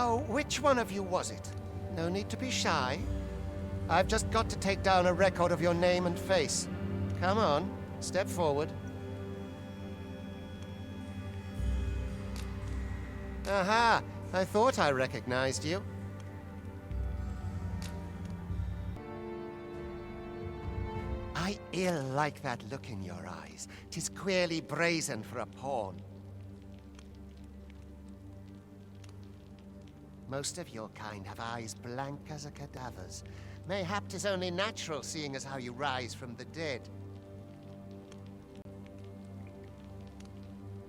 So, which one of you was it? No need to be shy. I've just got to take down a record of your name and face. Come on, step forward. Aha! I thought I recognized you. I ill like that look in your eyes. 'Tis queerly brazen for a pawn. Most of your kind have eyes blank as a cadaver's. Mayhap 'tis only natural, seeing as how you rise from the dead.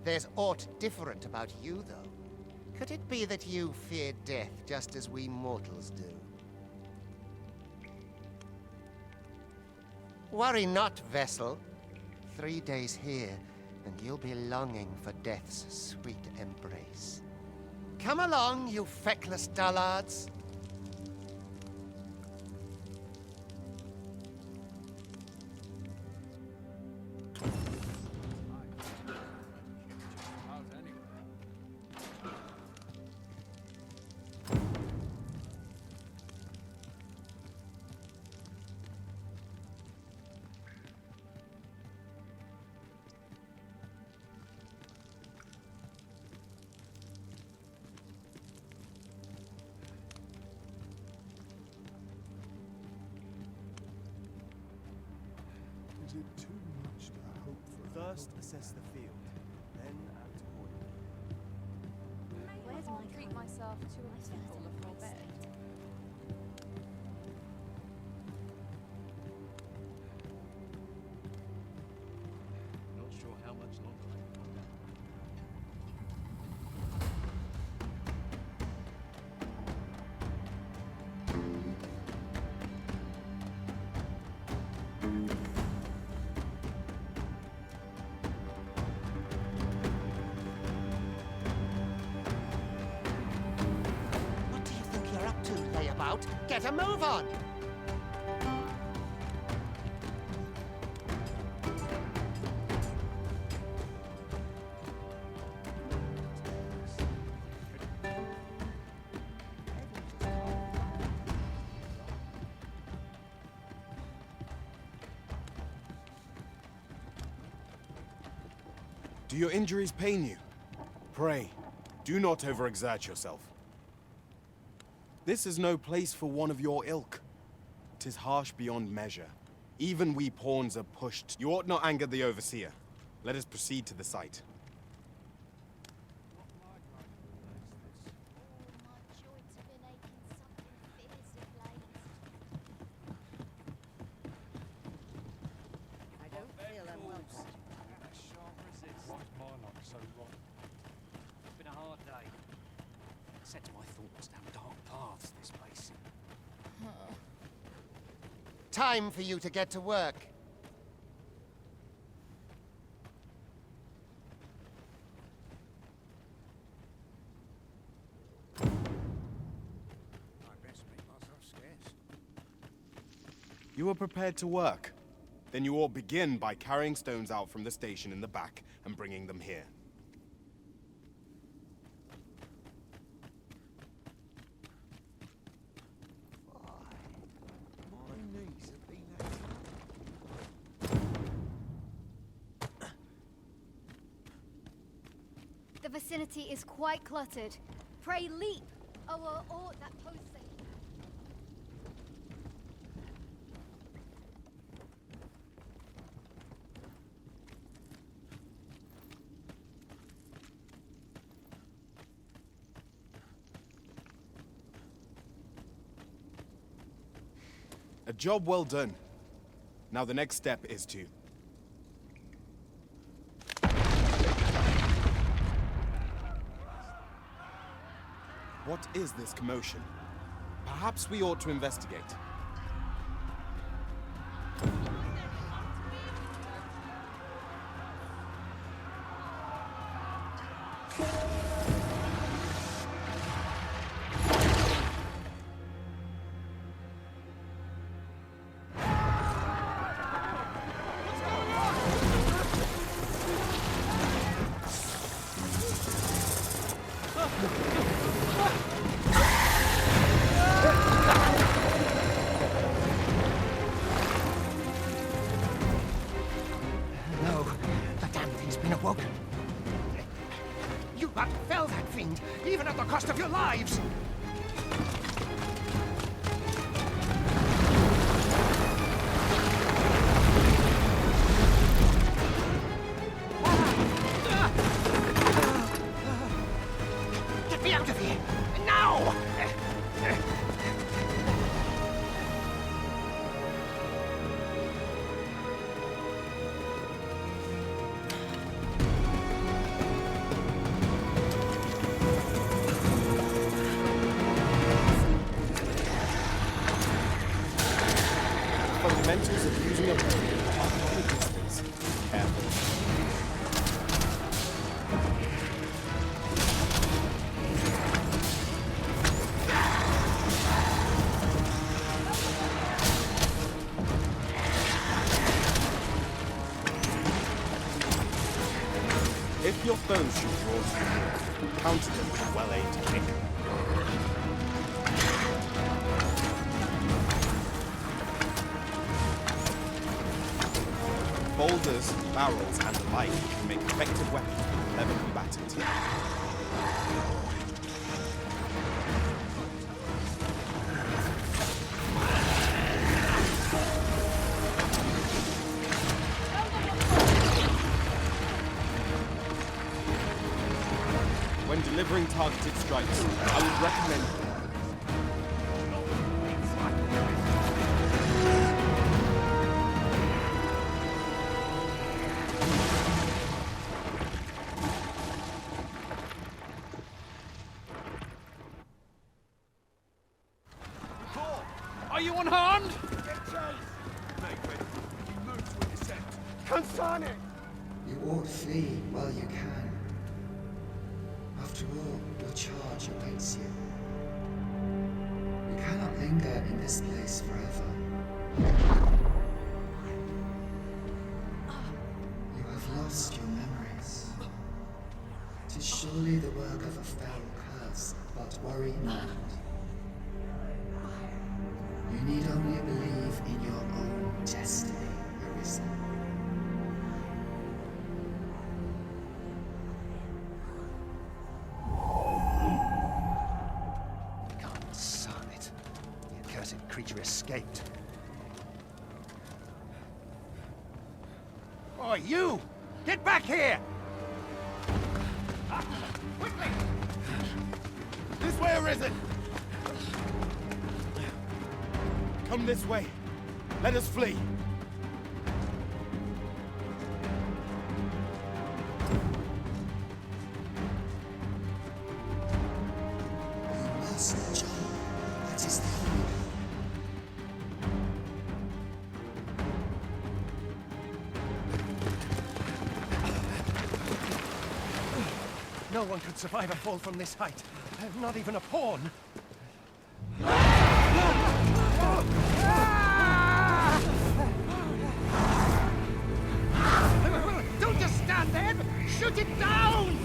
There's aught different about you, though. Could it be that you fear death just as we mortals do? Worry not, vessel. 3 days here, and you'll be longing for death's sweet embrace. Come along, you feckless dullards. Is it too much to hope for? First, assess the field, then act accordingly. Where's my treat myself to a temple before bed? Not sure how much longer. What do you think you're up to, layabout? Get a move on! Do your injuries pain you? Pray, do not overexert yourself. This is no place for one of your ilk. 'Tis harsh beyond measure. Even we pawns are pushed. You ought not anger the overseer. Let us proceed to the site. I don't feel unwell. Why's my luck so rotten? It's been a hard day. Sets my thoughts down dark paths, this place. Time for you to get to work. I best make myself scarce. You are prepared to work. Then you ought begin by carrying stones out from the station in the back and bringing them here. My knees have been The vicinity is quite cluttered. Pray leap, or that post station. A job well done. Now the next step is to... What is this commotion? Perhaps we ought to investigate. awoke. You but fell that fiend, even at the cost of your lives! Get me out of here! Now! Fundamentals of using a bow are from a distance. Careful. If your foes should draw to you, counter them with a well-aimed kick. Boulders, barrels, and the like can make effective weapons for clever combatants. When delivering targeted strikes, I would recommend Are you unharmed? Consane! You ought flee while you can. After all, your charge awaits you. You cannot linger in this place forever. You have lost your memories. 'Tis surely the work of a fell curse, but worry not. You need only believe in your own destiny, Arisen. Consane. The accursed creature escaped. Oh, you! Get back here! Quickly! this way, Arisen! Come this way. Let us flee. You must jump. That is the only way. No one could survive a fall from this height. Not even a pawn. Don't just stand there! Shoot it down!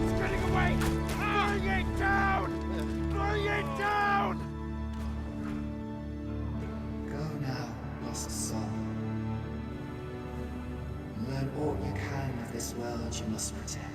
It's getting away! Bring it down! Bring it down! Go now, lost soul. Learn all you can of this world you must protect.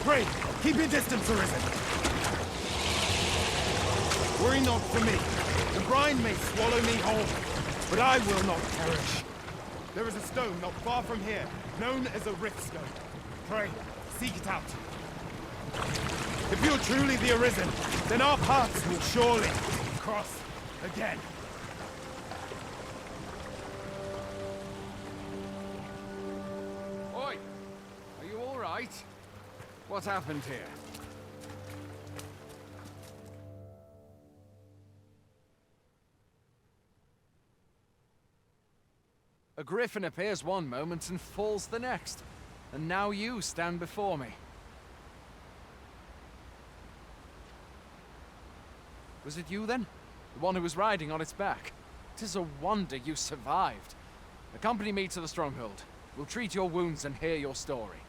Pray, keep your distance, Arisen. Worry not for me. The brine may swallow me whole, but I will not perish. There is a stone not far from here, known as a rift stone. Pray, seek it out. If you're truly the Arisen, then our paths will surely cross again. Oi! Are you all right? What happened here? A griffin appears one moment and falls the next. And now you stand before me. Was it you then? The one who was riding on its back? 'Tis a wonder you survived. Accompany me to the stronghold. We'll treat your wounds and hear your story.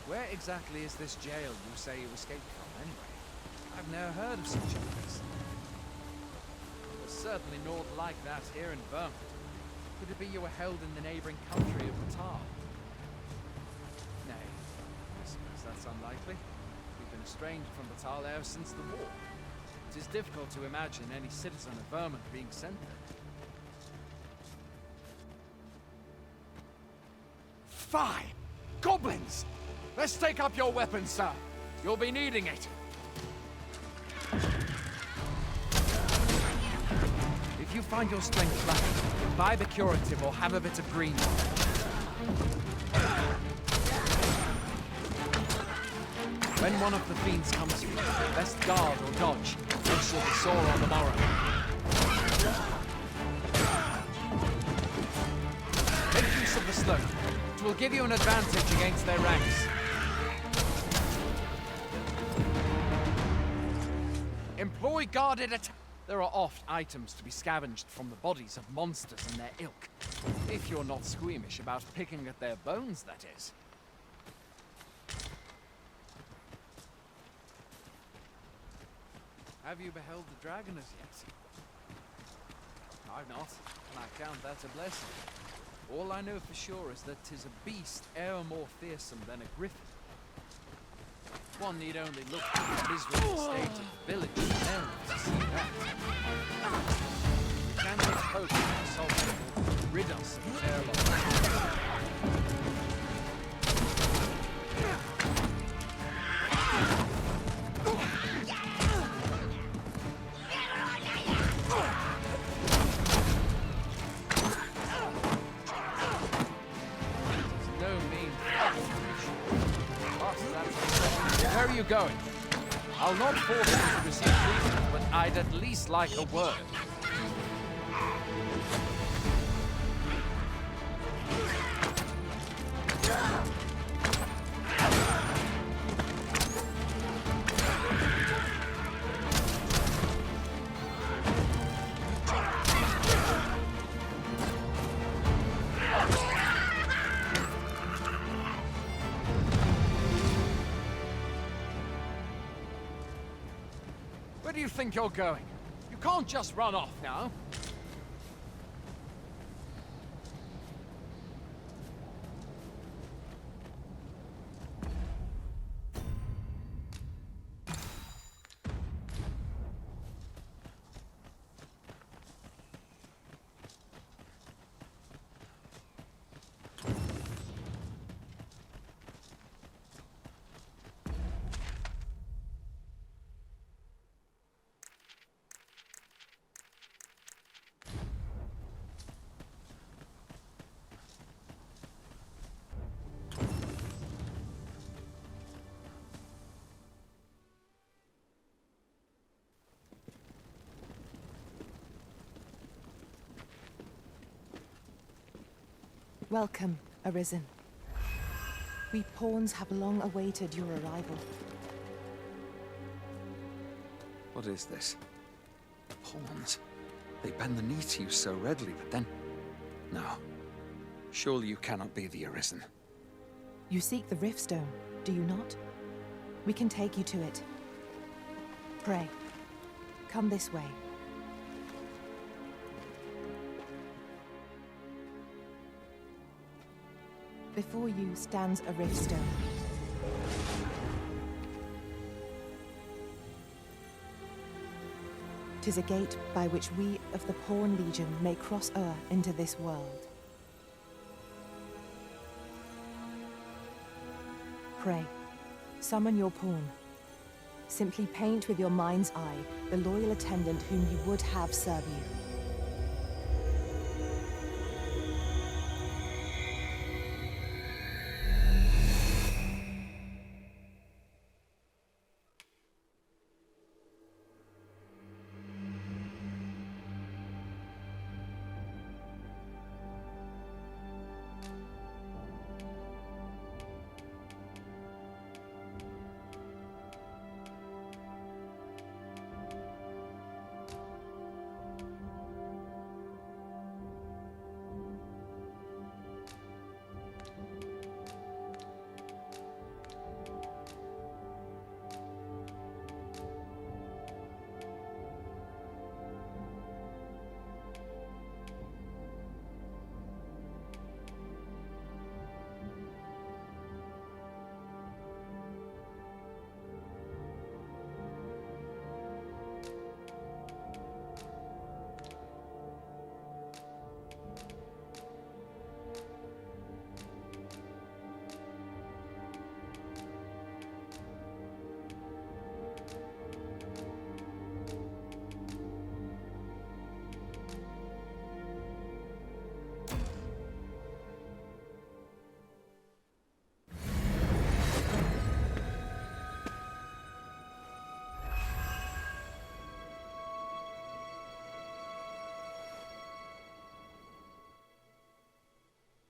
Where exactly is this jail you say you escaped from, anyway? I've never heard of such a place. There's certainly naught like that here in Vermont. Could it be you were held in the neighboring country of Batal? Nay, I suppose that's unlikely. We've been estranged from Batal ever since the war. It is difficult to imagine any citizen of Vermont being sent there. Fie! Goblins! Let's take up your weapons, sir. You'll be needing it. If you find your strength lacking, buy the curative or have a bit of green. When one of the fiends comes for you, best guard or dodge. Else you'll be sore on the morrow. Make use of the slope. It will give you an advantage against their ranks. Employ guarded attack. There are oft items to be scavenged from the bodies of monsters and their ilk. If you're not squeamish about picking at their bones, that is. Have you beheld the dragon as yet? I've not, and I count that a blessing. All I know for sure is that 'tis a beast e'er more fearsome than a griffin. One need only look at the miserable state of the village to see that. We can just hope that the Sultan will rid us of their loss. Where are you going? I'll not force you to receive treatment, but I'd at least like a word. Where do you think you're going? You can't just run off now. Welcome, Arisen. We pawns have long awaited your arrival. What is this? Pawns? They bend the knee to you so readily, but then... No. Surely you cannot be the Arisen. You seek the Riftstone, do you not? We can take you to it. Pray. Come this way. Before you stands a rift stone. Tis a gate by which we of the Pawn Legion may cross o'er into this world. Pray, summon your pawn. Simply paint with your mind's eye the loyal attendant whom you would have serve you.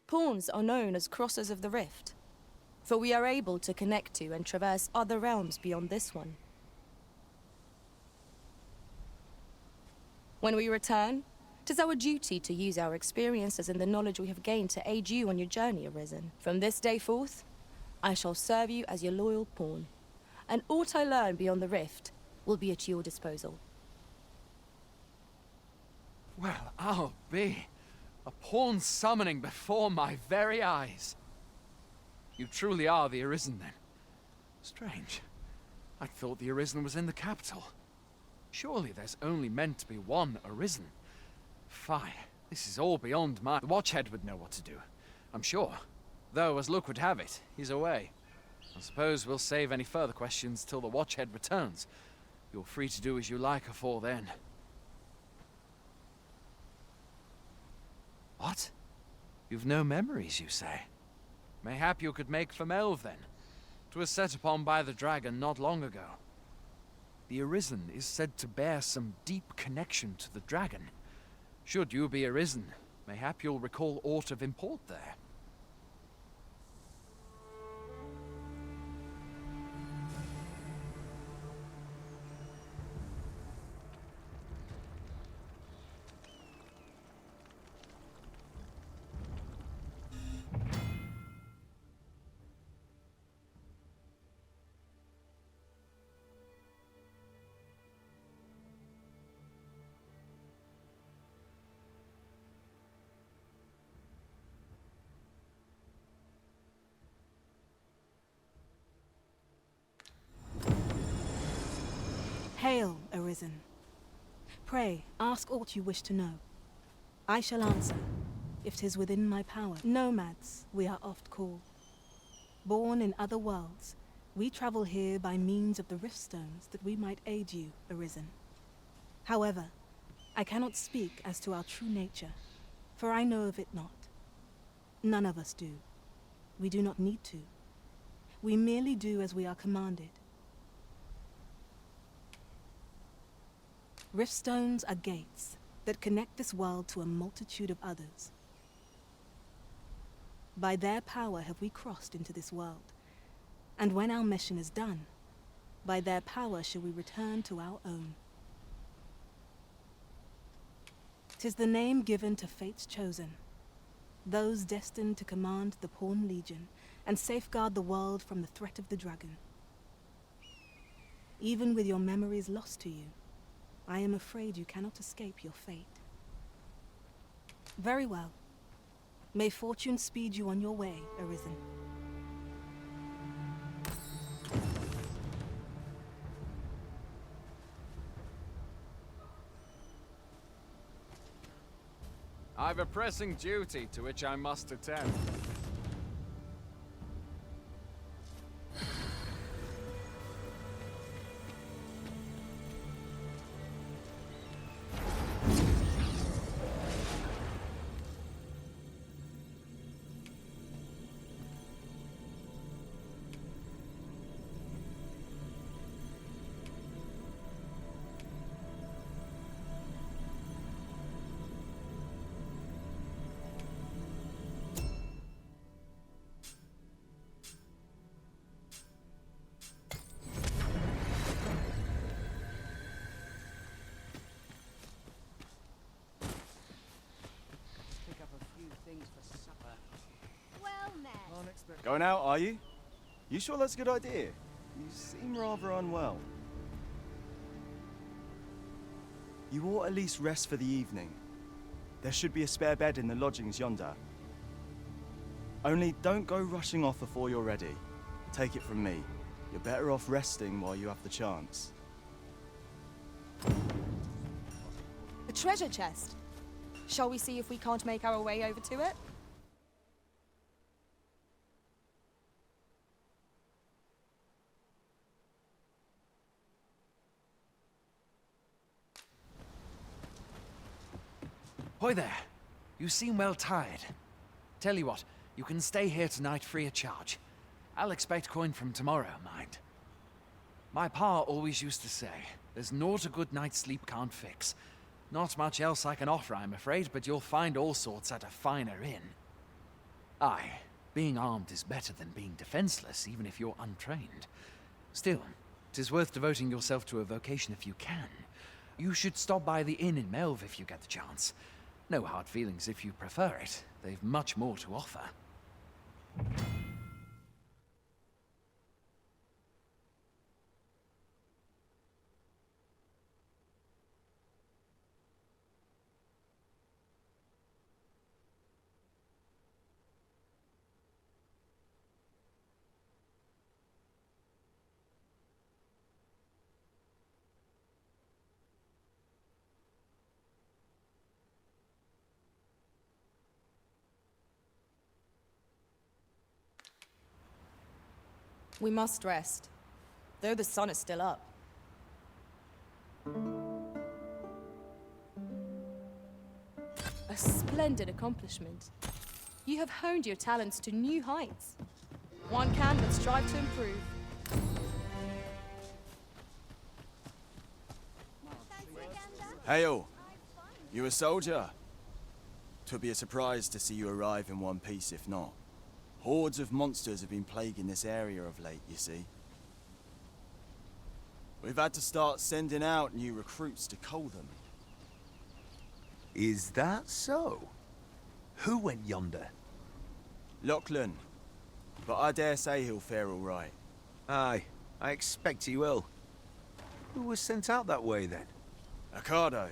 Pawns are known as crossers of the rift, for we are able to connect to and traverse other realms beyond this one. When we return, 'tis our duty to use our experiences and the knowledge we have gained to aid you on your journey, Arisen. From this day forth, I shall serve you as your loyal pawn, and aught I learn beyond the rift will be at your disposal. Well, I'll be. A pawn summoning before my very eyes. You truly are the Arisen, then. Strange. I thought the Arisen was in the capital. Surely there's only meant to be one Arisen. Fie, this is all beyond my... The Watchhead would know what to do, I'm sure. Though, as luck would have it, he's away. I suppose we'll save any further questions till the Watchhead returns. You're free to do as you like afore then. What? You've no memories, you say? Mayhap you could make for Melve, then. 'Twas set upon by the dragon not long ago. The Arisen is said to bear some deep connection to the dragon. Should you be Arisen, mayhap you'll recall aught of import there. Hail, Arisen. Pray, ask aught you wish to know. I shall answer, if 'tis within my power. Nomads, we are oft called. Born in other worlds, we travel here by means of the riftstones that we might aid you, Arisen. However, I cannot speak as to our true nature, for I know of it not. None of us do. We do not need to. We merely do as we are commanded. Riftstones are gates that connect this world to a multitude of others. By their power have we crossed into this world, and when our mission is done, by their power shall we return to our own. 'Tis the name given to fate's chosen, those destined to command the Pawn Legion and safeguard the world from the threat of the dragon. Even with your memories lost to you, I am afraid you cannot escape your fate. Very well. May fortune speed you on your way, Arisen. I've a pressing duty to which I must attend. Well met. Going out, are you? You sure that's a good idea? You seem rather unwell. You ought at least rest for the evening. There should be a spare bed in the lodgings yonder. Only don't go rushing off before you're ready. Take it from me. You're better off resting while you have the chance. A treasure chest. Shall we see if we can't make our way over to it? Hoy there. You seem well tired. Tell you what, you can stay here tonight free of charge. I'll expect coin from tomorrow, mind. My pa always used to say, there's naught a good night's sleep can't fix. Not much else I can offer, I'm afraid, but you'll find all sorts at a finer inn. Aye, being armed is better than being defenseless, even if you're untrained. Still, 'tis worth devoting yourself to a vocation if you can. You should stop by the inn in Melve if you get the chance. No hard feelings if you prefer it. They've much more to offer. We must rest, though the sun is still up. A splendid accomplishment. You have honed your talents to new heights. One can but strive to improve. Hail! You a soldier? 'Twould be a surprise to see you arrive in one piece if not. Hordes of monsters have been plaguing this area of late, you see. We've had to start sending out new recruits to cull them. Is that so? Who went yonder? Lachlan. But I dare say he'll fare all right. Aye, I expect he will. Who was sent out that way, then? Ricardo.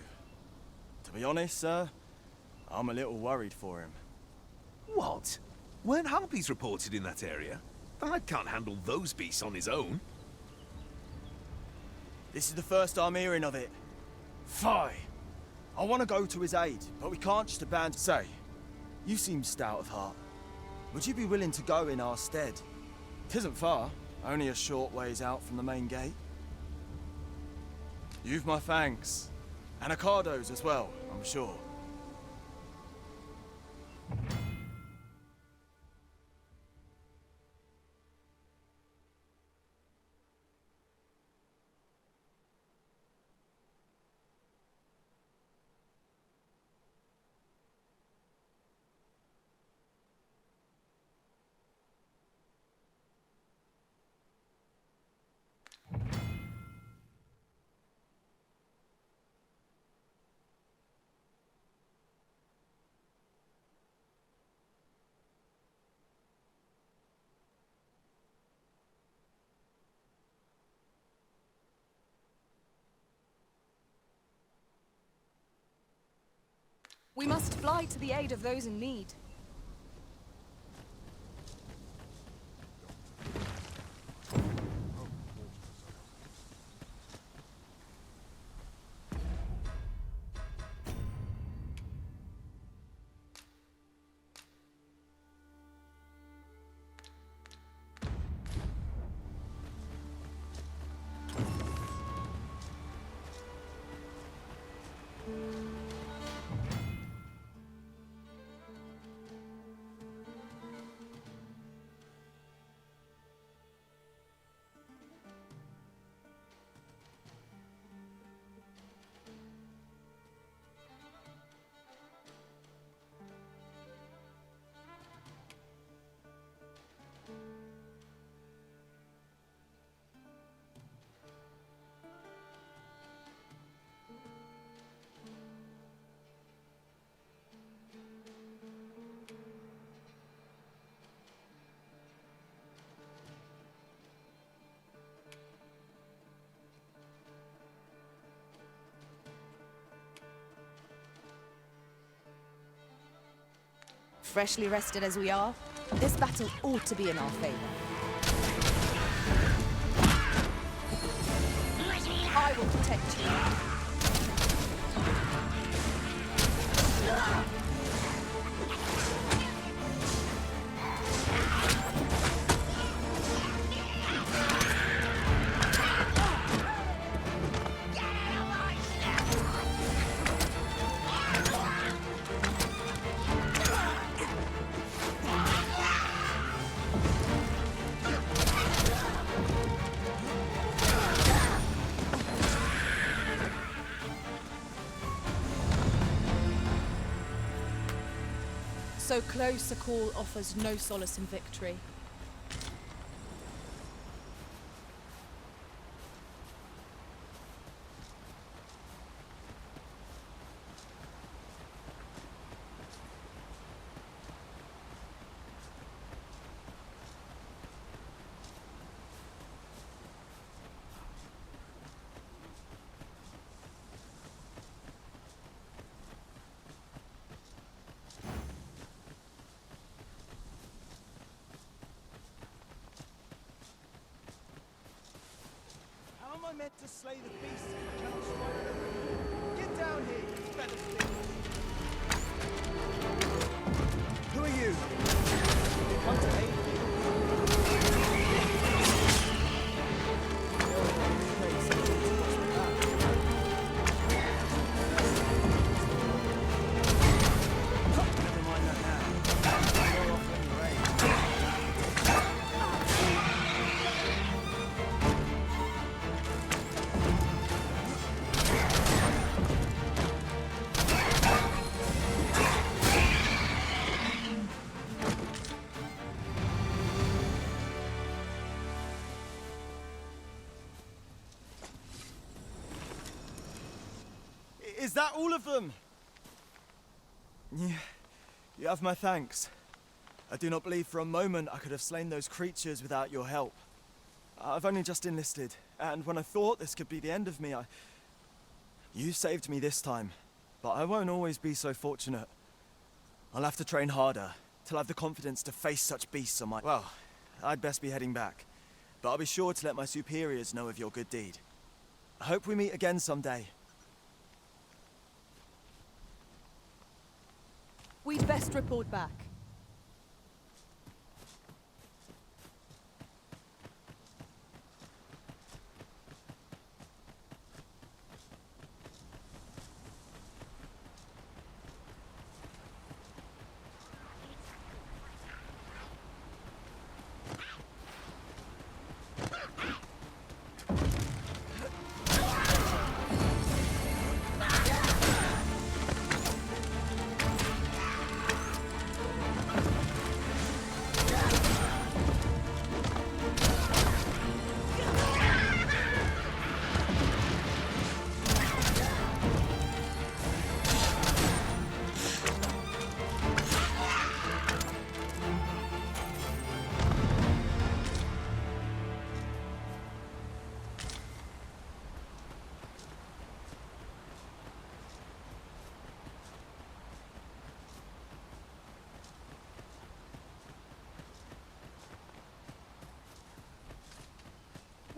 To be honest, sir, I'm a little worried for him. What? Weren't harpies reported in that area? The lad can't handle those beasts on his own. This is the first I'm hearing of it. Fie! I want to go to his aid, but we can't just abandon... Say, you seem stout of heart. Would you be willing to go in our stead? 'Tisn't far, only a short ways out from the main gate. You've my thanks. And Ricardo's as well, I'm sure. We must fly to the aid of those in need. Freshly rested as we are, this battle ought to be in our favor. I will protect you. So close a call offers no solace in victory. How am I meant to slay the beast if I cannot strike them? Get down here, you feather things! Who are you? Come to aid me. Never mind that now. You're off when you're ready. Is that all of them? You have my thanks. I do not believe for a moment I could have slain those creatures without your help. I've only just enlisted, and when I thought this could be the end of me, You saved me this time, but I won't always be so fortunate. I'll have to train harder, till I have the confidence to face such beasts on my... Well, I'd best be heading back, but I'll be sure to let my superiors know of your good deed. I hope we meet again someday. We'd best report back.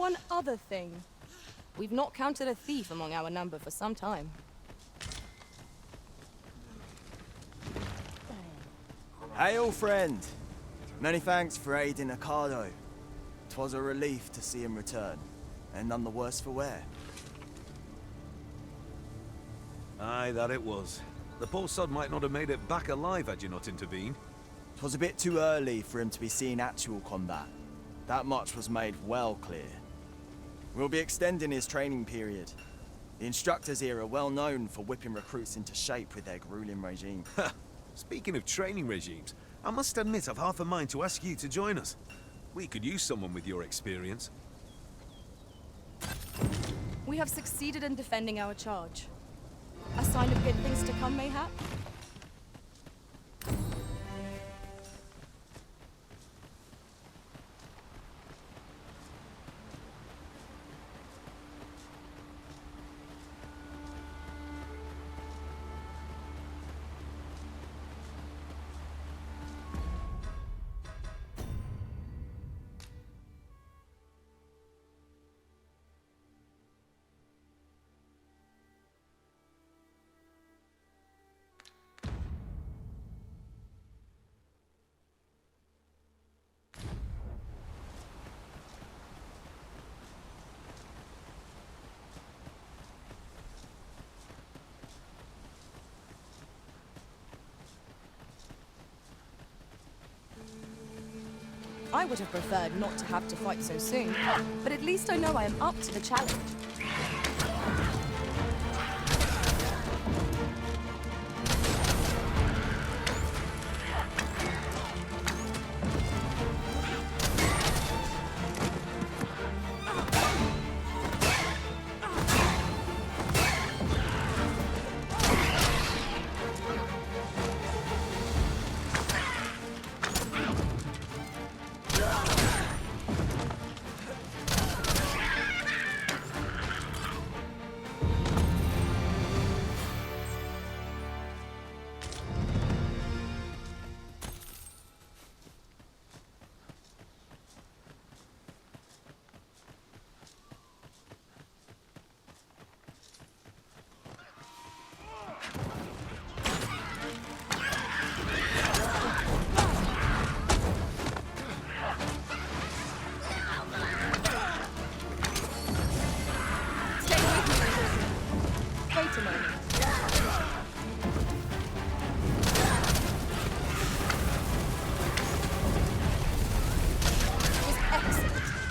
one other thing. We've not counted a thief among our number for some time. Hail, friend! Many thanks for aiding Arqueiro. 'Twas a relief to see him return, and none the worse for wear. Aye, that it was. The poor sod might not have made it back alive had you not intervened. 'Twas a bit too early for him to be seeing actual combat. That much was made well clear. We'll be extending his training period. The instructors here are well known for whipping recruits into shape with their grueling regime. Speaking of training regimes, I must admit I've half a mind to ask you to join us. We could use someone with your experience. We have succeeded in defending our charge. A sign of good things to come, mayhap? I would have preferred not to have to fight so soon, but at least I know I am up to the challenge.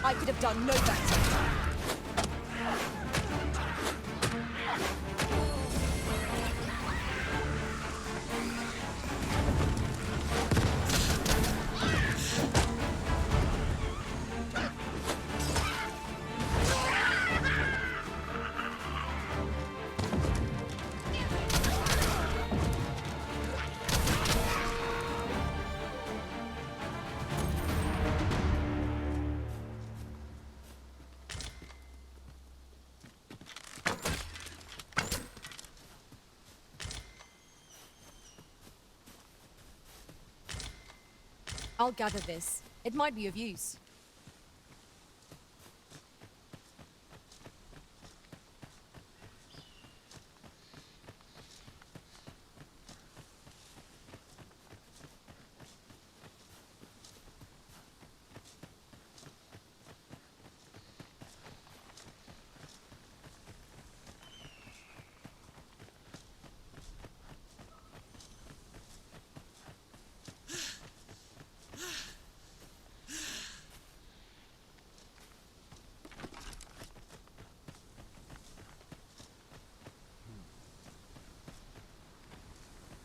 I could have done no better. I'll gather this. It might be of use.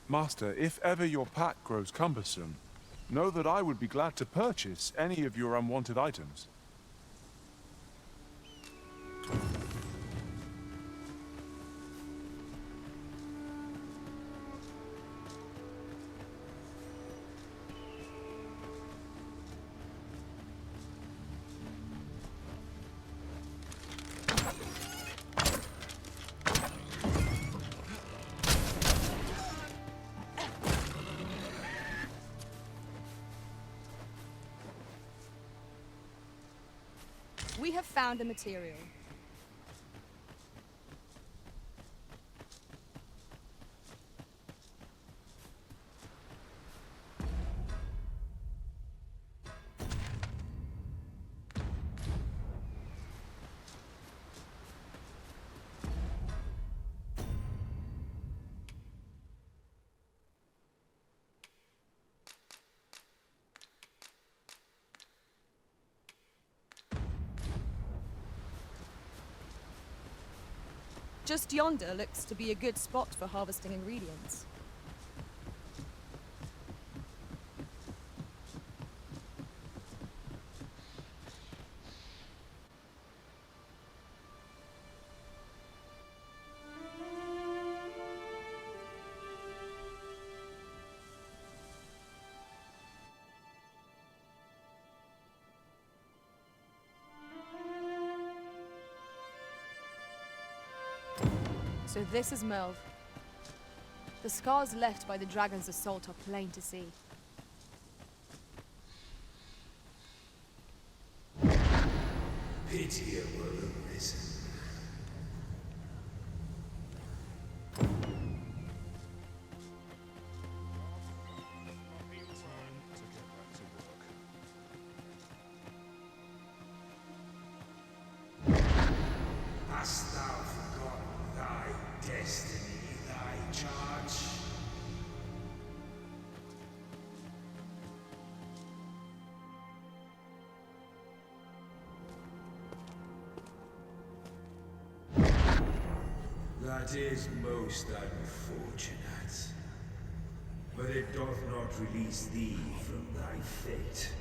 Master, if ever your pack grows cumbersome, know that I would be glad to purchase any of your unwanted items. We have found the material. Just yonder looks to be a good spot for harvesting ingredients. So this is Melv. The scars left by the dragon's assault are plain to see. Pity it were arisen. Hast thou forgotten thy destiny, thy charge? That is most unfortunate. But it doth not release thee from thy fate.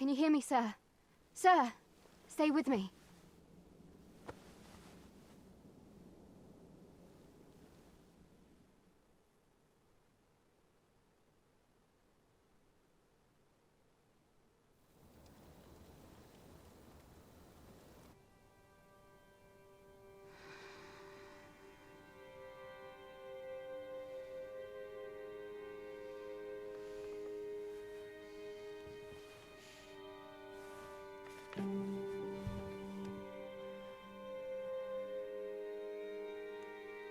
Can you hear me, sir? Sir, stay with me.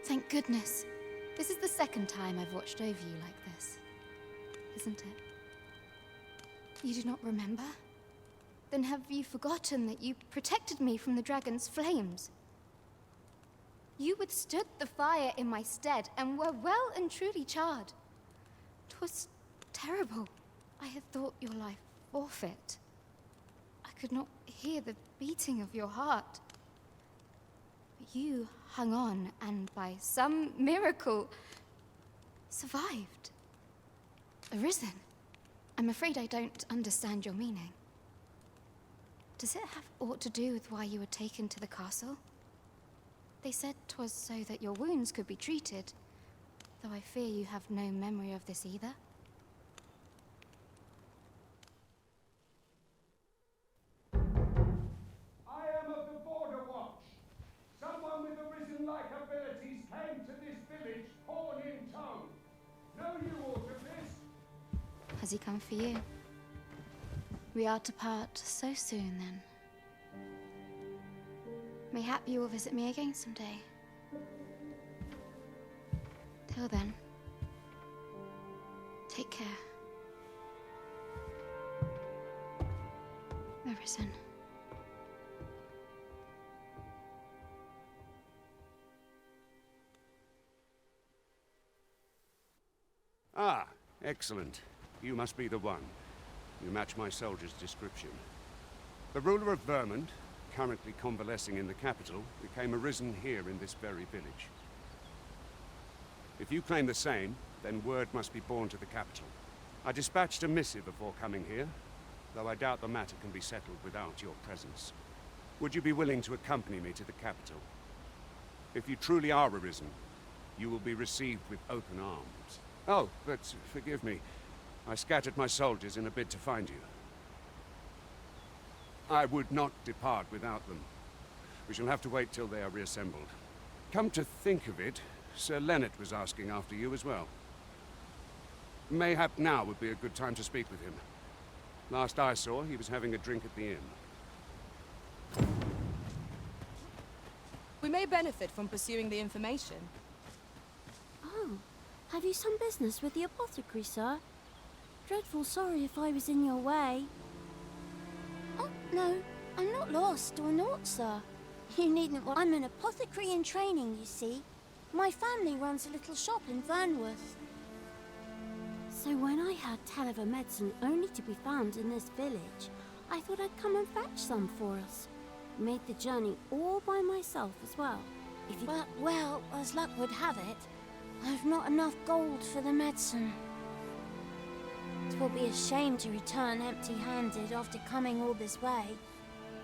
Thank goodness. This is the second time I've watched over you like this, isn't it? You do not remember? Then have you forgotten that you protected me from the dragon's flames? You withstood the fire in my stead and were well and truly charred. 'Twas terrible. I had thought your life forfeit. I could not hear the beating of your heart. But you hung on and by some miracle survived. Arisen. I'm afraid I don't understand your meaning. Does it have aught to do with why you were taken to the castle? They said 'twas so that your wounds could be treated, though I fear you have no memory of this either. I am of the Border Watch. Someone with Arisen-like abilities came to this village, horn in tow. Know you aught of this? Has he come for you? We are to part so soon, then. Mayhap you will visit me again someday. Till then, take care. Arisen. Ah, excellent. You must be the one. You match my soldier's description. The ruler of Vermont, currently convalescing in the capital, became arisen here in this very village. If you claim the same, then word must be borne to the capital. I dispatched a missive before coming here, though I doubt the matter can be settled without your presence. Would you be willing to accompany me to the capital? If you truly are arisen, you will be received with open arms. Oh, but forgive me. I scattered my soldiers in a bid to find you. I would not depart without them. We shall have to wait till they are reassembled. Come to think of it, Sir Leonard was asking after you as well. Mayhap now would be a good time to speak with him. Last I saw, he was having a drink at the inn. We may benefit from pursuing the information. Oh, have you some business with the apothecary, sir? Dreadful sorry if I was in your way. Oh, no, I'm not lost or naught, sir. You needn't worry. I'm an apothecary in training, you see. My family runs a little shop in Vernworth. So when I heard tell of a medicine only to be found in this village, I thought I'd come and fetch some for us. Made the journey all by myself as well. If you... But, well, as luck would have it, I've not enough gold for the medicine. 'Twill be a shame to return empty-handed after coming all this way.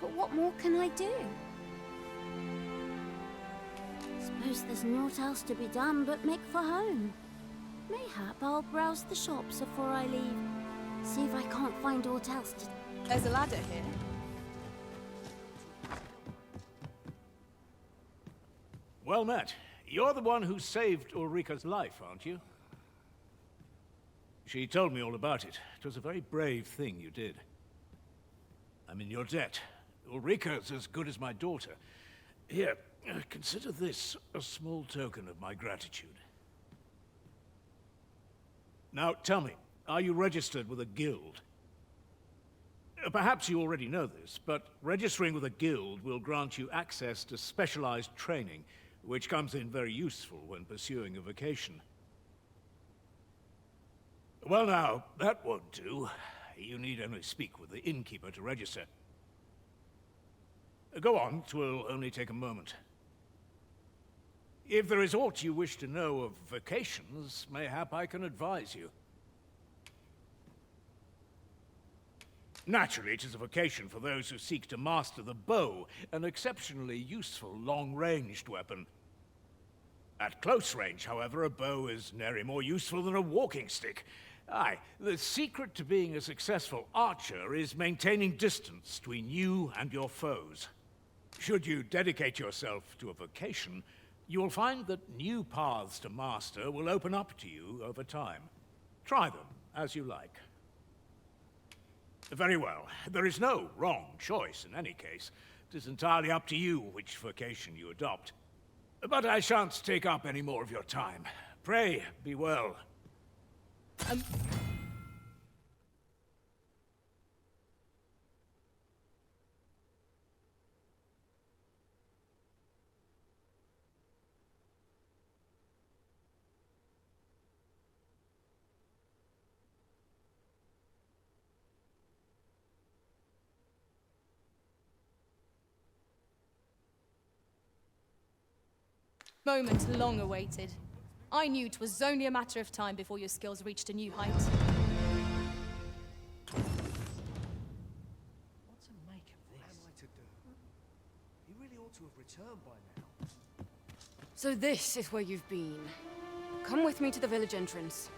But what more can I do? Suppose there's naught else to be done but make for home. Mayhap I'll browse the shops before I leave. See if I can't find aught else to... There's a ladder here. Well met. You're the one who saved Ulrika's life, aren't you? She told me all about it. It was a very brave thing you did. I'm in your debt. Ulrika's as good as my daughter. Here, consider this a small token of my gratitude. Now, tell me, are you registered with a guild? Perhaps you already know this, but registering with a guild will grant you access to specialized training, which comes in very useful when pursuing a vocation. Well now, that won't do. You need only speak with the innkeeper to register. Go on, 'twill only take a moment. If there is aught you wish to know of vocations, mayhap I can advise you. Naturally, it is a vocation for those who seek to master the bow, an exceptionally useful long-ranged weapon. At close range, however, a bow is nary more useful than a walking stick. Aye, the secret to being a successful archer is maintaining distance between you and your foes. Should you dedicate yourself to a vocation, you will find that new paths to master will open up to you over time. Try them as you like. Very well. There is no wrong choice in any case. It is entirely up to you which vocation you adopt. But I shan't take up any more of your time. Pray, be well. Moment long awaited. I knew 'twas only a matter of time before your skills reached a new height. What to make of this? What am I to do? He really ought to have returned by now. So this is where you've been. Come with me to the village entrance.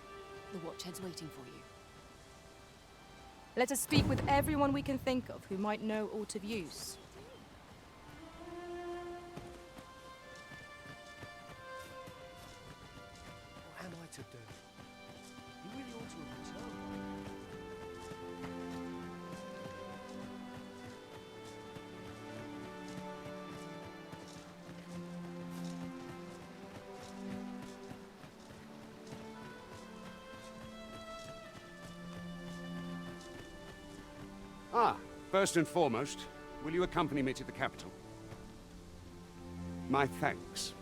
The watchhead's waiting for you. Let us speak with everyone we can think of who might know aught of use. What am I to do? He really ought to have returned by now. First and foremost, will you accompany me to the capital? My thanks.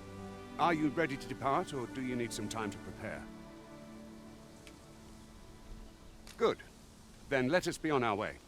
Are you ready to depart, or do you need some time to prepare? Good. Then let us be on our way.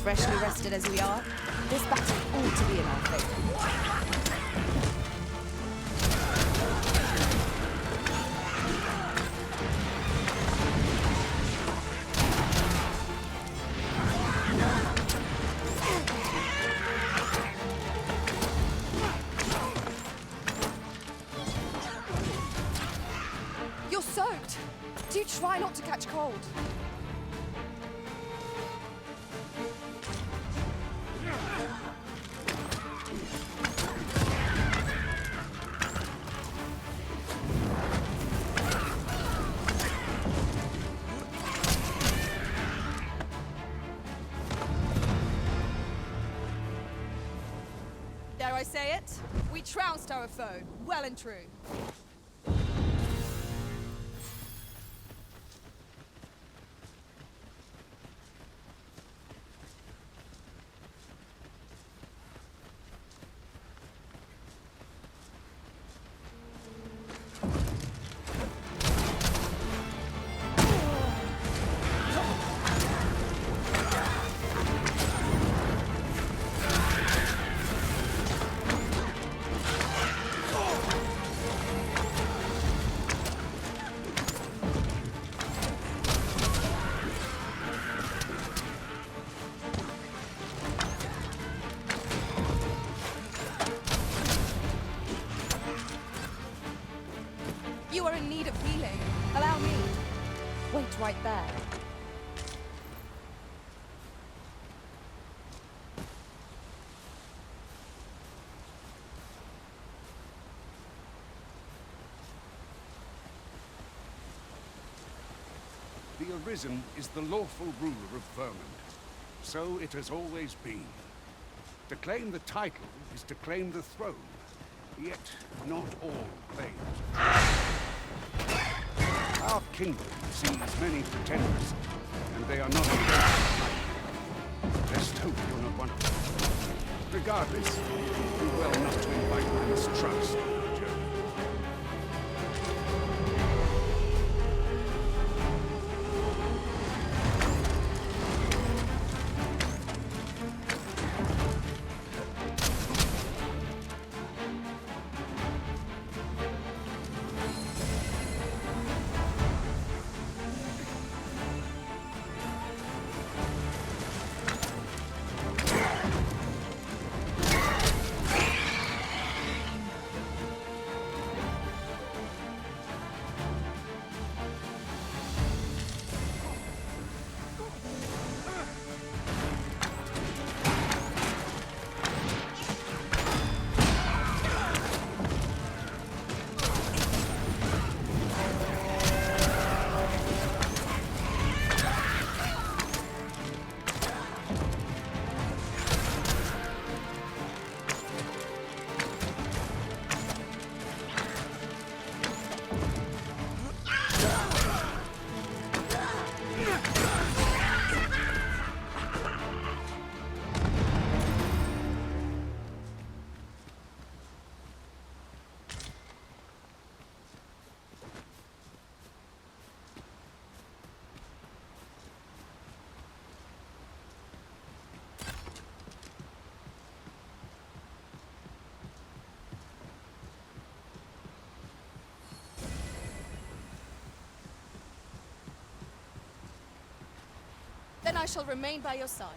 Freshly rested as we are, this battle ought to be in our favor. You're soaked! Do try not to catch cold. Dare I say it? We trounced our foe, well and true. You are in need of healing. Allow me. Wait right there. The Arisen is the lawful ruler of Vermund. So it has always been. To claim the title is to claim the throne. Yet, not all claims. Our kingdom sees many pretenders, and they are not all. Let's hope you're not one of them. Regardless, do well not to invite my mistrust, Jogo. Then I shall remain by your side.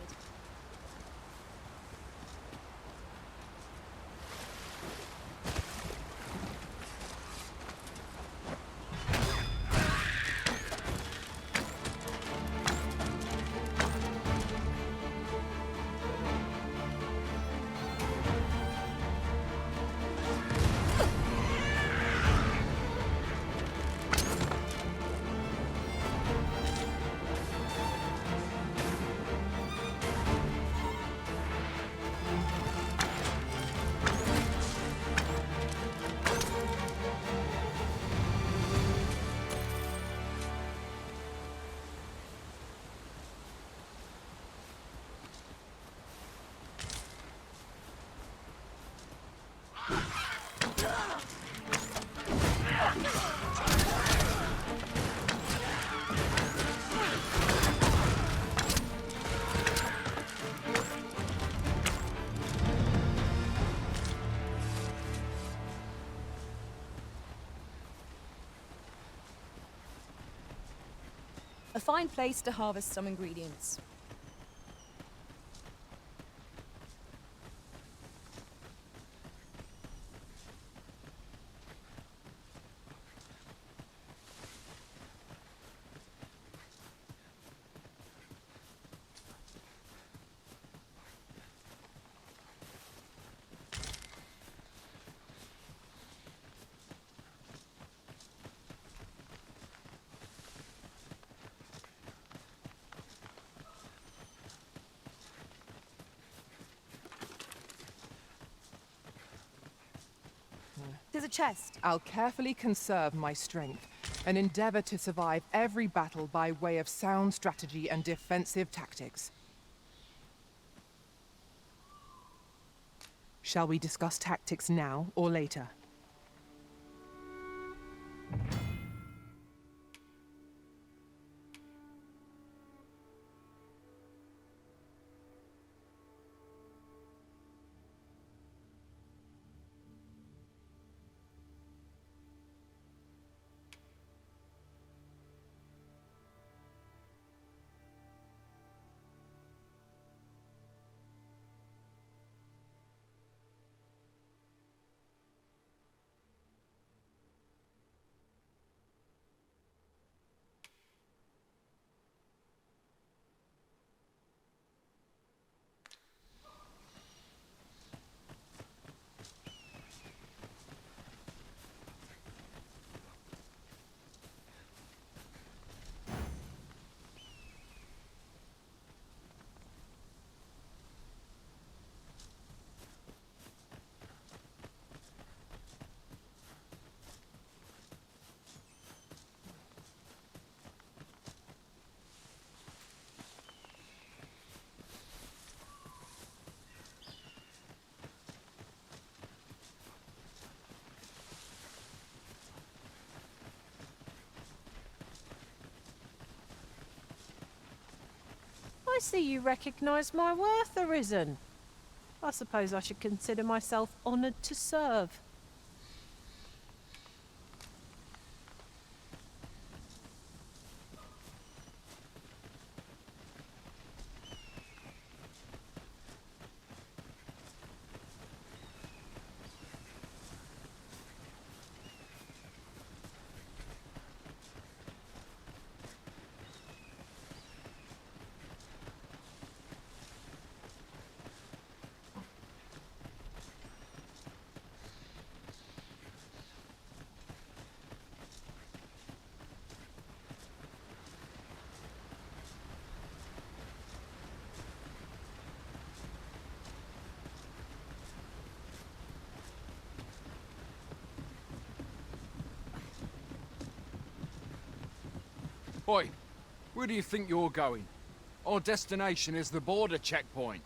A fine place to harvest some ingredients. There's a chest. I'll carefully conserve my strength and endeavor to survive every battle by way of sound strategy and defensive tactics. Shall we discuss tactics now or later? I see you recognise my worth, Arisen. I suppose I should consider myself honoured to serve. Oi, where do you think you're going? Our destination is the border checkpoint.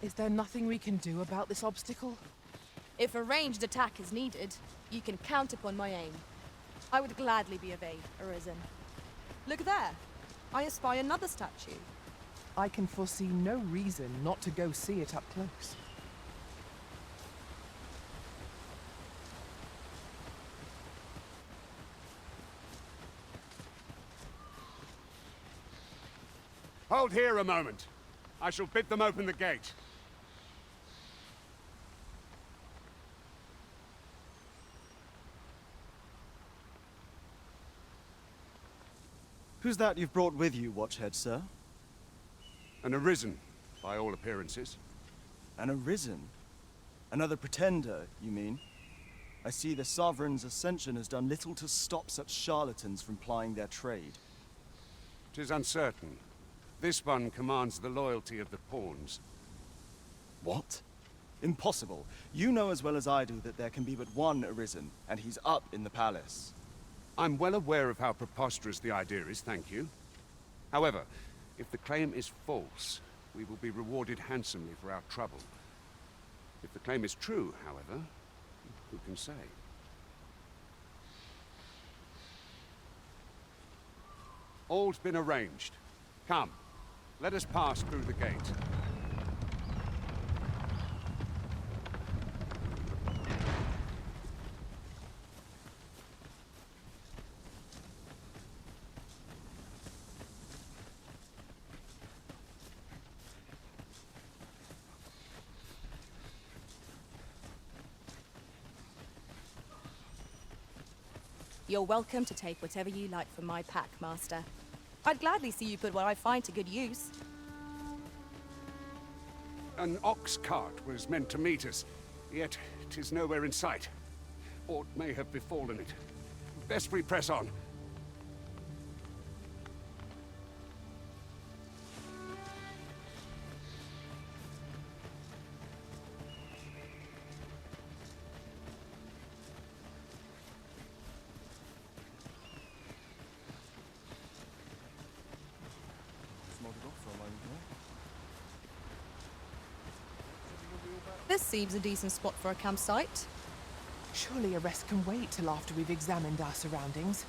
Is there nothing we can do about this obstacle? If a ranged attack is needed, you can count upon my aim. I would gladly be of aid, Arisen. Look there. I espy another statue. I can foresee no reason not to go see it up close. Hold here a moment. I shall bid them open the gate. Who's that you've brought with you, Watchhead, sir? An Arisen, by all appearances. An Arisen? Another pretender, you mean? I see the Sovereign's ascension has done little to stop such charlatans from plying their trade. 'Tis uncertain. This one commands the loyalty of the pawns. What? Impossible. You know as well as I do that there can be but one Arisen, and he's up in the palace. I'm well aware of how preposterous the idea is, thank you. However, if the claim is false, we will be rewarded handsomely for our trouble. If the claim is true, however, who can say? All's been arranged. Come, let us pass through the gate. You're welcome to take whatever you like from my pack, Master. I'd gladly see you put what I find to good use. An ox cart was meant to meet us, yet 'tis nowhere in sight. Aught may have befallen it. Best we press on. This seems a decent spot for a campsite. Surely a rest can wait till after we've examined our surroundings.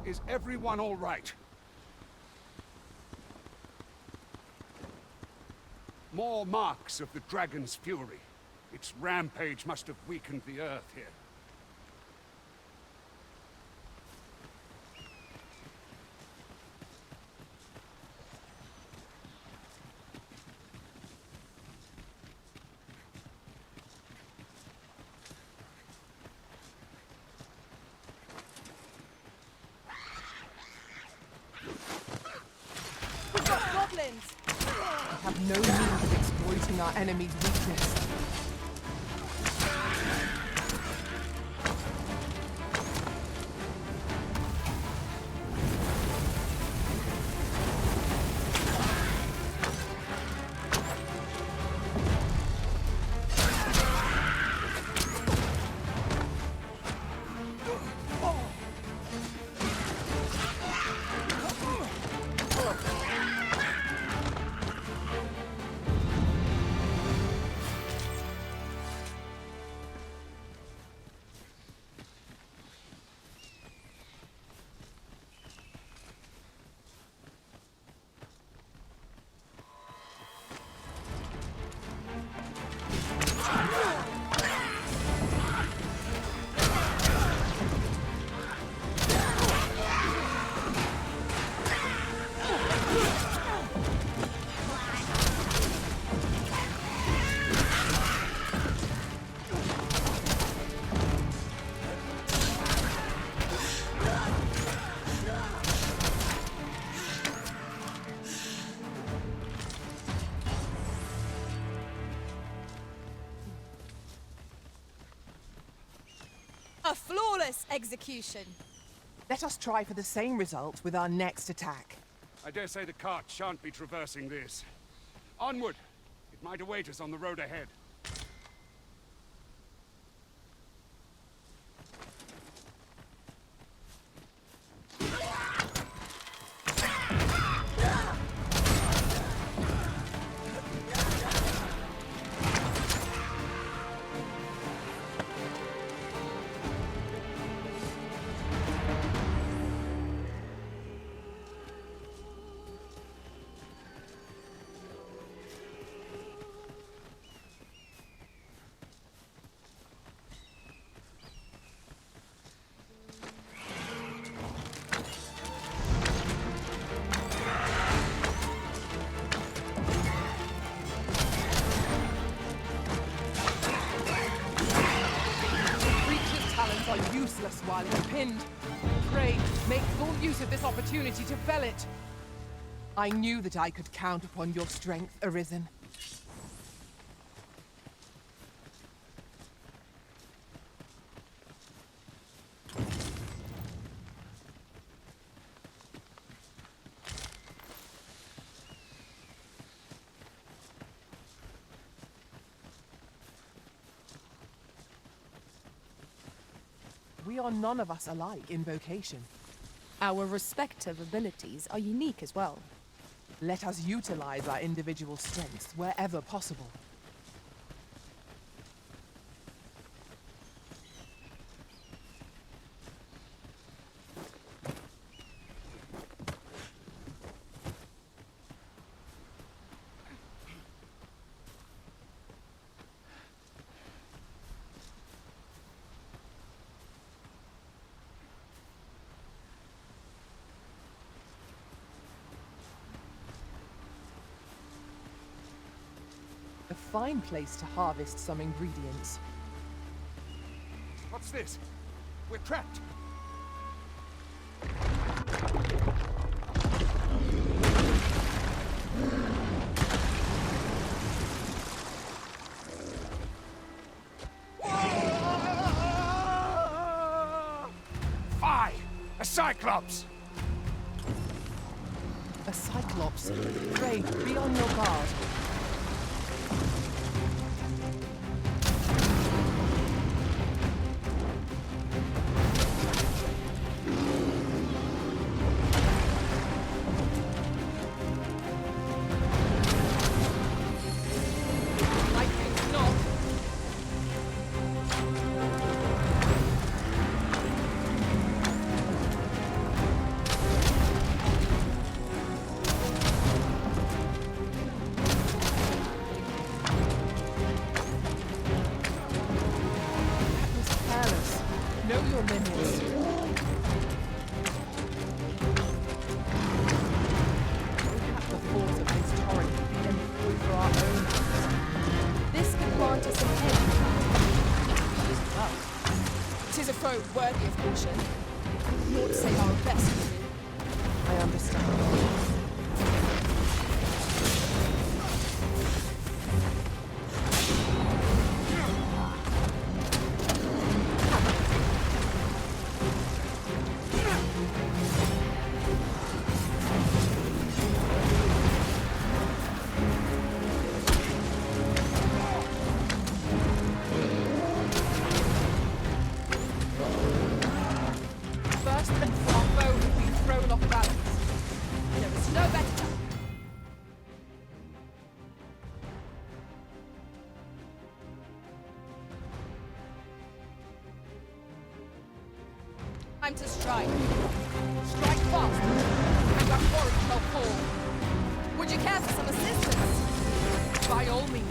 Is everyone all right? More marks of the dragon's fury. Its rampage must have weakened the earth here. We've got goblins! We have no means of exploiting our enemy's weakness. A flawless execution. Let us try for the same result with our next attack. I dare say the cart shan't be traversing this. Onward! It might await us on the road ahead. Useless while it's pinned. Pray, make full use of this opportunity to fell it. I knew that I could count upon your strength, Arisen. We are none of us alike in vocation. Our respective abilities are unique as well. Let us utilize our individual strengths wherever possible. A fine place to harvest some ingredients. What's this? We're trapped! Fie! A Cyclops! A Cyclops? Pray, be on your guard. Worthy of caution. We ought to say our best. I understand. Time to strike. Strike fast, and our quarry shall fall. Would you care for some assistance? By all means.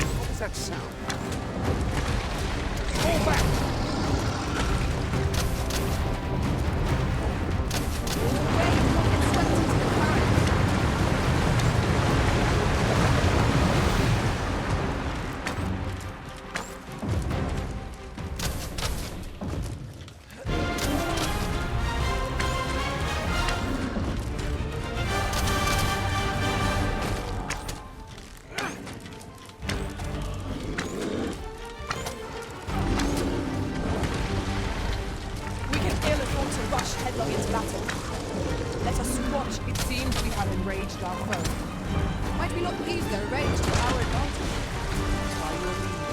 What was that sound? Fall back! headlong into battle. Let us watch. It seems we have enraged our foe. Might we not use their rage to our advantage? By your leave.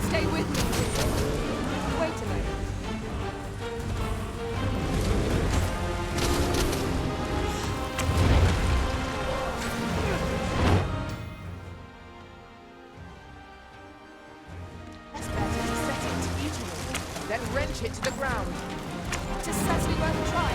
Stay with me. Wait a moment. Then wrench it to the ground. It is certainly worth a try.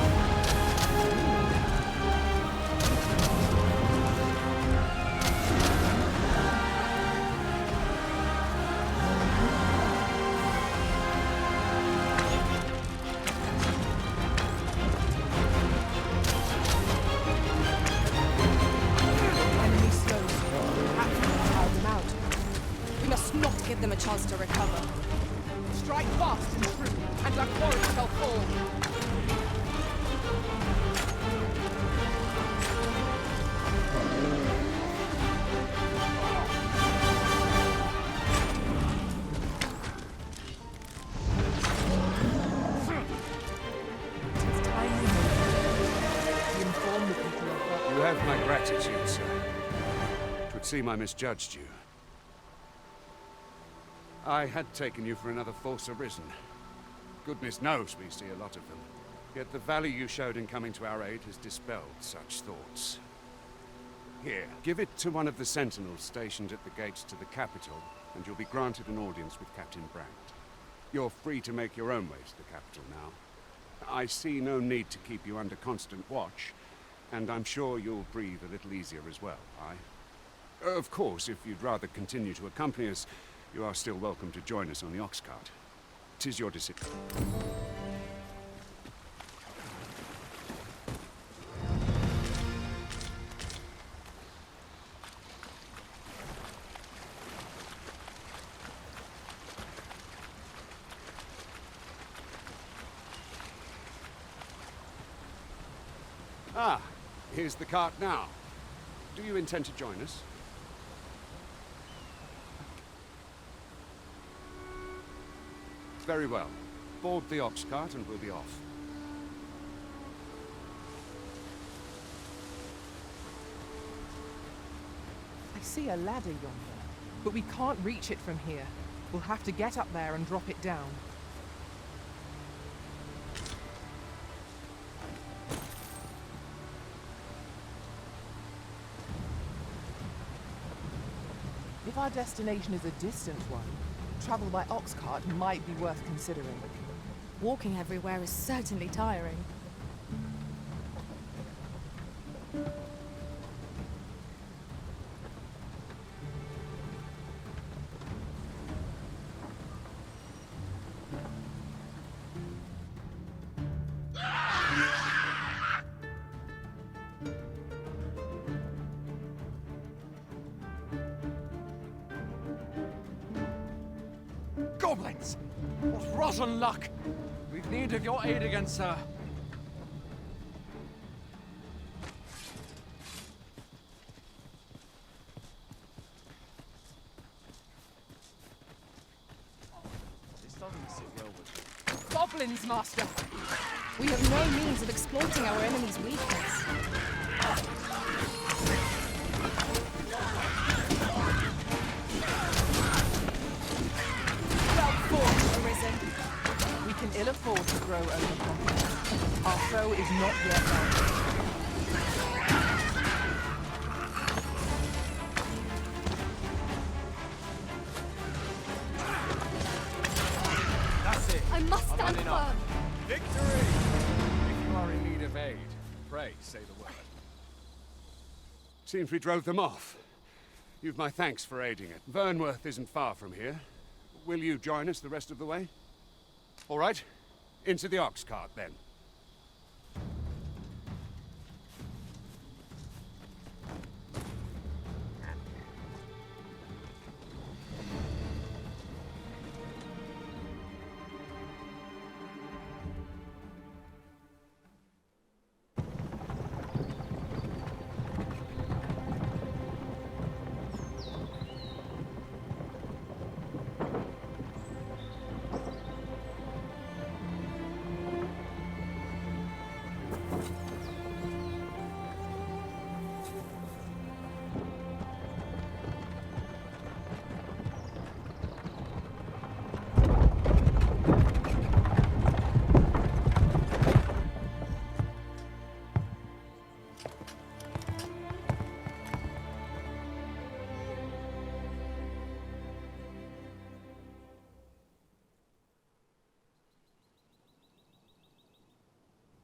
Enemy slow. Perhaps we can tire them out. We must not give them a chance to recover. Strike fast and true, and our quarry shall fall. It's time we inform the people of You have my gratitude, sir. It would seem I misjudged you. I had taken you for another false arisen. Goodness knows we see a lot of them. Yet the value you showed in coming to our aid has dispelled such thoughts. Here, give it to one of the sentinels stationed at the gates to the capital, and you'll be granted an audience with Captain Brandt. You're free to make your own way to the capital now. I see no need to keep you under constant watch, and I'm sure you'll breathe a little easier as well, aye? Of course, if you'd rather continue to accompany us, you are still welcome to join us on the ox cart. 'Tis your decision. Ah, here's the cart now. Do you intend to join us? Very well. Board the ox cart and we'll be off. I see a ladder yonder, but we can't reach it from here. We'll have to get up there and drop it down. If our destination is a distant one, travel by ox cart might be worth considering. Walking everywhere is certainly tiring. Goblins! What rotten luck! We've need of your aid again, sir. This doesn't sit well with me. Goblins, Master! We have no means of exploiting our enemy's weakness. Well fought, Arisen. We can ill afford to grow overconfident. Our foe is not yet down. That's it. I must I've stand had enough. firm. Victory! If you are in need of aid, pray say the word. Seems we drove them off. You've my thanks for aiding it. Vernworth isn't far from here. Will you join us the rest of the way? All right. Into the ox cart, then.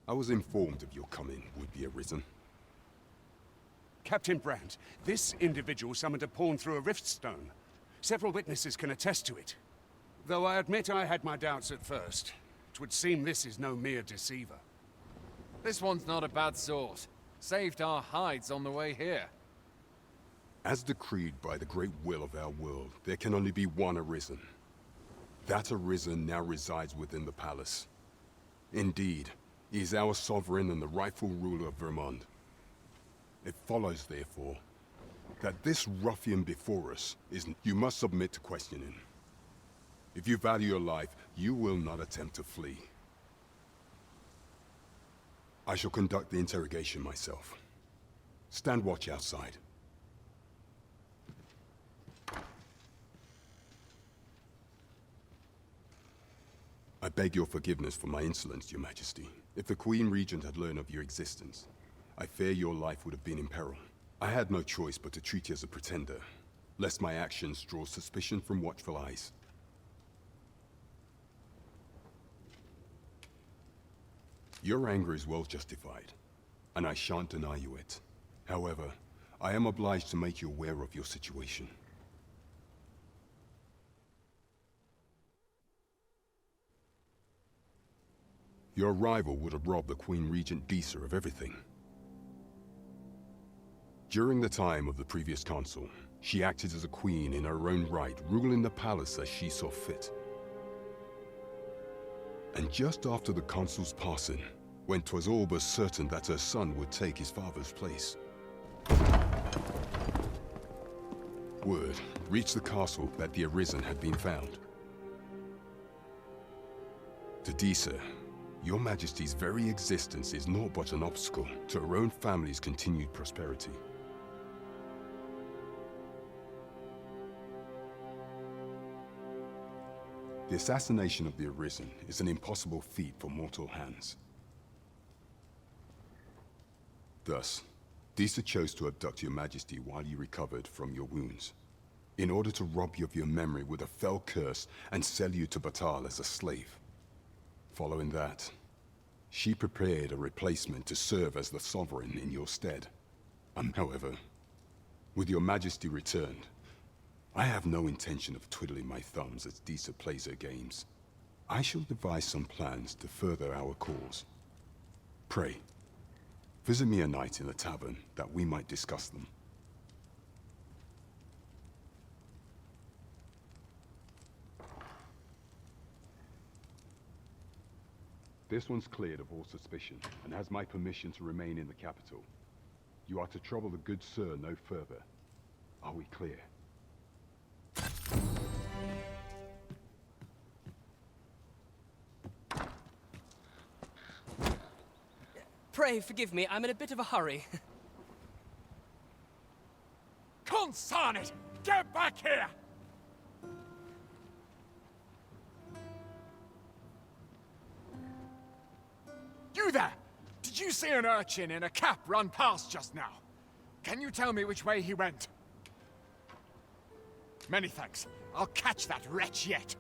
I was informed of your coming would be arisen. Captain Brand, this individual summoned a pawn through a rift stone. Several witnesses can attest to it. Though I admit I had my doubts at first. 'Twould seem this is no mere deceiver. This one's not a bad sort. Saved our hides on the way here. As decreed by the great will of our world, there can only be one arisen. That arisen now resides within the palace. Indeed, he is our sovereign and the rightful ruler of Vermont. It follows, therefore, that this ruffian before us is... You must submit to questioning. If you value your life, you will not attempt to flee. I shall conduct the interrogation myself. Stand watch outside. I beg your forgiveness for my insolence, Your Majesty. If the Queen Regent had learned of your existence, I fear your life would have been in peril. I had no choice but to treat you as a pretender, lest my actions draw suspicion from watchful eyes. Your anger is well justified, and I shan't deny you it. However, I am obliged to make you aware of your situation. Your arrival would have robbed the Queen Regent Disa of everything. During the time of the previous consul, she acted as a queen in her own right, ruling the palace as she saw fit. And just after the consul's passing, when 'twas all but certain that her son would take his father's place, word reached the castle that the Arisen had been found. To Disa, Your Majesty's very existence is naught but an obstacle to her own family's continued prosperity. The assassination of the Arisen is an impossible feat for mortal hands. Thus, Disa chose to abduct Your Majesty while you recovered from your wounds, in order to rob you of your memory with a fell curse and sell you to Batal as a slave. Following that, she prepared a replacement to serve as the sovereign in your stead. However, with Your Majesty returned, I have no intention of twiddling my thumbs as Disa plays her games. I shall devise some plans to further our cause. Pray, visit me a night in the tavern that we might discuss them. This one's cleared of all suspicion, and has my permission to remain in the capital. You are to trouble the good sir no further. Are we clear? Pray forgive me, I'm in a bit of a hurry. Consign it! Get back here! You there! Did you see an urchin in a cap run past just now? Can you tell me which way he went? Many thanks. I'll catch that wretch yet.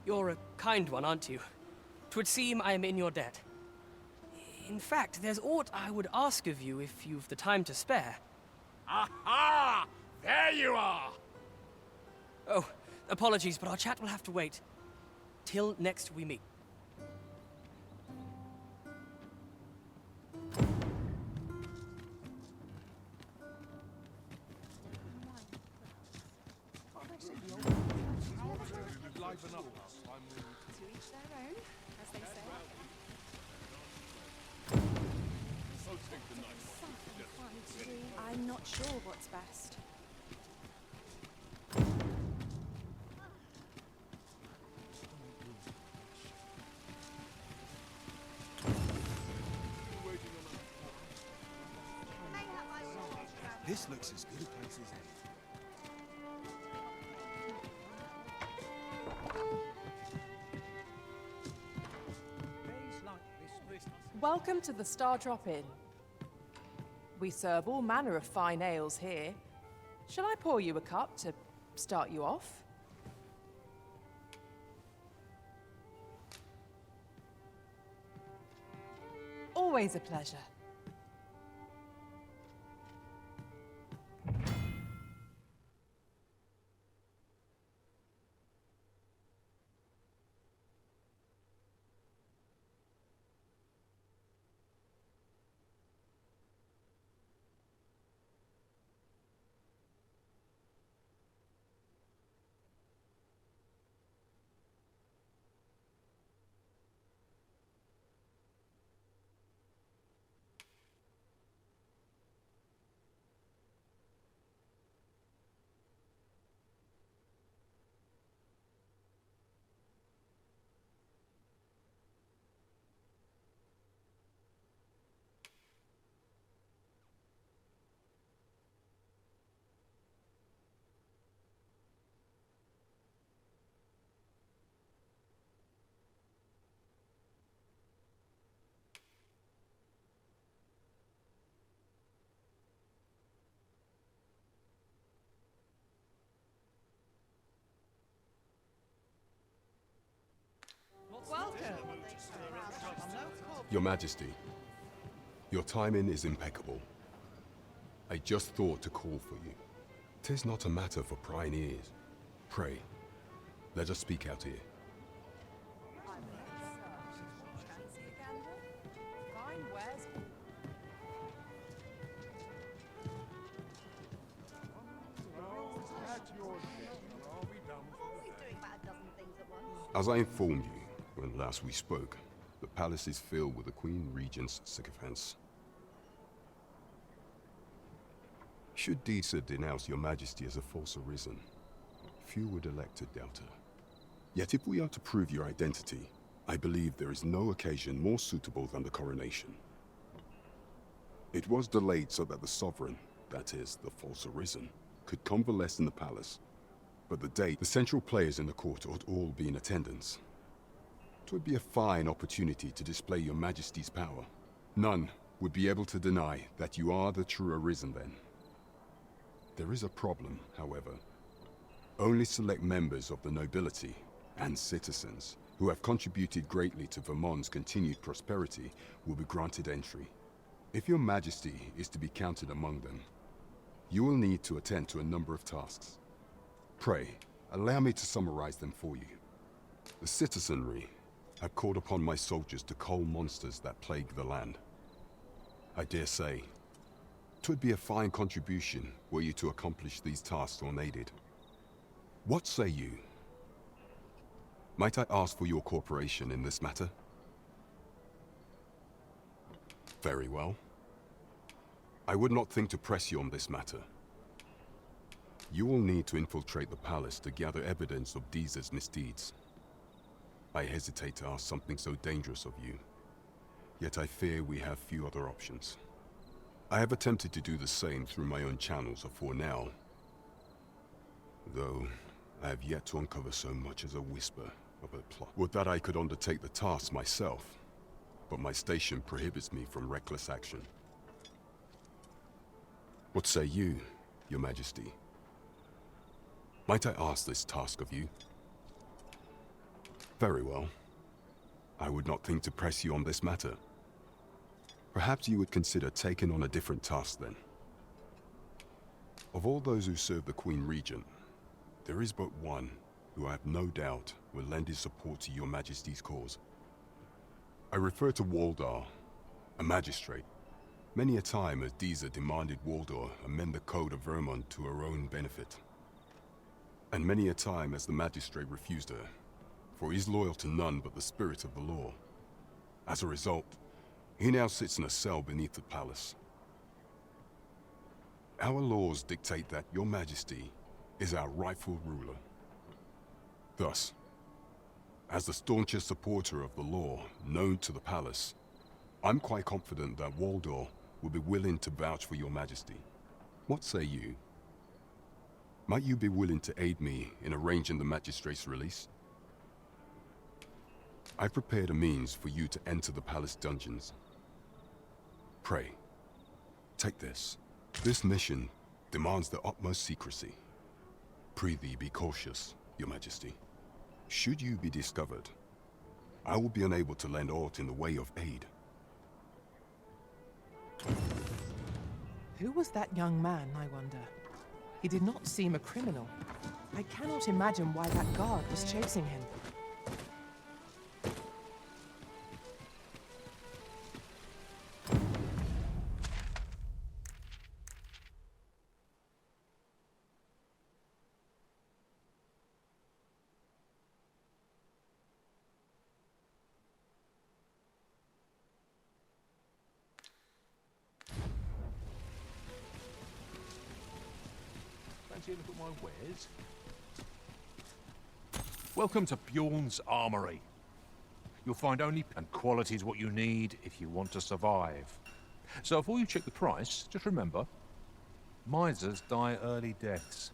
You're a kind one, aren't you? 'Twould seem I am in your debt. In fact, there's aught I would ask of you if you've the time to spare. Aha! There you are! Oh, apologies, but our chat will have to wait. Till next we meet. To each their own, as they say. I'm not sure what's best. This looks as good a place as any. Welcome to the Star Drop Inn. We serve all manner of fine ales here. Shall I pour you a cup to start you off? Always a pleasure. Your Majesty, your timing is impeccable. I just thought to call for you. 'Tis not a matter for prying ears. Pray, let us speak out here. As I informed you when last we spoke, the palace is filled with the Queen Regent's sycophants. Should Disa denounce your Majesty as a false arisen, few would elect to doubt her. Yet if we are to prove your identity, I believe there is no occasion more suitable than the coronation. It was delayed so that the sovereign, that is, the false arisen, could convalesce in the palace. But the date, the central players in the court ought all be in attendance. It would be a fine opportunity to display your Majesty's power. None would be able to deny that you are the true arisen then. There is a problem, however. Only select members of the nobility and citizens who have contributed greatly to Vermont's continued prosperity will be granted entry. If your Majesty is to be counted among them, you will need to attend to a number of tasks. Pray, allow me to summarize them for you. The citizenry have called upon my soldiers to cull monsters that plague the land. I dare say, 'twould be a fine contribution were you to accomplish these tasks unaided. What say you? Might I ask for your cooperation in this matter? Very well. I would not think to press you on this matter. You will need to infiltrate the palace to gather evidence of Disa's misdeeds. I hesitate to ask something so dangerous of you, yet I fear we have few other options. I have attempted to do the same through my own channels afore now, though I have yet to uncover so much as a whisper of a plot. Would that I could undertake the task myself, but my station prohibits me from reckless action. What say you, Your Majesty? Might I ask this task of you? Very well. I would not think to press you on this matter. Perhaps you would consider taking on a different task then. Of all those who serve the Queen Regent, there is but one who I have no doubt will lend his support to your Majesty's cause. I refer to Waldar, a magistrate. Many a time has Disa demanded Waldar amend the code of Vermont to her own benefit. And many a time has the magistrate refused her, for he is loyal to none but the spirit of the law. As a result, he now sits in a cell beneath the palace. Our laws dictate that your Majesty is our rightful ruler. Thus, as the staunchest supporter of the law known to the palace, I'm quite confident that Waldor will be willing to vouch for your Majesty. What say you? Might you be willing to aid me in arranging the magistrate's release? I prepared a means for you to enter the palace dungeons. Pray, take this. This mission demands the utmost secrecy. Prithee be cautious, Your Majesty. Should you be discovered, I will be unable to lend aught in the way of aid. Who was that young man, I wonder? He did not seem a criminal. I cannot imagine why that guard was chasing him. Fancy a look at my wares? Welcome to Bjorn's Armory. You'll find only and quality is what you need if you want to survive. So before you check the price, just remember, misers die early deaths.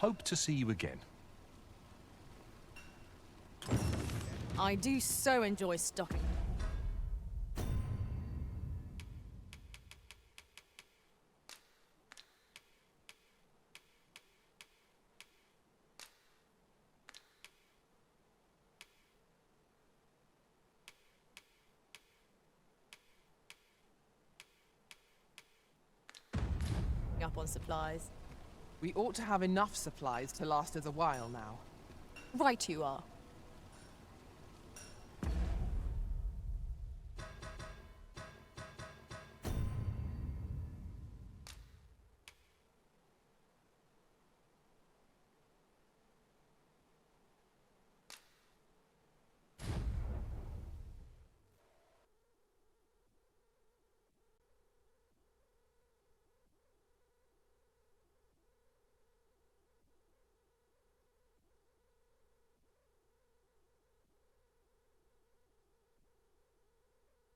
Hope to see you again. I do so enjoy stocking. Up on supplies. We ought to have enough supplies to last us a while now. Right you are.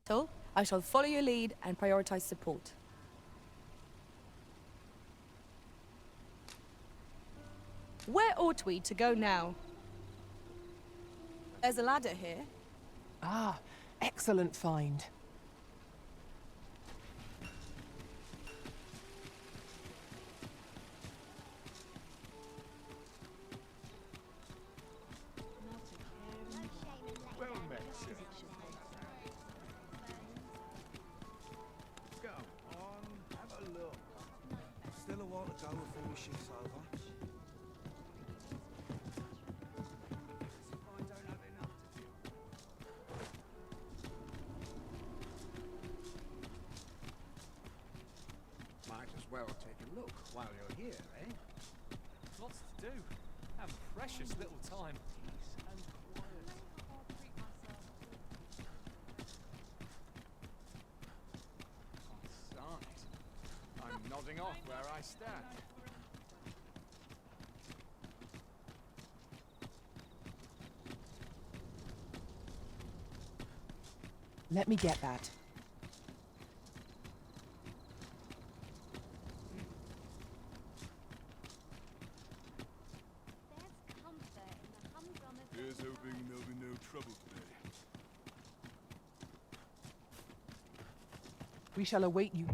So, I shall follow your lead and prioritize support. Where ought we to go now? There's a ladder here. Ah, excellent find. Well met, sir. Go on, have a look. Still a while to go before the shift's over. Might as well take a look while you're here, eh? Lots to do. Have precious little time. I'm nodding off where I stand. Let me get that. Here's hoping there'll be no trouble today. We shall await you.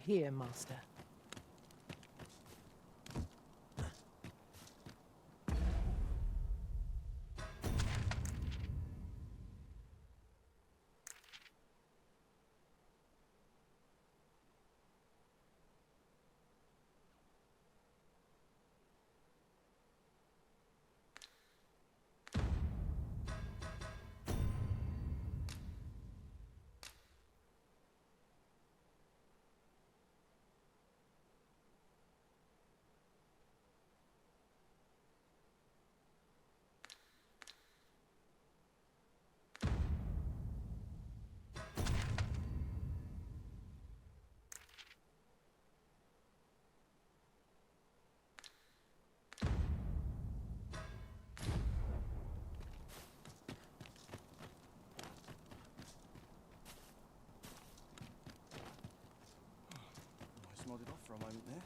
Here, Master. Nodded off for a moment there.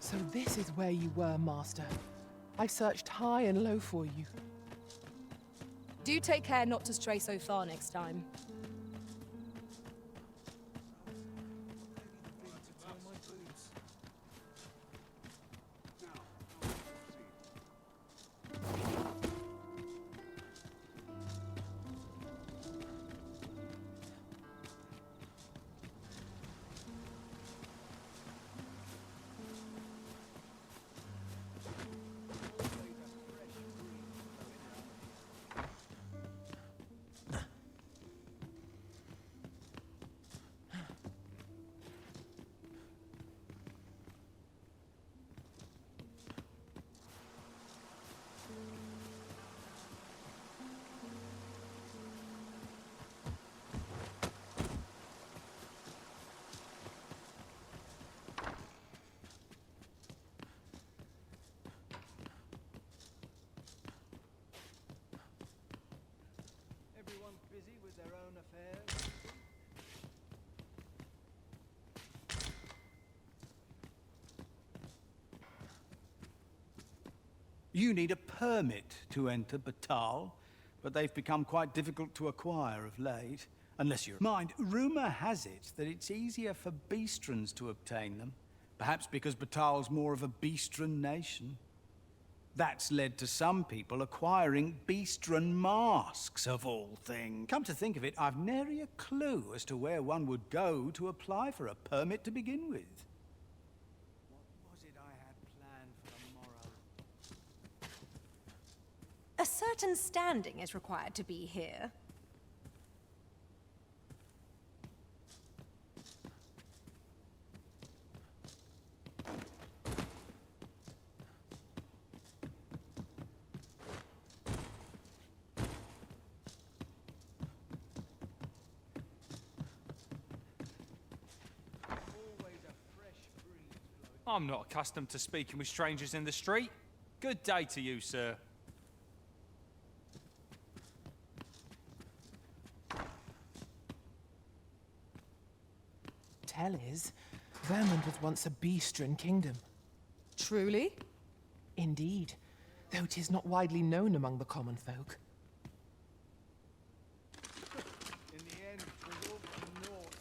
So this is where you were, Master. I've searched high and low for you. Do take care not to stray so far next time. You need a permit to enter Batal, but they've become quite difficult to acquire of late. Unless you're... Mind, rumor has it that it's easier for Beastrons to obtain them. Perhaps because Batal's more of a Beastron nation. That's led to some people acquiring Beastron masks, of all things. Come to think of it, I've nary a clue as to where one would go to apply for a permit to begin with. What was it I had planned for tomorrow? A certain standing is required to be here. I'm not accustomed to speaking with strangers in the street. Good day to you, sir. Tell is, Vermund was once a Beastron kingdom. Truly? Indeed, though 'tis not widely known among the common folk. In the end, it was all for naught.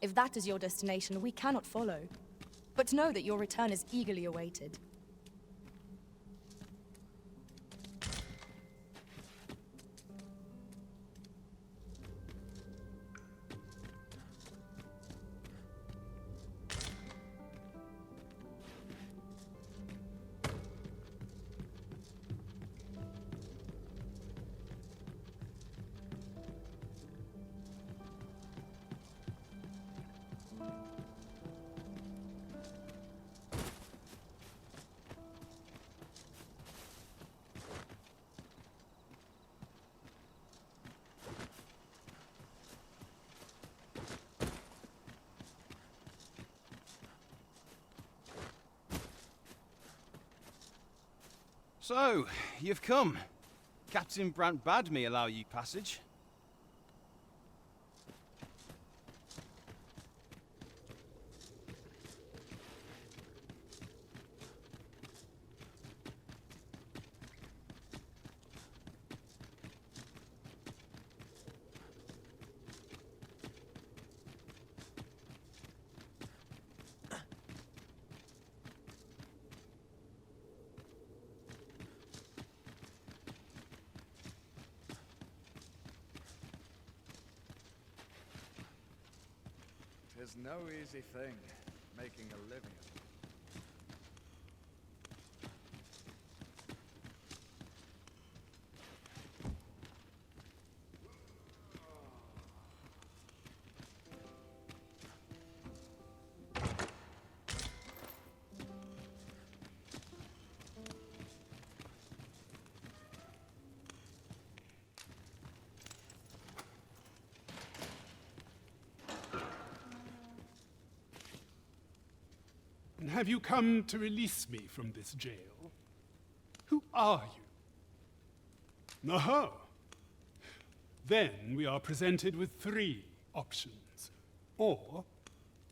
If that is your destination, we cannot follow. But know that your return is eagerly awaited. So, you've come. Captain Brant bade me allow you passage. It's no easy thing, making a living. Have you come to release me from this jail? Who are you? Aha! Then we are presented with three options. Or,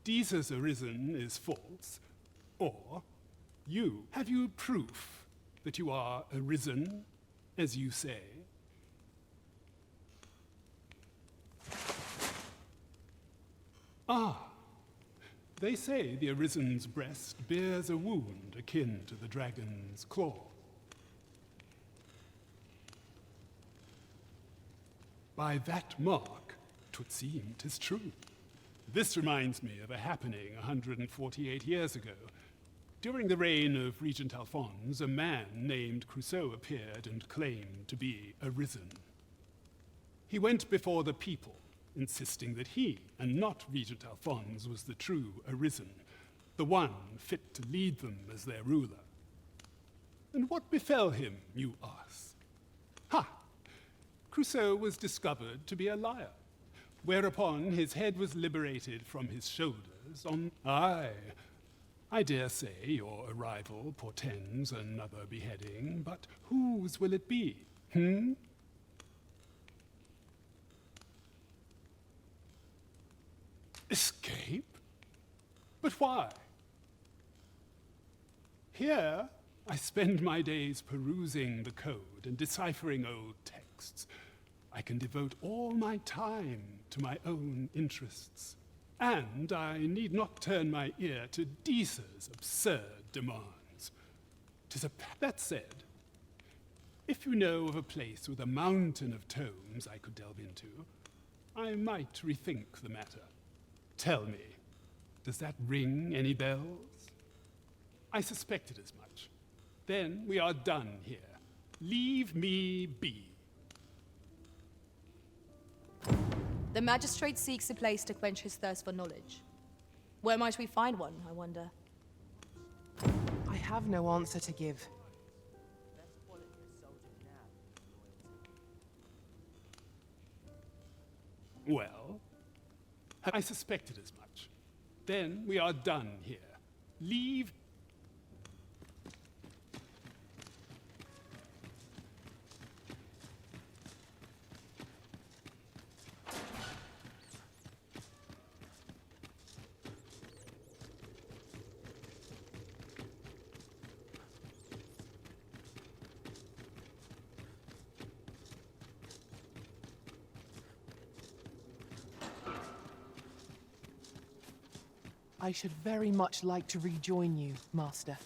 Jesus arisen is false. Or, you. Have you proof that you are arisen, as you say? Ah. They say the Arisen's breast bears a wound akin to the dragon's claw. By that mark, 'twould seem 'tis true. This reminds me of a happening 148 years ago. During the reign of Regent Alphonse, a man named Crusoe appeared and claimed to be Arisen. He went before the people, insisting that he, and not Regent Alphonse, was the true Arisen, the one fit to lead them as their ruler. And what befell him, you ask? Ha! Crusoe was discovered to be a liar, whereupon his head was liberated from his shoulders on... Aye, I dare say your arrival portends another beheading, but whose will it be? Escape? But why? Here, I spend my days perusing the code and deciphering old texts. I can devote all my time to my own interests. And I need not turn my ear to Disa's absurd demands. That said, if you know of a place with a mountain of tomes I could delve into, I might rethink the matter. Tell me, does that ring any bells? I suspected as much. Then we are done here. Leave me be. The magistrate seeks a place to quench his thirst for knowledge. Where might we find one, I wonder? I have no answer to give. Well, I suspected as much. Then we are done here. Leave. I should very much like to rejoin you, Master.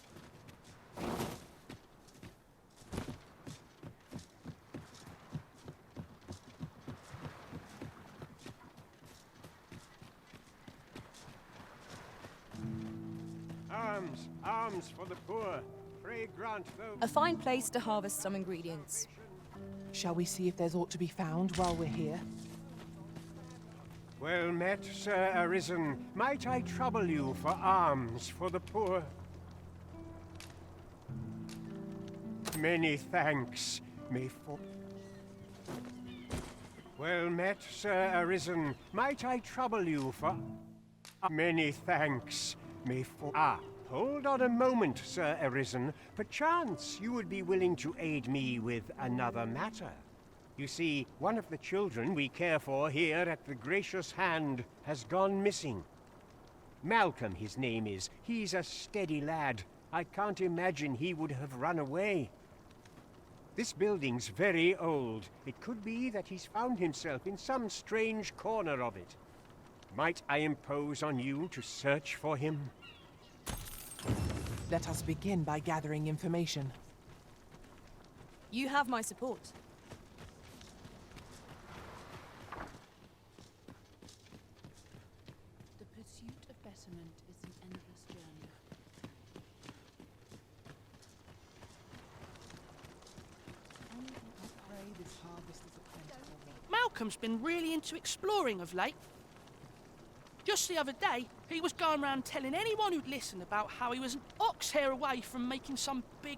Alms for the poor. Pray grant those. A fine place to harvest some ingredients. Shall we see if there's aught to be found while we're here? Well met, Sir Arisen. Might I trouble you for alms for the poor? Many thanks. May for... Well met, Sir Arisen. Might I trouble you for... Many thanks. May for... Hold on a moment, Sir Arisen. Perchance you would be willing to aid me with another matter. You see, one of the children we care for here at the Gracious Hand has gone missing. Malcolm, his name is. He's a steady lad. I can't imagine he would have run away. This building's very old. It could be that he's found himself in some strange corner of it. Might I impose on you to search for him? Let us begin by gathering information. You have my support. The pursuit of betterment is an endless journey. I pray this harvest is a plentiful one. Malcolm's been really into exploring of late. Just the other day, he was going around telling anyone who'd listen about how he was an ox hair away from making some big...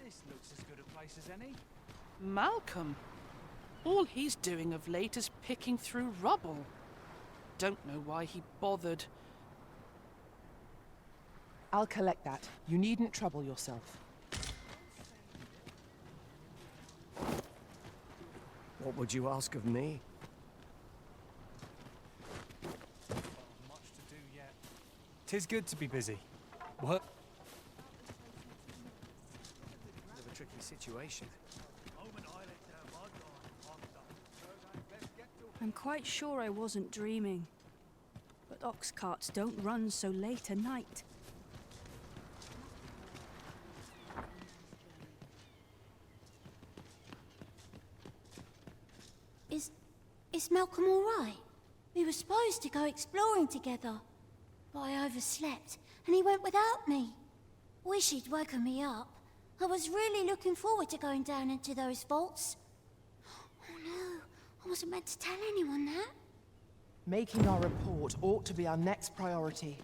This looks as good a place as any. Malcolm? All he's doing of late is picking through rubble. Don't know why he bothered. I'll collect that. You needn't trouble yourself. What would you ask of me? Much to do yet. 'Tis good to be busy. What? Bit of a tricky situation. I'm quite sure I wasn't dreaming. But ox carts don't run so late at night. Is Malcolm all right? We were supposed to go exploring together, but I overslept and he went without me. Wish he'd woken me up. I was really looking forward to going down into those vaults. Oh no, I wasn't meant to tell anyone that. Making our report ought to be our next priority.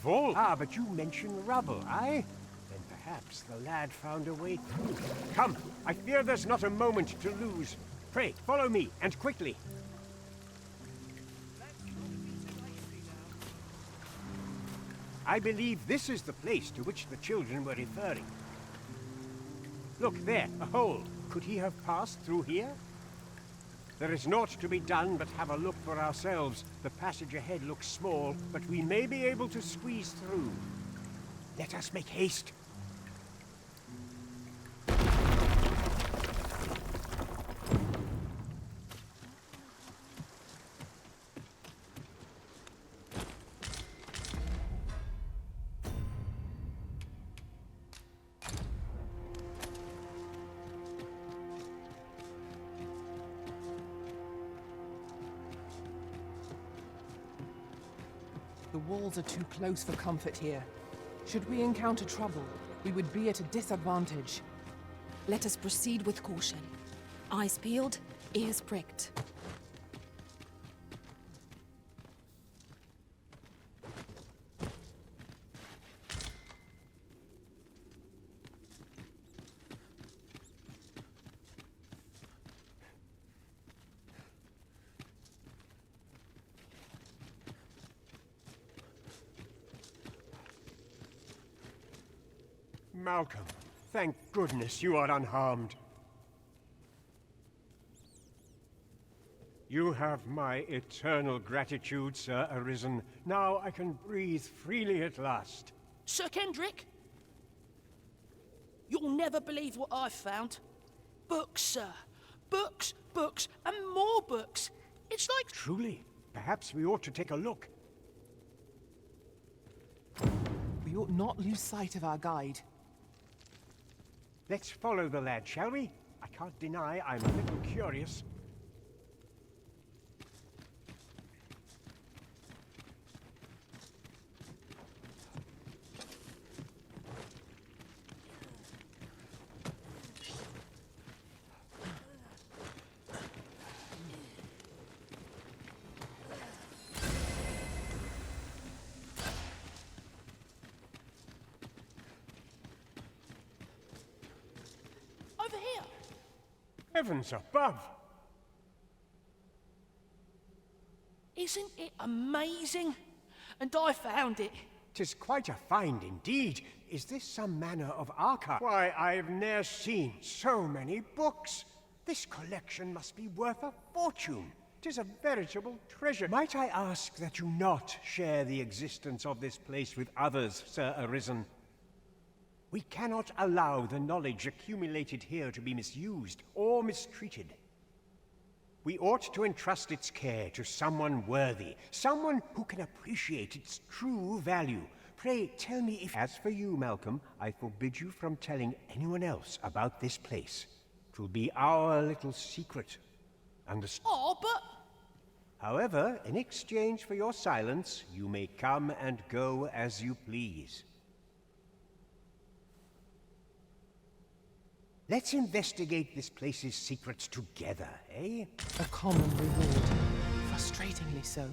all. Ah, but you mentioned rubble, aye? Then perhaps the lad found a way through. Come, I fear there's not a moment to lose. Pray, follow me, and quickly. I believe this is the place to which the children were referring. Look there, a hole. Could he have passed through here? There is naught to be done but have a look for ourselves. The passage ahead looks small, but we may be able to squeeze through. Let us make haste. The walls are too close for comfort here. Should we encounter trouble, we would be at a disadvantage. Let us proceed with caution. Eyes peeled, ears pricked. Malcolm, thank goodness you are unharmed. You have my eternal gratitude, Sir Arisen. Now I can breathe freely at last. Sir Kendrick? You'll never believe what I've found. Books, sir. Books, books, and more books. It's like... Truly? Perhaps we ought to take a look. We ought not lose sight of our guide. Let's follow the lad, shall we? I can't deny I'm a little curious. Over here. Heavens above! Isn't it amazing? And I found it. 'Tis quite a find indeed. Is this some manner of archive? Why, I've ne'er seen so many books. This collection must be worth a fortune. 'Tis a veritable treasure. Might I ask that you not share the existence of this place with others, Sir Arisen? We cannot allow the knowledge accumulated here to be misused or mistreated. We ought to entrust its care to someone worthy, someone who can appreciate its true value. Pray, tell me if... As for you, Malcolm, I forbid you from telling anyone else about this place. 'Twill be our little secret. Understood? Oh, but... However, in exchange for your silence, you may come and go as you please. Let's investigate this place's secrets together, eh? A common reward. Frustratingly so.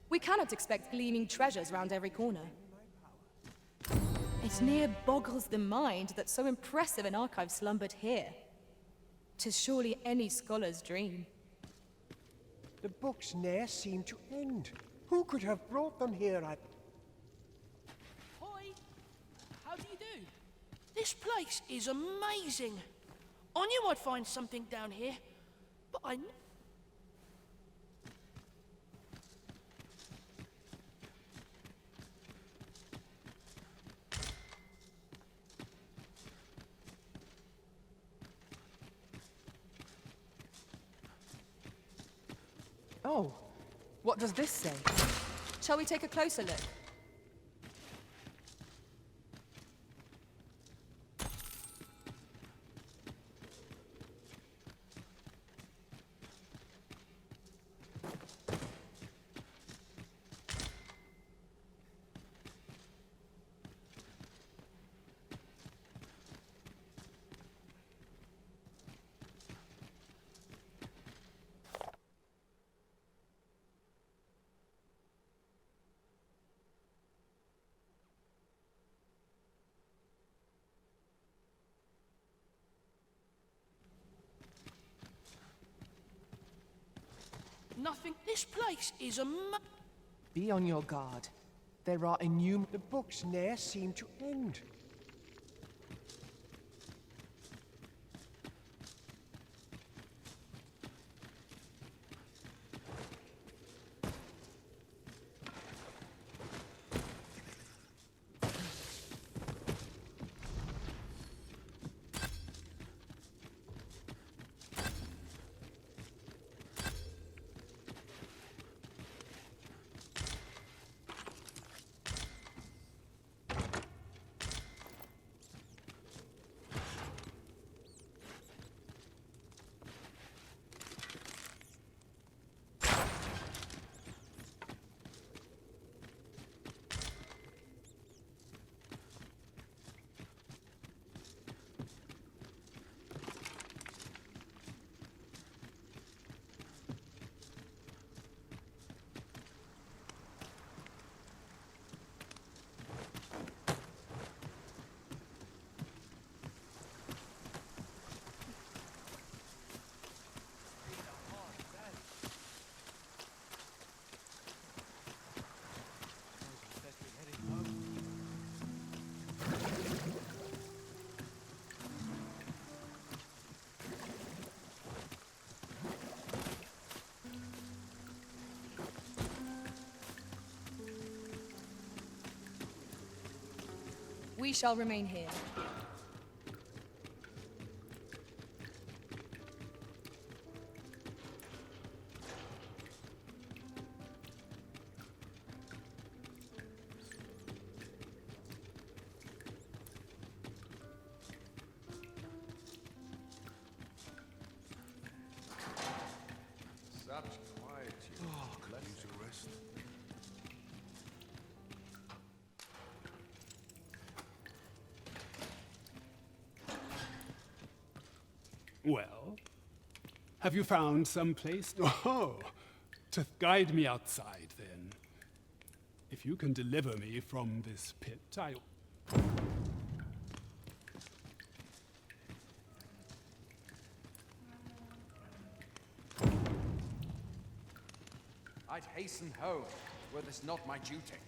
We cannot expect gleaming treasures round every corner. It near boggles the mind that so impressive an archive slumbered here. 'Tis surely any scholar's dream. The books ne'er seem to end. Who could have brought them here? Hoi! How do you do? This place is amazing. I knew I'd find something down here, but I... Oh, what does this say? Shall we take a closer look? nothing. This place is Be on your guard. There are innumerable... The books ne'er seem to end. We shall remain here. Such quietude. Let me to rest. Well, have you found some place? Oh, to guide me outside, then. If you can deliver me from this pit, I'd hasten home, were this not my duty.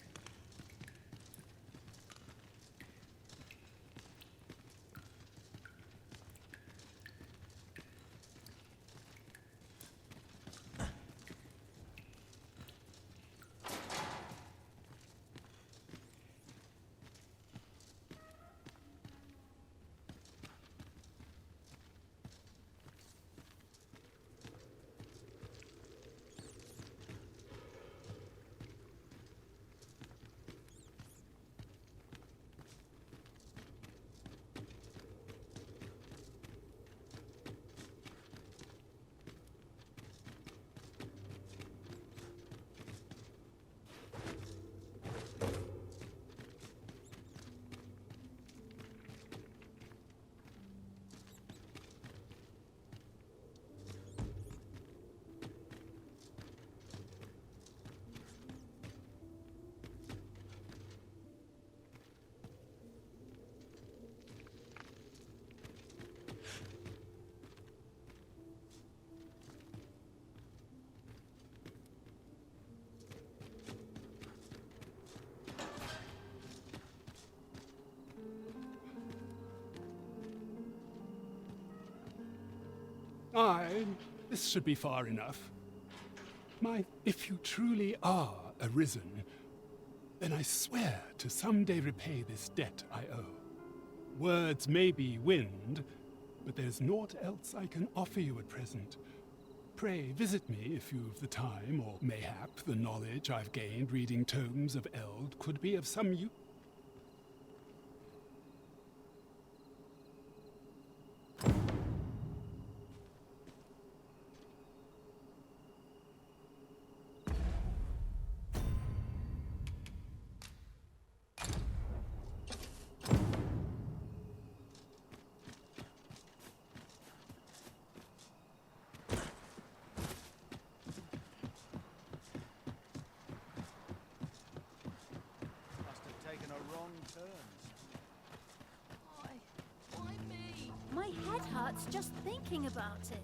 this should be far enough. If you truly are arisen, then I swear to someday repay this debt I owe. Words may be wind, but there's naught else I can offer you at present. Pray visit me if you've the time, or mayhap the knowledge I've gained reading tomes of Eld could be of some use. My head hurts just thinking about it.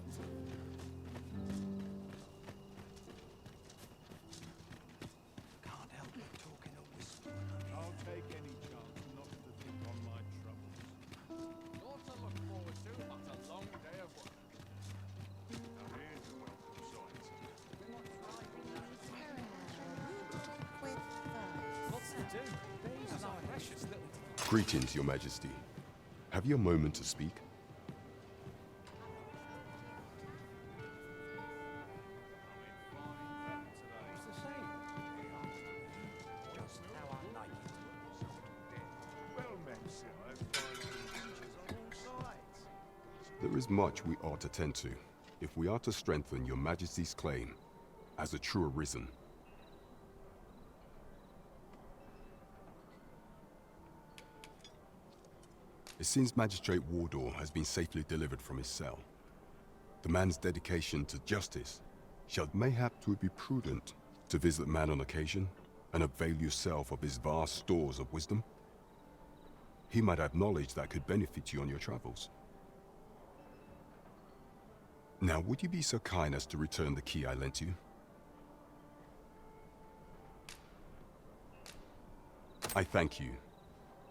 Greetings, Your Majesty. Have you a moment to speak? There is much we ought to tend to, if we are to strengthen Your Majesty's claim as a true Arisen. It seems Magistrate Wardor has been safely delivered from his cell. The man's dedication to justice shall mayhap it would be prudent to visit the man on occasion and avail yourself of his vast stores of wisdom. He might have knowledge that could benefit you on your travels. Now, would you be so kind as to return the key I lent you? I thank you.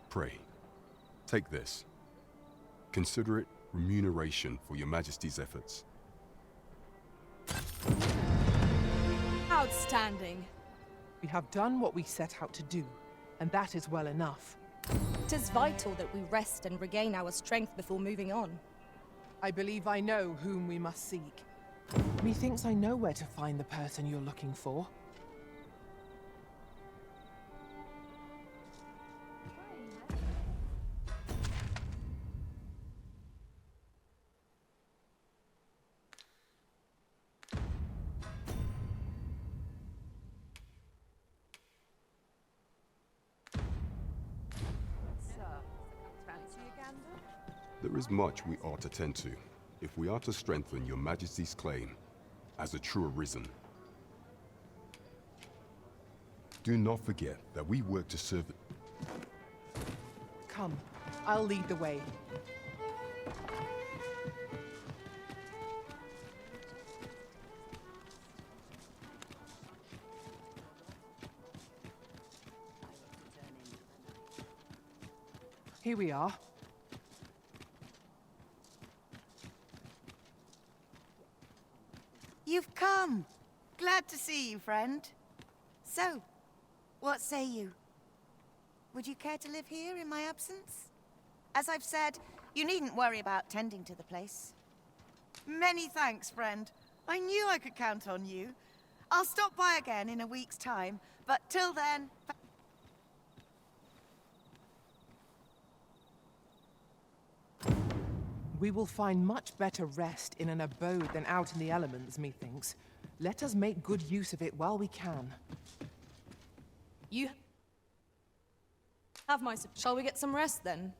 Pray, take this. Consider it remuneration for Your Majesty's efforts. Outstanding. We have done what we set out to do, and that is well enough. It is vital that we rest and regain our strength before moving on. I believe I know whom we must seek. Methinks I know where to find the person you're looking for. There is much we ought to tend to, if we are to strengthen Your Majesty's claim as a true Arisen. Do not forget that we work to serve it. Come, I'll lead the way. Here we are. You've come. Glad to see you, friend. So, what say you? Would you care to live here in my absence? As I've said, you needn't worry about tending to the place. Many thanks, friend. I knew I could count on you. I'll stop by again in a week's time, but till then... We will find much better rest in an abode than out in the elements, methinks. Let us make good use of it while we can. You have my... Shall we get some rest, then?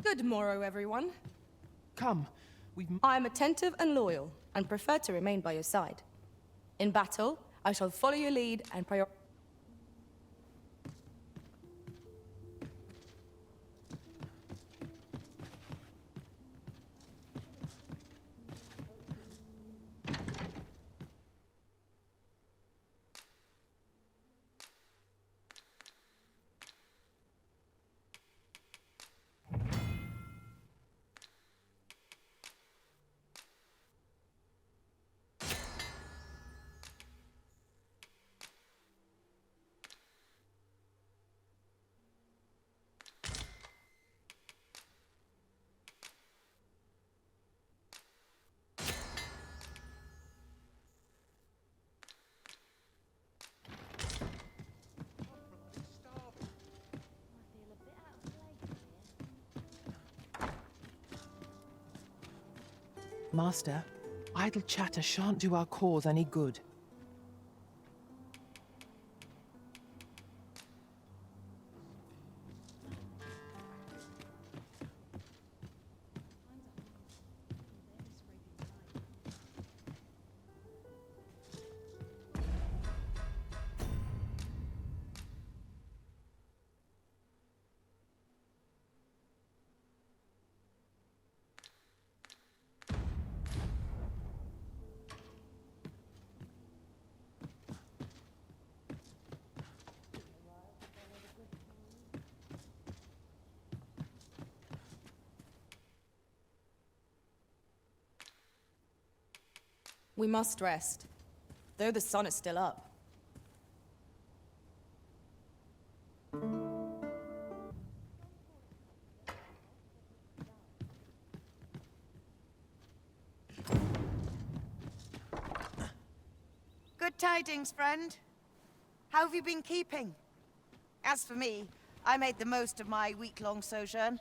Good morrow, everyone. Come. I am attentive and loyal, and prefer to remain by your side. In battle, I shall follow your lead and prioritize. Master, idle chatter shan't do our cause any good. We must rest, though the sun is still up. Good tidings, friend. How have you been keeping? As for me, I made the most of my week-long sojourn.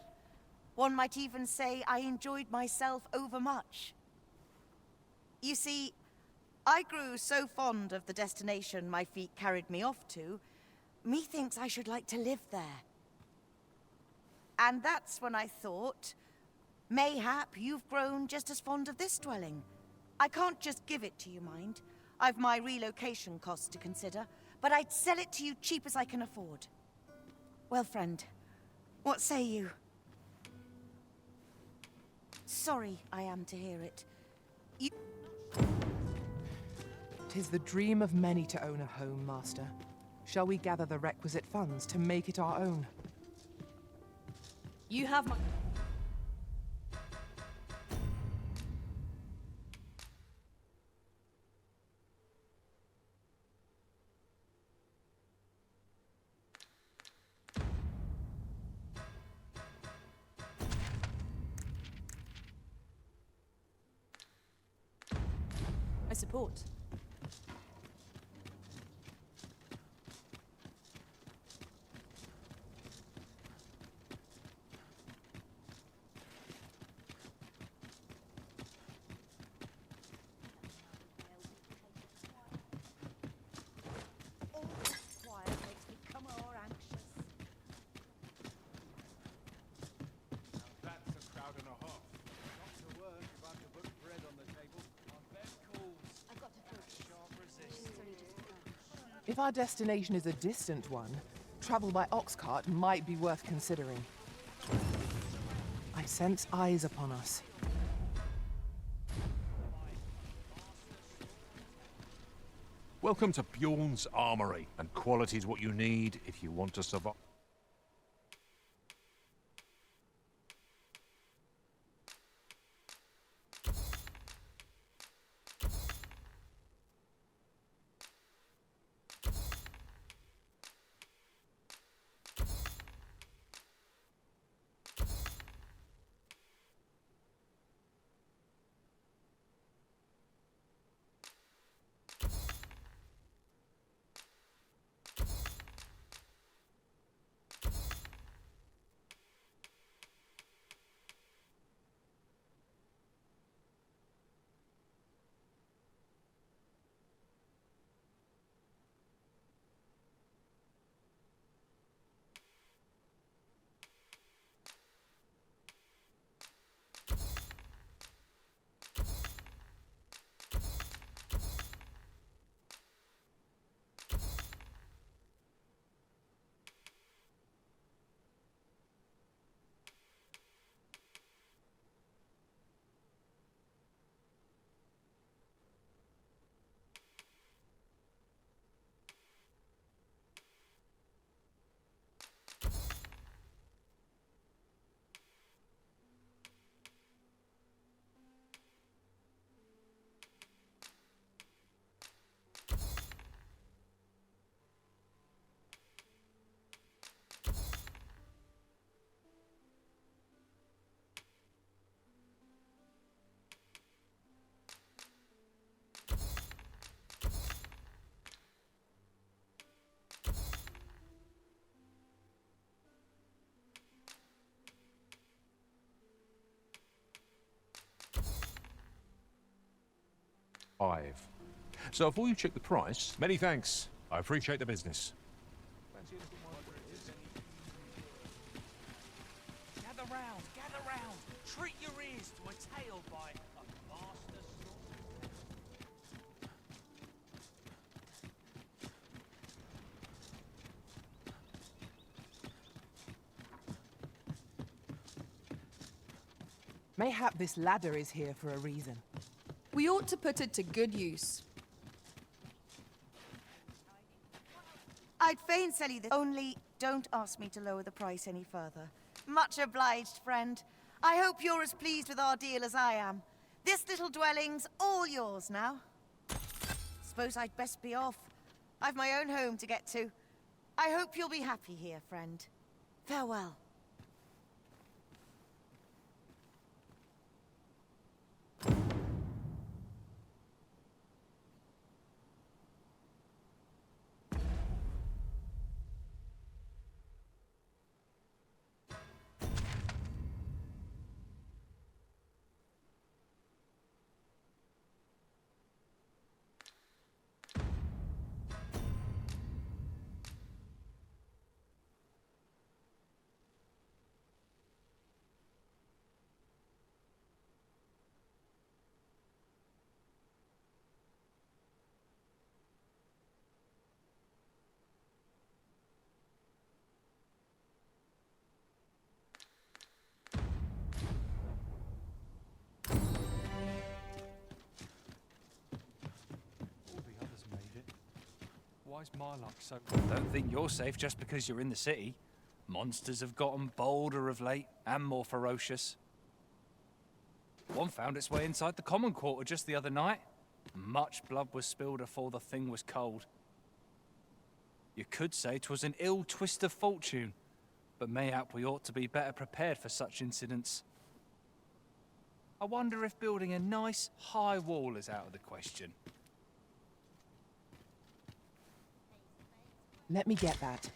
One might even say I enjoyed myself overmuch. You see, I grew so fond of the destination my feet carried me off to, methinks I should like to live there. And that's when I thought, mayhap you've grown just as fond of this dwelling. I can't just give it to you, mind. I've my relocation costs to consider, but I'd sell it to you cheap as I can afford. Well, friend, what say you? Sorry I am to hear it. You... 'Tis the dream of many to own a home, Master. Shall we gather the requisite funds to make it our own? You have my... my support. If our destination is a distant one, travel by ox cart might be worth considering. I sense eyes upon us. Welcome to Bjorn's Armory, and quality is what you need if you want to survive. So before you check the price, many thanks. I appreciate the business. Gather round, gather round. Treat your ears to a tale by a master Mayhap this ladder is here for a reason. We ought to put it to good use. I'd fain sell you this, only don't ask me to lower the price any further. Much obliged, friend. I hope you're as pleased with our deal as I am. This little dwelling's all yours now. suppose I'd best be off. I've my own home to get to. I hope you'll be happy here, friend. Farewell. Why's my luck so... Don't think you're safe just because you're in the city. Monsters have gotten bolder of late, and more ferocious. One found its way inside the common quarter just the other night. Much blood was spilled afore the thing was cold. You could say 'twas an ill twist of fortune, but mayhap we ought to be better prepared for such incidents. I wonder if building a nice, high wall is out of the question. Let me get that.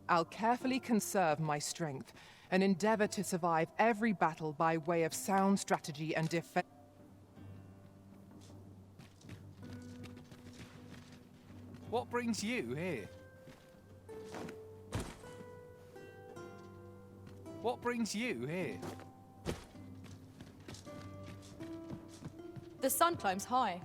I'll carefully conserve my strength and endeavor to survive every battle by way of sound strategy and defense. What brings you here? What brings you here? The sun climbs high.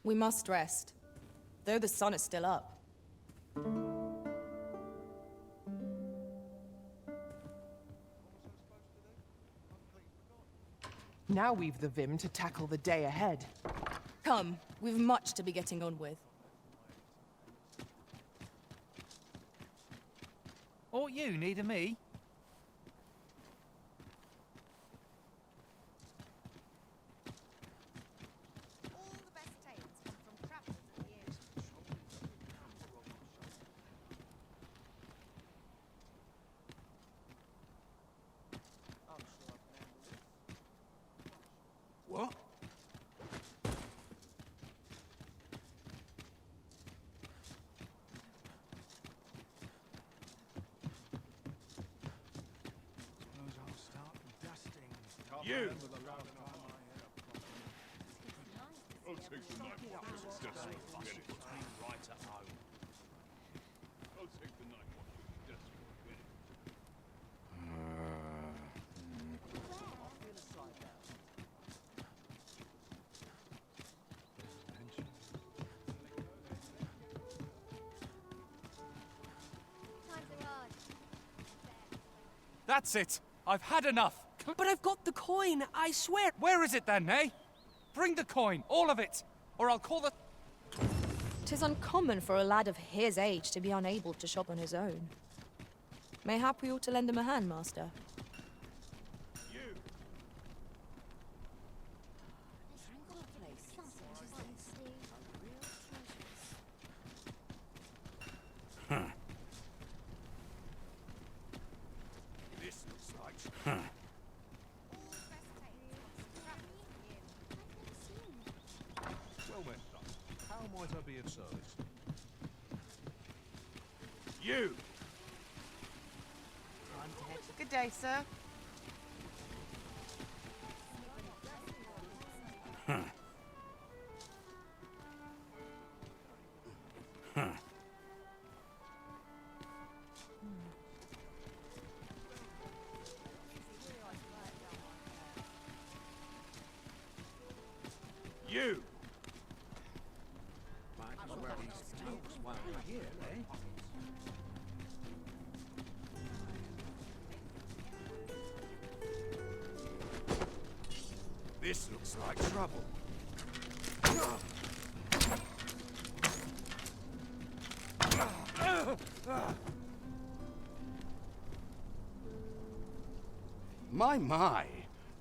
We must rest, though the sun is still up. Now we've the vim to tackle the day ahead. Come, we've much to be getting on with. Ought you need of me? What? You! I'll take the night watch as a desperate minute. Right at home. I'll take the night watch as a desperate minute. That's it! I've had enough! But I've got the coin, I swear! Where is it then, eh? Bring the coin, all of it, or I'll call the... 'Tis uncommon for a lad of his age to be unable to shop on his own. Mayhap we ought to lend him a hand, master. This looks like... Well met, son. How might I be of service? You! Good day, sir. You! Wow, here, eh? This looks like trouble. My,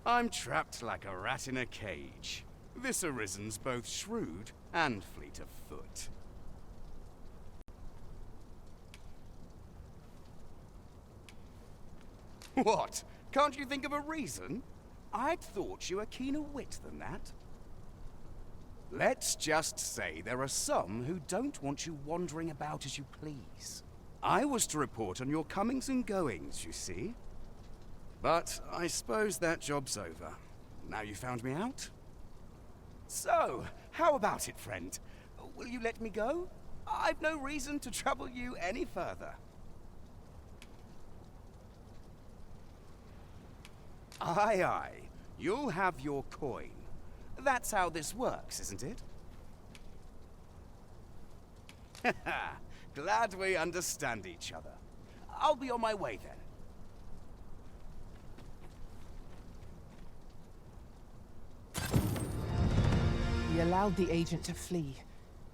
I'm trapped like a rat in a cage. This Arisen's both shrewd and fleet of foot. What? Can't you think of a reason? I'd thought you were keener wit than that. Let's just say there are some who don't want you wandering about as you please. I was to report on your comings and goings, you see. But I suppose that job's over. Now you found me out? So, how about it, friend? Will you let me go? I've no reason to trouble you any further. Aye, aye. You'll have your coin. That's how this works, isn't it? Glad we understand each other. I'll be on my way then. We allowed the agent to flee.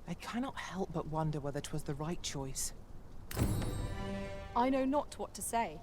I cannot help but wonder whether 'twas the right choice. I know not what to say.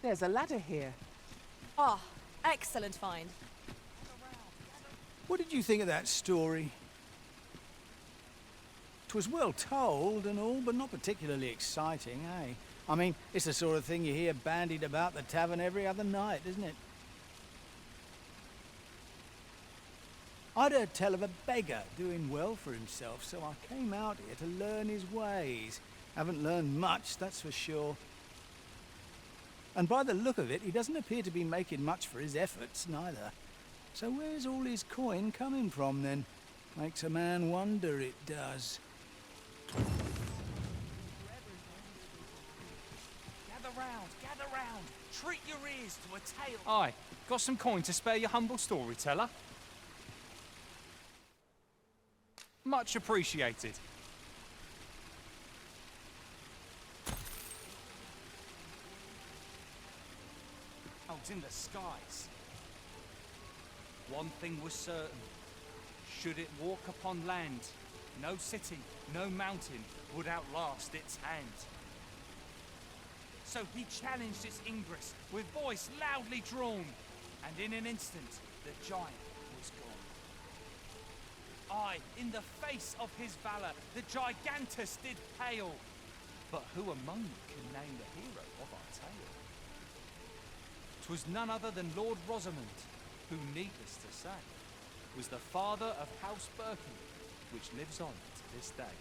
There's a ladder here. Ah, excellent find. What did you think of that story? 'Twas well told and all, but not particularly exciting, eh? I mean, it's the sort of thing you hear bandied about the tavern every other night, isn't it? I'd heard tell of a beggar doing well for himself, so I came out here to learn his ways. Haven't learned much, that's for sure. And by the look of it, he doesn't appear to be making much for his efforts, neither. So where's all his coin coming from, then? Makes a man wonder, it does. Gather round. Treat your ears to a tale. Aye, got some coin to spare your humble storyteller? Much appreciated. Out in the skies. One thing was certain. Should it walk upon land, no city, no mountain would outlast its hand. So he challenged its ingress with voice loudly drawn, and in an instant the giant was gone. Aye, in the face of his valour, the gigantus did pale. But who among you can name the hero of our tale? 'Twas none other than Lord Rosamond, who, needless to say, was the father of House Birkin, which lives on to this day.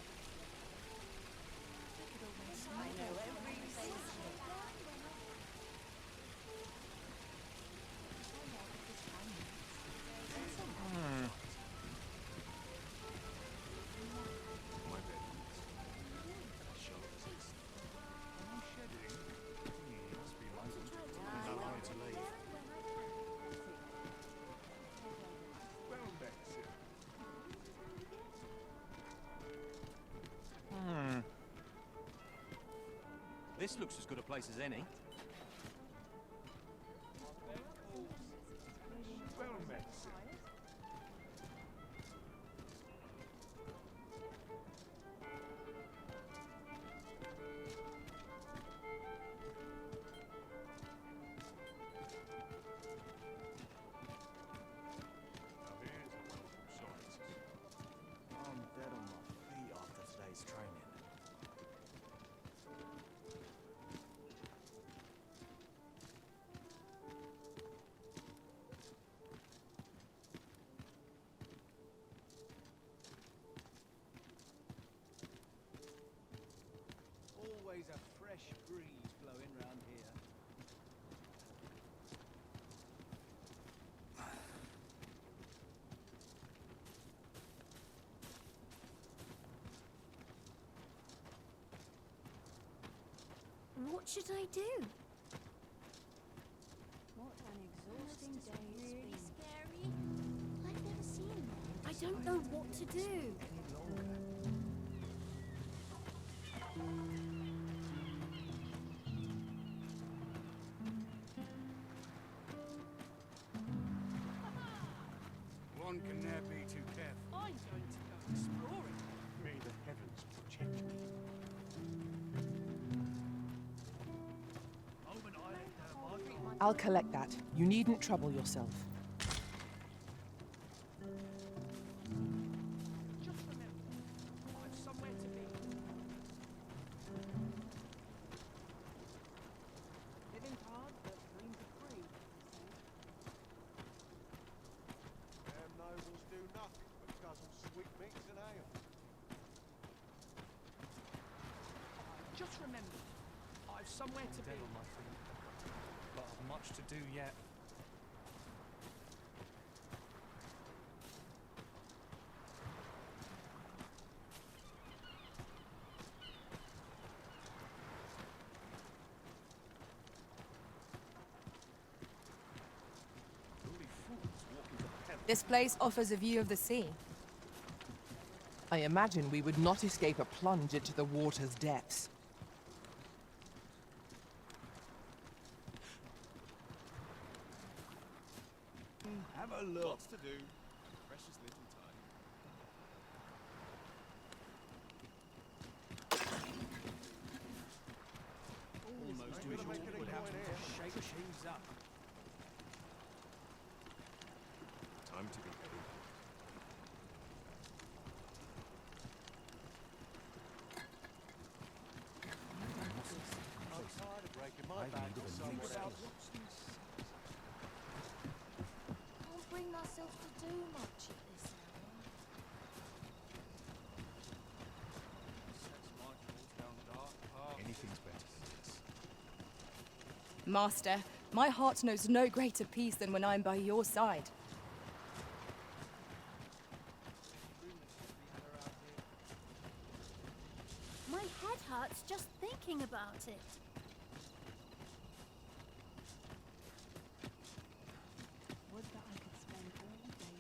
This looks as good a place as any. I'm dead on my feet after today's training. always a fresh breeze blowing round here. What should I do? What an exhausting day it's really scary. I've never seen one. I don't know what to do. One can never be too careful. I'm going to go exploring. May the heavens protect me. I'll collect that. You needn't trouble yourself. Just remember, I've somewhere to be. Living's hard, but dreams are free. Damn nobles do nothing but guzzle sweetmeats and ale. Just remember, I've somewhere to be. But I've much to do yet. This place offers a view of the sea. I imagine we would not escape a plunge into the water's depths. Have a look. Lots to do. Precious little time. Almost wish all would have to shake things up. Time to be heading. I'm tired of breaking my back or somewhere else. Can't bring myself to do much at this hour. Anything's better. Master, my heart knows no greater peace than when I'm by your side. My head hurts just thinking about it. Would that I could spend all day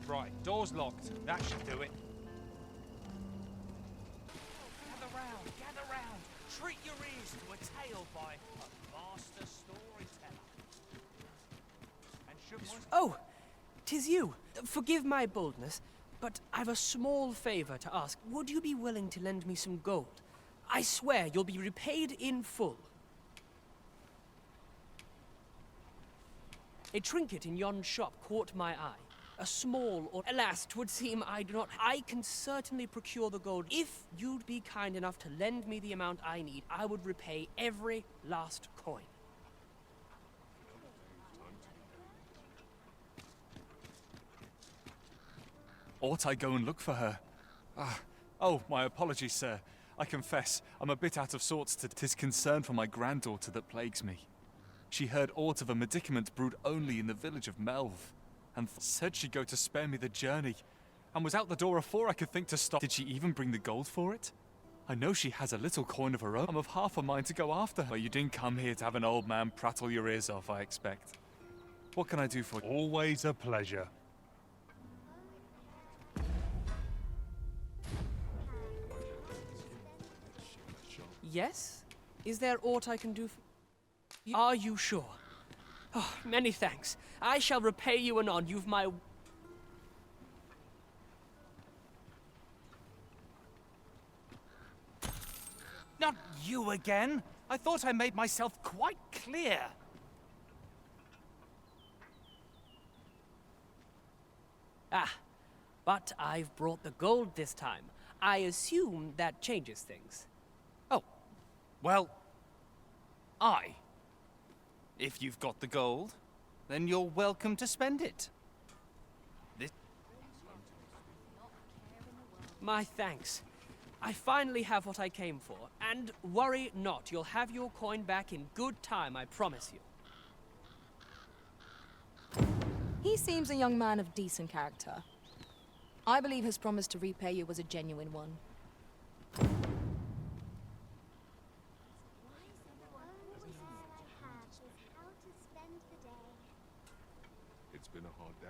with. Right, door's locked. That should do it. Gather round. Treat your ears to a tale by a master storyteller. And should Oh, 'tis you. Forgive my boldness, but I've a small favor to ask. Would you be willing to lend me some gold? I swear you'll be repaid in full. A trinket in yon shop caught my eye. A small, or alas, 'twould seem I do not. I can certainly procure the gold. If you'd be kind enough to lend me the amount I need, I would repay every last coin. Ought I go and look for her? Oh, my apologies, sir. I confess, I'm a bit out of sorts. 'Tis concern for my granddaughter that plagues me. She heard aught of a medicament brewed only in the village of Melve, and said she'd go to spare me the journey, and was out the door afore I could think to stop. Did she even bring the gold for it? I know she has a little coin of her own. I'm of half a mind to go after her. But you didn't come here to have an old man prattle your ears off, I expect. What can I do for you? Always a pleasure. Yes? Is there aught I can do for... Are you sure? Oh, many thanks. I shall repay you anon. You've my... Not you again! I thought I made myself quite clear. Ah, but I've brought the gold this time. I assume that changes things. Well, if you've got the gold, then you're welcome to spend it. My thanks. I finally have what I came for, and worry not, you'll have your coin back in good time, I promise you. He seems a young man of decent character. I believe his promise to repay you was a genuine one. It's been a hard day.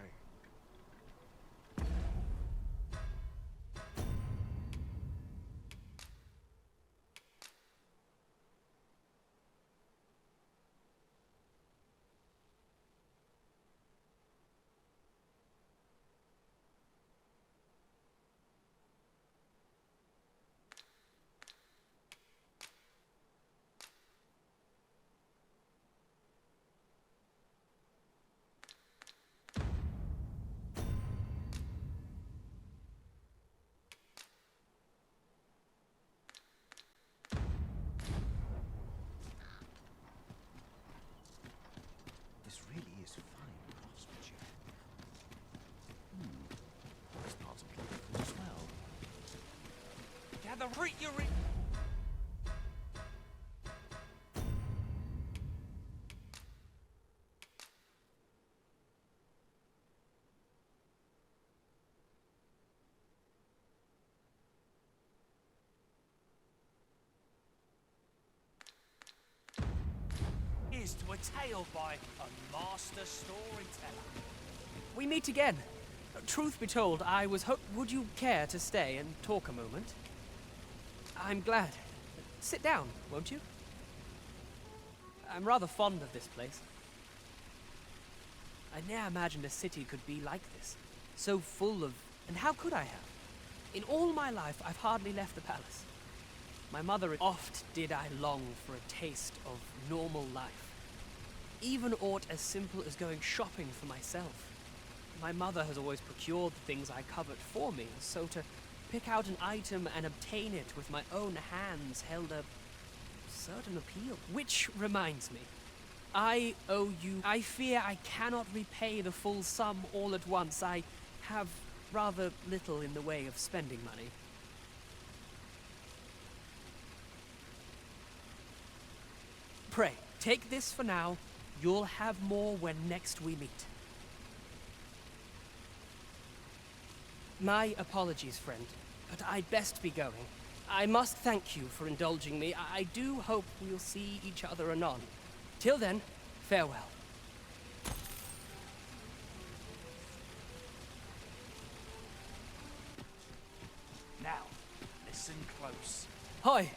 This really is fine craftsmanship. This part's beautiful as well. Gather root your is to a tale by a master storyteller. We meet again. Truth be told, I was would you care to stay and talk a moment? I'm glad. Sit down, won't you? I'm rather fond of this place. I ne'er imagined a city could be like this. So full of... And how could I have? In all my life, I've hardly left the palace. My mother... Oft did I long for a taste of normal life. Even aught as simple as going shopping for myself. My mother has always procured the things I covet for me, so to pick out an item and obtain it with my own hands held a certain appeal. Which reminds me, I owe you... I fear I cannot repay the full sum all at once. I have rather little in the way of spending money. Pray, take this for now. You'll have more when next we meet. My apologies, friend, but I'd best be going. I must thank you for indulging me. I do hope we'll see each other anon. Till then, farewell. Now, listen close. Hoi!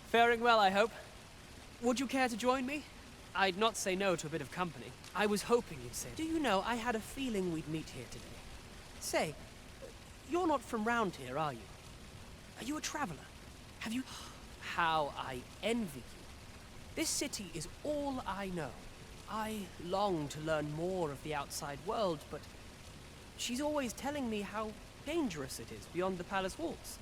Faring well, I hope. Would you care to join me? I'd not say no to a bit of company. I was hoping you'd say. Do you know, I had a feeling we'd meet here today. Say, you're not from round here, are you? Are you a traveler? Have you... How I envy you. This city is all I know. I long to learn more of the outside world, but she's always telling me how dangerous it is beyond the palace walls.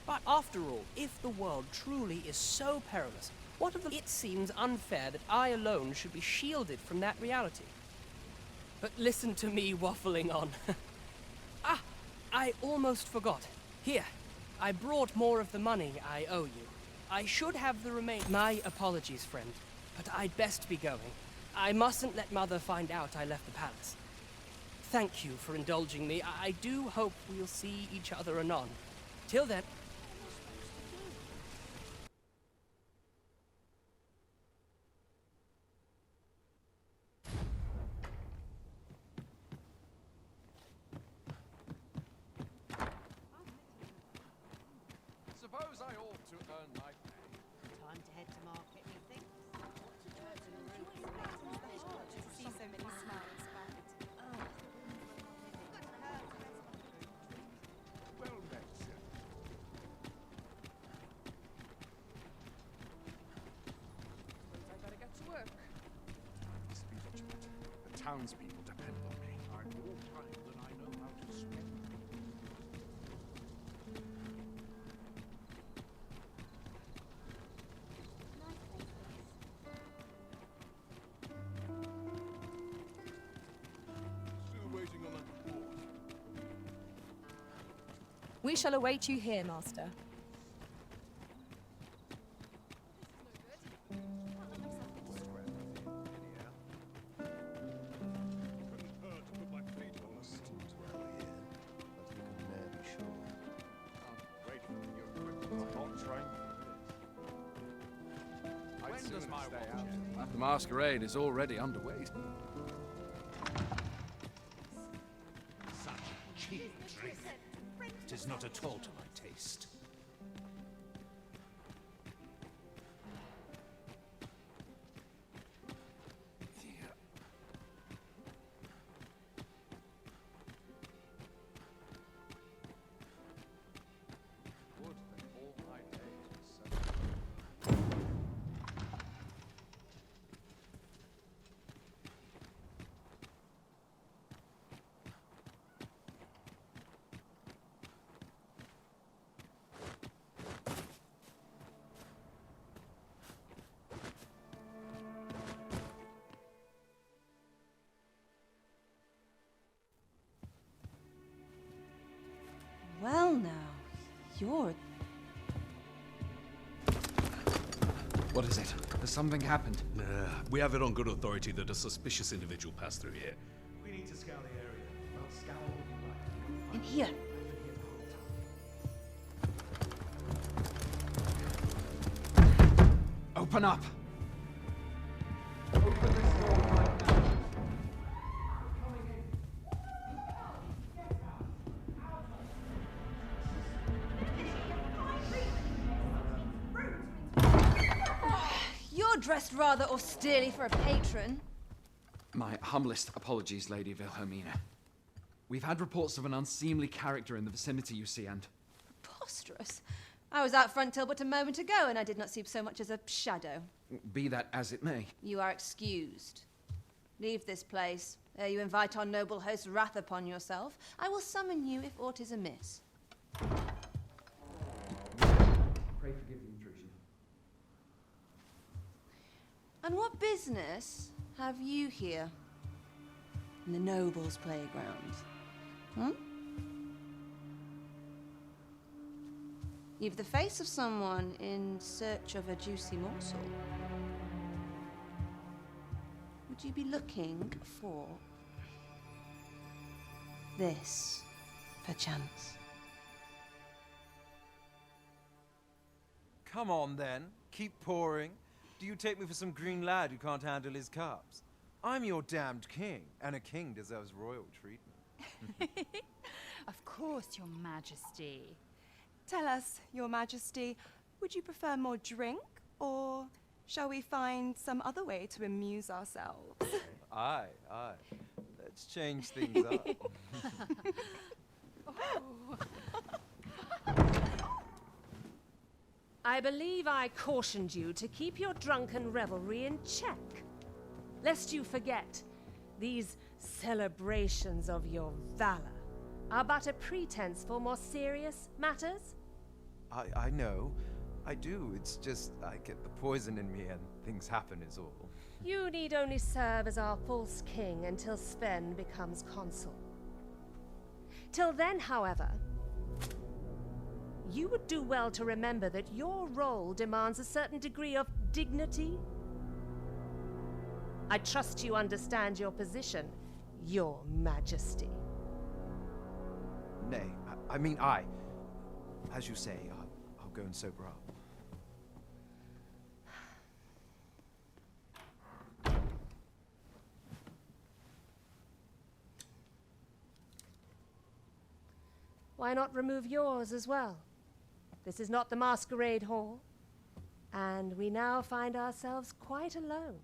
But after all, if the world truly is so perilous, what of the... It seems unfair that I alone should be shielded from that reality. But listen to me waffling on. Ah, I almost forgot. Here, I brought more of the money I owe you. I should have the remain... My apologies, friend, but I'd best be going. I mustn't let Mother find out I left the palace. Thank you for indulging me. I do hope we'll see each other anon. Till then... Suppose I ought to earn my pay. Time to head to market, methinks. To see so many smiles about it. Well met, sir. Suppose I better get to work. This be fortunate. The townspeople depend on me. I'm more time than I know how to spend. Still waiting on that report. We shall await you here, Master. The masquerade is already underway. Such cheap drink. It is not at all to my taste. Well now, you're... What is it? Has something happened? We have it on good authority that a suspicious individual passed through here. We need to scour the area. Well, scour will be right. In here. Open up! You're dressed rather austerely for a patron. My humblest apologies, Lady Wilhelmina. We've had reports of an unseemly character in the vicinity, you see, and... Preposterous. I was out front till but a moment ago, and I did not see so much as a shadow. Be that as it may. You are excused. Leave this place, ere you invite our noble host's wrath upon yourself. I will summon you if aught is amiss. Pray forgive the intrusion. And what business have you here? In the nobles' playground? Hmm? You've the face of someone in search of a juicy morsel. Would you be looking for this, perchance? Come on, then. Keep pouring. Do you take me for some green lad who can't handle his cups? I'm your damned king, and a king deserves royal treatment. Of course, Your Majesty. Tell us, Your Majesty, would you prefer more drink, or shall we find some other way to amuse ourselves? Aye. Let's change things up. I believe I cautioned you to keep your drunken revelry in check, lest you forget these celebrations of your valor are but a pretense for more serious matters. I know. I do. It's just I get the poison in me and things happen is all. You need only serve as our false king until Sven becomes consul. Till then, however, you would do well to remember that your role demands a certain degree of dignity. I trust you understand your position, Your Majesty. Nay, I mean I. As you say, I'll go and sober up. Why not remove yours as well? This is not the masquerade hall, and we now find ourselves quite alone.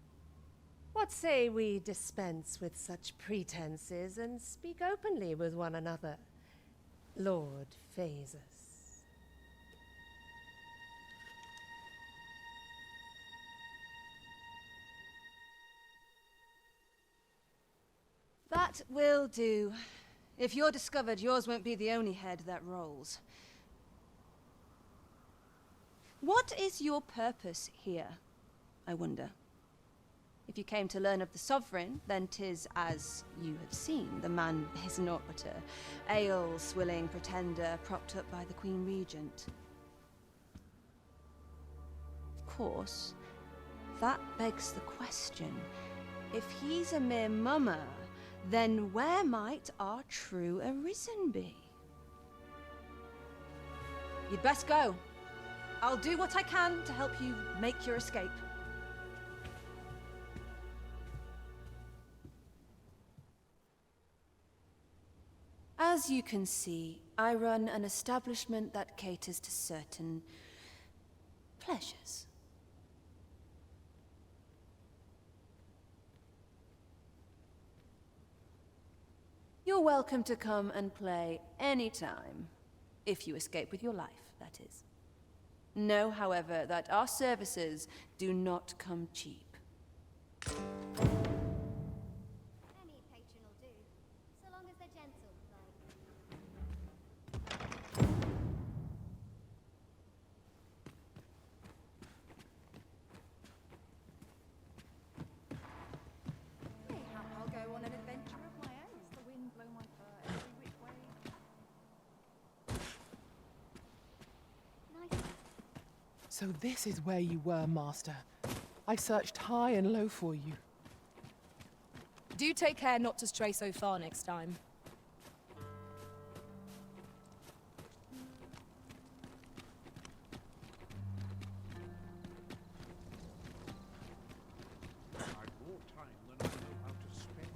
What say we dispense with such pretenses and speak openly with one another, Lord Phasus? That will do. If you're discovered, yours won't be the only head that rolls. What is your purpose here, I wonder? If you came to learn of the sovereign, then 'tis as you have seen. The man is naught but a ale-swilling pretender propped up by the Queen Regent. Of course, that begs the question. If he's a mere mummer, then where might our true Arisen be? You'd best go. I'll do what I can to help you make your escape. As you can see, I run an establishment that caters to certain pleasures. You're welcome to come and play anytime, if you escape with your life, that is. Know, however, that our services do not come cheap. Any patron will do, so long as they're gentle, I'll go on an adventure of my own. The wind blow my fur every which way. So this is where you were, Master. I searched high and low for you. Do take care not to stray so far next time. I've more time than I know how to spend.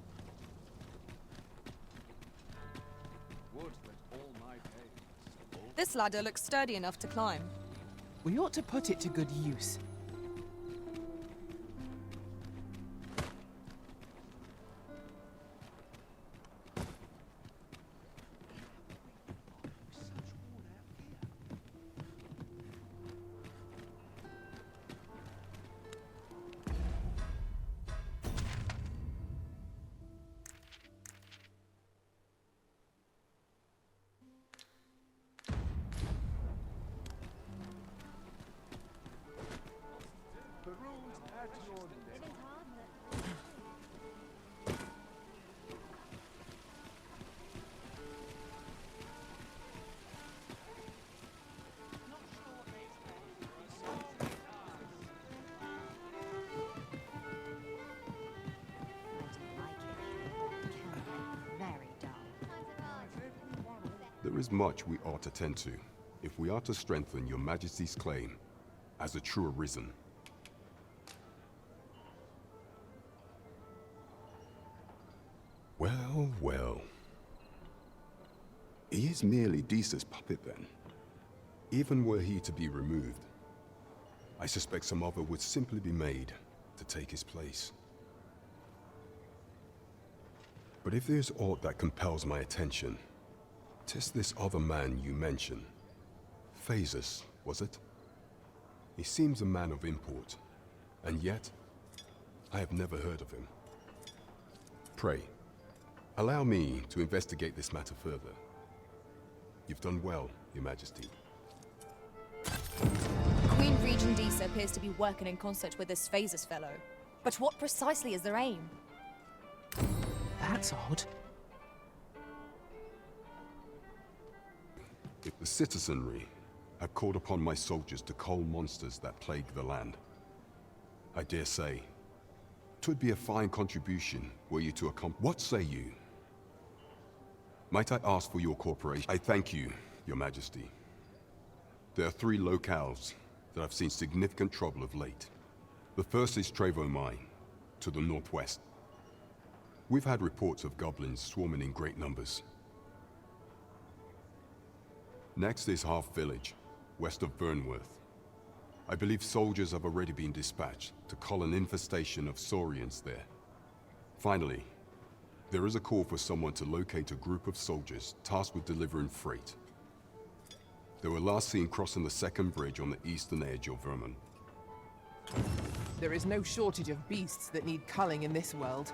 Would that all my days. This ladder looks sturdy enough to climb. We ought to put it to good use. There is much we ought to tend to, if we are to strengthen your Majesty's claim as a true Arisen. Well, well. He is merely Desa's puppet then. Even were he to be removed, I suspect some other would simply be made to take his place. But if there's aught that compels my attention, 'tis this other man you mention. Phases, was it? He seems a man of import, and yet I have never heard of him. Pray, allow me to investigate this matter further. You've done well, Your Majesty. Queen Regent Disa appears to be working in concert with this Phases fellow. But what precisely is their aim? That's odd. If the citizenry have called upon my soldiers to cull monsters that plague the land, I dare say, 'twould be a fine contribution were you to accomplish. What say you? Might I ask for your cooperation? I thank you, Your Majesty. There are 3 locales that I've seen significant trouble of late. The first is Trevo Mine, to the northwest. We've had reports of goblins swarming in great numbers. Next is Half Village, west of Burnworth. I believe soldiers have already been dispatched to cull an infestation of Saurians there. Finally, there is a call for someone to locate a group of soldiers tasked with delivering freight. They were last seen crossing the second bridge on the eastern edge of Vermont. There is no shortage of beasts that need culling in this world.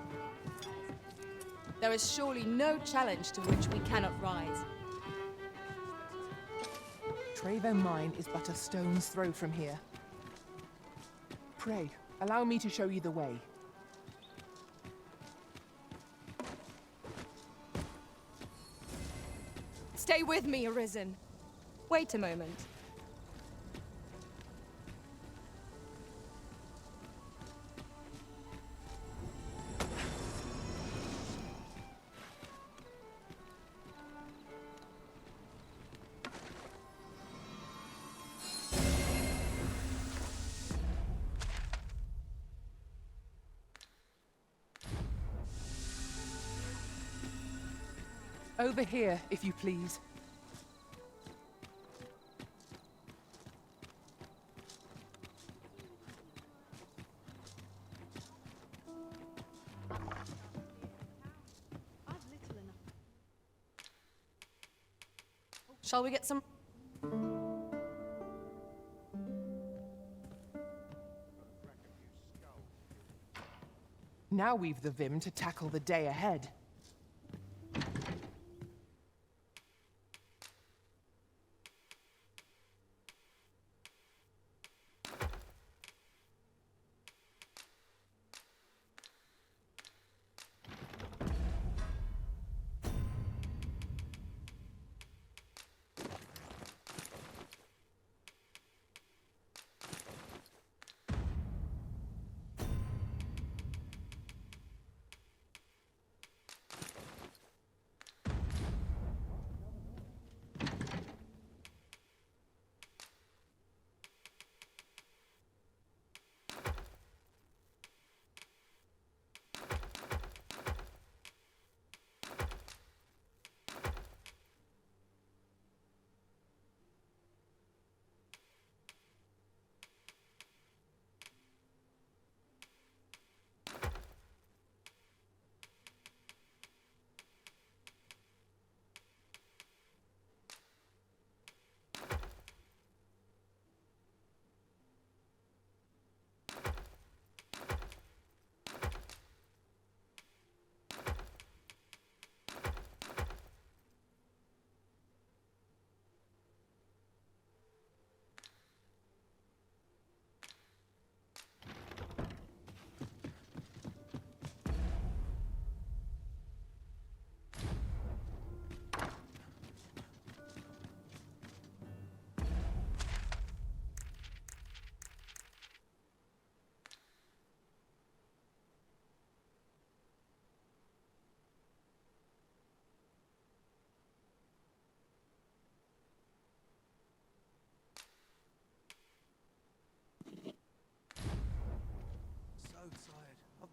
There is surely no challenge to which we cannot rise. Trevo Mine is but a stone's throw from here. Pray, allow me to show you the way. Stay with me, Arisen. Wait a moment. Over here, if you please. Shall we get some... Now we've the vim to tackle the day ahead.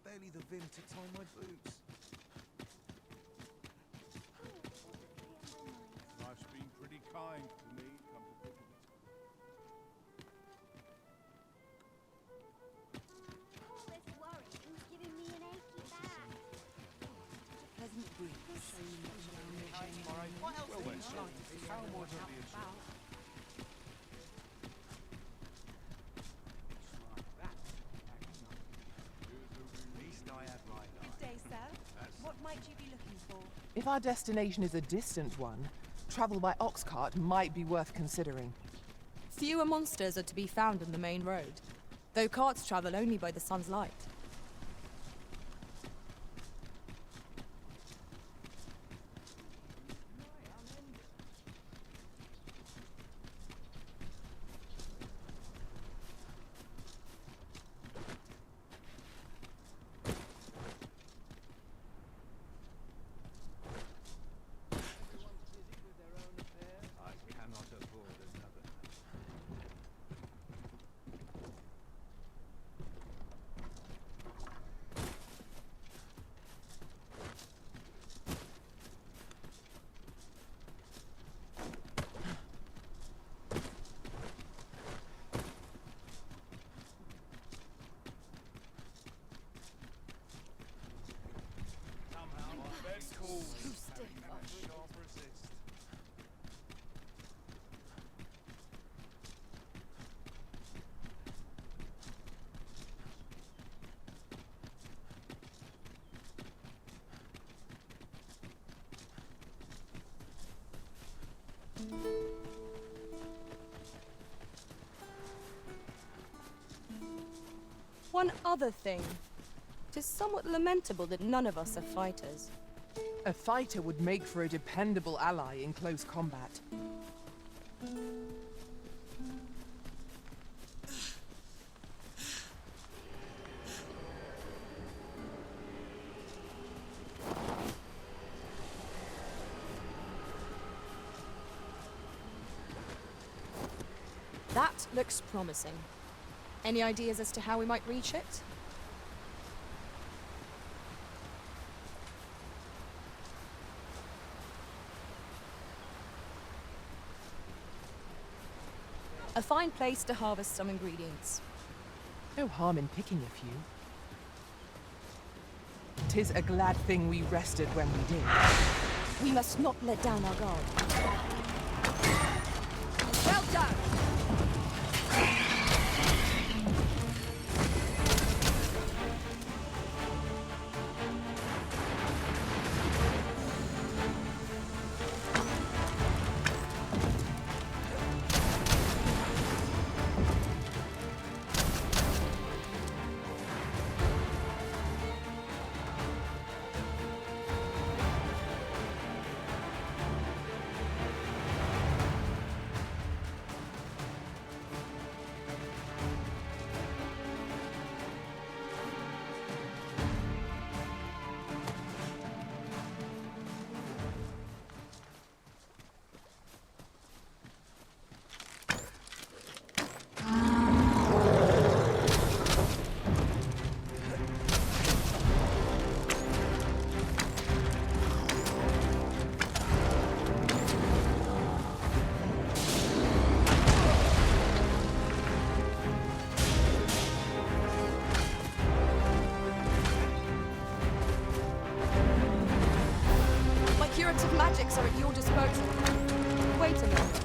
Barely the vim to tie my boots. Life's been pretty kind to me, come to think of it. All this worrying's giving me an achy back. Pleasant breeze. What else Well then, would you like to see? how much of the insurance? If our destination is a distant one, travel by ox cart might be worth considering. Fewer monsters are to be found on the main road, though carts travel only by the sun's light. One other thing. It is somewhat lamentable that none of us are fighters. A fighter would make for a dependable ally in close combat. That looks promising. Any ideas as to how we might reach it? A fine place to harvest some ingredients. No harm in picking a few. 'Tis a glad thing we rested when we did. We must not let down our guard. Well done! Magics are at your disposal. Wait a minute.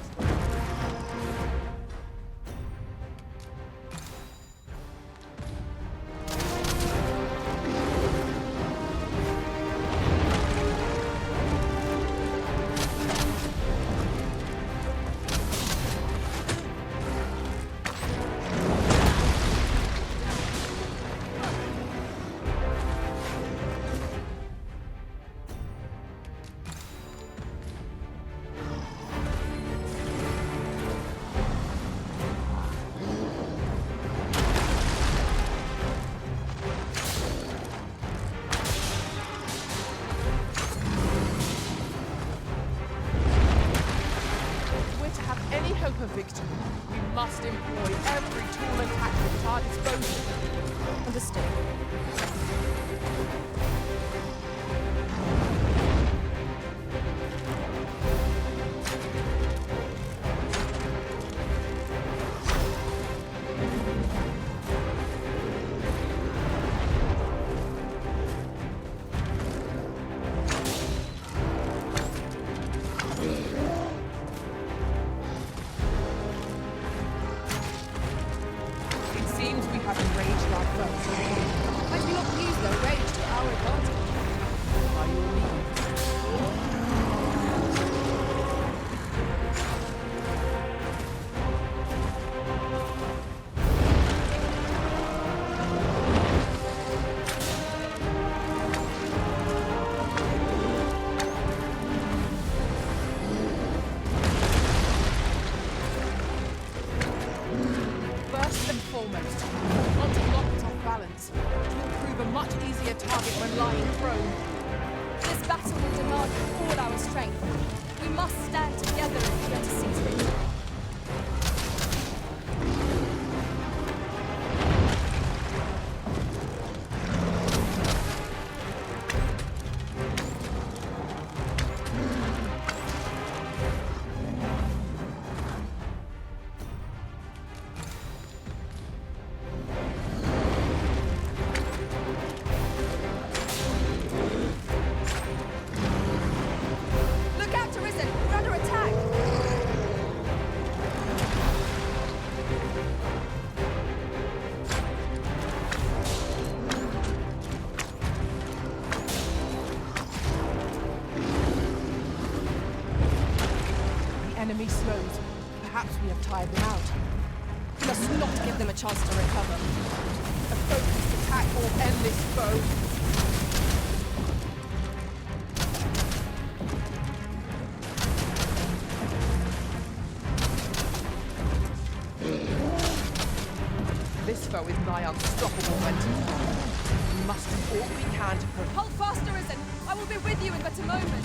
Victory. We must employ every tool and tactic at our disposal. Understood. Enemy slows. Perhaps we have tired them out. We must not give them a chance to recover. A focused attack or end this foe. foe is nigh unstoppable when we must do all we can to prevent. Hold fast, Arisen! I will be with you in but a moment.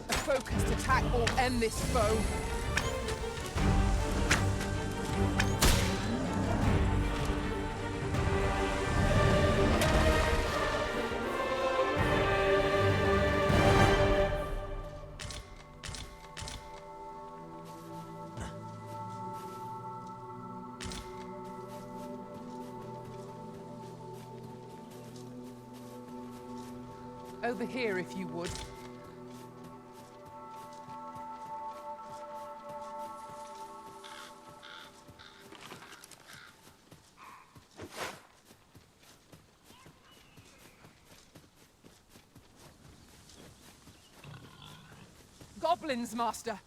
A focused attack will end this foe. Over here, if you would. Goblins, Master.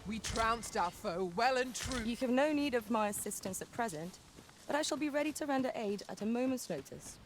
We trounced our foe well and true. You have no need of my assistance at present, but I shall be ready to render aid at a moment's notice.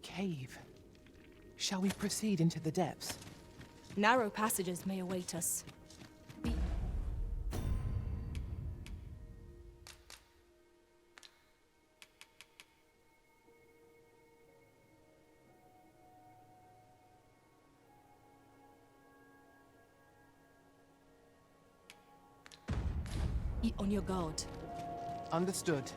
Cave. Shall we proceed into the depths? Narrow passages may await us. Be on your guard. Understood.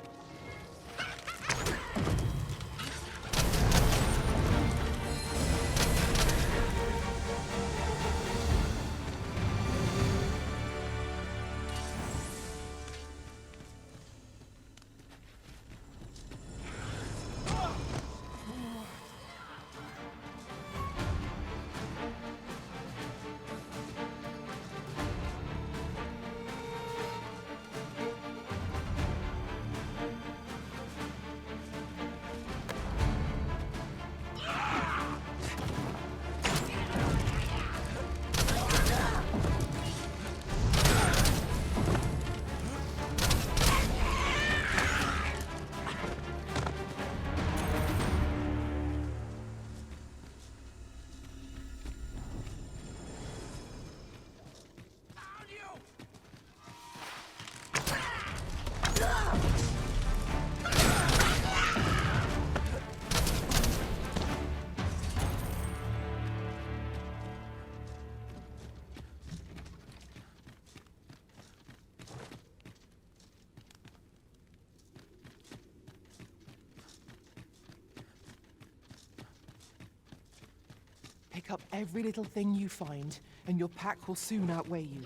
Pick up every little thing you find, and your pack will soon outweigh you.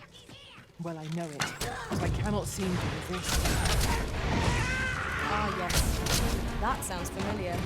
Well, I know it, but I cannot seem to resist. Ah, yes. That sounds familiar.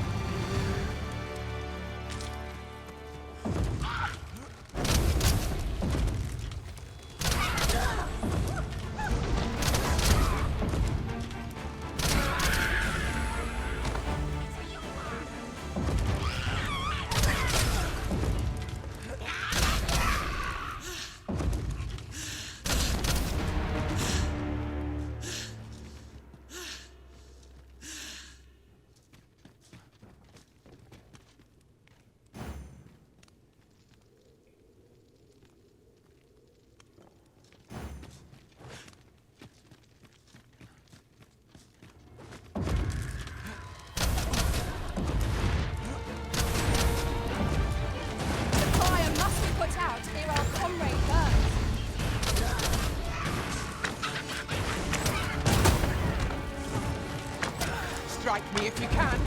Strike me if you can.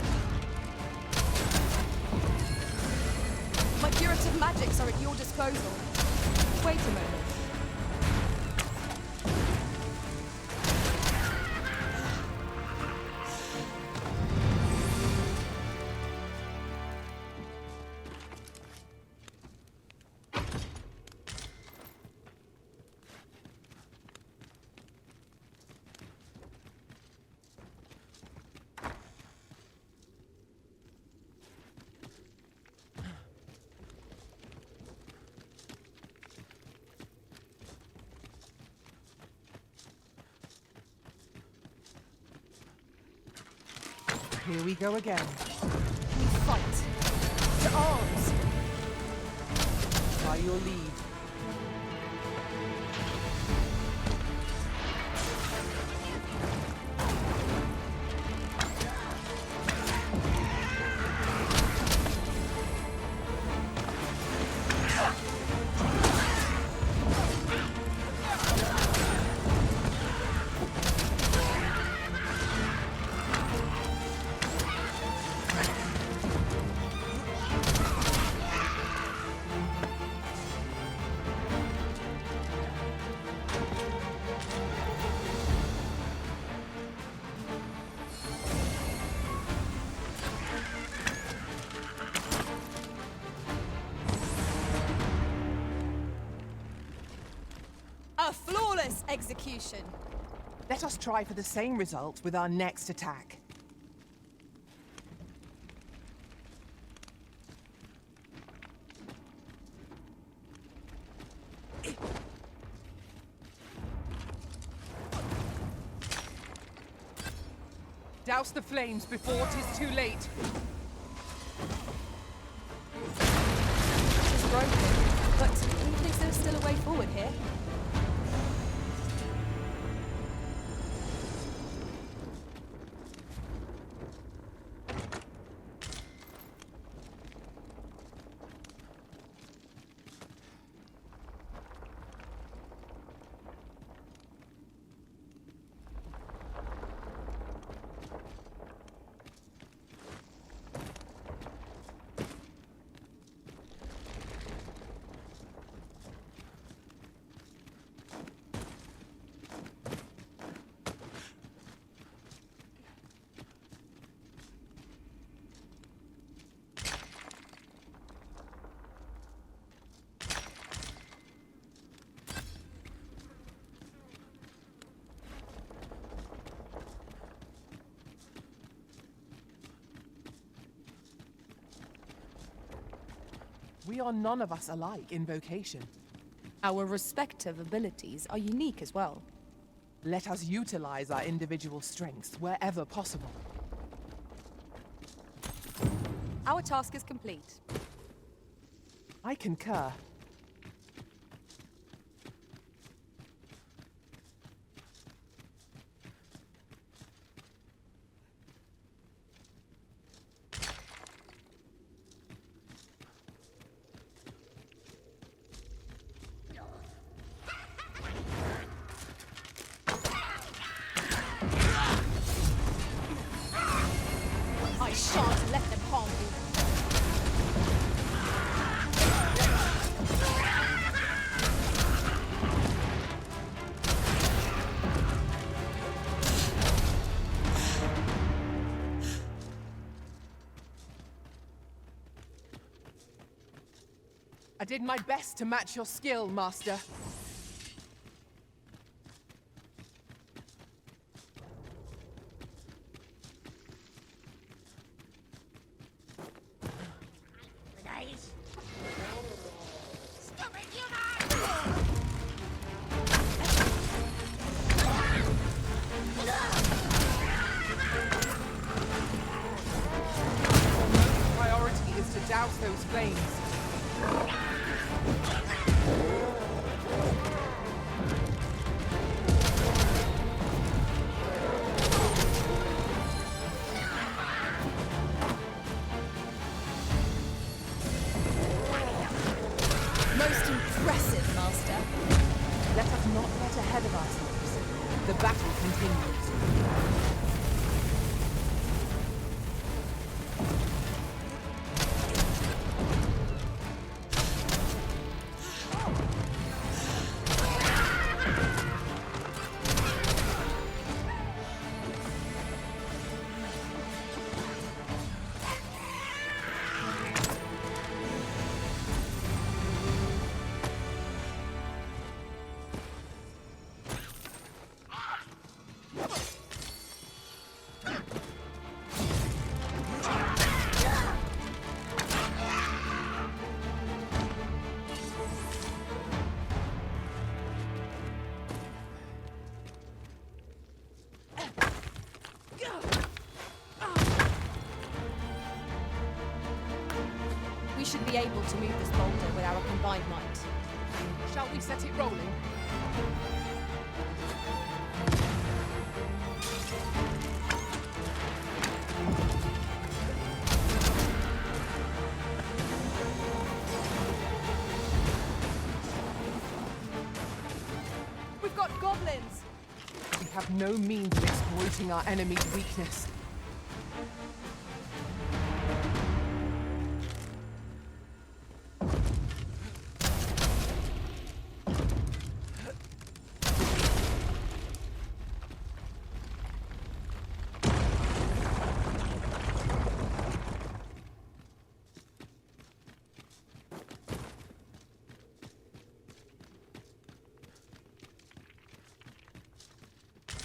My curative magics are at your disposal. Wait a moment. Here we go again. We fight. To arms! By your lead. A flawless execution. Let us try for the same result with our next attack. Douse the flames before 'tis too late. It's broken, but who thinks there's still a way forward here? We are none of us alike in vocation. Our respective abilities are unique as well. Let us utilize our individual strengths wherever possible. Our task is complete. I concur. I shan't let them harm you. I did my best to match your skill, Master. Priority is to douse those flames. Most impressive, Master. Let us not get ahead of ourselves. The battle continues. We should be able to move this boulder with our combined might. Shall we set it rolling? We've got goblins! We have no means of exploiting our enemy's weakness.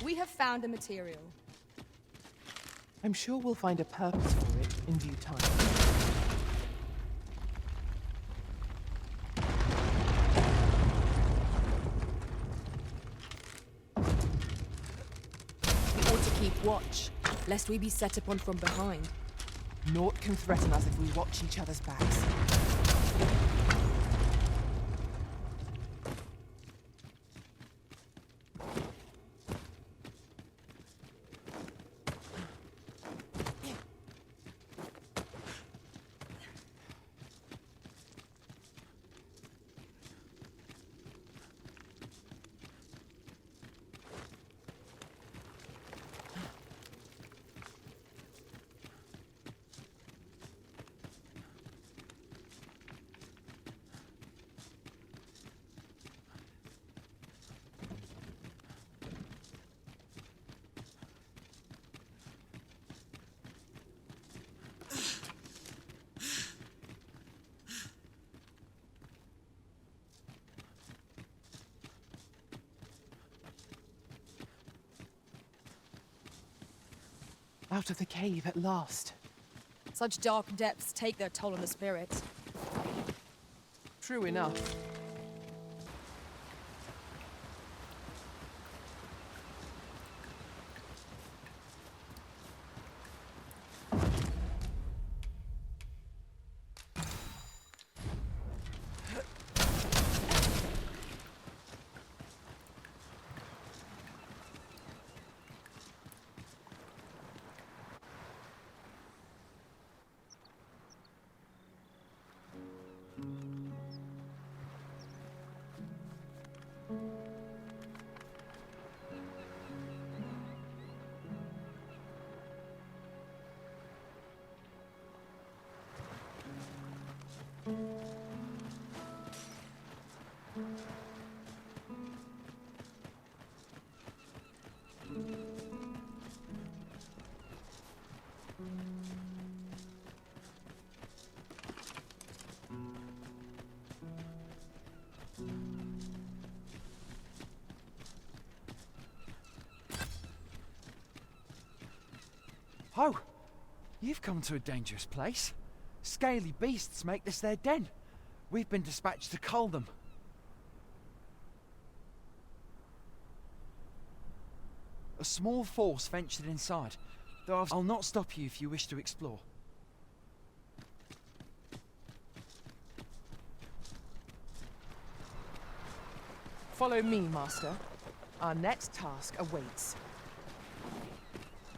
We have found a material. I'm sure we'll find a purpose for it in due time. We ought to keep watch, lest we be set upon from behind. Naught can threaten us if we watch each other's backs. Out of the cave at last. Such dark depths take their toll on the spirit. True enough. Oh, you've come to a dangerous place. Scaly beasts make this their den. We've been dispatched to cull them. A small force ventured inside, though I'll not stop you if you wish to explore. Follow me, Master. Our next task awaits.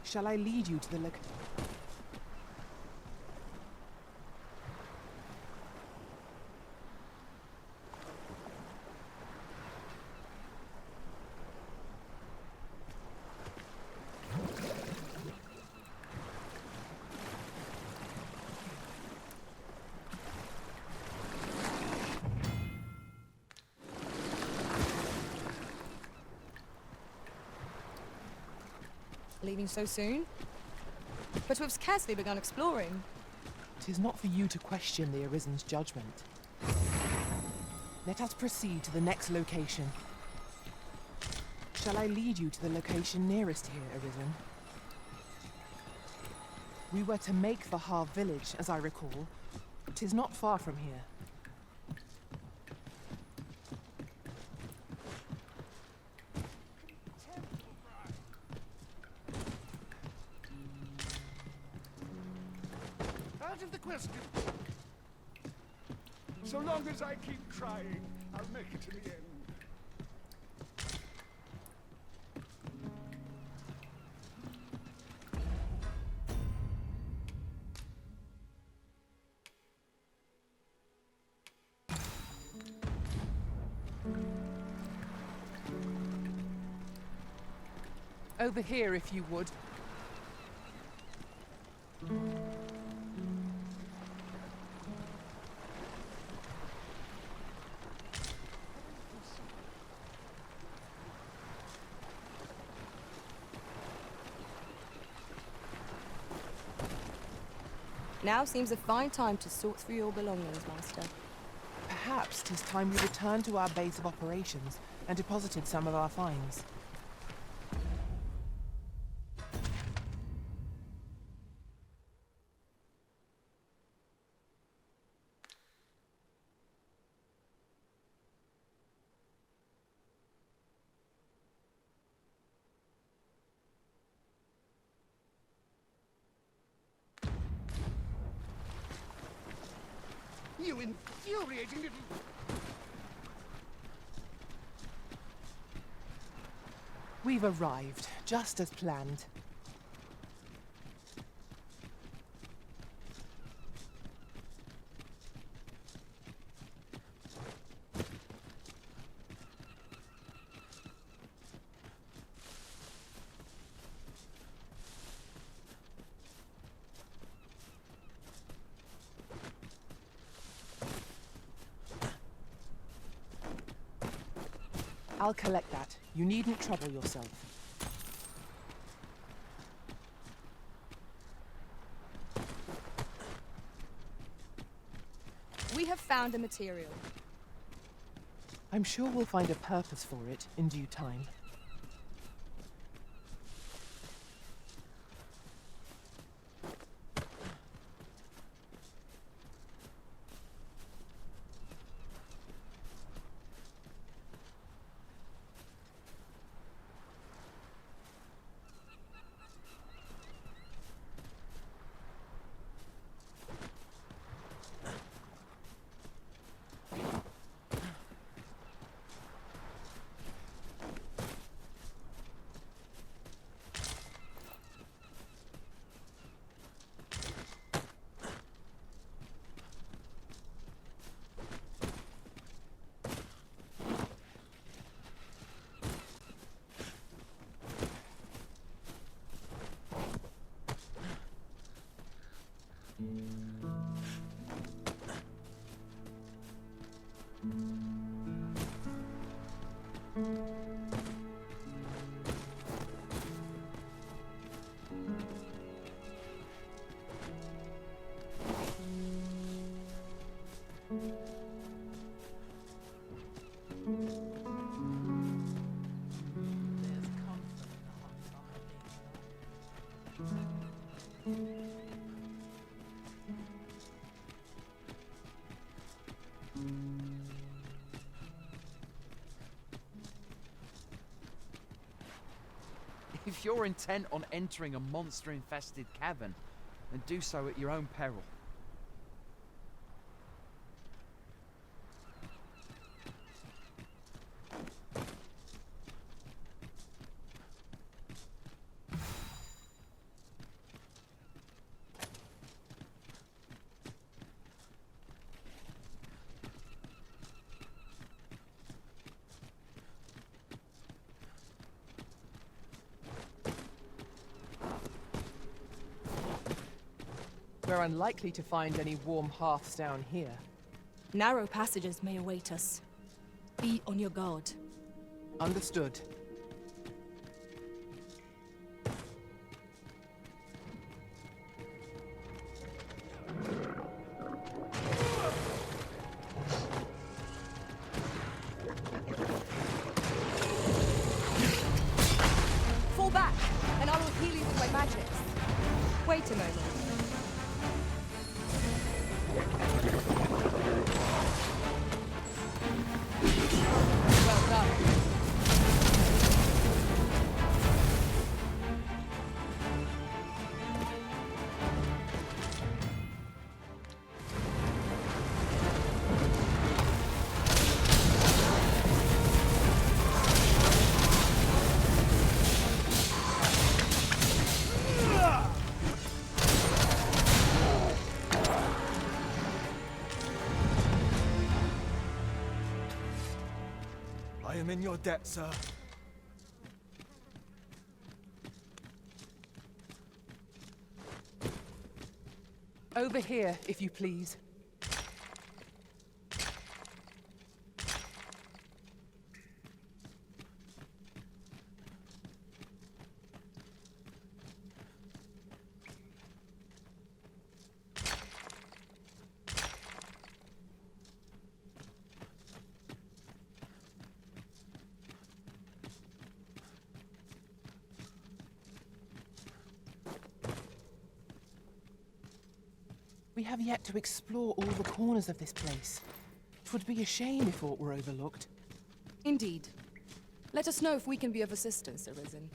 Shall I lead you to the Leaving so soon? But we've scarcely begun exploring. 'Tis not for you to question the Arisen's judgment. Let us proceed to the next location. Shall I lead you to the location nearest here, Arisen? We were to make for Har village, as I recall. 'Tis not far from here. Out of the question. So long as I keep trying, I'll make it to the end. Over here, if you would. Now seems a fine time to sort through your belongings, Master. Perhaps 'tis time we returned to our base of operations and deposited some of our finds. You infuriating little... We've arrived, just as planned. I'll collect that. You needn't trouble yourself. We have found a material. I'm sure we'll find a purpose for it in due time. If you're intent on entering a monster-infested cavern, then do so at your own peril. We're unlikely to find any warm hearths down here. Narrow passages may await us. Be on your guard. Understood. Fall back, and I will heal you with my magics. Wait a moment. Well done. I am in your debt, sir. Over here, if you please. We have yet to explore all the corners of this place. It would be a shame if aught were overlooked. Indeed. Let us know if we can be of assistance, Arisen.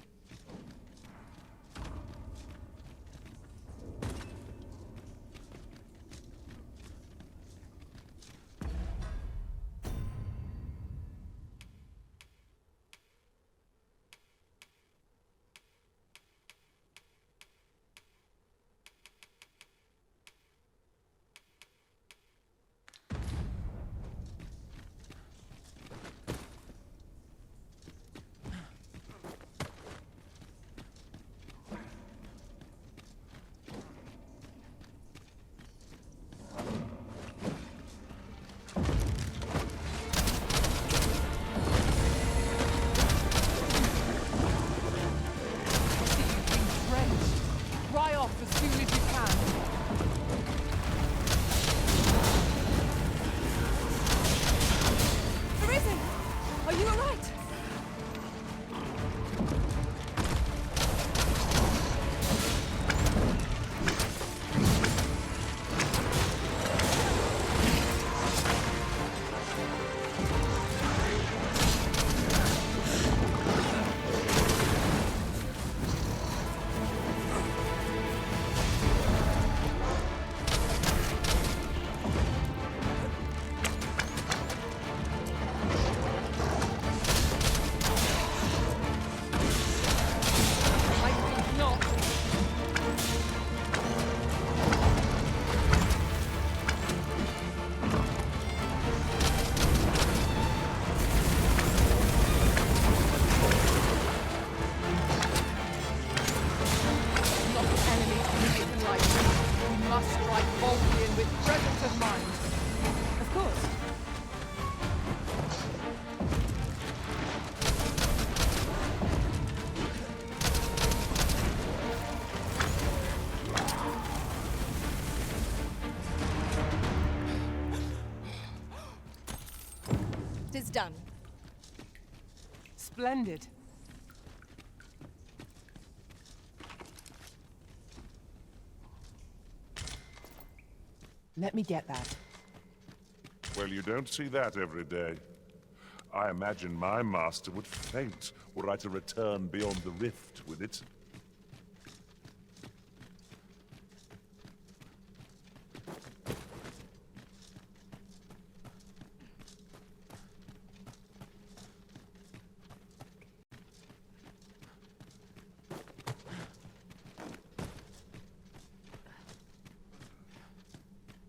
'Tis done. Splendid. Let me get that. Well, you don't see that every day. I imagine my master would faint were I to return beyond the rift with it.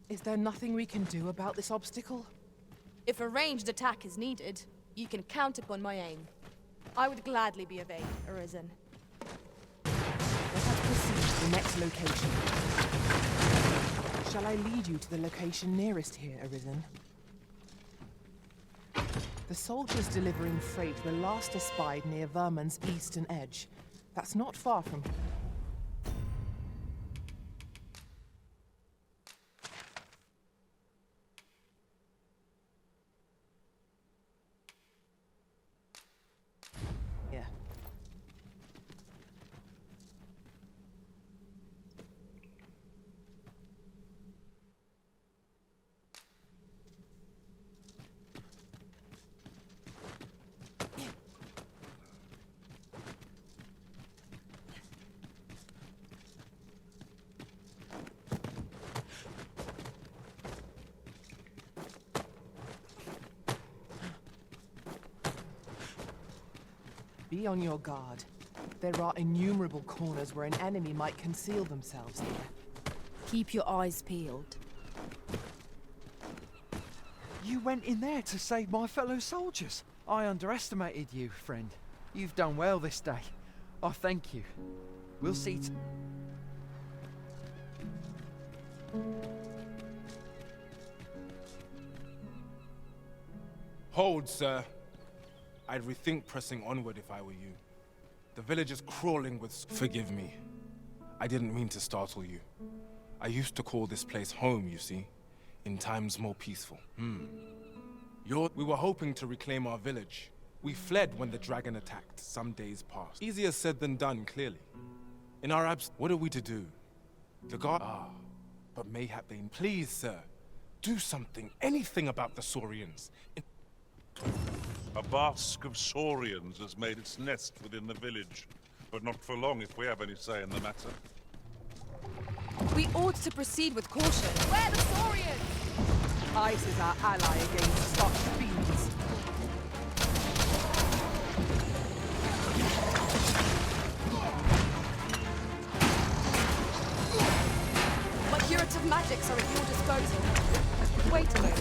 Is there nothing we can do about this obstacle? If a ranged attack is needed, you can count upon my aim. I would gladly be of aid, Arisen. Let us proceed to the next location. Shall I lead you to the location nearest here, Arisen? The soldiers delivering freight were last espied near Vermund's eastern edge. That's not far from here. Be on your guard. There are innumerable corners where an enemy might conceal themselves here. Keep your eyes peeled. You went in there to save my fellow soldiers. I underestimated you, friend. You've done well this day. I thank you. We'll see Hold, sir. I'd rethink pressing onward if I were you. The village is crawling with... Forgive me. I didn't mean to startle you. I used to call this place home, you see, in times more peaceful. We were hoping to reclaim our village. We fled when the dragon attacked some days past. Easier said than done, clearly. In our absence, what are we to do? The guard... but mayhap they... Please, sir, do something, anything about the Saurians. A bask of Saurians has made its nest within the village, but not for long if we have any say in the matter. We ought to proceed with caution. Where are the Saurians? Ice is our ally against such fiends. My curative magics are at your disposal. Wait a moment.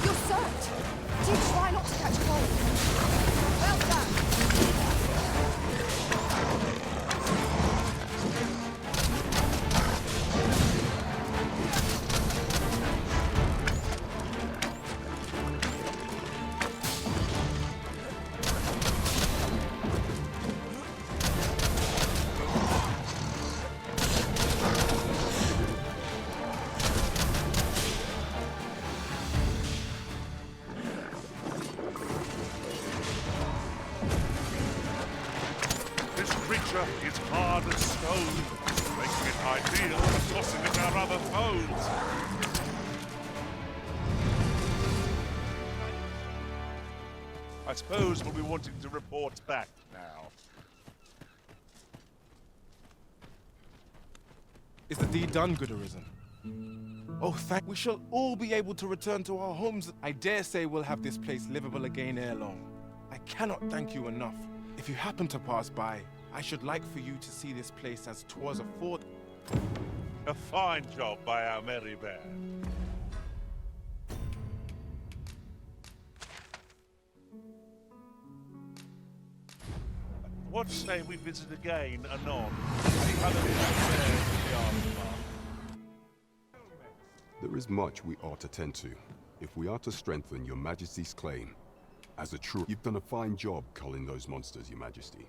You're soaked. Do try not to catch cold. Well done. Is hard as stone, making it ideal for tossing at our other foes. I suppose we'll be wanting to report back now. Is the deed done, good Arisen? Oh, we shall all be able to return to our homes. I dare say we'll have this place livable again ere long. I cannot thank you enough. If you happen to pass by, I should like for you to see this place as 'twas afore. A fine job by our merry bear. What say we visit again anon? There is much we ought to tend to, if we are to strengthen your Majesty's claim. As a true... You've done a fine job culling those monsters, your Majesty.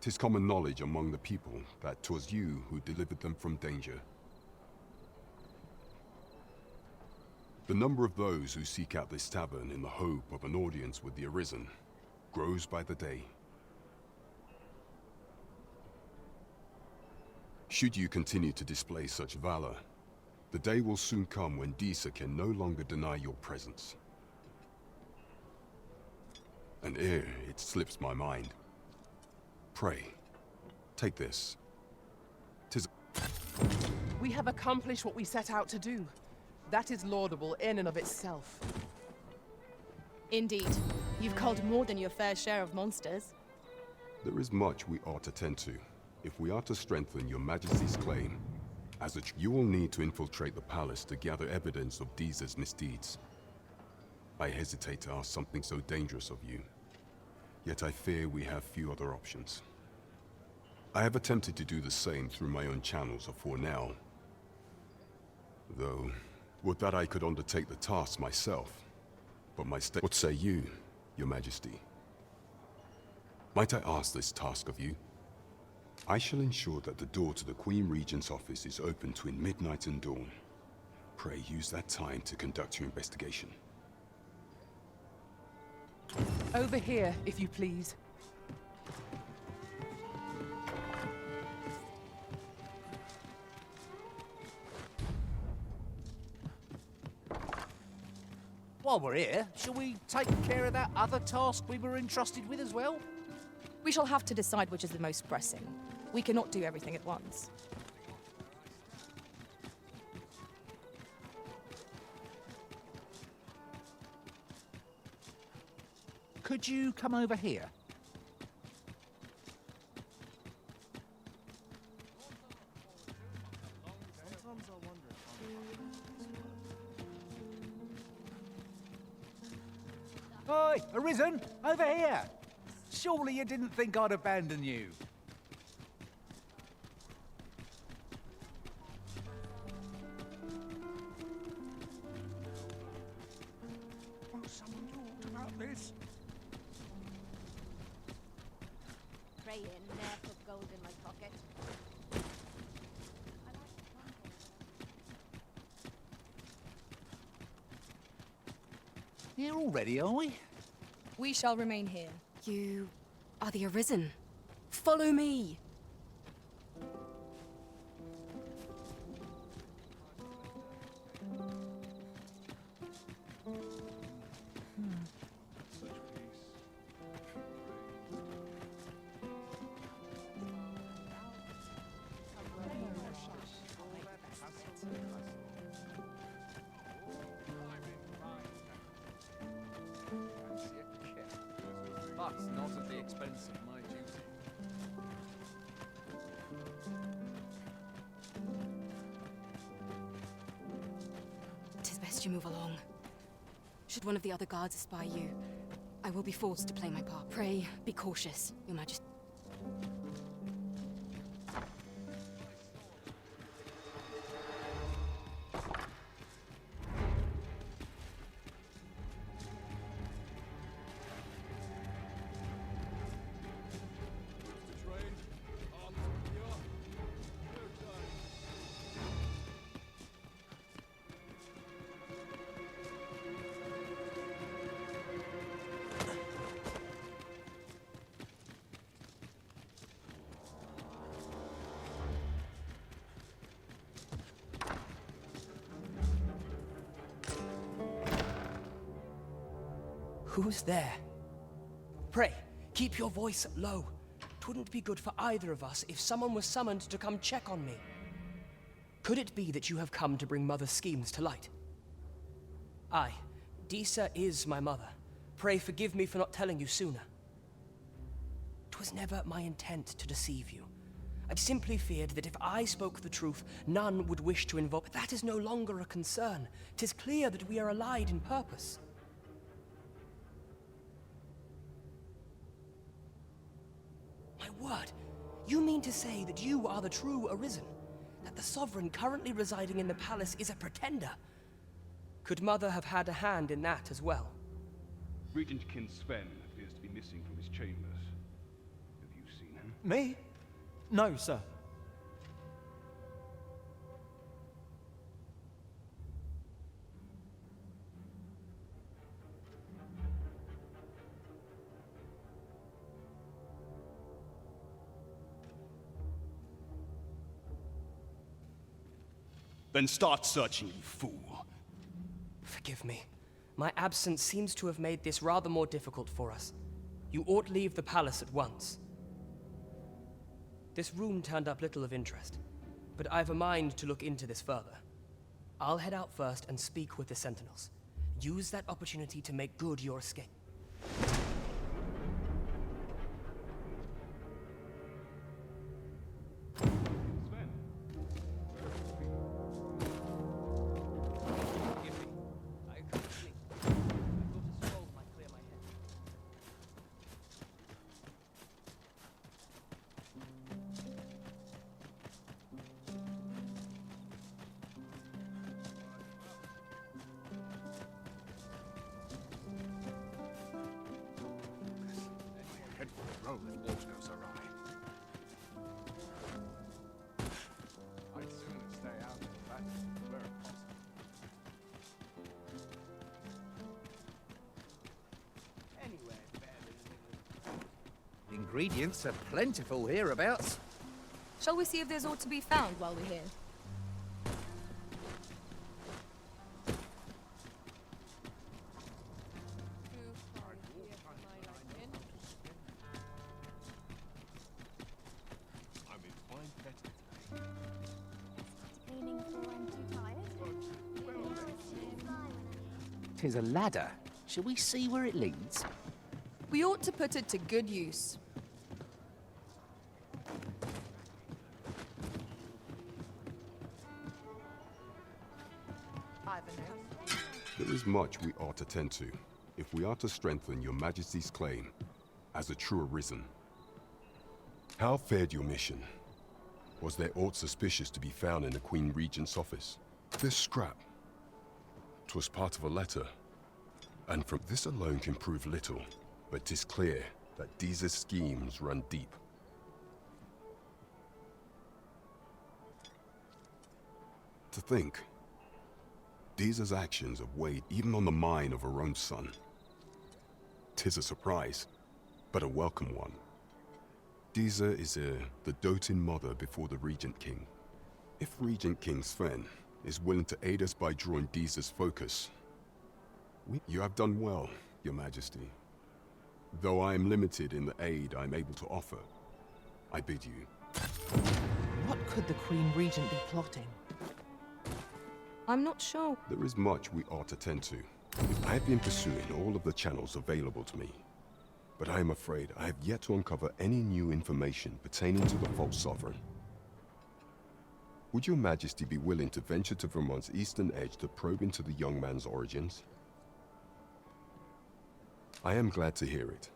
'Tis common knowledge among the people that 'twas you who delivered them from danger. The number of those who seek out this tavern in the hope of an audience with the Arisen grows by the day. Should you continue to display such valor, the day will soon come when Disa can no longer deny your presence. And ere it slips my mind, pray, take this. We have accomplished what we set out to do. That is laudable in and of itself. Indeed. You've culled more than your fair share of monsters. There is much we ought to tend to, if we are to strengthen your Majesty's claim. You will need to infiltrate the palace to gather evidence of Disa's misdeeds. I hesitate to ask something so dangerous of you, yet I fear we have few other options. I have attempted to do the same through my own channels for now. Though, would that I could undertake the task myself, but what say you, your Majesty? Might I ask this task of you? I shall ensure that the door to the Queen Regent's office is open between midnight and dawn. Pray use that time to conduct your investigation. Over here, if you please. While we're here, shall we take care of that other task we were entrusted with as well? We shall have to decide which is the most pressing. We cannot do everything at once. Could you come over here? Oi, Arisen! Over here! Surely you didn't think I'd abandon you? Oh, someone talked about this. Pray in, ne'er put gold in my pocket. Here already, are we? We shall remain here. You are the Arisen. Follow me. But not at the expense of my duty. Tis best you move along. Should one of the other guards espy you, I will be forced to play my part. Pray, be cautious, Your Majesty. Who's there? Pray, keep your voice low. Twouldn't be good for either of us if someone was summoned to come check on me. Could it be that you have come to bring Mother's schemes to light? Aye, Disa is my mother. Pray forgive me for not telling you sooner. 'Twas never my intent to deceive you. I simply feared that if I spoke the truth, none would wish to involve. But that is no longer a concern. 'Tis clear that we are allied in purpose. My word, you mean to say that you are the true Arisen? That the Sovereign currently residing in the palace is a pretender? Could Mother have had a hand in that as well? Regent Kin Sven appears to be missing from his chambers. Have you seen him? Me? No, sir. Then start searching, you fool. Forgive me. My absence seems to have made this rather more difficult for us. You ought leave the palace at once. This room turned up little of interest, but I've a mind to look into this further. I'll head out first and speak with the sentinels. Use that opportunity to make good your escape. Ingredients are plentiful hereabouts. Shall we see if there's aught to be found while we're here? Tis a ladder. Shall we see where it leads? We ought to put it to good use. There is much we ought to tend to, if we are to strengthen your Majesty's claim as a true Arisen. How fared your mission? Was there aught suspicious to be found in the Queen Regent's office? This scrap. 'Twas part of a letter, and from this alone can prove little, but 'tis clear that these schemes run deep. To think, Deeza's actions have weighed even on the mind of her own son. 'Tis a surprise, but a welcome one. Deeza is the doting mother before the Regent King. If Regent King Sven is willing to aid us by drawing Deeza's focus, you have done well, Your Majesty. Though I am limited in the aid I am able to offer, I bid you. What could the Queen Regent be plotting? I'm not sure. There is much we ought to tend to. I have been pursuing all of the channels available to me, but I am afraid I have yet to uncover any new information pertaining to the false sovereign. Would Your Majesty be willing to venture to Vermont's eastern edge to probe into the young man's origins? I am glad to hear it,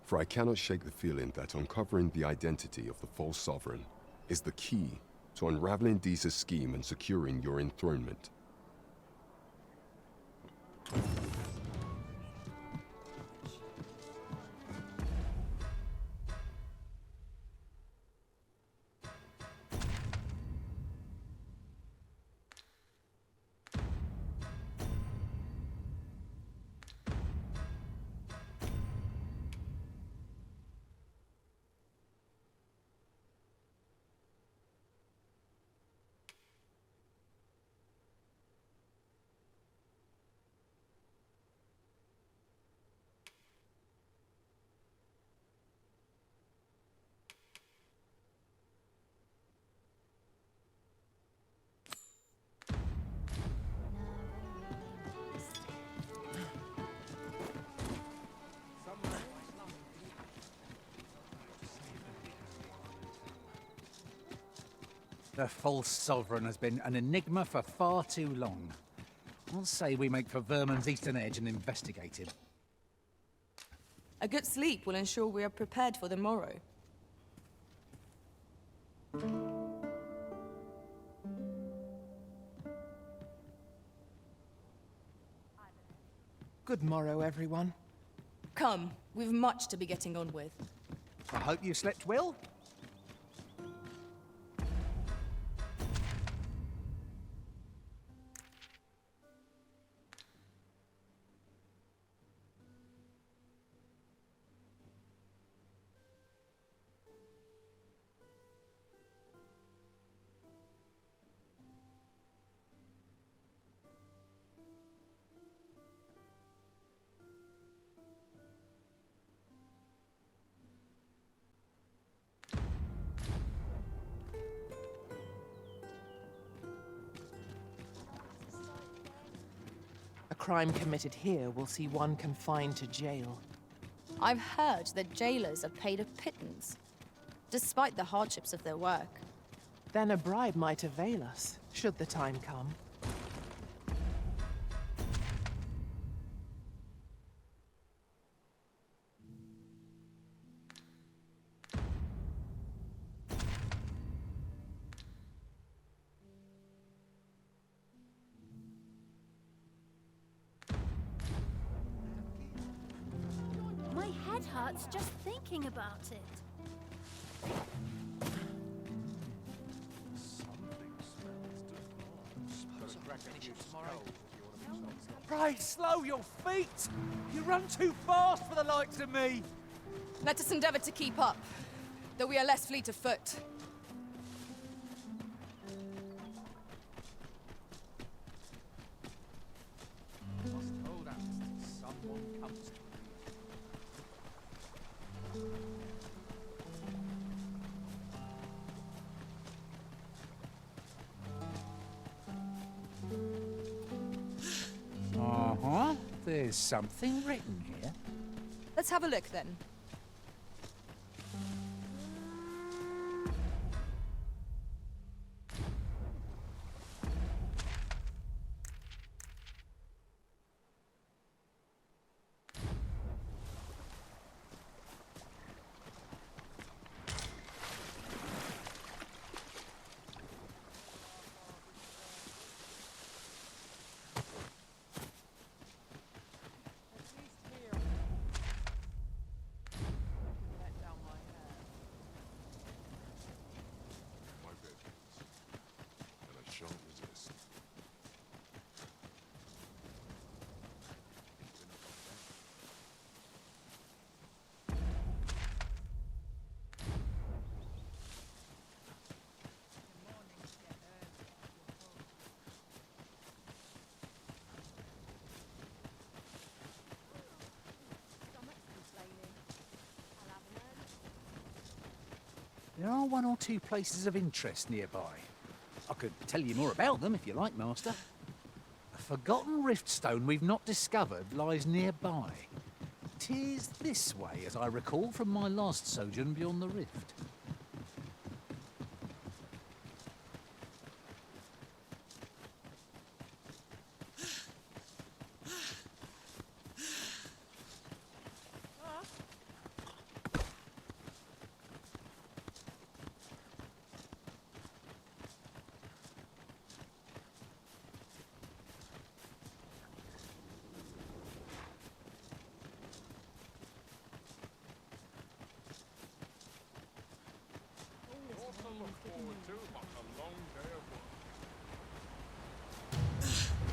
for I cannot shake the feeling that uncovering the identity of the false sovereign is the key to unraveling Deeza's scheme and securing your enthronement. The false sovereign has been an enigma for far too long. I'll say we make for Vermon's eastern edge and investigate him. A good sleep will ensure we are prepared for the morrow. Good morrow, everyone. Come, we've much to be getting on with. I hope you slept well. crime committed here will see one confined to jail. I've heard that jailers are paid a pittance, despite the hardships of their work. Then a bribe might avail us, should the time come. My head hurts just thinking about it. Pray, slow your feet! You run too fast for the likes of me! Let us endeavor to keep up, though we are less fleet of foot. Must hold out till someone comes to Uh-huh. There's something written here. Let's have a look then. There are one or two places of interest nearby. I could tell you more about them if you like, Master. A forgotten riftstone we've not discovered lies nearby. 'Tis this way, as I recall from my last sojourn beyond the rift.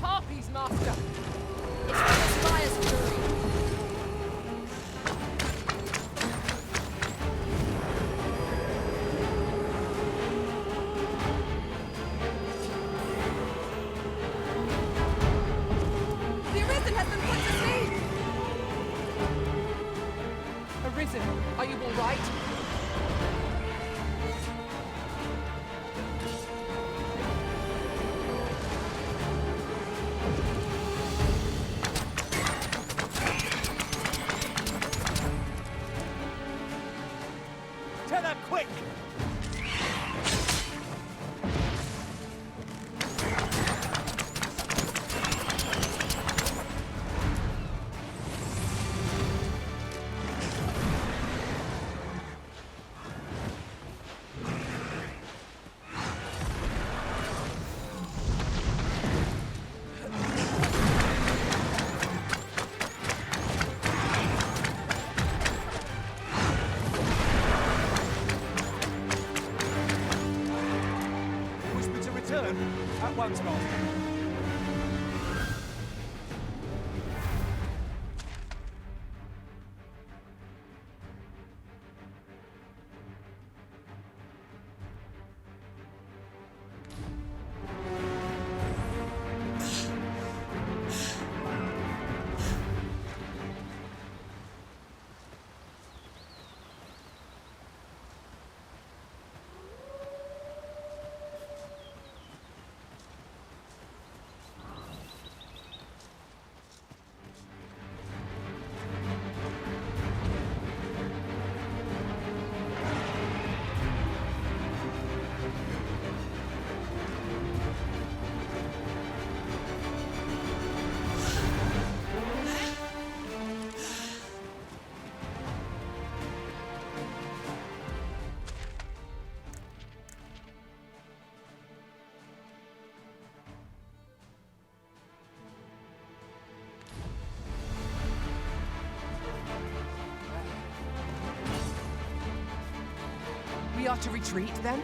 Harpies, Master! It's from the Spire's fury. The Arisen has been put to sleep! Arisen, are you all right? Tether, quick! At once, Master. We are to retreat, then?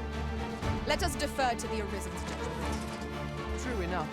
Let us defer to the Arisen's judgment. True enough.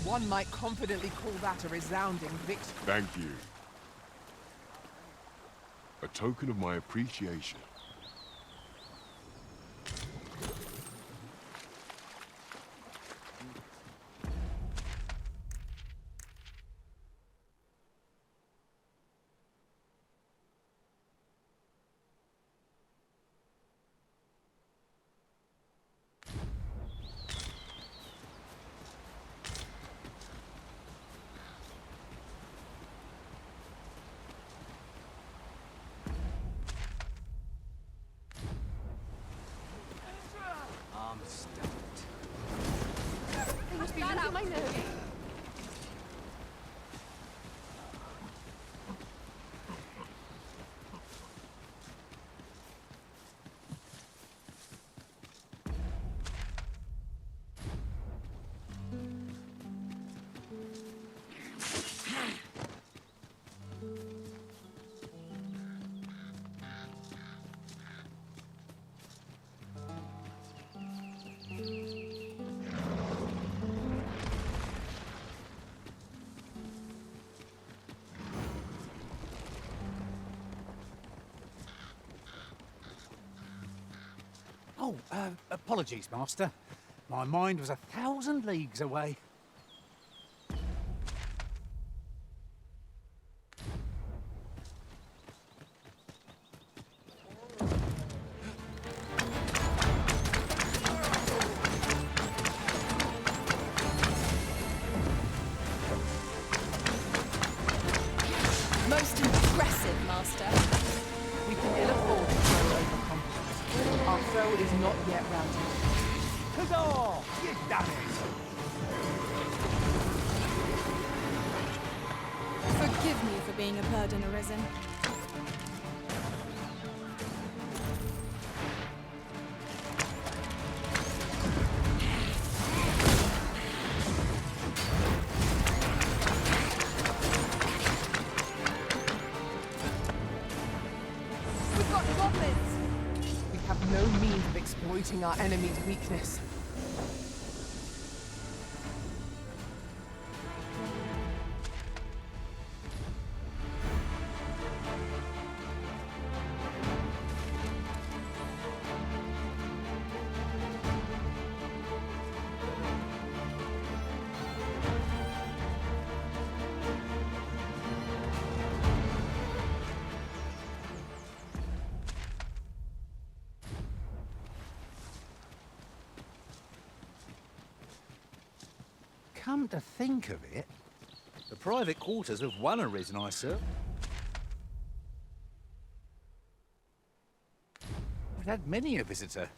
One might confidently call that a resounding victory. Thank you. A token of my appreciation. Oh, apologies, Master. My mind was 1,000 leagues away. Most impressive, Master. We can ill afford to grow overconfident. Our foe is not yet routed. Huzzah! You've done it! Forgive me for being a burden, Arisen. We've got goblins! We have no means of exploiting our enemy's weakness. Come to think of it, the private quarters of one Arisen I served. We've had many a visitor,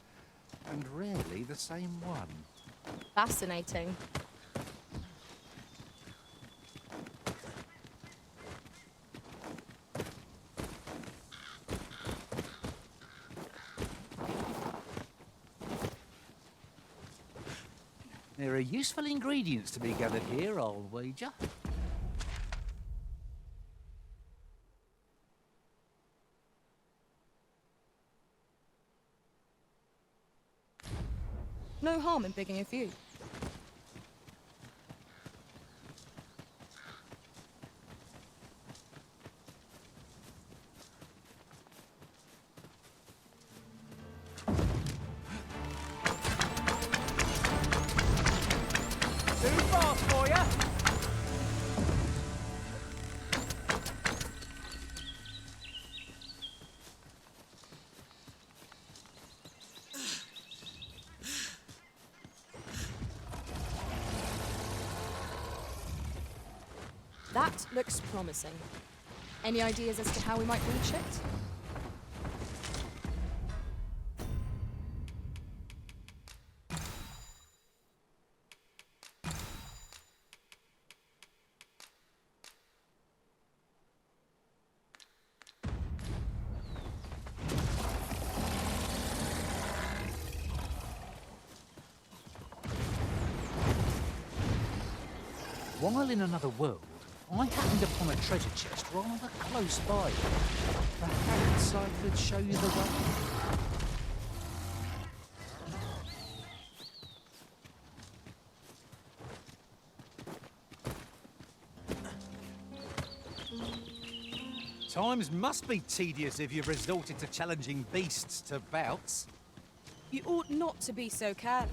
and rarely the same one. Fascinating. There are useful ingredients to be gathered here, I'll wager. No harm in picking a few. Too fast for ya! That looks promising. Any ideas as to how we might reach it? While in another world, I happened upon a treasure chest rather close by. Perhaps I could show you the way. Times must be tedious if you've resorted to challenging beasts to bouts. You ought not to be so careless.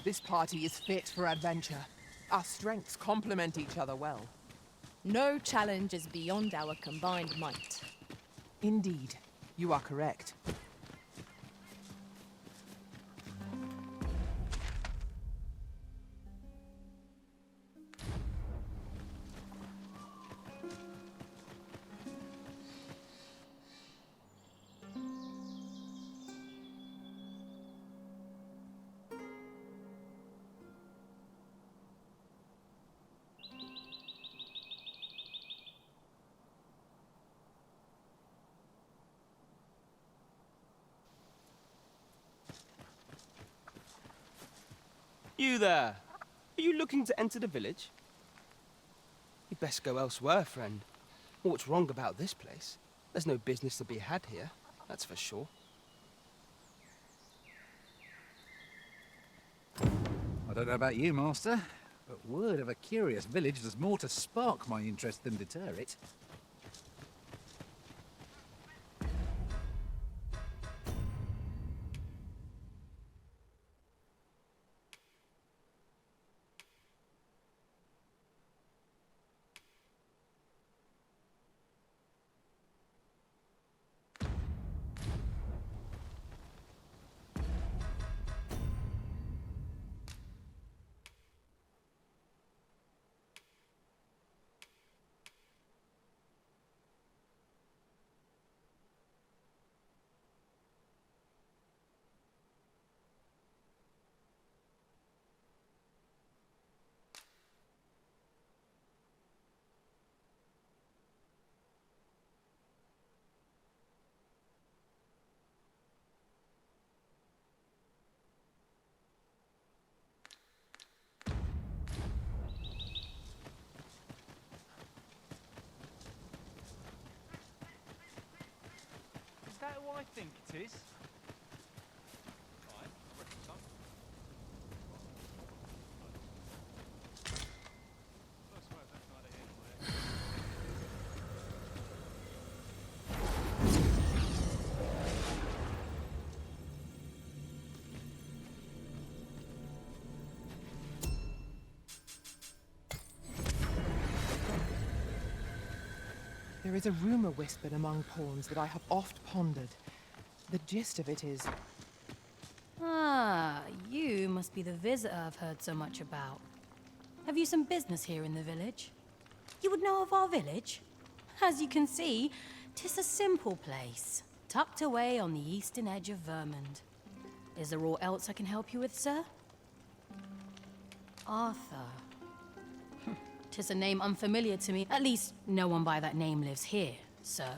This party is fit for adventure. Our strengths complement each other well. No challenge is beyond our combined might. Indeed, you are correct. You there! Are you looking to enter the village? You'd best go elsewhere, friend. What's wrong about this place? There's no business to be had here, that's for sure. I don't know about you, Master, but word of a curious village does more to spark my interest than deter it. Is that who I think it is? There is a rumor whispered among pawns that I have oft pondered. The gist of it is... Ah, you must be the visitor I've heard so much about. Have you some business here in the village? You would know of our village? As you can see, 'tis a simple place, tucked away on the eastern edge of Vermund. Is there aught else I can help you with, sir? Arthur. 'Tis a name unfamiliar to me. At least, no one by that name lives here, sir.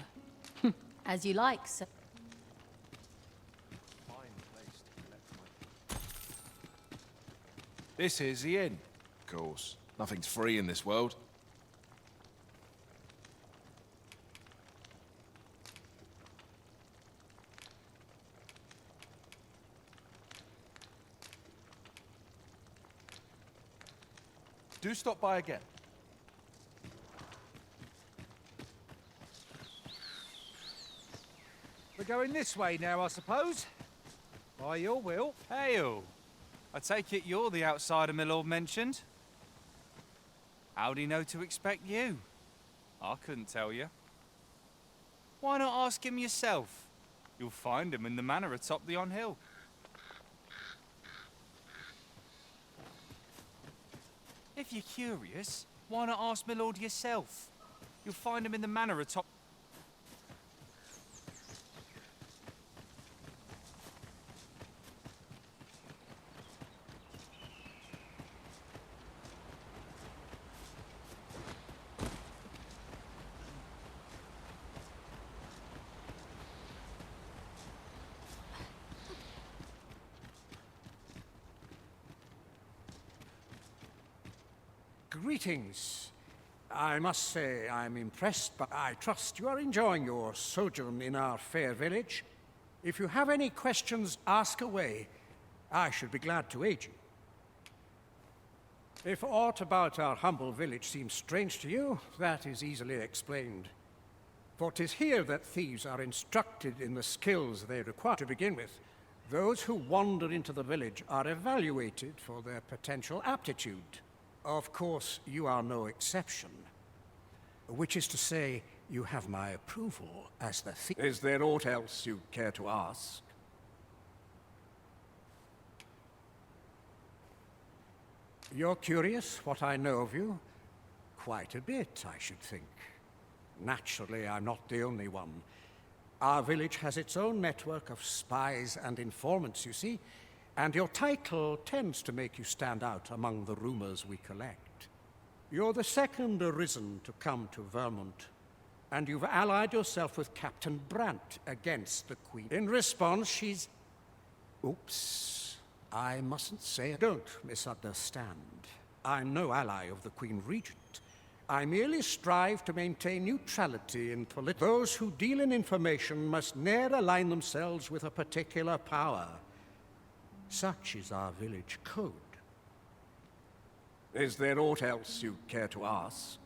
As you like, sir. This is the inn. Of course. Nothing's free in this world. Do stop by again. We're going this way now, I suppose. By your will. Hail! I take it you're the outsider my lord mentioned? How'd he know to expect you? I couldn't tell you. Why not ask him yourself? You'll find him in the manor atop the on-hill. If you're curious, why not ask my lord yourself? You'll find him in the manor atop... Greetings. I must say I'm impressed, but I trust you are enjoying your sojourn in our fair village. If you have any questions, ask away. I should be glad to aid you. If aught about our humble village seems strange to you, that is easily explained. For 'tis here that thieves are instructed in the skills they require to begin with. Those who wander into the village are evaluated for their potential aptitude. Of course, you are no exception. Which is to say, you have my approval as the thief. Is there aught else you care to ask? You're curious what I know of you? Quite a bit, I should think. Naturally, I'm not the only one. Our village has its own network of spies and informants, you see, and your title tends to make you stand out among the rumors we collect. You're the second arisen to come to Vermont, and you've allied yourself with Captain Brant against the Queen. In response, she's... Oops. I mustn't say it. Don't misunderstand. I'm no ally of the Queen Regent. I merely strive to maintain neutrality in politics. Those who deal in information must ne'er align themselves with a particular power. Such is our village code. Is there aught else you care to ask?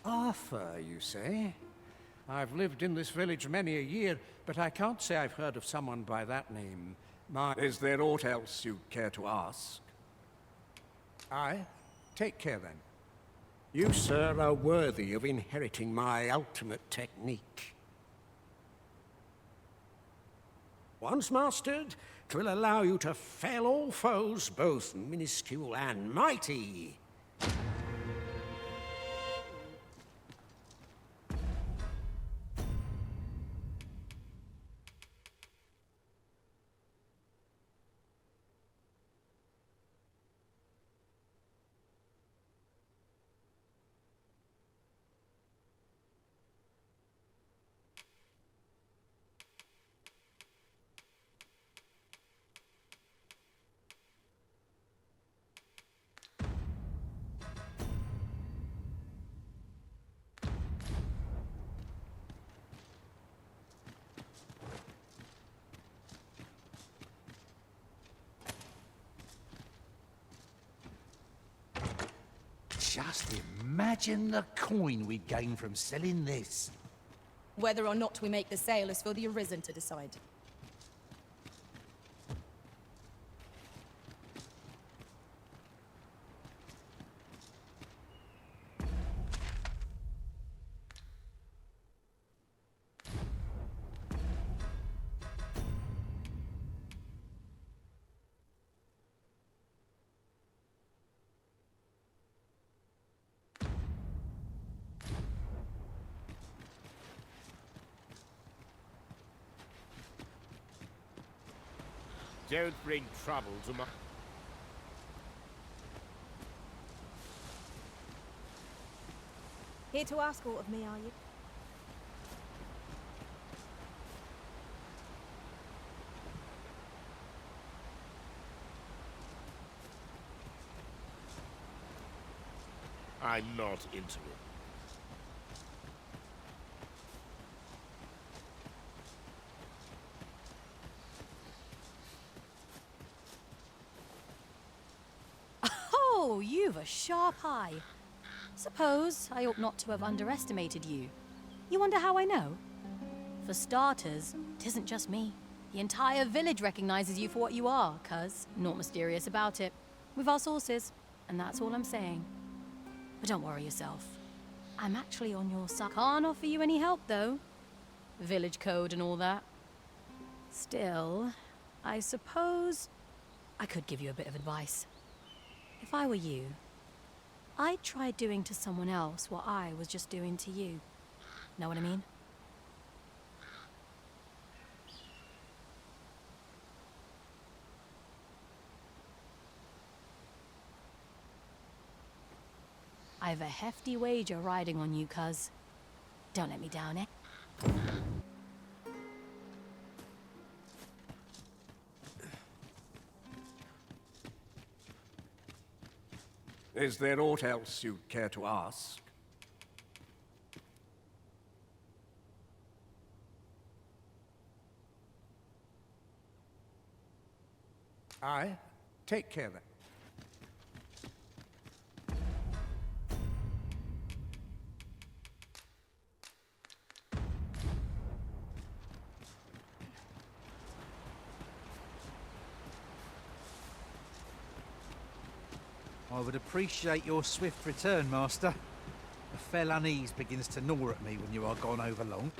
Arthur, you say? I've lived in this village many a year, but I can't say I've heard of someone by that name. Is there aught else you care to ask? Aye. Take care, then. You, sir, are worthy of inheriting my ultimate technique. Once mastered, 'twill allow you to fell all foes, both minuscule and mighty. Just imagine the coin we gain from selling this. Whether or not we make the sale is for the Arisen to decide. Don't bring trouble to my... Here to ask aught of me, are you? I'm not into it. Oh, you've a sharp eye. Suppose I ought not to have underestimated you. You wonder how I know? For starters, it isn't just me. The entire village recognizes you for what you are, cuz, naught mysterious about it. We've our sources, and that's all I'm saying. But don't worry yourself. I'm actually on your side. Can't offer you any help, though. Village code and all that. Still, I suppose I could give you a bit of advice. If I were you, I'd try doing to someone else what I was just doing to you. Know what I mean? I've a hefty wager riding on you, cuz. Don't let me down, eh? Is there aught else you'd care to ask? Aye. Take care then. I would appreciate your swift return, Master. A fell unease begins to gnaw at me when you are gone over long.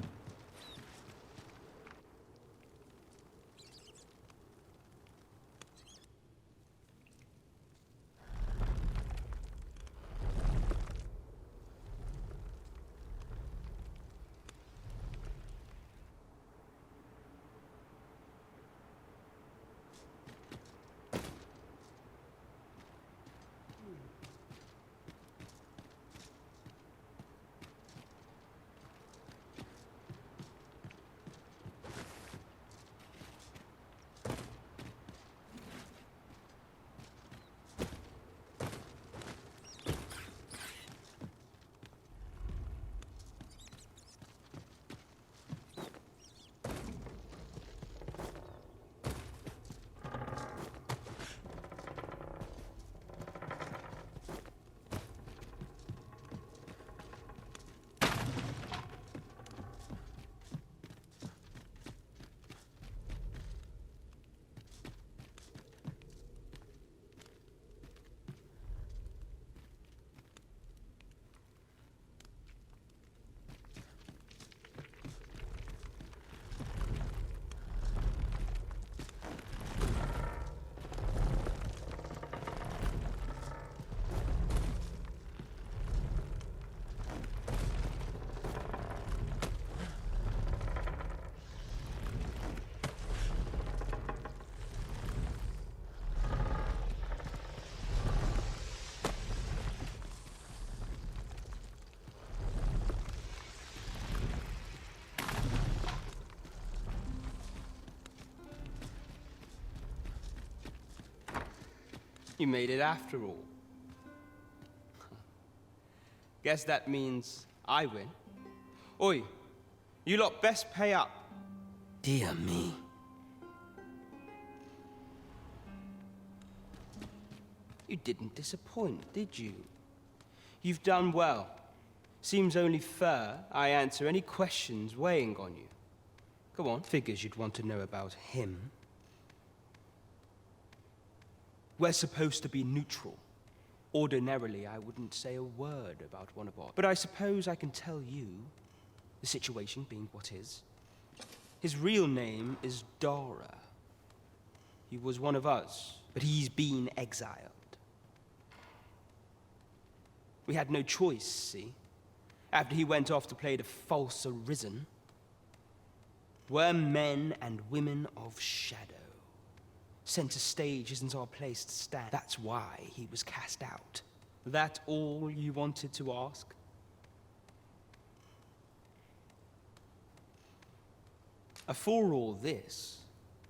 You made it after all. Guess that means I win. Oi, you lot best pay up. Dear me. You didn't disappoint, did you? You've done well. Seems only fair I answer any questions weighing on you. Come on, figures you'd want to know about him. We're supposed to be neutral. Ordinarily, I wouldn't say a word about one of ours. But I suppose I can tell you, the situation being what is. His real name is Dara. He was one of us, but he's been exiled. We had no choice, see? After he went off to play the false arisen. We're men and women of shadow. Center stage isn't our place to stand. That's why he was cast out. That all you wanted to ask? For all this,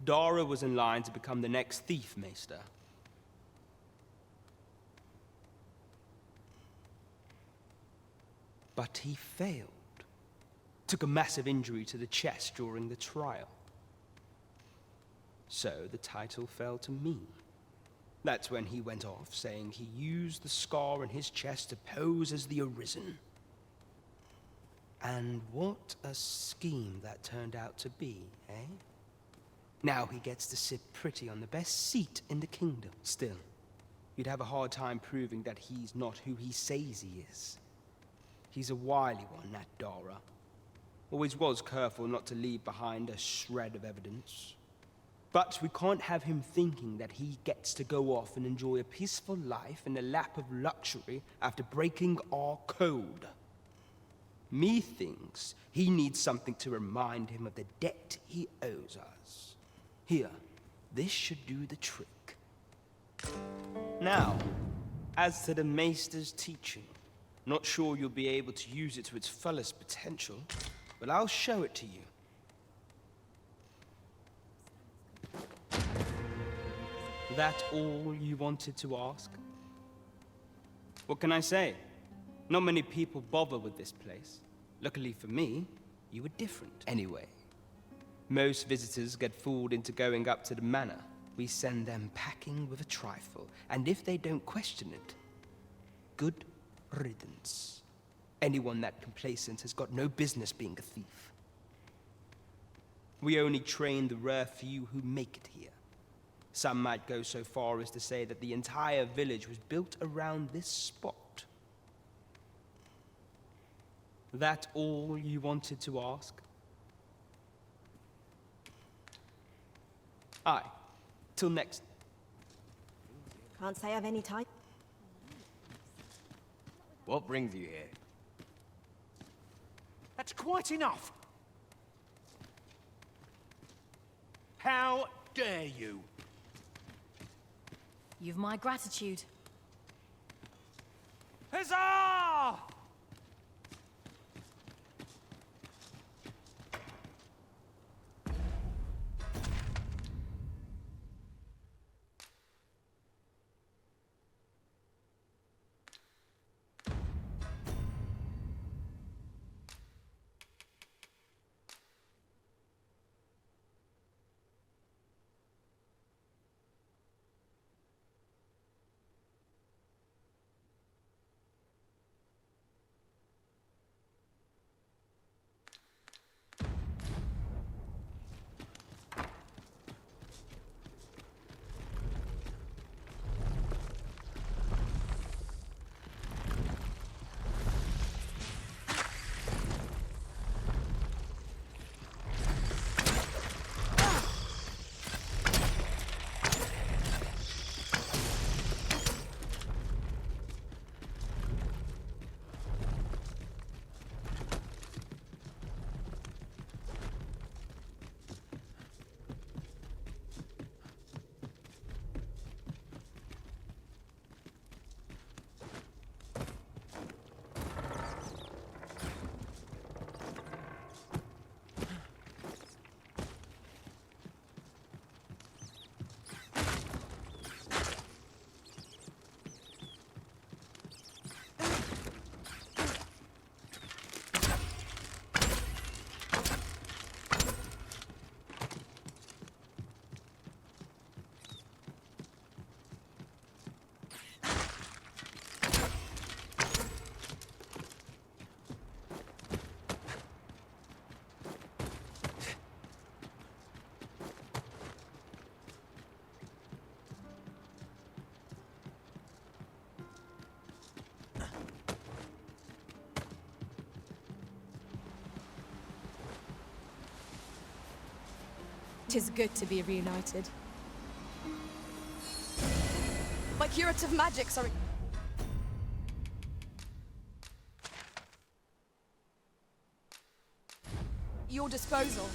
Dara was in line to become the next thief, Maester. But he failed. Took a massive injury to the chest during the trial. So the title fell to me. That's when he went off, saying he used the scar in his chest to pose as the Arisen. And what a scheme that turned out to be, eh? Now he gets to sit pretty on the best seat in the kingdom. Still, you'd have a hard time proving that he's not who he says he is. He's a wily one, that Dara. Always was careful not to leave behind a shred of evidence. But we can't have him thinking that he gets to go off and enjoy a peaceful life in a lap of luxury after breaking our code. Methinks he needs something to remind him of the debt he owes us. Here, this should do the trick. Now, as to the Maester's teaching, not sure you'll be able to use it to its fullest potential, but I'll show it to you. That all you wanted to ask? What can I say? Not many people bother with this place. Luckily for me, you were different. Anyway, most visitors get fooled into going up to the manor. We send them packing with a trifle, and if they don't question it, good riddance. Anyone that complacent has got no business being a thief. We only train the rare few who make it here. Some might go so far as to say that the entire village was built around this spot. That all you wanted to ask? Aye. Till next. Can't say I've any time. What brings you here? That's quite enough. How dare you? You've my gratitude. Huzzah! It is good to be reunited. My curative magics are... your disposal.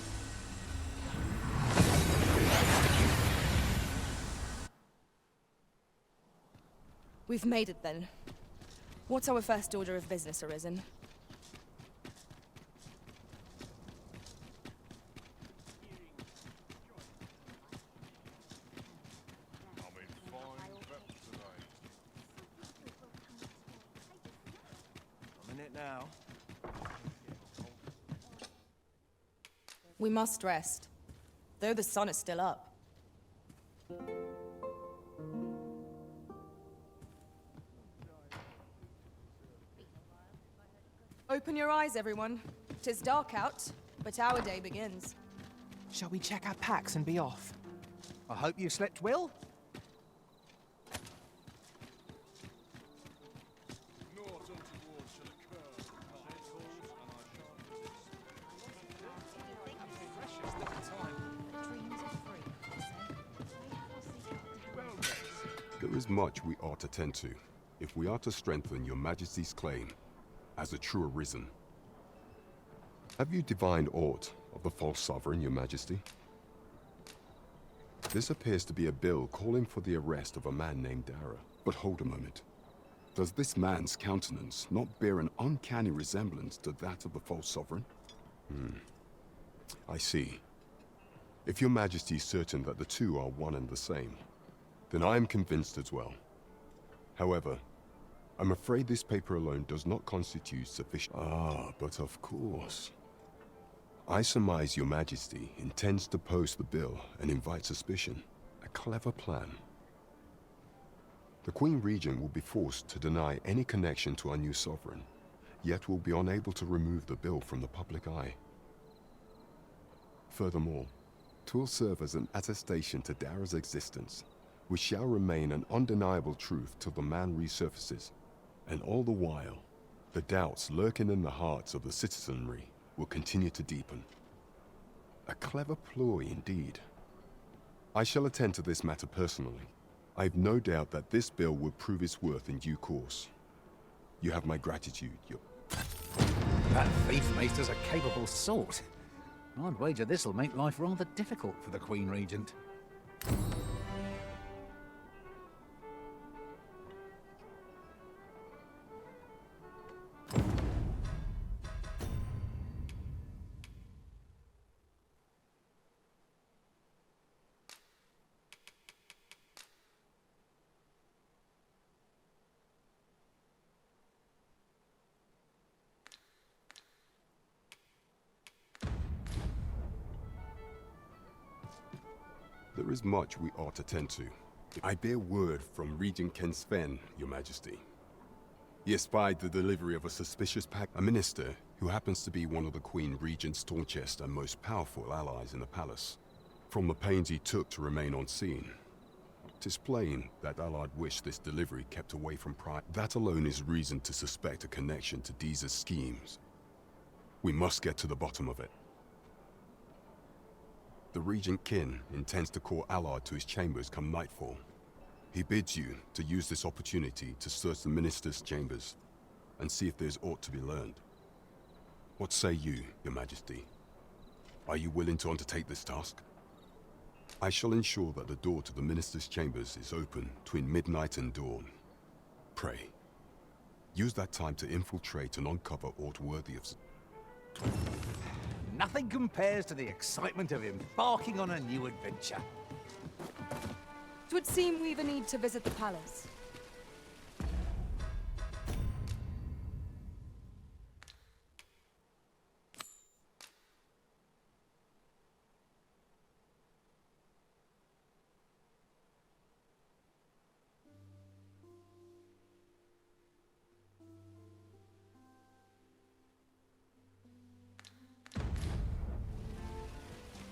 We've made it then. What's our first order of business, Arisen? Now. We must rest, though the sun is still up. Open your eyes, everyone. 'Tis dark out, but our day begins. Shall we check our packs and be off? I hope you slept well. There is much we ought to tend to, if we are to strengthen your Majesty's claim as a true Arisen. Have you divined aught of the false sovereign, your Majesty? This appears to be a bill calling for the arrest of a man named Dara. But hold a moment. Does this man's countenance not bear an uncanny resemblance to that of the false sovereign? I see. If your Majesty is certain that the two are one and the same, then I am convinced as well. However, I'm afraid this paper alone does not constitute sufficient... but of course. I surmise your Majesty intends to post the bill and invite suspicion. A clever plan. The Queen Regent will be forced to deny any connection to our new sovereign, yet will be unable to remove the bill from the public eye. Furthermore, 'twill serve as an attestation to Dara's existence, which shall remain an undeniable truth till the man resurfaces. And all the while, the doubts lurking in the hearts of the citizenry will continue to deepen. A clever ploy indeed. I shall attend to this matter personally. I've no doubt that this bill will prove its worth in due course. You have my gratitude, your... That thief maester's a capable sort. I'd wager this'll make life rather difficult for the Queen Regent. There is much we ought to tend to. I bear word from Regent Ken Sven, your Majesty. He espied the delivery of a suspicious pack, a minister who happens to be one of the Queen Regent's staunchest and most powerful allies in the palace. From the pains he took to remain on scene, 'tis plain that Allard wished this delivery kept away from Pride. That alone is reason to suspect a connection to Deeza's schemes. We must get to the bottom of it. The Regent Kin intends to call Allard to his chambers come nightfall. He bids you to use this opportunity to search the minister's chambers and see if there's aught to be learned. What say you, your Majesty? Are you willing to undertake this task? I shall ensure that the door to the minister's chambers is open between midnight and dawn. Pray, use that time to infiltrate and uncover aught worthy of... Nothing compares to the excitement of embarking on a new adventure. 'Twould seem we've a need to visit the palace.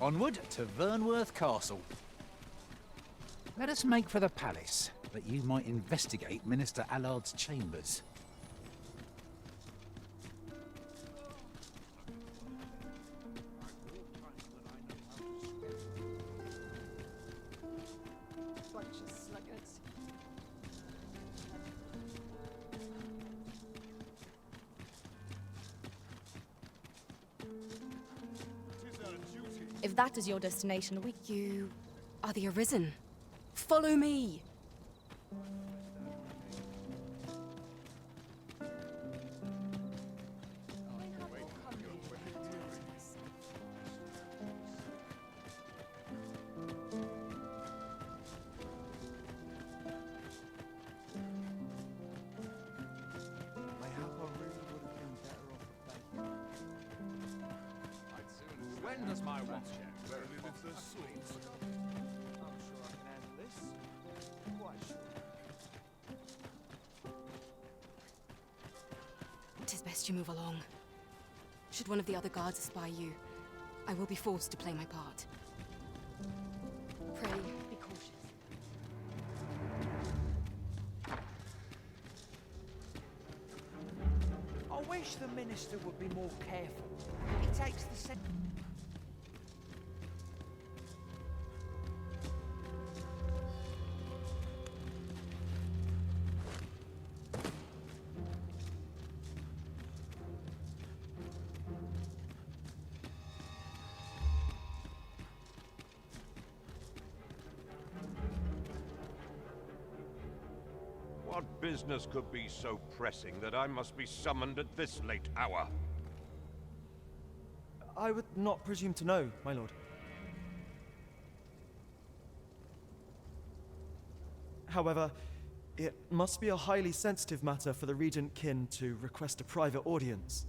Onward to Vernworth Castle. Let us make for the palace, that you might investigate Minister Allard's chambers. If that is your destination, you are the Arisen. Follow me! When does my watch check? I'm sure I can handle this. Quite sure. 'Tis best you move along. Should one of the other guards espy you, I will be forced to play my part. Pray, be cautious. I wish the minister would be more careful. He takes the What business could be so pressing that I must be summoned at this late hour? I would not presume to know, my lord. However, it must be a highly sensitive matter for the Regent Kin to request a private audience.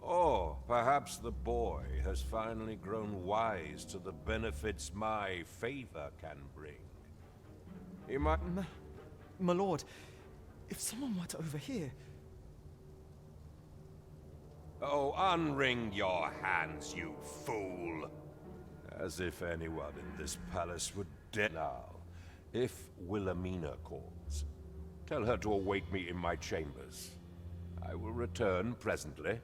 Or perhaps the boy has finally grown wise to the benefits my favor can bring. He might... My lord, if someone were to overhear... Oh, unwring your hands, you fool! As if anyone in this palace would dare now. If Wilhelmina calls, tell her to await me in my chambers. I will return presently.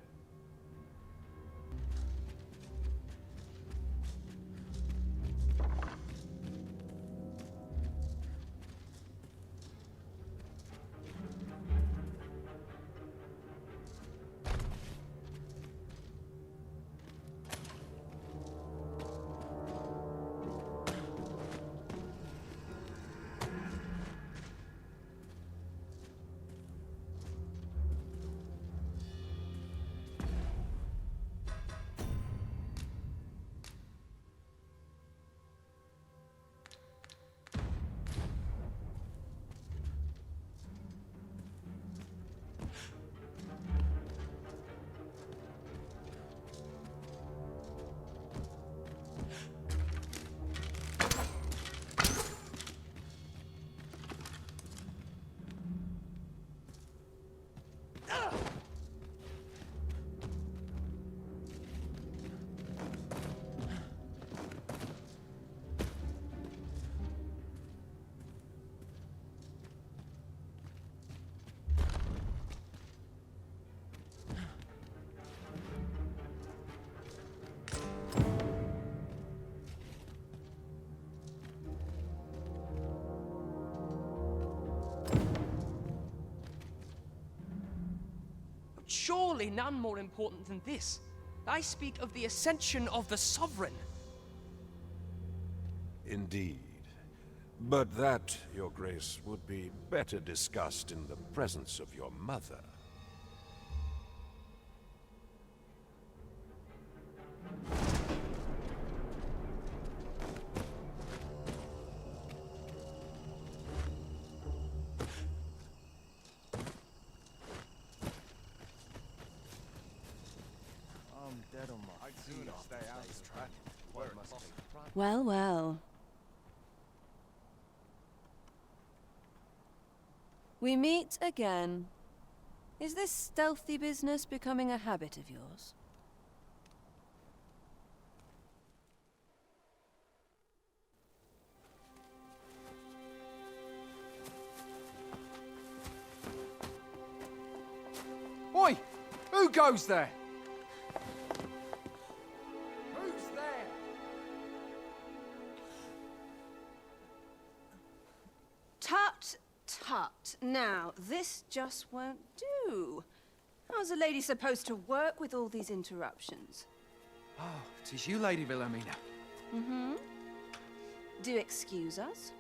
Surely none more important than this. I speak of the ascension of the Sovereign. Indeed. But that, Your Grace, would be better discussed in the presence of your mother. Well, well. We meet again. Is this stealthy business becoming a habit of yours? Oi! Who goes there? Who's there? Tut, tut. Now, this just won't do. How's a lady supposed to work with all these interruptions? Oh, 'tis you, Lady Wilhelmina. Mm-hmm. Do excuse us.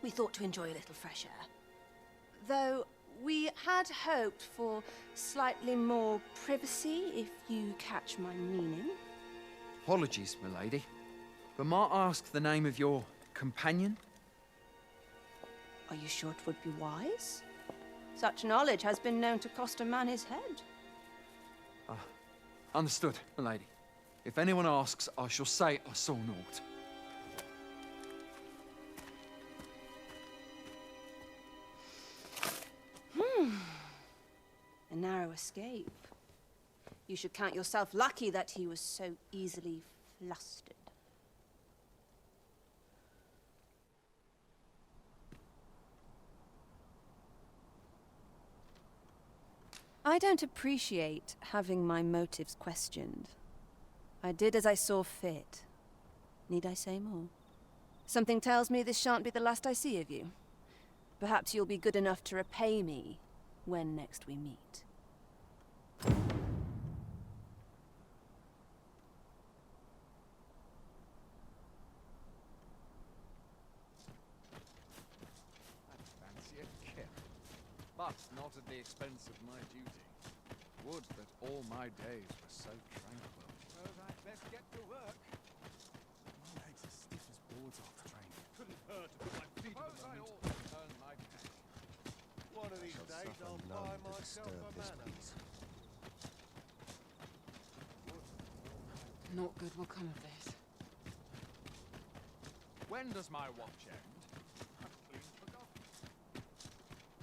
We thought to enjoy a little fresh air. Though we had hoped for slightly more privacy, if you catch my meaning. Apologies, milady. But might I ask the name of your companion? Are you sure it would be wise? Such knowledge has been known to cost a man his head. Understood, milady. If anyone asks, I shall say I saw naught. A narrow escape. You should count yourself lucky that he was so easily flustered. I don't appreciate having my motives questioned. I did as I saw fit. Need I say more? Something tells me this shan't be the last I see of you. Perhaps you'll be good enough to repay me when next we meet. Fancy a kill, but not at the expense of my duty. Would that all my days were so tranquil. Suppose I'd best get to work. My legs are stiff as boards after training. Couldn't hurt to put my feet on the ought to earn my pay. One of these days I'll buy myself a manor. Not good will come of this. When does my watch end? I've clean forgotten.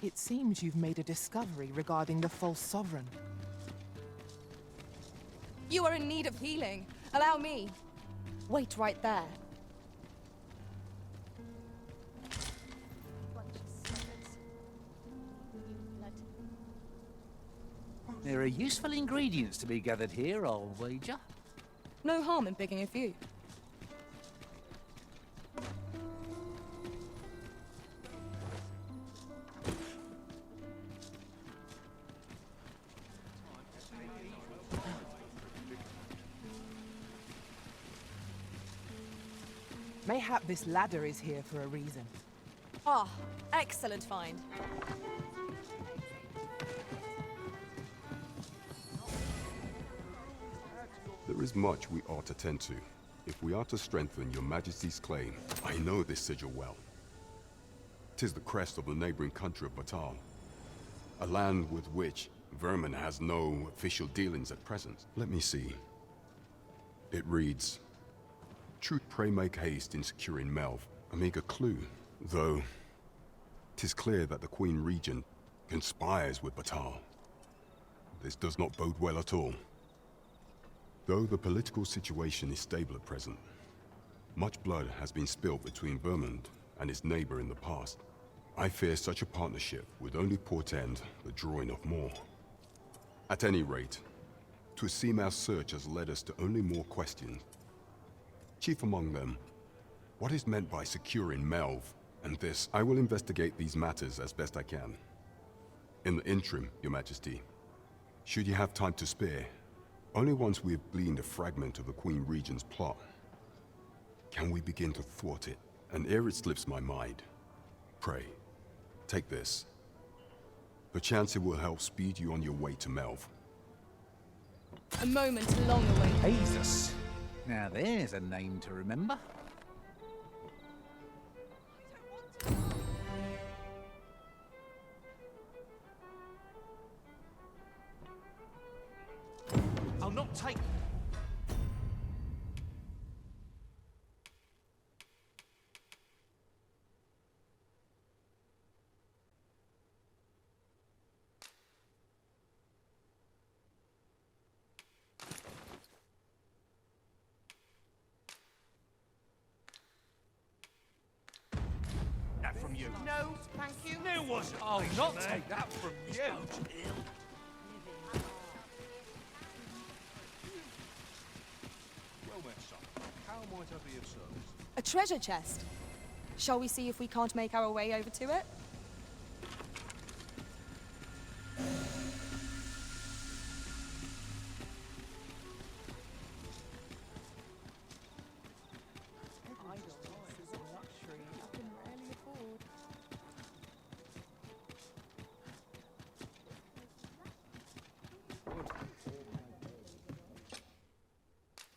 It seems you've made a discovery regarding the false sovereign. You are in need of healing. Allow me. Wait right there. There are useful ingredients to be gathered here, I'll wager. No harm in picking a few. Mayhap this ladder is here for a reason. Ah, excellent find. There is much we ought to tend to, if we are to strengthen your majesty's claim. I know this sigil well. 'Tis the crest of the neighboring country of Batal, a land with which Vermin has no official dealings at present. Let me see. It reads, "Truth pray make haste in securing Melv." A meager clue, though 'tis clear that the Queen Regent conspires with Batal. This does not bode well at all. Though the political situation is stable at present, much blood has been spilled between Vermund and his neighbor in the past. I fear such a partnership would only portend the drawing of more. At any rate, 'twould seem our search has led us to only more questions. Chief among them, what is meant by securing Melv and this? I will investigate these matters as best I can. In the interim, Your Majesty, should you have time to spare, only once we have gleaned a fragment of the Queen Regent's plot can we begin to thwart it. And ere it slips my mind, pray, take this. Perchance it will help speed you on your way to Melv. A moment long awaited. Jesus! Now there's a name to remember. I'll not take... That from you. No, thank you. There was I'll not take that from you. Well met, son. How might I be of service? A treasure chest. Shall we see if we can't make our way over to it?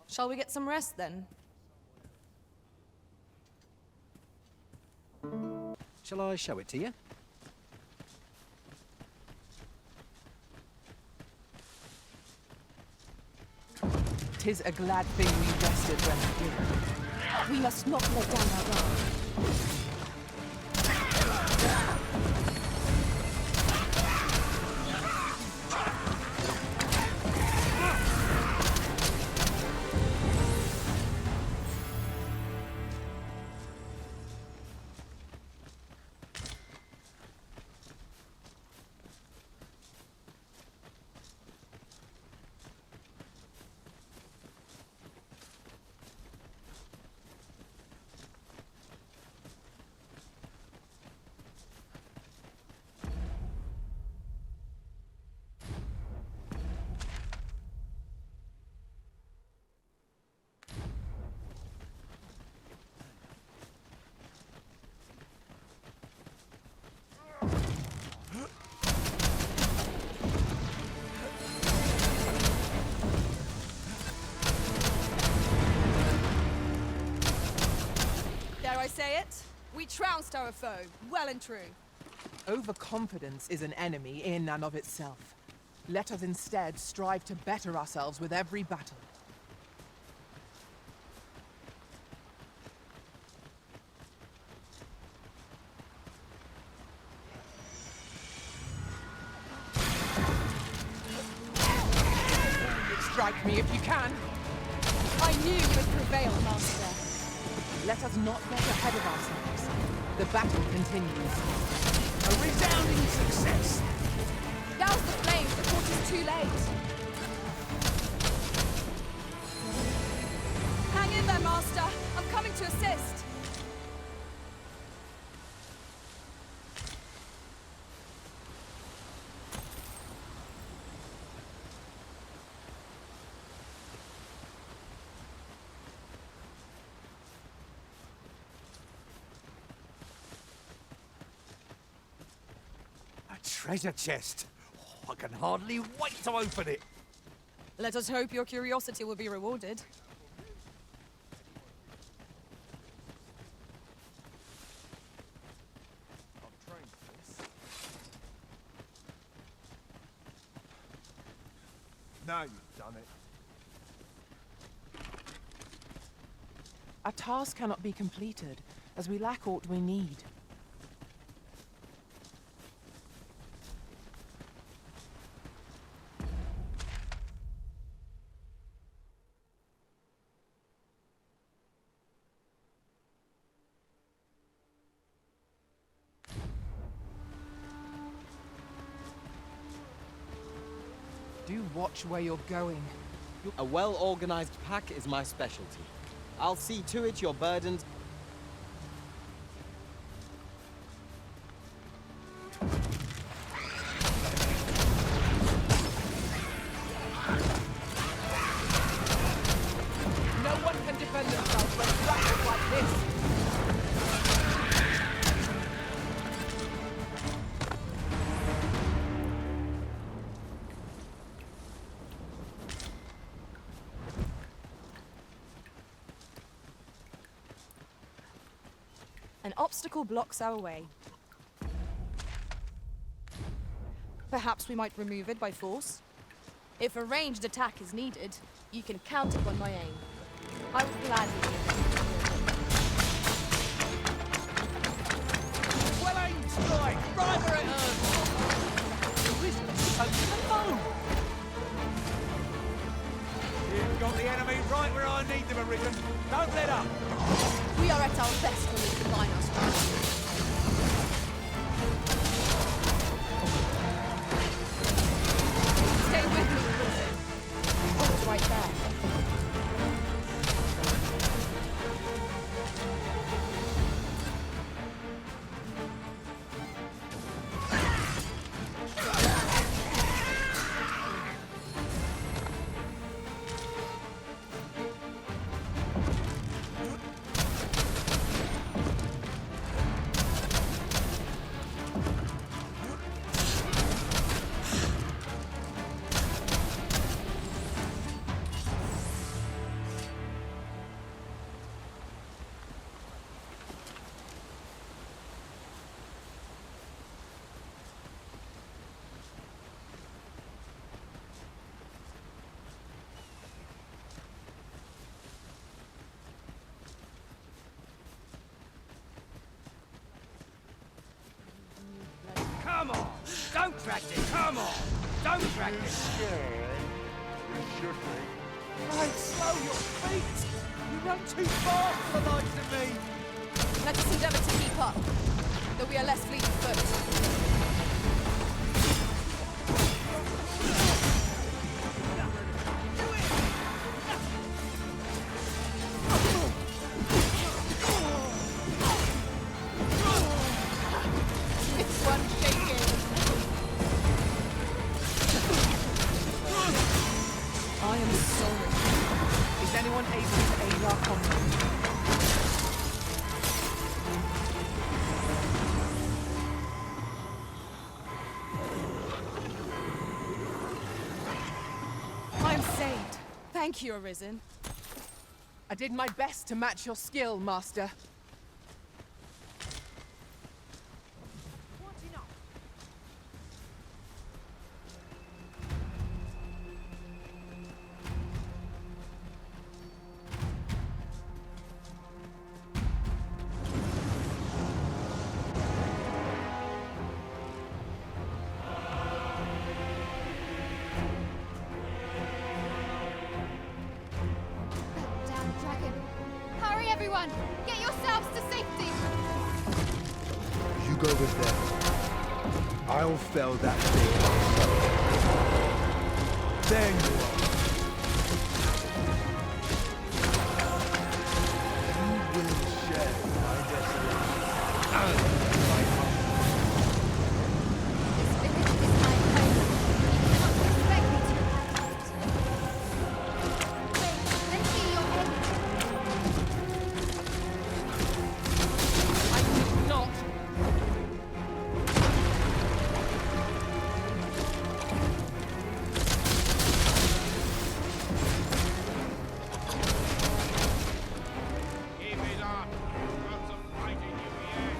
Shall we get some rest then? Shall I show it to you? 'Tis a glad thing we rested when we did. We must not let down our guard. say it. We trounced our foe, well and true. Overconfidence is an enemy in and of itself. Let us instead strive to better ourselves with every battle. Strike me if you can. I knew you would prevail, Master. Let us not get ahead of ourselves. The battle continues. A resounding success. Douse the flames before it is too late. Hang in there, Master. I'm coming to assist. Treasure chest. Oh, I can hardly wait to open it. Let us hope your curiosity will be rewarded. I'm trained for this. Now you've done it. Our task cannot be completed, as we lack aught we need. Do watch where you're going. A well-organized pack is my specialty. I'll see to it your burdens... No one can defend themselves when thrashed like this. An obstacle blocks our way. Perhaps we might remove it by force? If a ranged attack is needed, you can count upon my aim. I would gladly give it. Well aimed strike. Right where it hurts. The wizard's supposed to know. You've got the enemy right where I need them, Arisen. Don't let up. We are at our best when we combine our strength. Stay with me, Arisen. Hold right there. Come on! Don't drag it! Come on! Don't drag it! You should be. Right, slow your feet! You run too fast for the likes of me! Let us endeavour to keep up, though we are less fleet of foot. Thank you, Arisen. I did my best to match your skill, Master. Everyone, get yourselves to safety! You go with them. I'll fell that thing myself. There you are. You will share my desolation and my hunger. This village is my home. You cannot expect me to wait, let me see your head. I did not. Keep it up. Got some fight in you yet.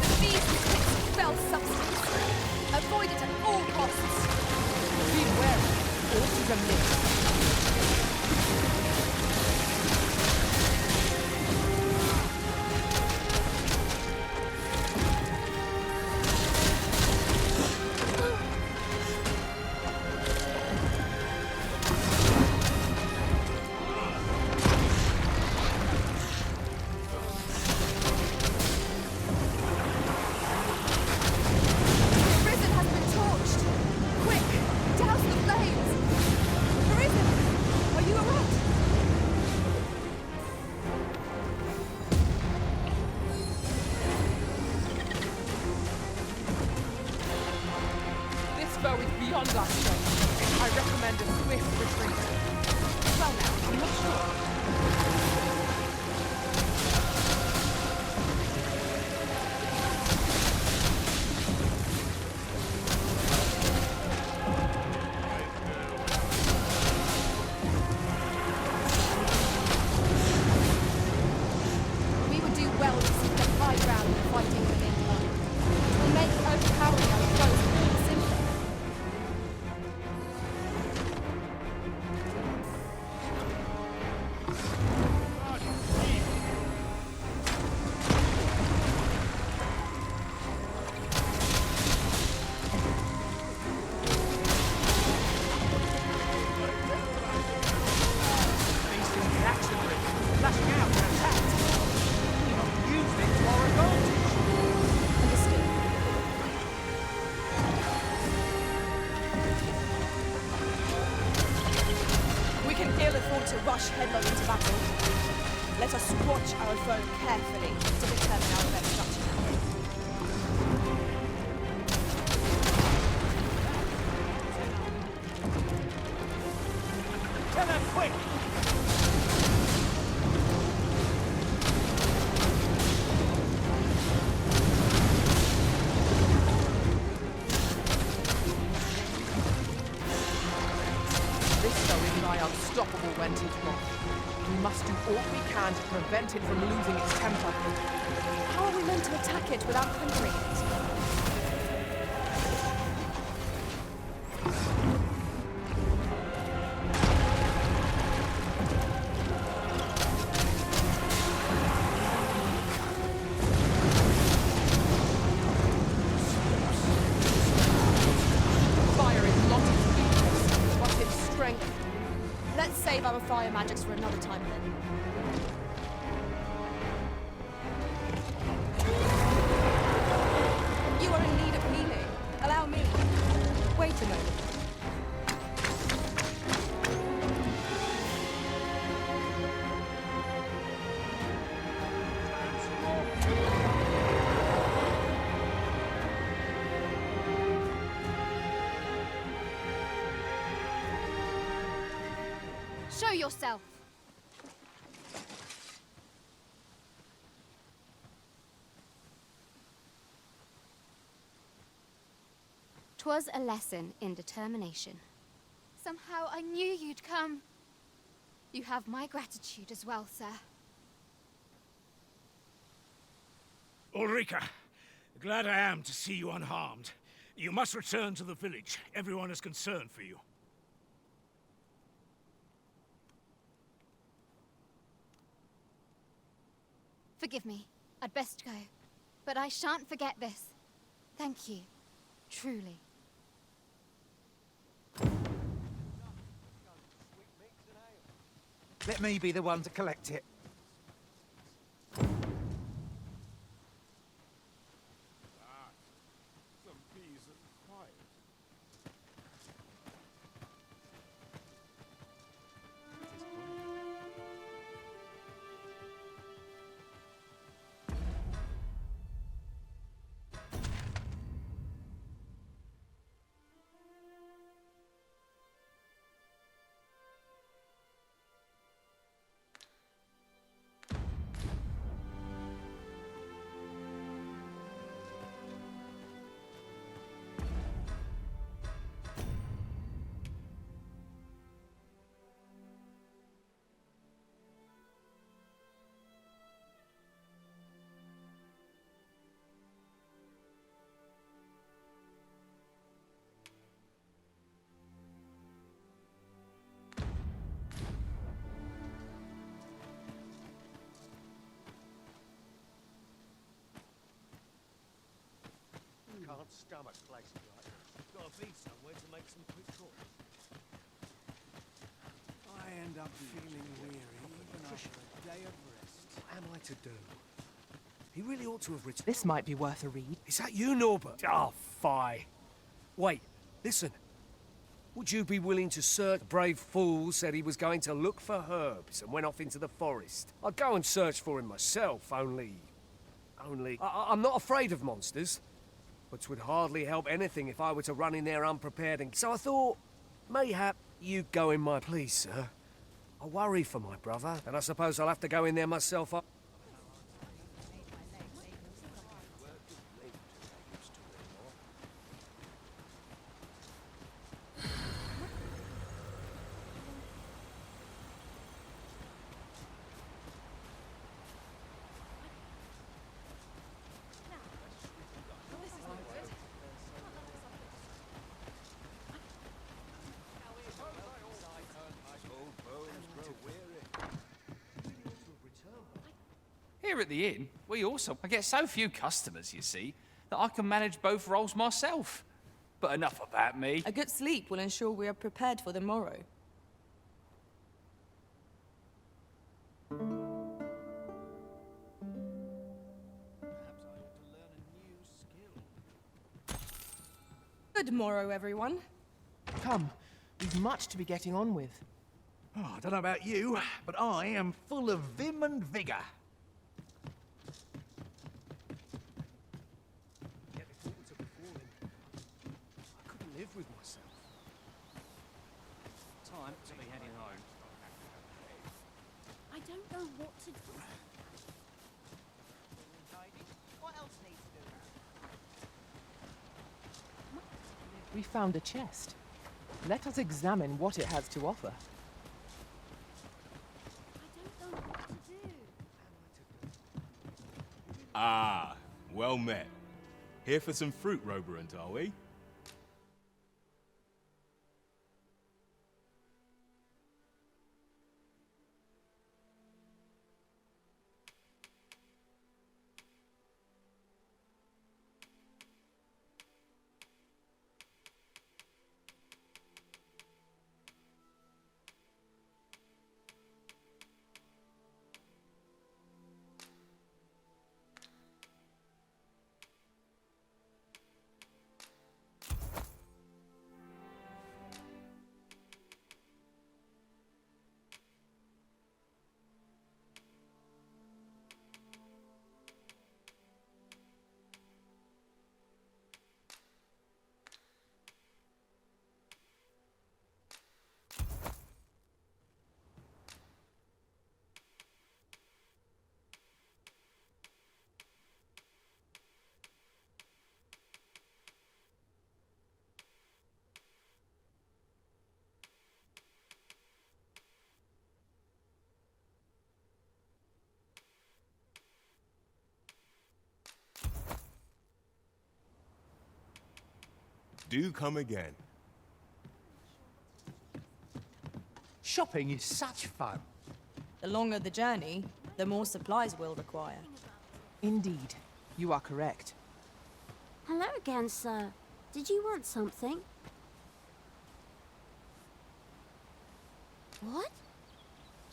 The beast pits fell substance. Avoid it at all costs. Be wary. Horses are mixed. The Arisen has been torched. Quick, douse the flames. Arisen, are you alright? This foe is beyond our strength. I recommend a swift retreat. Well now, I'm not sure. We would do well to seek the high ground and fighting within line. It will make overpowering our foes simpler. Beast in action, flashing out and attacked. We've not used it to our advantage. Understood. We can ill afford to rush headlong into battle. Let us watch our foe carefully to determine our best strategy. Tell her quick! This foe is nigh unstoppable when 'tis wrong. We must do all we can to prevent it from losing its temper. How are we meant to attack it without conquering it? Fire is not its weakness, but its strength. Let's save our fire magics for another time then. You are in need of healing. Allow me. Wait a moment. Show yourself! 'Twas a lesson in determination. Somehow I knew you'd come. You have my gratitude as well, sir. Ulrika, glad I am to see you unharmed. You must return to the village. Everyone is concerned for you. Forgive me. I'd best go. But I shan't forget this. Thank you. Truly. Let me be the one to collect it. Some peace and quiet. Can't stomach places like this. Gotta be somewhere to make some quick calls. I end up feeling weary even after a day of rest. What am I to do? He really ought to have written. This might be worth a read. Is that you, Norbert? Oh, fie. Wait, listen. Would you be willing to search? The brave fool said he was going to look for herbs and went off into the forest. I'd go and search for him myself, only... I'm not afraid of monsters. But 'twould hardly help anything if I were to run in there unprepared, and so I thought, mayhap you'd go in my... Please, sir. I worry for my brother, and I suppose I'll have to go in there myself. Here at the inn, I get so few customers, you see, that I can manage both roles myself. But enough about me. A good sleep will ensure we are prepared for the morrow. Good morrow, everyone. Come, we've much to be getting on with. Oh, I don't know about you, but I am full of vim and vigour. Live with myself. Time to be heading home. I don't know what to do. What else needs to We found a chest. Let us examine what it has to offer. I don't know what to do. Ah, well met. Here for some fruit, Roberant, are we? Do come again. Shopping is such fun. The longer the journey, the more supplies we'll require. Indeed, you are correct. Hello again, sir. Did you want something? What?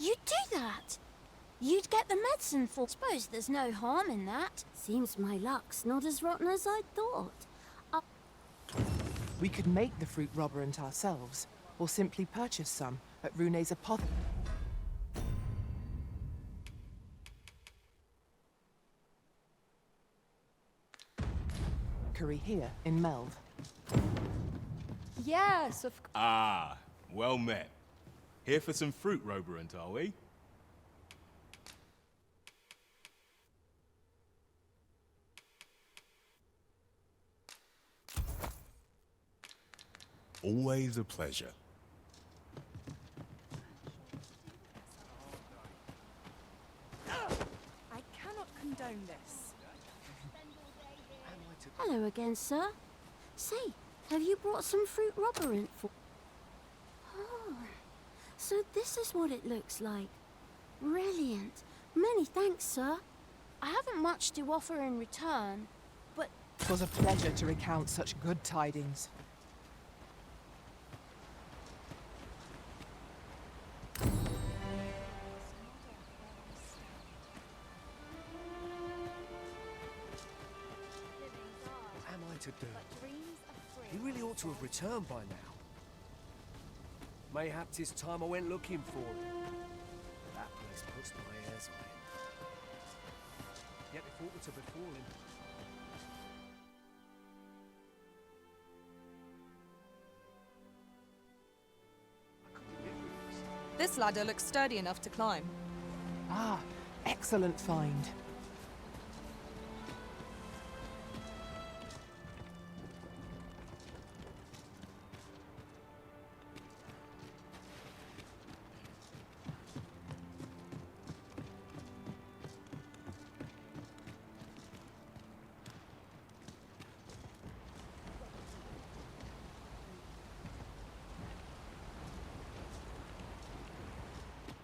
You'd do that? You'd get the medicine for... Suppose there's no harm in that. Seems my luck's not as rotten as I thought. We could make the fruit robberant ourselves, or simply purchase some at Rune's apothecary. Here in Melv. Yes, of course. Ah, well met. Here for some fruit robberant, are we? Always a pleasure. I cannot condone this. Hello again, sir. Say, have you brought some fruit robberant for... Oh, so this is what it looks like. Brilliant. Many thanks, sir. I haven't much to offer in return, but... 'Twas a pleasure to recount such good tidings. To do. He really ought to have returned by now. Mayhaps it's time I went looking for him. That place puts my hairs on him. Yet if aught were to befall him... This ladder looks sturdy enough to climb. Ah, excellent find.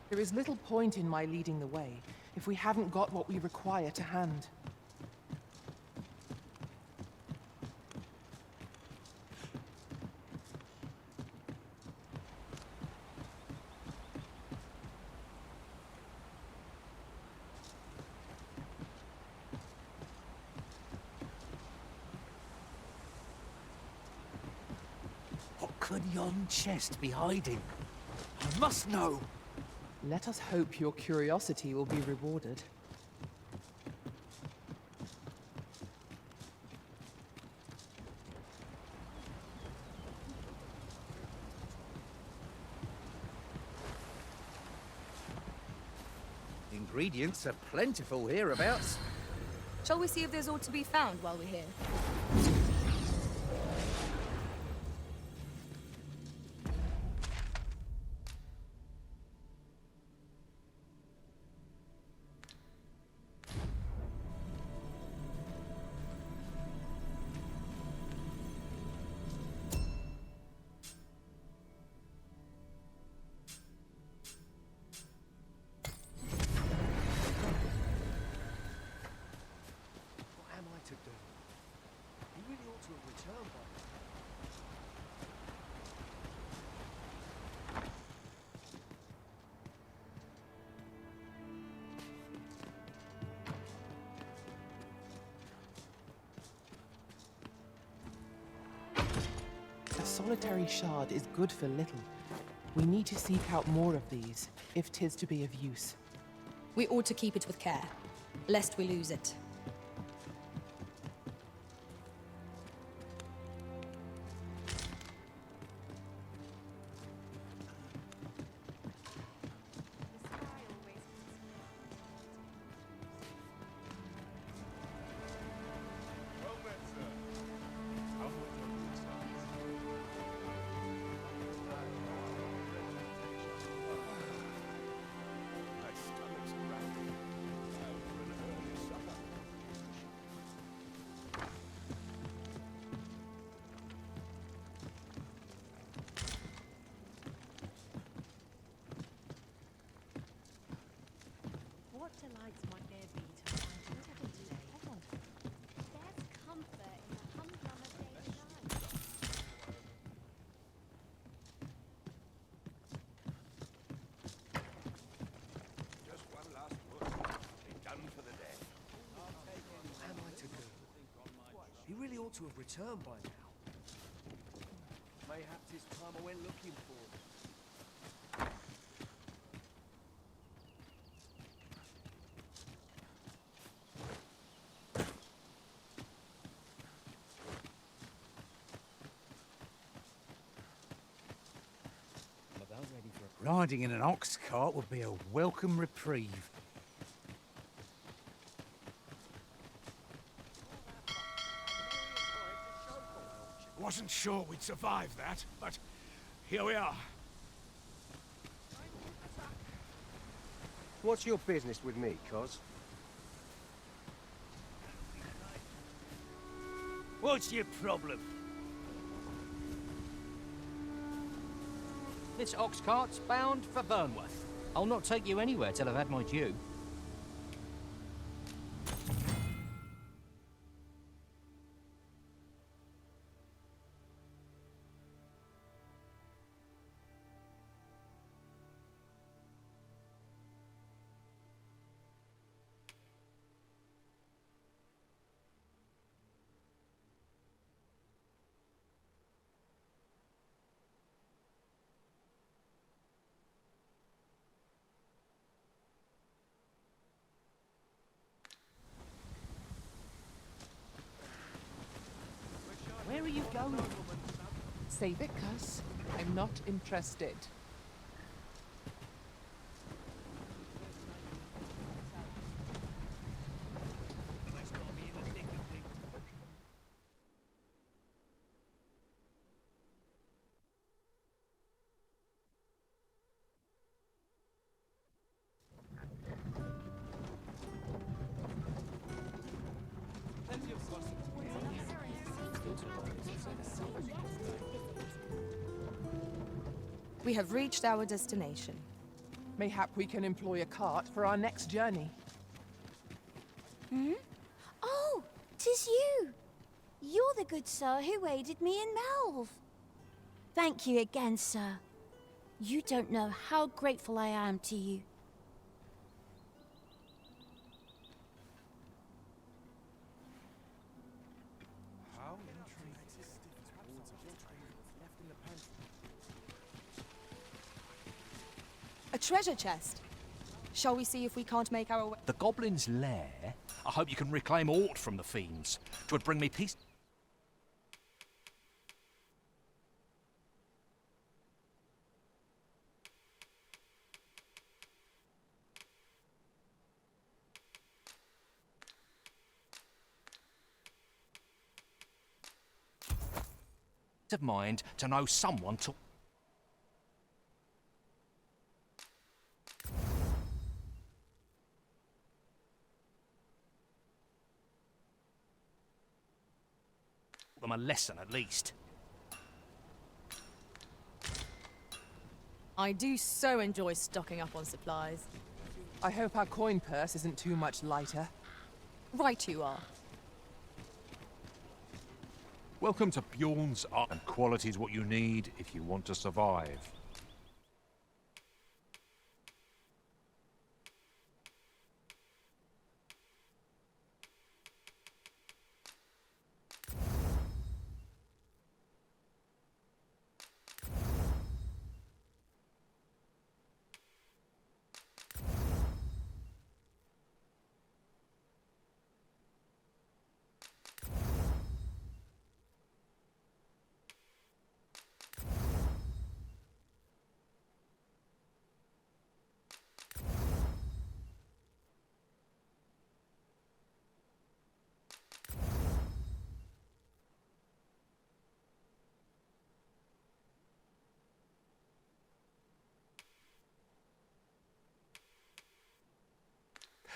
There is little point in my leading the way if we haven't got what we require to hand. What could yon chest be hiding? I must know! Let us hope your curiosity will be rewarded. Ingredients are plentiful hereabouts. Shall we see if there's aught to be found while we're here? A solitary shard is good for little. We need to seek out more of these, if 'tis to be of use. We ought to keep it with care, lest we lose it. to have returned by now. Mayhaps it's time I went looking for them. Riding in an ox cart would be a welcome reprieve. Wasn't sure we'd survive that, but here we are. What's your business with me, cos? What's your problem? This ox cart's bound for Burnworth. I'll not take you anywhere till I've had my due. Where are you going? Save it, cuz. I'm not interested. We have reached our destination. Mayhap we can employ a cart for our next journey. Hmm? Oh, 'tis you! You're the good sir who aided me in Melve. Thank you again, sir. You don't know how grateful I am to you. A treasure chest. Shall we see if we can't make our way? The Goblin's lair? I hope you can reclaim aught from the fiends. 'Twould bring me peace. Of mind to know someone to. Them a lesson at least. I do so enjoy stocking up on supplies. I hope our coin purse isn't too much lighter. Right you are. Welcome to Bjorn's Art, and quality's what you need if you want to survive.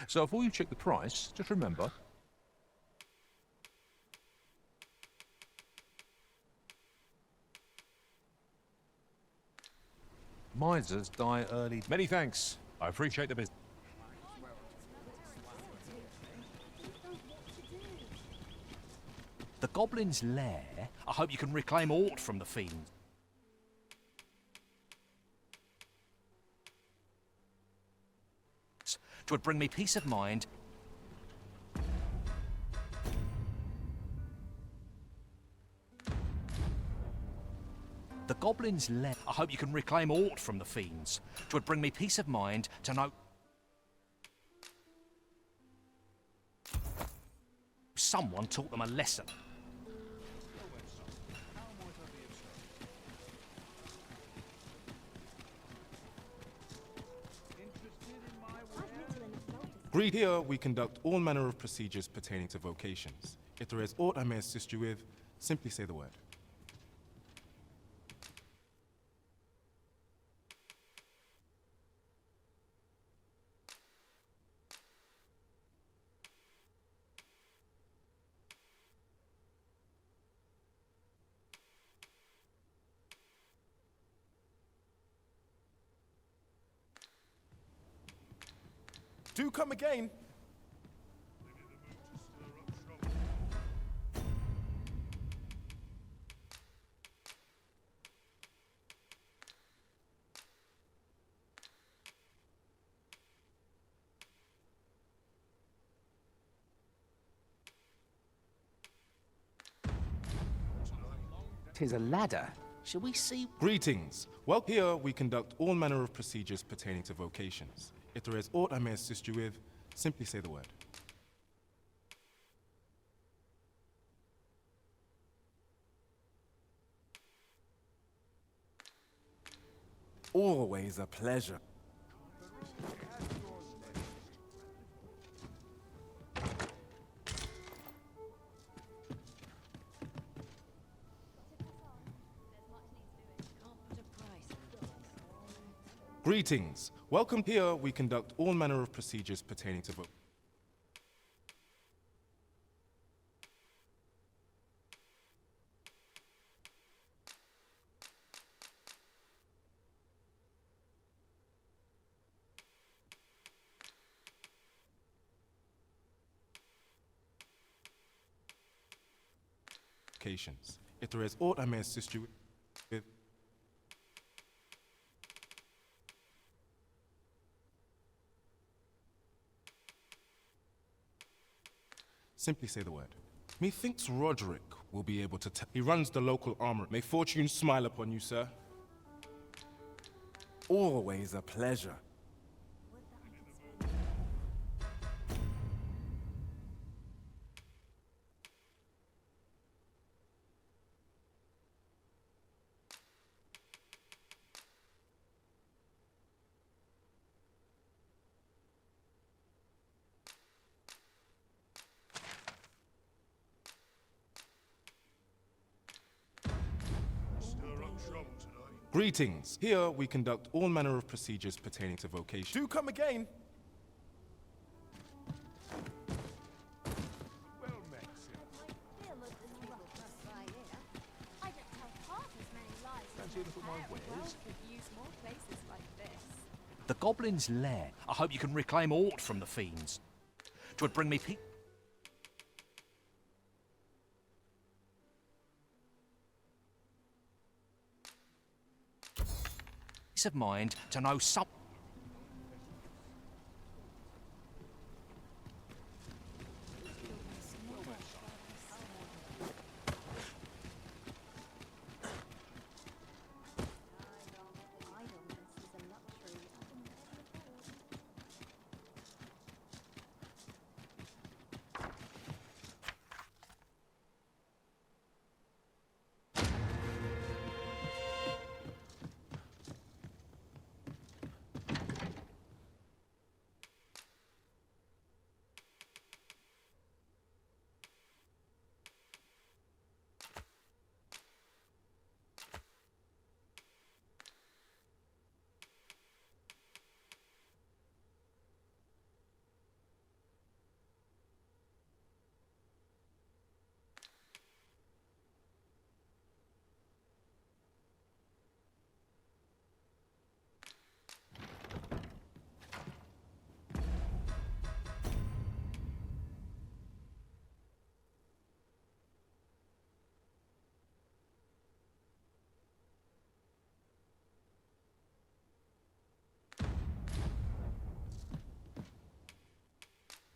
So before you check the price, just remember... misers die early. Many thanks. I appreciate the business. The Goblin's lair? I hope you can reclaim aught from the fiends. Would bring me peace of mind. The goblin's lair. I hope you can reclaim aught from the fiends. 'Twould bring me peace of mind to know someone taught them a lesson. Here we conduct all manner of procedures pertaining to vocations. If there is aught I may assist you with, simply say the word. Do come again. Tis a ladder. Shall we see? Greetings. Well, here we conduct all manner of procedures pertaining to vocations. If there is aught I may assist you with, simply say the word. Always a pleasure. Greetings. Welcome. Here we conduct all manner of procedures pertaining to vocations. If there is aught I may assist you with, simply say the word. Methinks Roderick will be able to he runs the local armory. May fortune smile upon you, sir. Always a pleasure. Greetings. Here we conduct all manner of procedures pertaining to vocation. Do come again. The goblin's lair. I hope you can reclaim aught from the fiends. 'Twould bring me peace of mind to know some.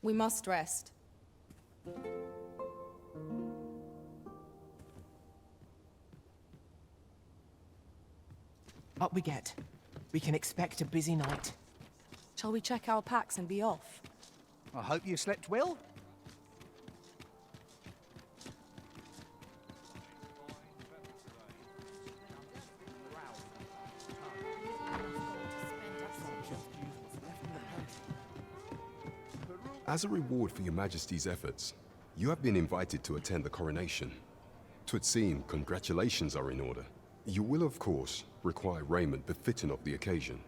We must rest. Up we get. We can expect a busy night. Shall we check our packs and be off? I hope you slept well. As a reward for your Majesty's efforts, you have been invited to attend the coronation. 'Twould seem congratulations are in order. You will, of course, require raiment befitting of the occasion.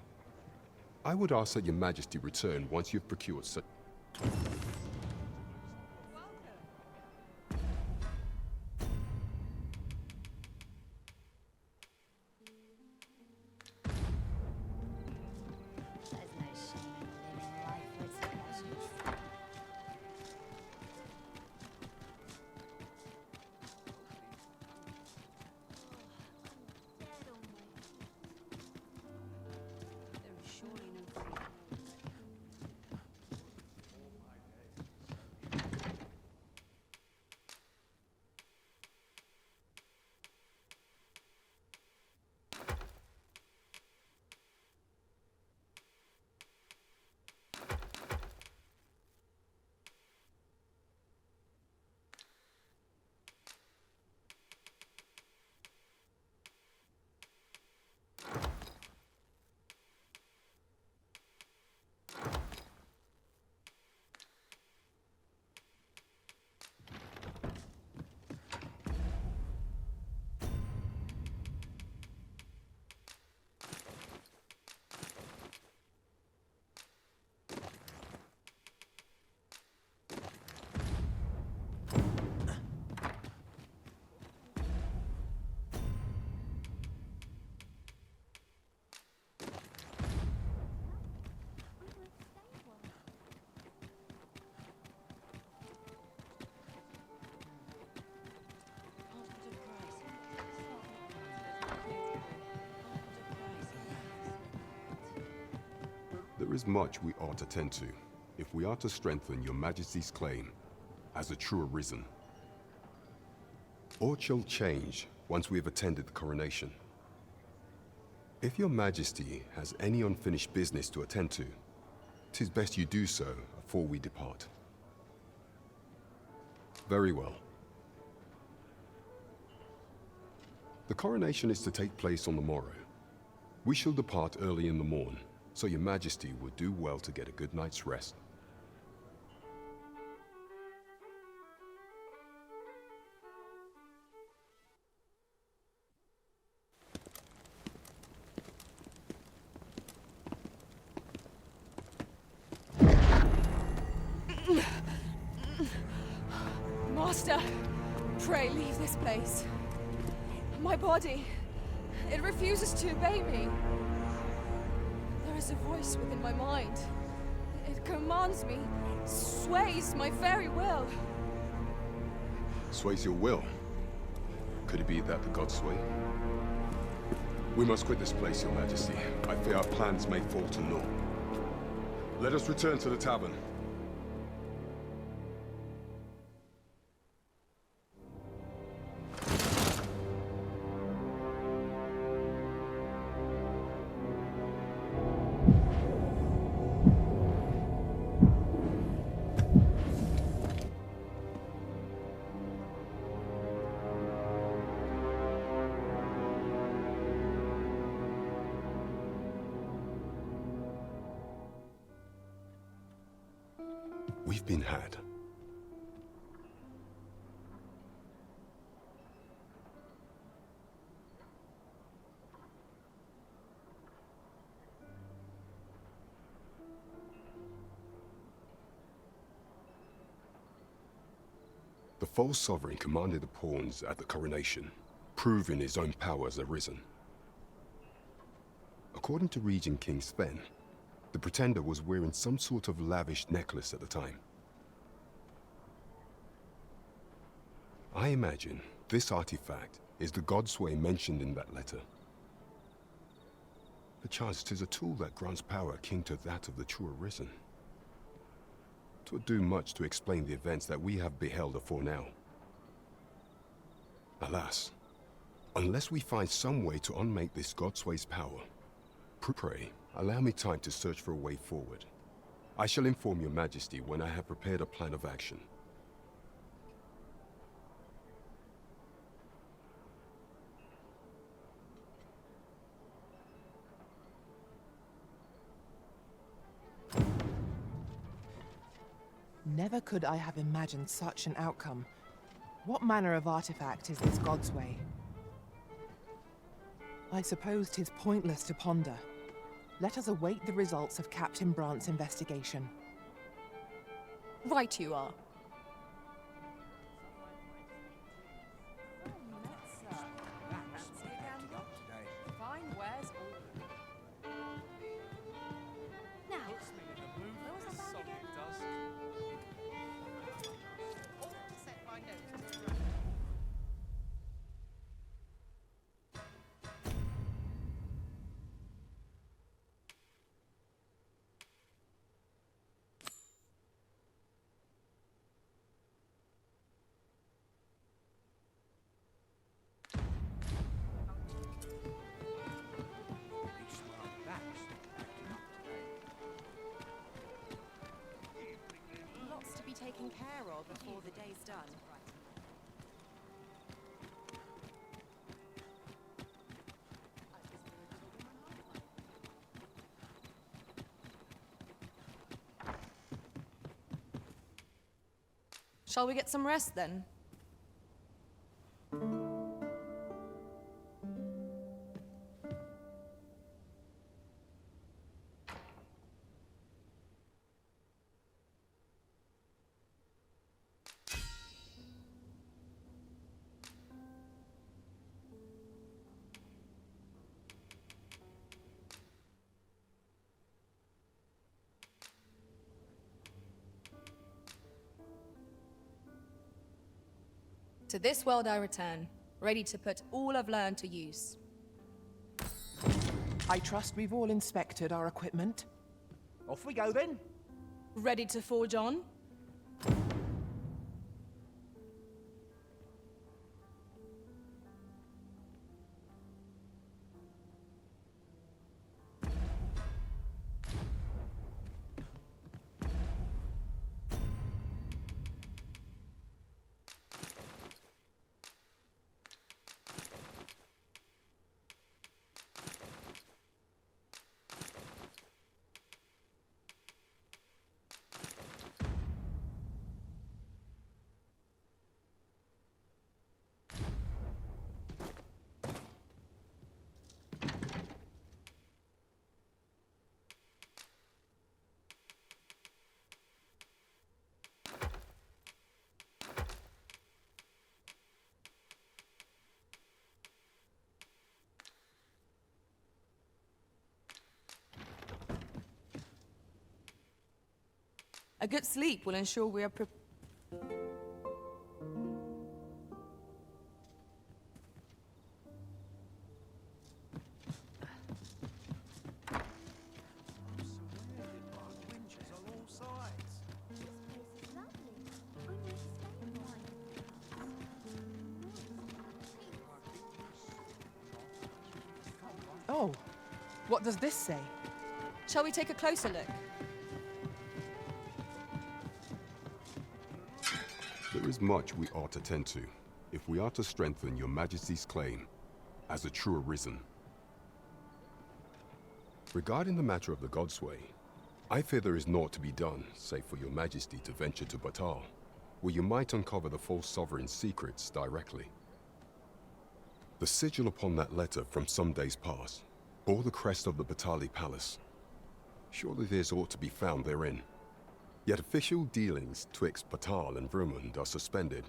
I would ask that your Majesty return once you've procured such... There is much we ought to tend to, if we are to strengthen your Majesty's claim as a true Arisen. Aught shall change once we have attended the coronation. If your Majesty has any unfinished business to attend to, 'tis best you do so afore we depart. Very well. The coronation is to take place on the morrow. We shall depart early in the morn, so your Majesty would do well to get a good night's rest. Master, pray leave this place. My body, it refuses to obey me. There is a voice within my mind. It commands me, sways my very will. Sways your will? Could it be that the gods sway? We must quit this place, your Majesty. I fear our plans may fall to naught. Let us return to the tavern. We've been had. The false sovereign commanded the pawns at the coronation, proving his own power as Arisen. According to Regent King Sven, the pretender was wearing some sort of lavish necklace at the time. I imagine this artifact is the Godsway mentioned in that letter. Perchance 'tis a tool that grants power akin to that of the true Arisen. 'Twould do much to explain the events that we have beheld afore now. Alas, Unless we find some way to unmake this Godsway's power, pray, allow me time to search for a way forward. I shall inform your majesty when I have prepared a plan of action. Never could I have imagined such an outcome. What manner of artifact is this Godsway? I suppose 'tis pointless to ponder. Let us await the results of Captain Brant's investigation. Right you are. Taken care of before the day's done. Shall we get some rest then? To this world I return, ready to put all I've learned to use. I trust we've all inspected our equipment. Off we go then. Ready to forge on? A good sleep will ensure we are Oh, what does this say? Shall we take a closer look? There is much we ought to tend to, if we are to strengthen your majesty's claim as a true arisen. Regarding the matter of the Godsway, I fear there is naught to be done, save for your majesty to venture to Batal, where you might uncover the false sovereign's secrets directly. The sigil upon that letter from some days past bore the crest of the Batali Palace. Surely there's aught to be found therein. Yet official dealings twixt Batal and Vermund are suspended.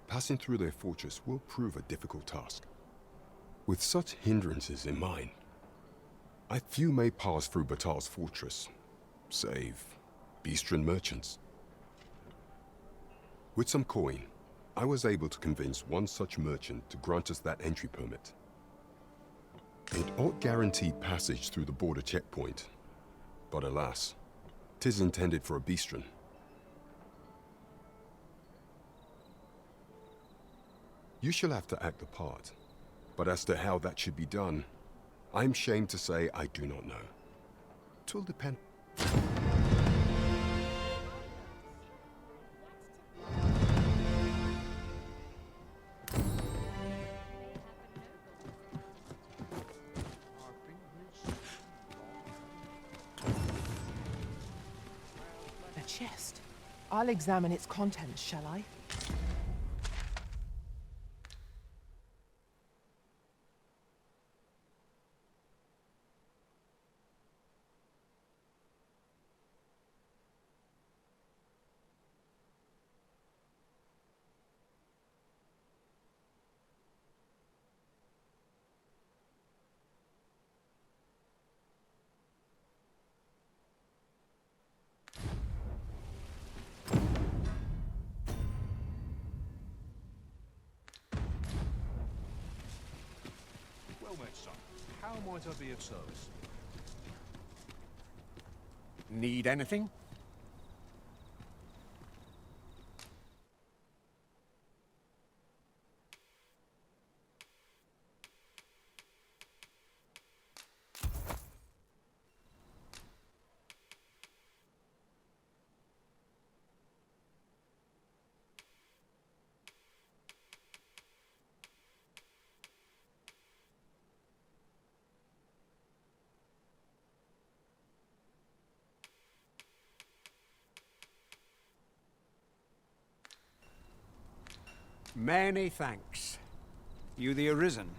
Passing through their fortress will prove a difficult task. With such hindrances in mind, I few may pass through Batal's fortress, save Beastren merchants. With some coin, I was able to convince one such merchant to grant us that entry permit. It ought guaranteed passage through the border checkpoint, but alas, 'tis intended for a Beastren. You shall have to act the part. But as to how that should be done, I'm shamed to say I do not know. 'Twill depend. A chest. I'll examine its contents, shall I? Well met, son. How might I be of service? Need anything? Many thanks. You the Arisen?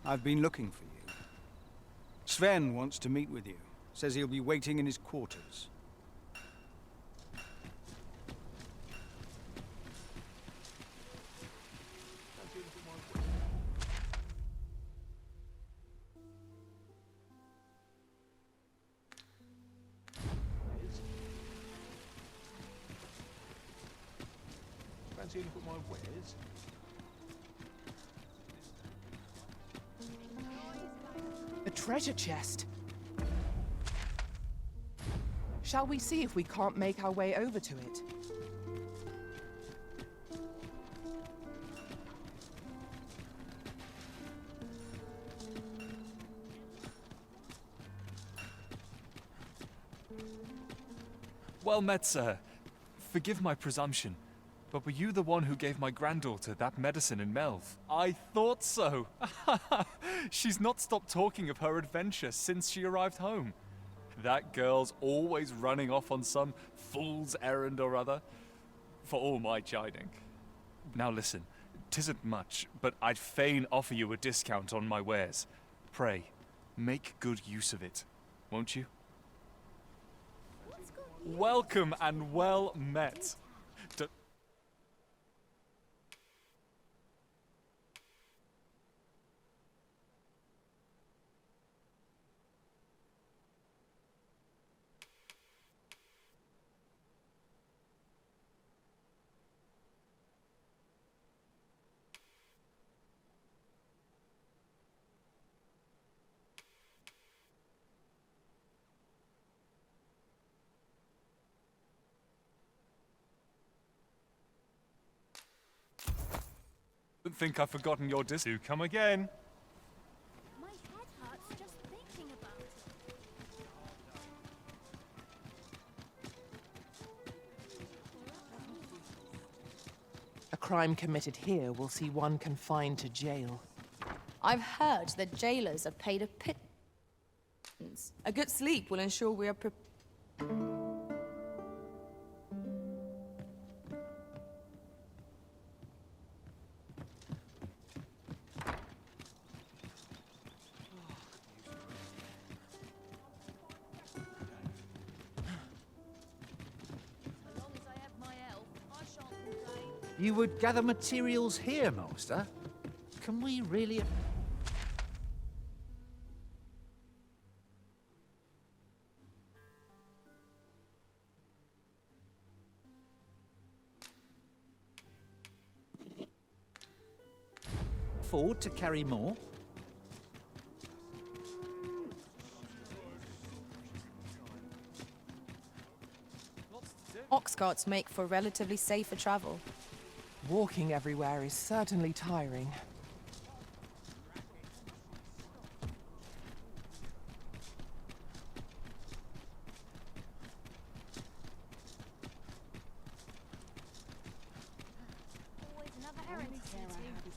I've been looking for you. Sven wants to meet with you. Says he'll be waiting in his quarters. Fancy a look at my wares? A treasure chest. Shall we see if we can't make our way over to it? Well met, sir. Forgive my presumption, but were you the one who gave my granddaughter that medicine in Melv? I thought so. She's not stopped talking of her adventure since she arrived home. That girl's always running off on some fool's errand or other, for all my chiding. Now listen, 'tisn't much, but I'd fain offer you a discount on my wares. Pray, make good use of it, won't you? Welcome and well met. Don't think I've forgotten your Do come again. My head hurts just thinking about it. A crime committed here will see one confined to jail. I've heard that jailers are paid a pittance. A good sleep will ensure we are You would gather materials here, Master? Can we really... afford to carry more? Ox carts make for relatively safer travel. Walking everywhere is certainly tiring. Always another errand to see to.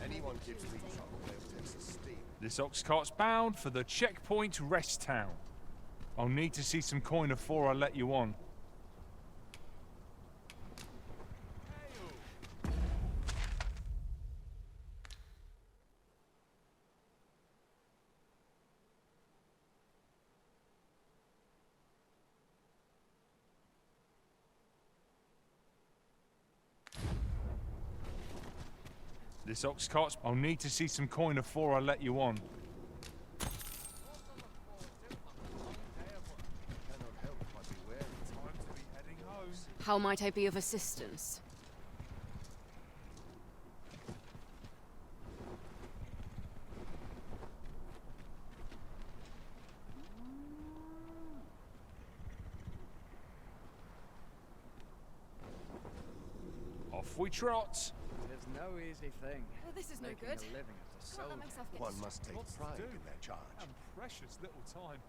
Anyone gives me trouble, they'll take some steam. This ox cart's bound for the checkpoint rest town. I'll need to see some coin before I let you on. This ox cart's... I'll need to see some coin before I let you on. How might I be of assistance? Off we trot. There's no easy thing. Oh, this is no making good. a living as a Can't let soldier. myself get One distracted. must take pride in their charge. And precious little time.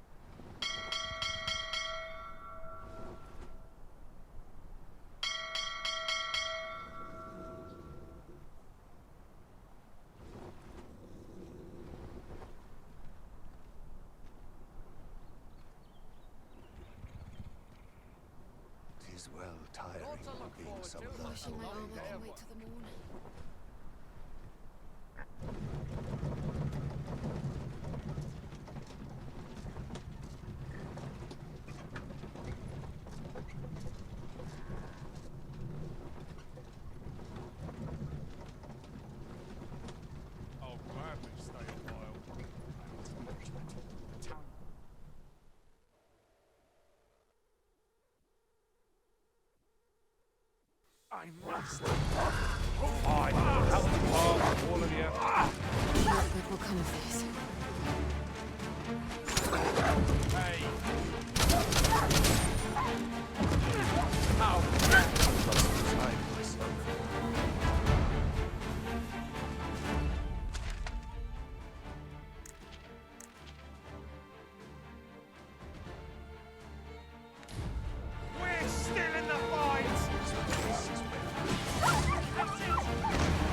Tis well tiring being some Washing my armor can wait till the morning. I'll gladly stay a while. I must. Fine. Out of the park, all of you. What good will come of this? Hey. We're still in the fight.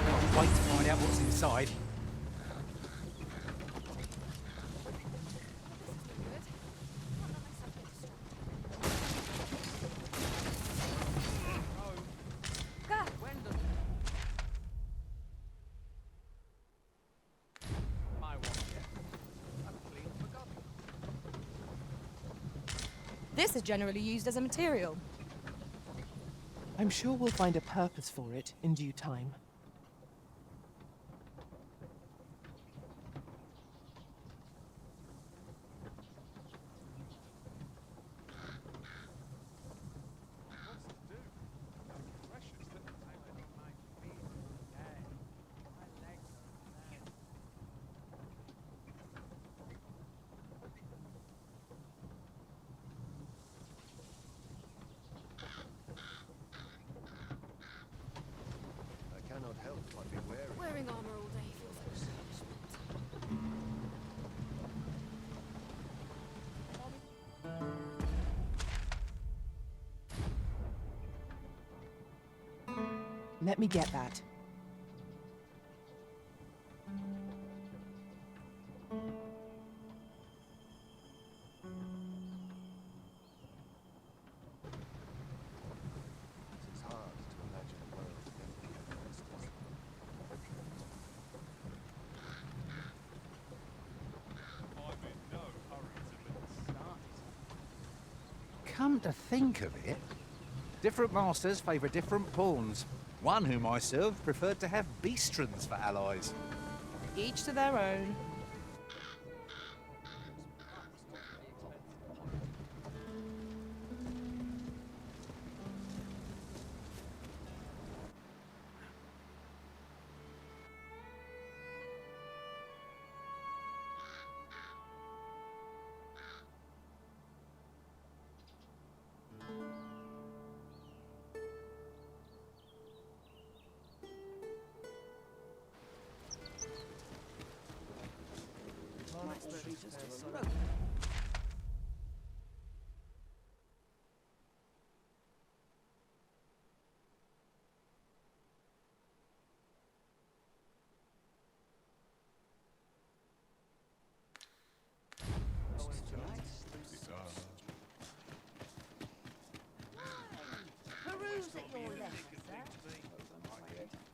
Can't wait to find out what's inside. This is generally used as a material. I'm sure we'll find a purpose for it in due time. I cannot help but be wary. Wearing armor all day feels like a punishment. Let me get that. It's hard to imagine a world with empty monsters. I'm in no hurry to get started. Come to think of it, different masters favour different pawns. One whom I served preferred to have beastrons for allies. Each to their own.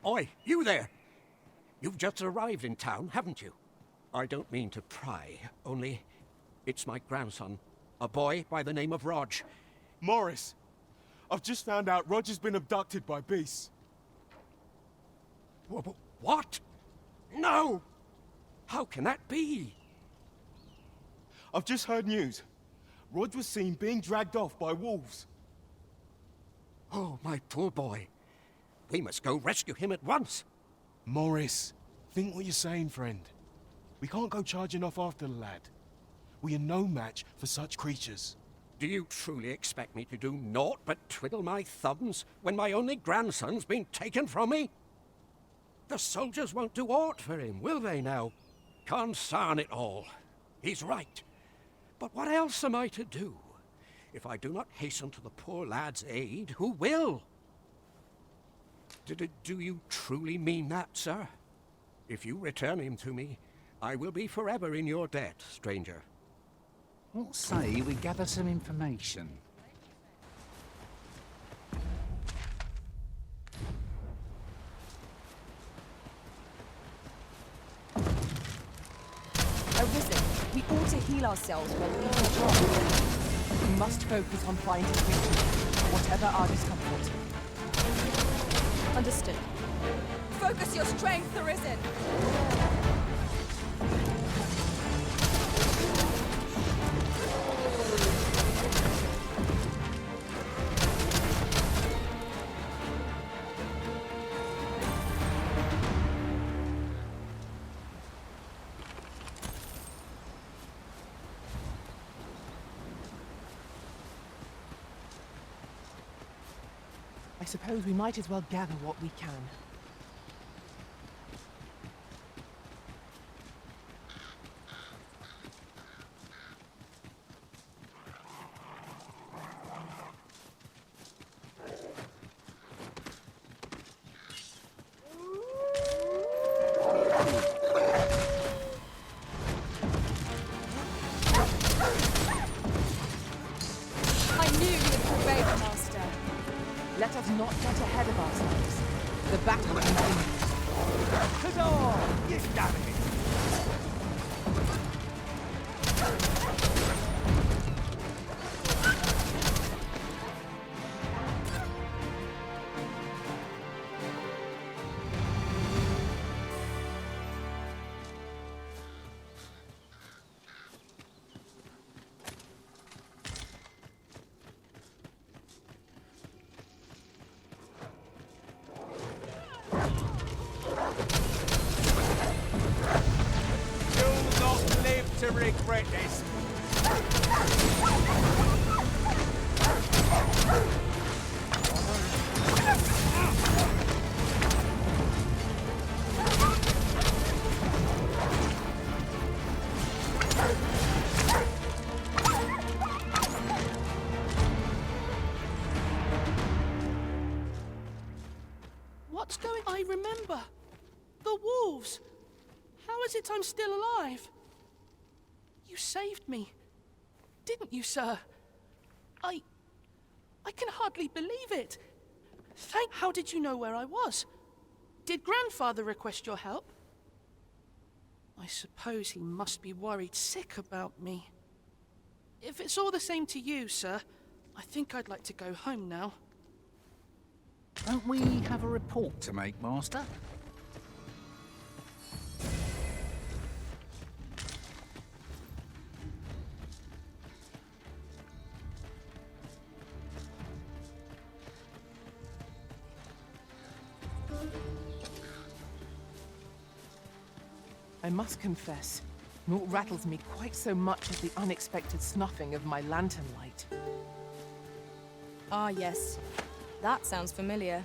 Oi, you there! You've just arrived in town, haven't you? I don't mean to pry, only it's my grandson, a boy by the name of Rog. Morris, I've just found out Roger's been abducted by beasts. What? No! How can that be? I've just heard news. Rog was seen being dragged off by wolves. Oh, my poor boy. We must go rescue him at once. Morris, think what you're saying, friend. We can't go charging off after the lad. We are no match for such creatures. Do you truly expect me to do naught but twiddle my thumbs when my only grandson's been taken from me? The soldiers won't do aught for him, will they now? Consarn it all. He's right. But what else am I to do? If I do not hasten to the poor lad's aid, who will? Do you truly mean that, sir? If you return him to me, I will be forever in your debt, stranger. What say we gather some information? Arisen, we ought to heal ourselves while leaving the job. We must focus on finding victory, whatever our discomfort. Understood. Focus your strength, Arisen! I suppose we might as well gather what we can. I knew you'd prevail, Master. Let us not get ahead of ourselves. The battle continues. Huzzah! Get down of it! To regret this. What's going... I remember. The wolves. How is it I'm still alive? You saved me. Didn't you, sir? I can hardly believe it. How did you know where I was? Did Grandfather request your help? I suppose he must be worried sick about me. If it's all the same to you, sir, I think I'd like to go home now. Don't we have a report to make, Master? I must confess, naught rattles me quite so much as the unexpected snuffing of my lantern light. Ah, yes. That sounds familiar.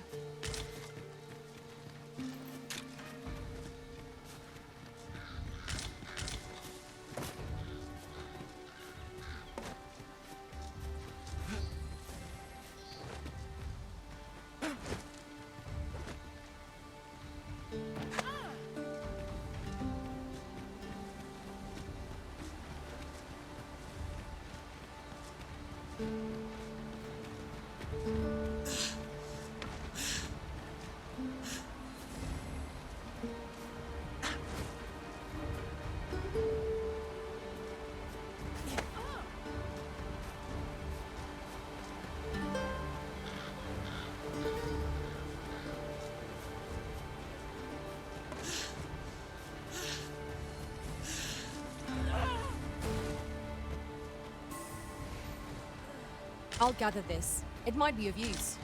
I'll gather this. It might be of use.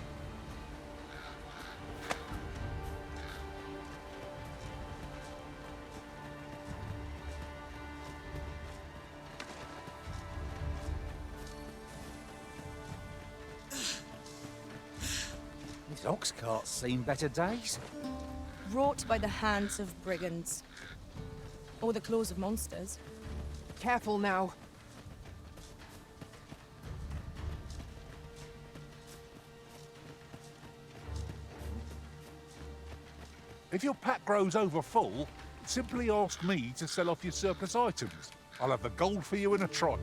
These ox carts seen better days. Wrought by the hands of brigands. Or the claws of monsters. Careful now. If your pack grows over full, simply ask me to sell off your surplus items. I'll have the gold for you in a trot.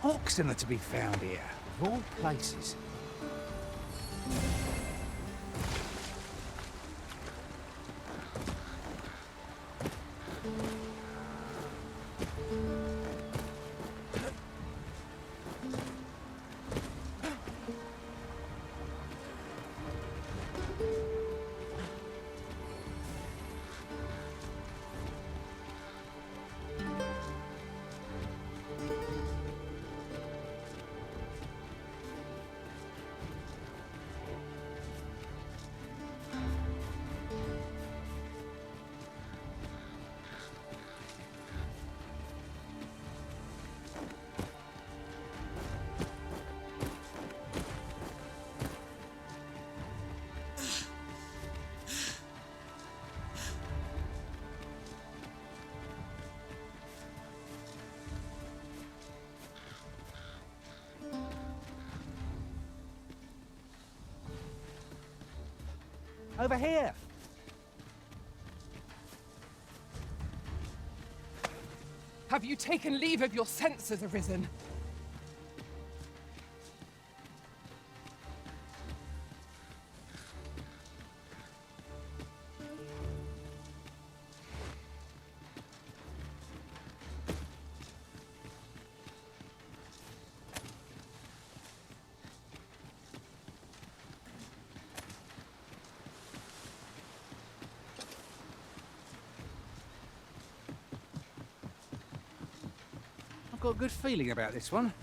Oxen are to be found here, of all places. Over here. Have you taken leave of your senses, Arisen? I've got a good feeling about this one.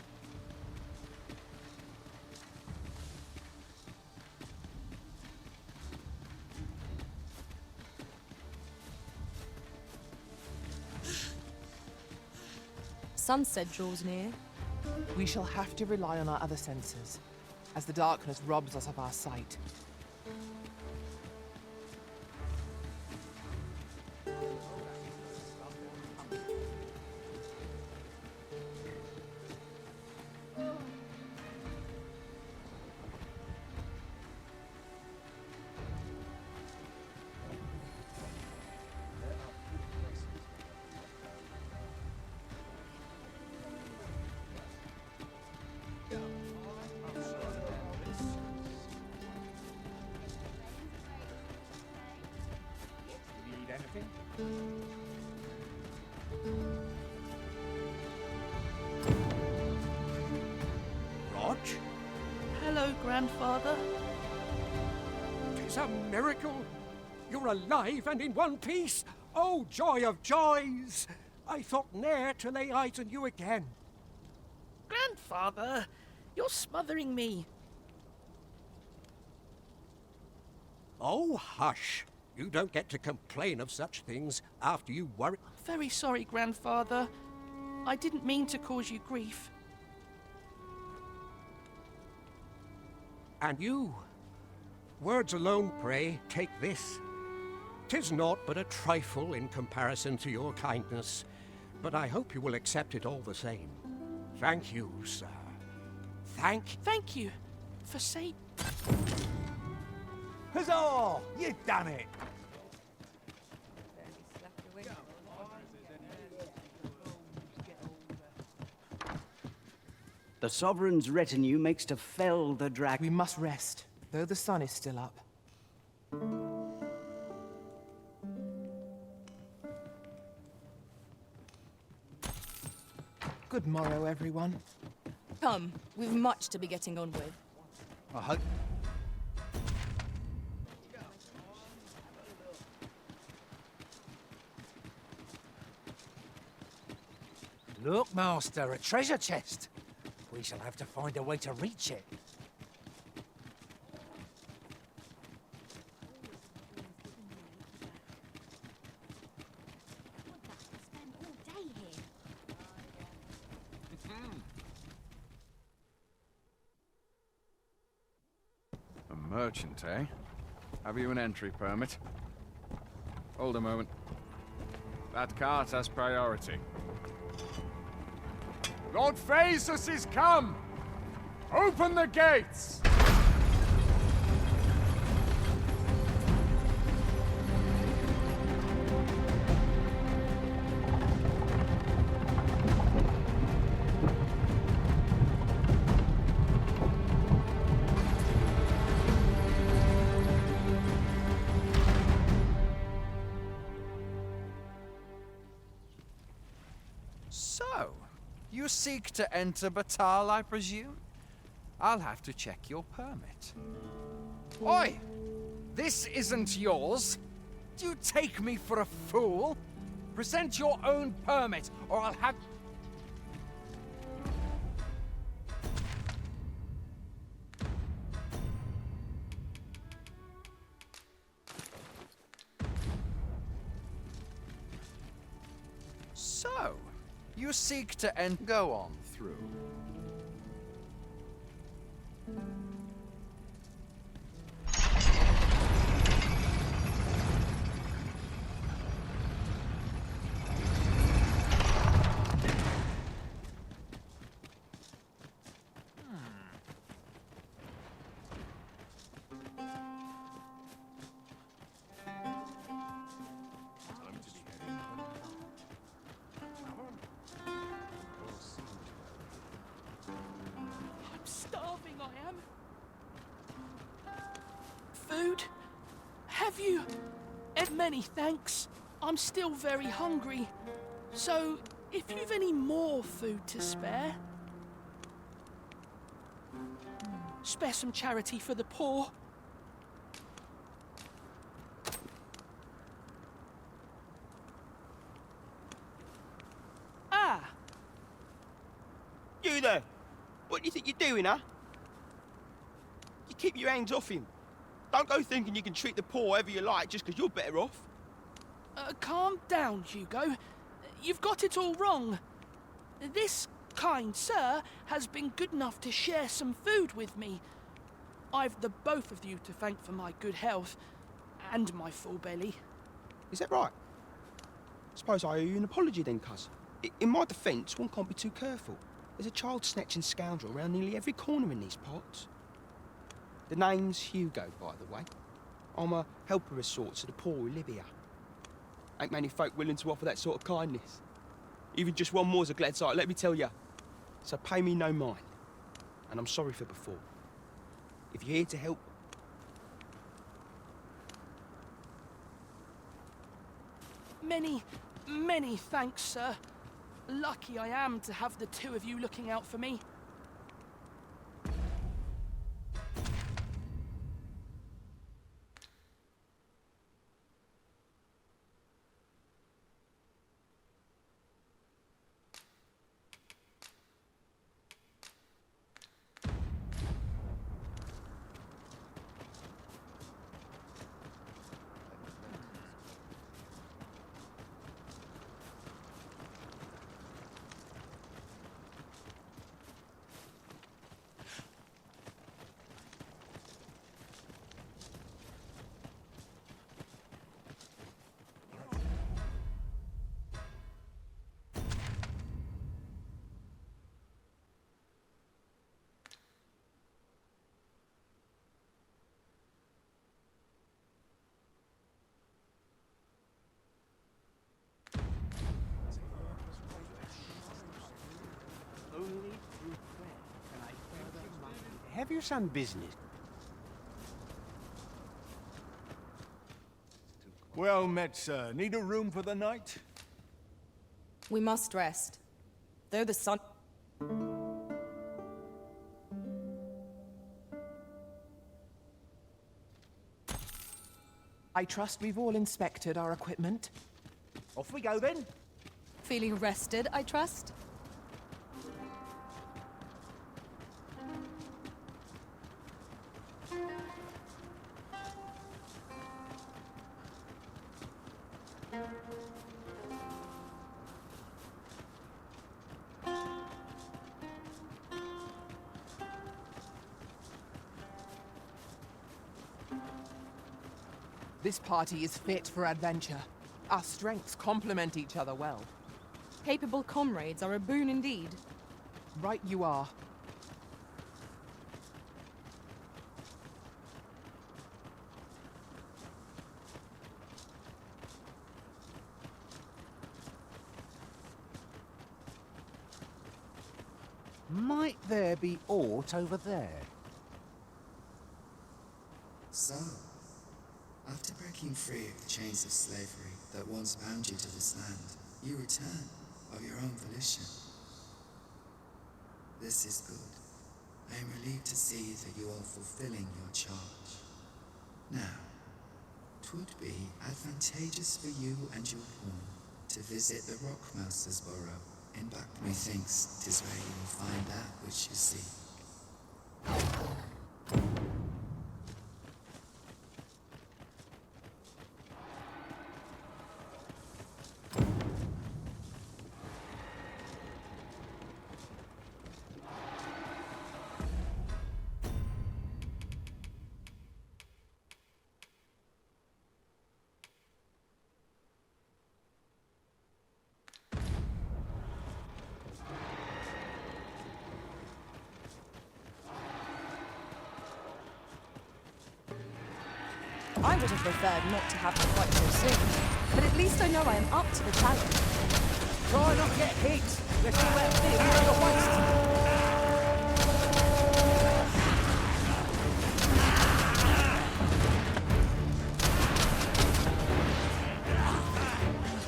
Sunset draws near. We shall have to rely on our other senses, as the darkness robs us of our sight. grandfather. Tis a miracle! You're alive and in one piece! Oh, joy of joys! I thought ne'er to lay eyes on you again. Grandfather, you're smothering me. Oh, hush! You don't get to complain of such things after you worry. Very sorry, grandfather. I didn't mean to cause you grief. And you? Words alone, pray, take this. 'Tis naught but a trifle in comparison to your kindness, but I hope you will accept it all the same. Thank you, sir. Thank you for saying... Huzzah! You've done it! The Sovereign's retinue makes to fell the dragon. We must rest, though the sun is still up. Good morrow, everyone. Come, we've much to be getting on with. I hope... Look, Master, a treasure chest. We shall have to find a way to reach it. A merchant, eh? Have you an entry permit? Hold a moment. That cart has priority. Lord Phaesus is come! Open the gates! So, you seek to enter Batal, I presume? I'll have to check your permit. Oi! This isn't yours! Do you take me for a fool? Present your own permit, or I'll have... So, you seek to go on through. Starving I am. Food? Have you? Many thanks. I'm still very hungry. So, if you've any more food to spare... Spare some charity for the poor. Ah! You there! What do you think you're doing, huh? You keep your hands off him. Don't go thinking you can treat the poor however you like just because you're better off. Calm down, Hugo. You've got it all wrong. This kind sir has been good enough to share some food with me. I've the both of you to thank for my good health and my full belly. Is that right? Suppose I owe you an apology then, cuz. In my defence, one can't be too careful. There's a child-snatching scoundrel around nearly every corner in these parts. The name's Hugo, by the way. I'm a helper of sorts to the poor who live here. Ain't many folk willing to offer that sort of kindness. Even just one more's a glad sight, let me tell you. So pay me no mind. And I'm sorry for before. If you're here to help... Many thanks, sir. Lucky I am to have the two of you looking out for me. have you some business? Well met, sir. Need a room for the night? We must rest. Though the sun... I trust we've all inspected our equipment. Off we go then. Feeling rested, I trust? This party is fit for adventure. Our strengths complement each other well. Capable comrades are a boon indeed. Right you are. Might there be aught over there? So, after breaking free of the chains of slavery that once bound you to this land, you return of your own volition. This is good. I am relieved to see that you are fulfilling your charge. Now, 'twould be advantageous for you and your pawn to visit the Rockmouser's burrow in back. Methinks 'tis where you will find that which you seek. I would have preferred not to have to fight so soon, but at least I know I am up to the challenge. Try not to get hit. Let's all that fear out of waste.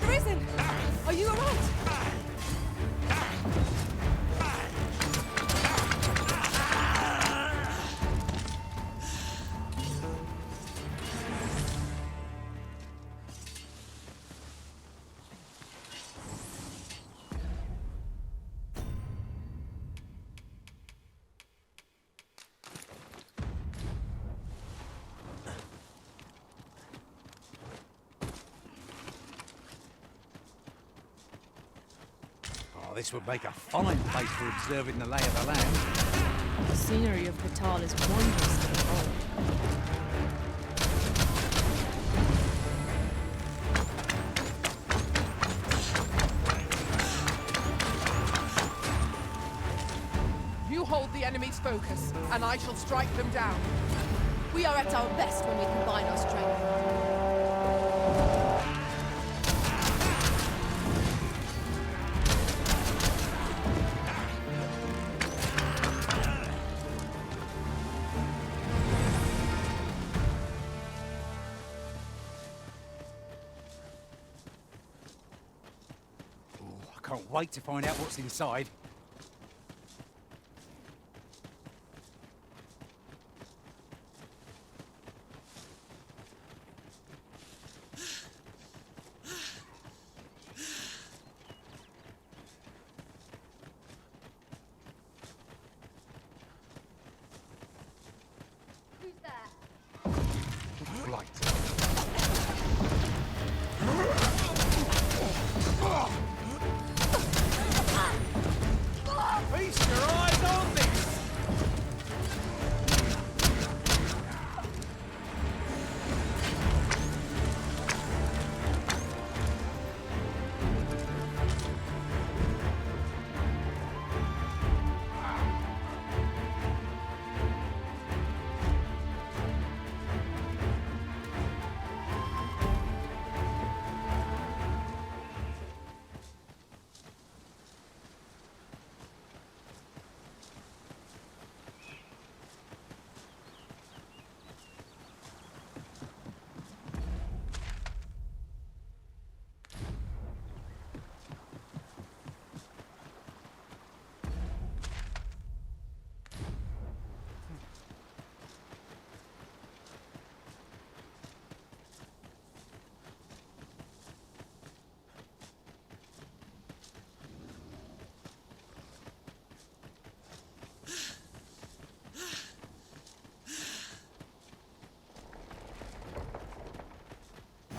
Risen! Are you alright? This would make a fine place for observing the lay of the land. The scenery of Patal is wondrous to behold. You hold the enemy's focus, and I shall strike them down. We are at our best when we combine our strength. I can't wait to find out what's inside. Who's there? Right.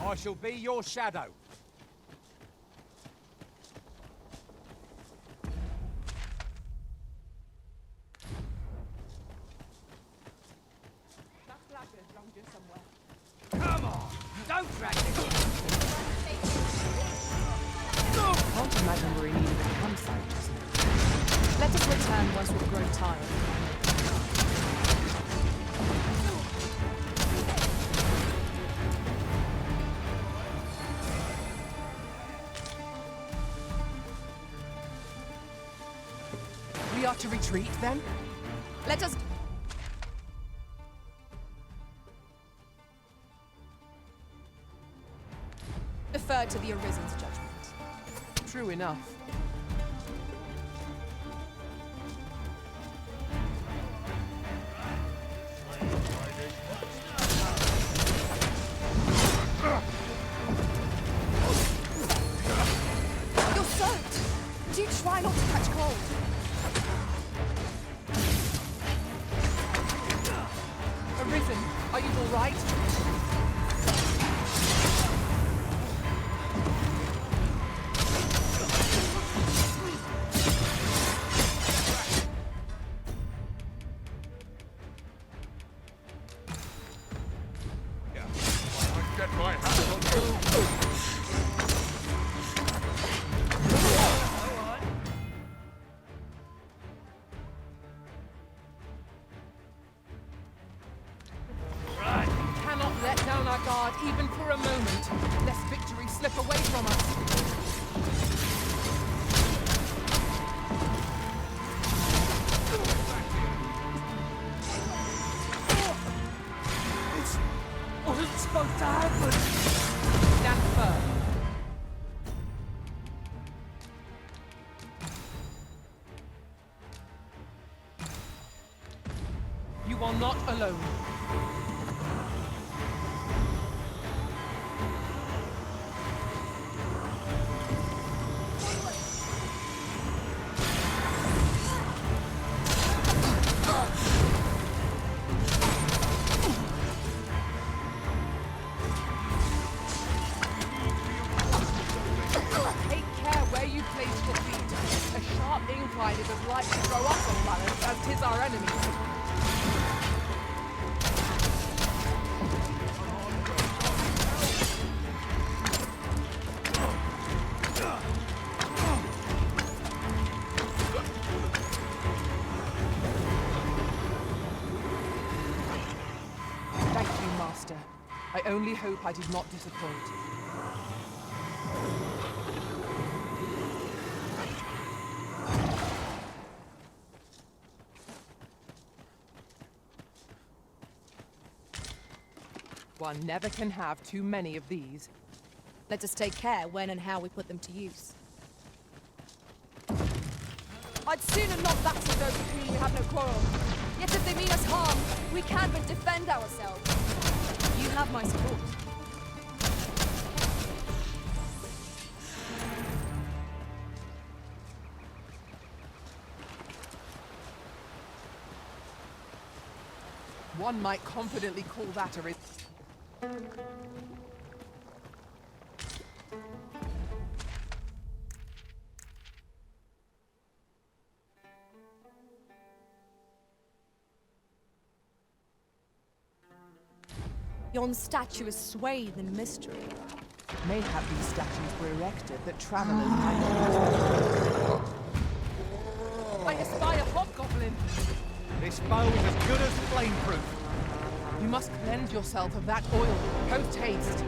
I shall be your shadow. Come on! Don't drag this! I can't imagine we're in need of a campsite just now. Let us return once we've grown tired. We are to retreat, then? Let us... Defer to the Arisen's judgment. True enough. You're soaked! Do try not to catch cold. Arisen, are you all right? Let down our guard even for a moment, lest victory slip away from us. It wasn't supposed to happen. Stand firm. You are not alone. I only hope I did not disappoint. One never can have too many of these. Let us take care when and how we put them to use. I'd sooner not battle those with whom we have no quarrel. Yet if they mean us harm, we can but defend ourselves. You have my support. One might confidently call that a... Yon statue is swathed in mystery. Mayhap these statues were erected that travelers might not... I espy a hobgoblin! This bow is as good as flameproof. You must cleanse yourself of that oil, post-haste.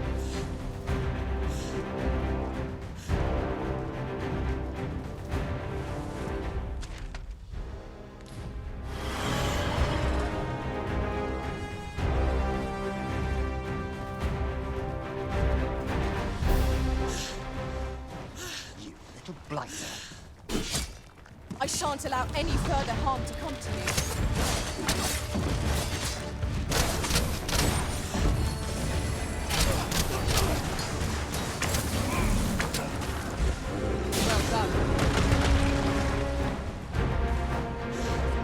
I shan't allow any further harm to come to you. Well done.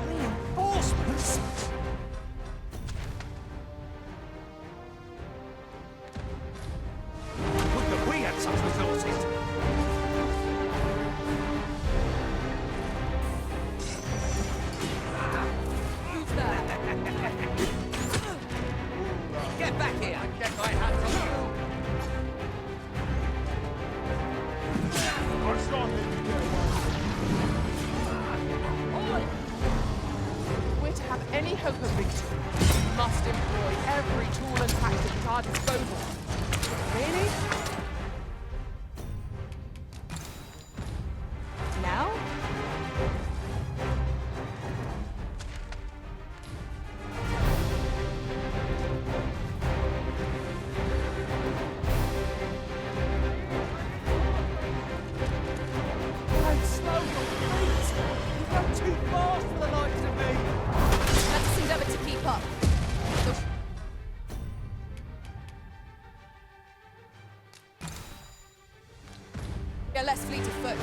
Reinforcements? We must employ every tool and tactic at our disposal. Really? Now? You're less fleet of foot.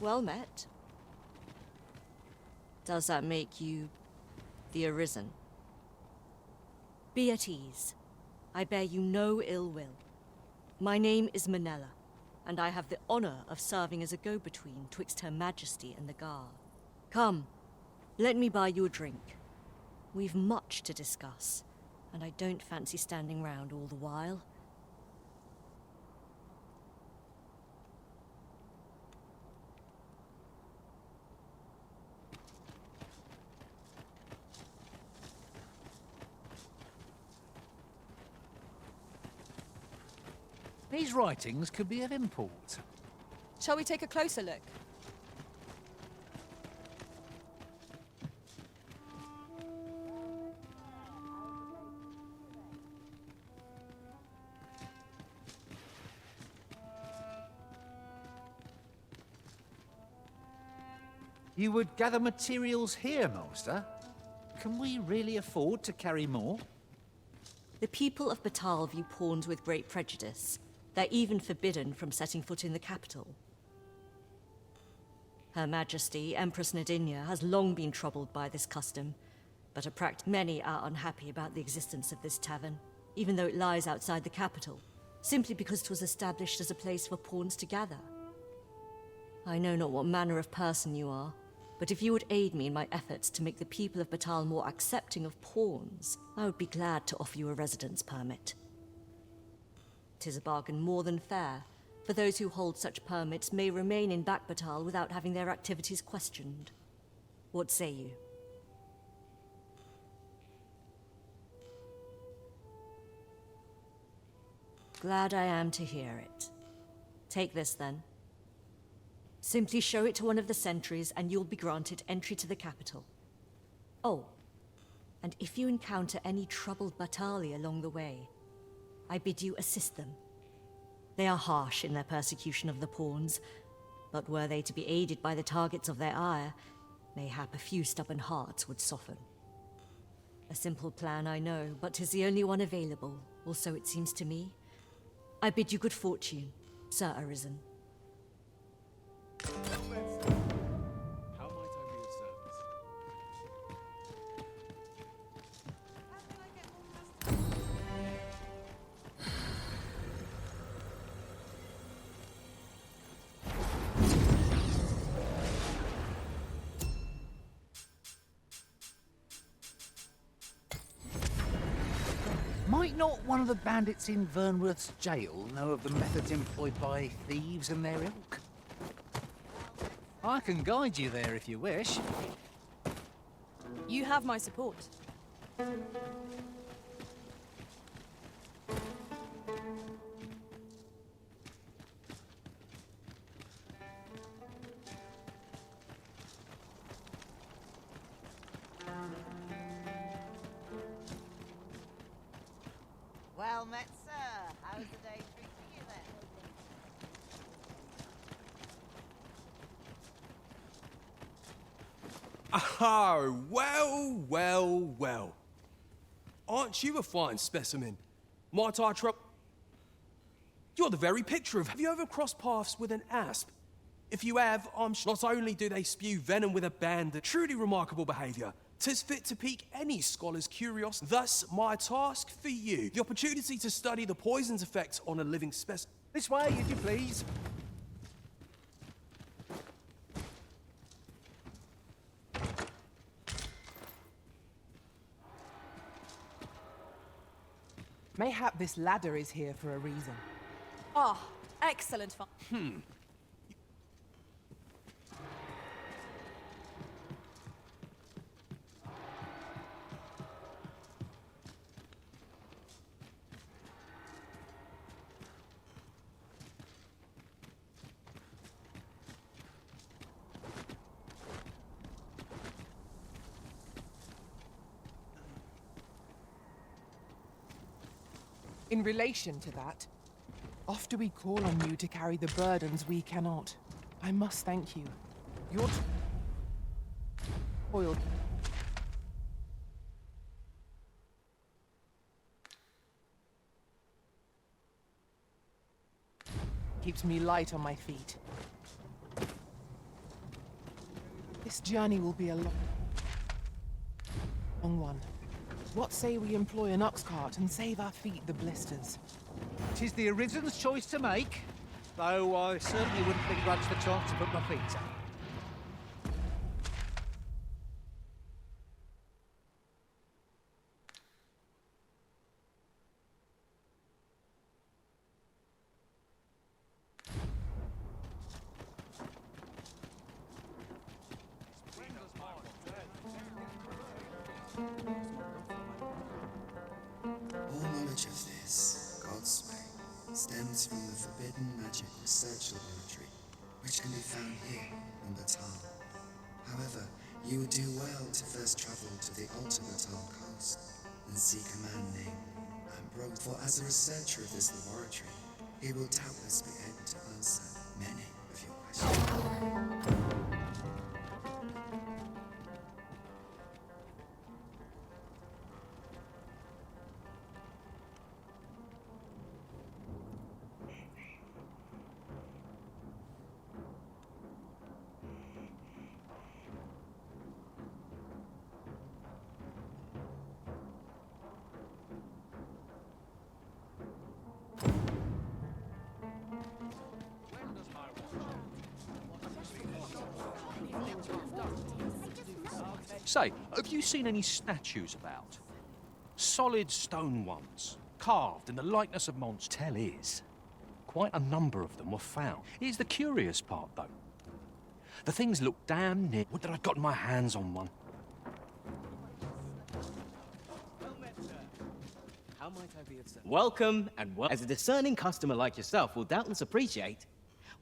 Well met. Does that make you the Arisen? Be at ease. I bear you no ill will. My name is Manella, and I have the honor of serving as a go-between twixt Her Majesty and the Gar. Come, let me buy you a drink. We've much to discuss, and I don't fancy standing round all the while. These writings could be of import. Shall we take a closer look? You would gather materials here, Master? Can we really afford to carry more? The people of Batal view pawns with great prejudice. They're even forbidden from setting foot in the capital. Her Majesty, Empress Nadinia, has long been troubled by this custom, but many are unhappy about the existence of this tavern, even though it lies outside the capital, simply because it was established as a place for pawns to gather. I know not what manner of person you are, but if you would aid me in my efforts to make the people of Batal more accepting of pawns, I would be glad to offer you a residence permit. 'Tis a bargain more than fair, for those who hold such permits may remain in Batal without having their activities questioned. What say you? Glad I am to hear it. Take this then. Simply show it to one of the sentries and you'll be granted entry to the capital. Oh, and if you encounter any troubled Batali along the way, I bid you assist them. They are harsh in their persecution of the pawns, but were they to be aided by the targets of their ire, mayhap a few stubborn hearts would soften. A simple plan, I know, but 'tis the only one available, or so it seems to me. I bid you good fortune, Sir Arisen. How might I be of service? Might Might not one of the bandits in Vernworth's jail know of the methods employed by thieves and their ilk? I can guide you there if you wish. You have my support. Well met, sir. How's the day treating you then? Oh, well. Aren't you a fine specimen? Might I trouble? You're the very picture of... Have you ever crossed paths with an asp? If you have, not only do they spew venom with abandon, truly remarkable behaviour, 'tis fit to pique any scholar's curiosity. Thus, my task for you, the opportunity to study the poison's effect on a living specimen. This way, if you please. Mayhap this ladder is here for a reason. Ah, excellent fun. In relation to that, after we call on you to carry the burdens we cannot, I must thank you. Your toil keeps me light on my feet. This journey will be a long one. What say we employ an ox cart and save our feet the blisters? 'Tis the Arisen's choice to make, though I certainly wouldn't begrudge the chance to put my feet up. All knowledge of this, God's way, stems from the forbidden magic research laboratory, which can be found here on Batal. However, you would do well to first travel to the Alta Batal coast and seek a man named Ambrose, for as a researcher of this laboratory, he will doubtless be able to answer many of your questions. Say, have you seen any statues about? Solid stone ones, carved in the likeness of monsters. Tell is, quite a number of them were found. Here's the curious part, though. The things look damn near. Would that I'd gotten my hands on one. How might I be of service? Welcome, and as a discerning customer like yourself will doubtless appreciate,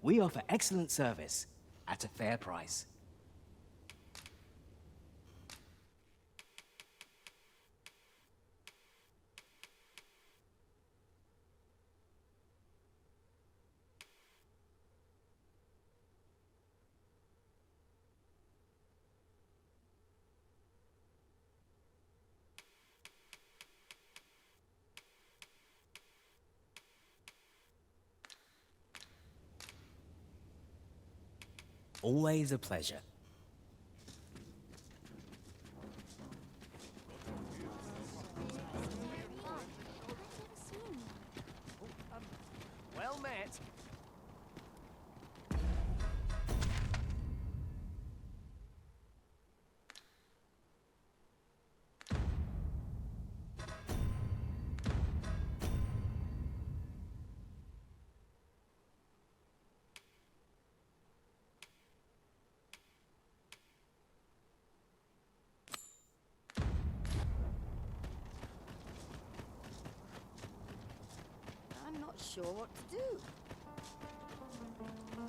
we offer excellent service at a fair price. Always a pleasure. Well met. not sure what to do.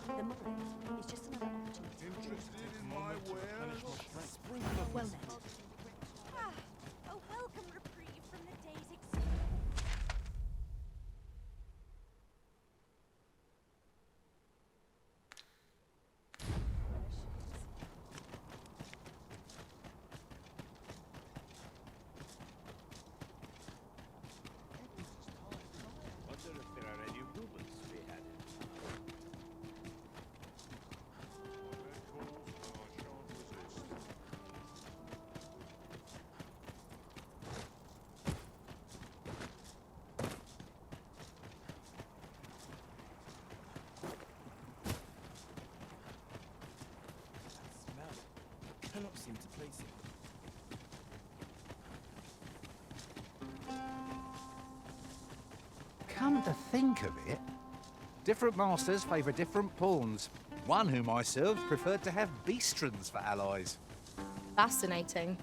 The mullet is just another opportunity. Interested in my wares? Well met. A welcome reprieve from the day's Wonder if there are any rumors to be had. Cannot seem to place it. Come to think of it, different masters favour different pawns. One whom I served preferred to have beastrons for allies. Fascinating.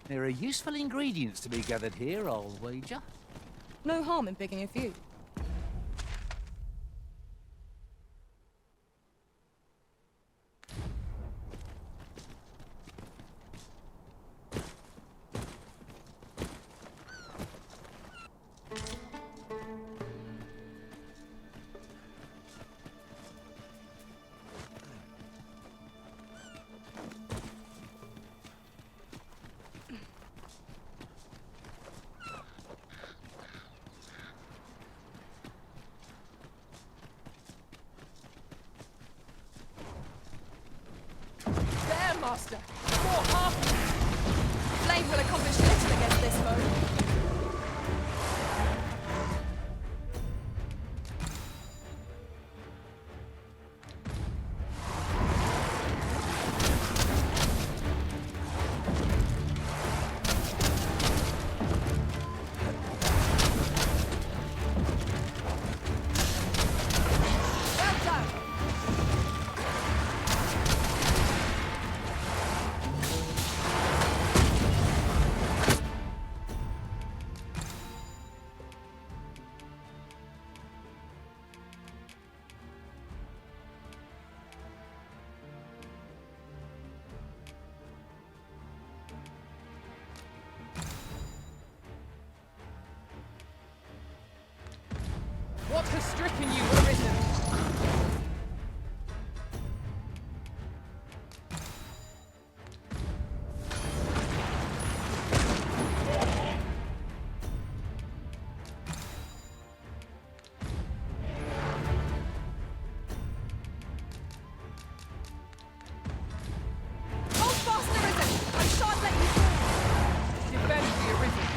There are useful ingredients to be gathered here, I'll wager. No harm in picking a few. There, Master! More harpy! Flame will accomplish little against this foe. What has stricken you, Arisen? Hold fast, Arisen! I shan't let you fall! Defend the Arisen.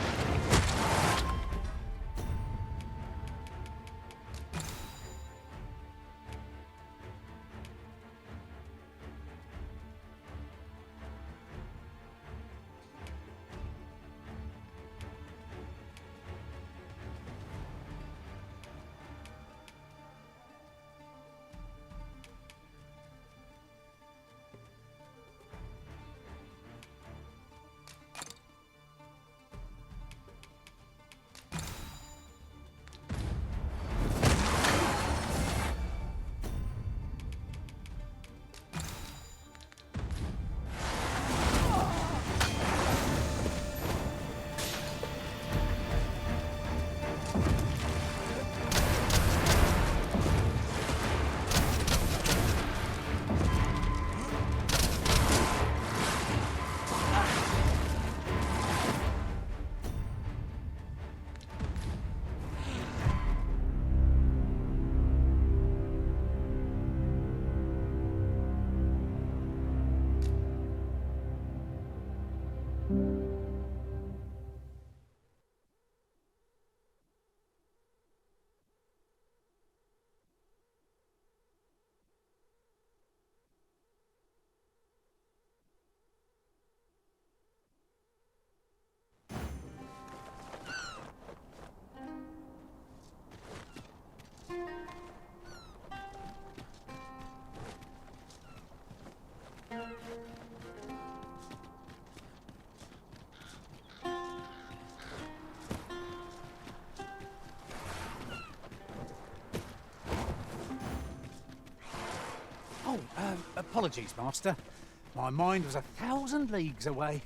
Oh, apologies, Master. My mind was 1,000 leagues away.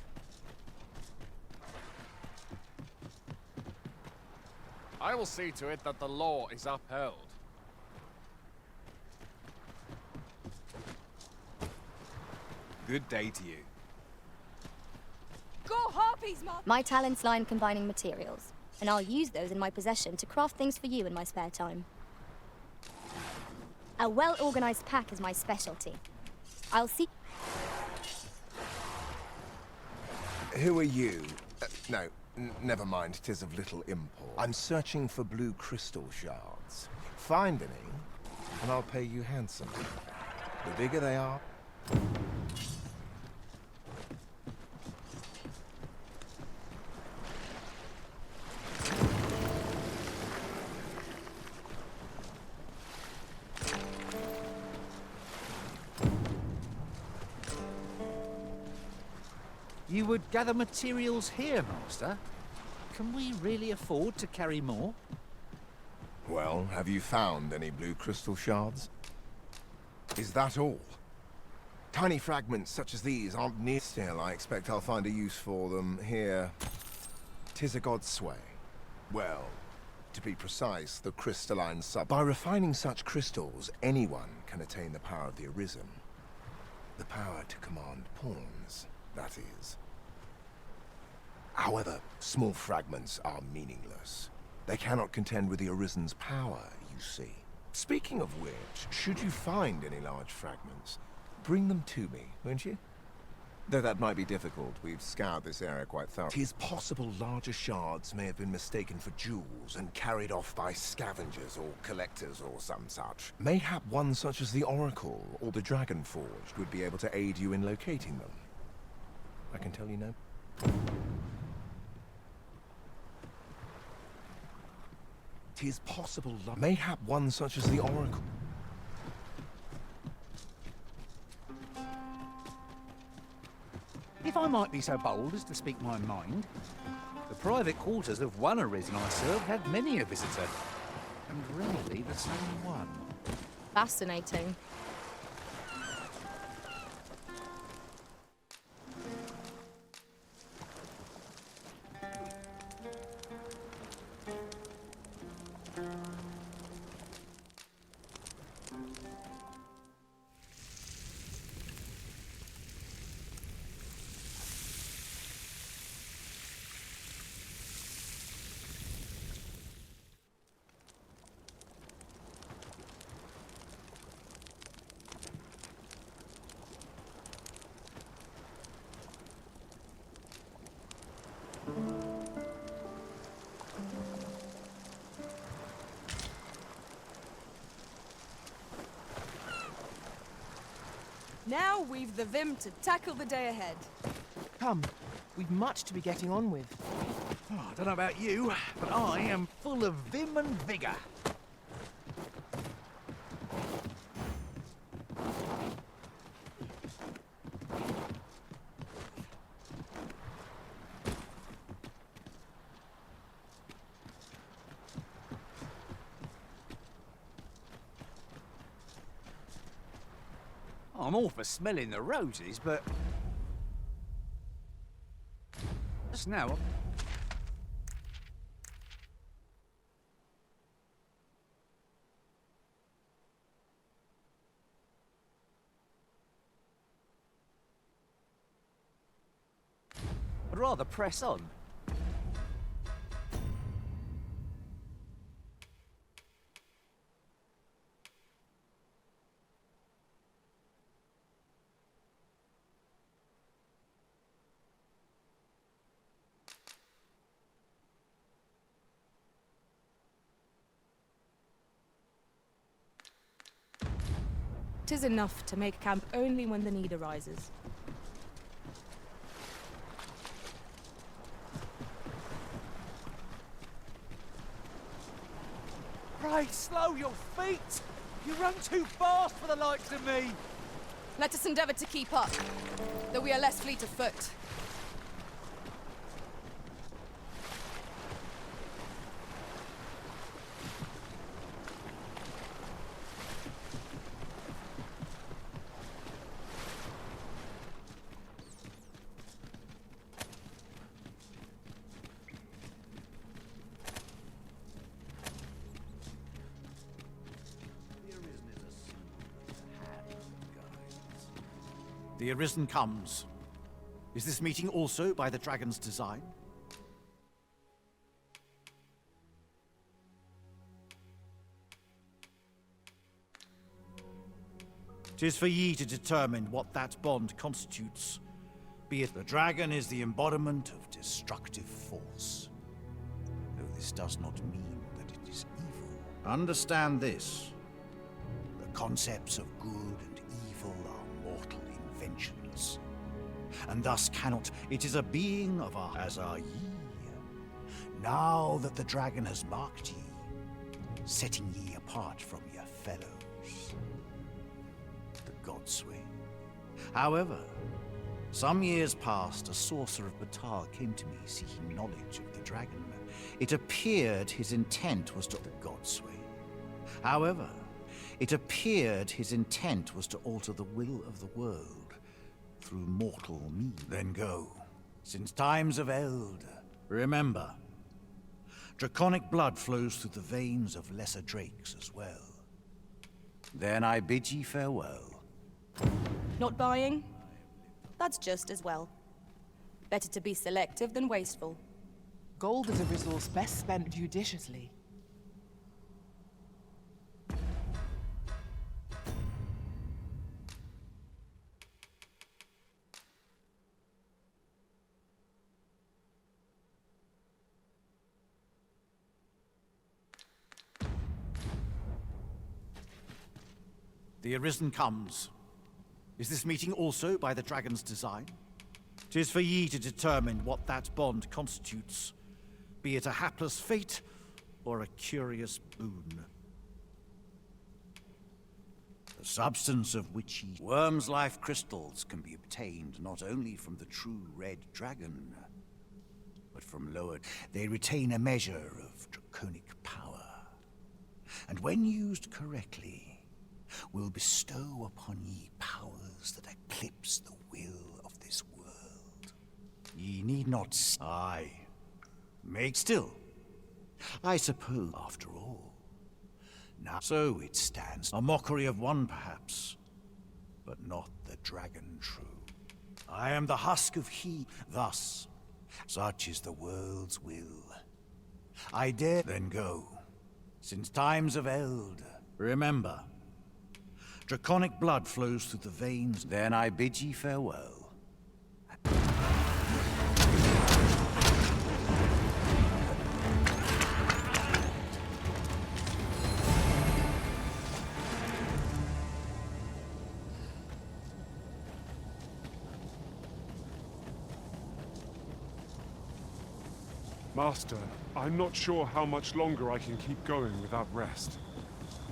I will see to it that the law is upheld. Good day to you. Go harpies, Mom! My talents lie in combining materials, and I'll use those in my possession to craft things for you in my spare time. A well-organized pack is my specialty. I'll see... Who are you? No, never mind, 'tis of little import. I'm searching for blue crystal shards. Find any, and I'll pay you handsomely. The bigger they are... You would gather materials here, Master? Can we really afford to carry more? Well, have you found any blue crystal shards? Is that all? Tiny fragments such as these aren't near. Still, I expect I'll find a use for them here. 'Tis a god's sway. Well, to be precise, the crystalline sub. By refining such crystals, anyone can attain the power of the Arisen. The power to command pawns, that is. However, small fragments are meaningless. They cannot contend with the Arisen's power, you see. Speaking of which, should you find any large fragments, bring them to me, won't you? Though that might be difficult, we've scoured this area quite thoroughly. It is possible larger shards may have been mistaken for jewels and carried off by scavengers or collectors or some such. Mayhap one such as the Oracle or the Dragon Forged would be able to aid you in locating them. I can tell you no. It is possible mayhap one such as the Oracle. If I might be so bold as to speak my mind, the private quarters of one Arisen I served had many a visitor, and rarely the same one. Fascinating. Now we've the vim to tackle the day ahead. Come, we've much to be getting on with. Oh, I don't know about you, but I am full of vim and vigour. I'm all for smelling the roses, but... just now... I'd rather press on. Tis enough to make camp only when the need arises. Pray, slow your feet! You run too fast for the likes of me! Let us endeavor to keep up, though we are less fleet of foot. The Arisen comes. Is this meeting also by the dragon's design? 'Tis for ye to determine what that bond constitutes, be it the dragon is the embodiment of destructive force. Though this does not mean that it is evil. Understand this. The concepts of good and evil are mortal inventions, and thus cannot. It is a being of our, as are ye. Now that the dragon has marked ye, setting ye apart from your fellows, the godsway. However, some years past, a sorcerer of Batal came to me seeking knowledge of the dragon. It appeared his intent was to the godsway. However, it appeared his intent was to alter the will of the world through mortal means. Then go. Since times of eld, remember, draconic blood flows through the veins of lesser drakes as well. Then I bid ye farewell. Not buying? That's just as well. Better to be selective than wasteful. Gold is a resource best spent judiciously. The Arisen comes. Is this meeting also by the dragon's design? 'Tis for ye to determine what that bond constitutes, be it a hapless fate or a curious boon. The substance of which ye... Worm's life crystals can be obtained not only from the true red dragon, but from lower... They retain a measure of draconic power, and when used correctly, will bestow upon ye powers that eclipse the will of this world. Ye need not... Aye. Make still. I suppose, after all. Now, so it stands. A mockery of one, perhaps, but not the dragon true. I am the husk of he. Thus, such is the world's will. I dare then go. Since times of eld, remember, draconic blood flows through the veins. Then I bid ye farewell. Master, I'm not sure how much longer I can keep going without rest.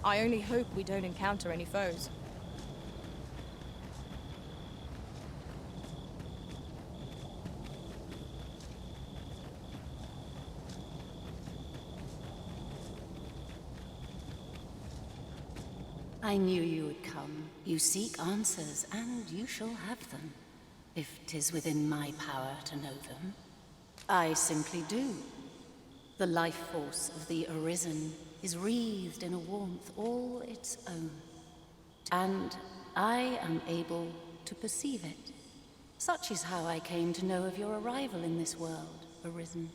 I only hope we don't encounter any foes. I knew you would come. You seek answers, and you shall have them, if 'tis within my power to know them. I simply do. The life force of the Arisen is wreathed in a warmth all its own, and I am able to perceive it. Such is how I came to know of your arrival in this world, Arisen.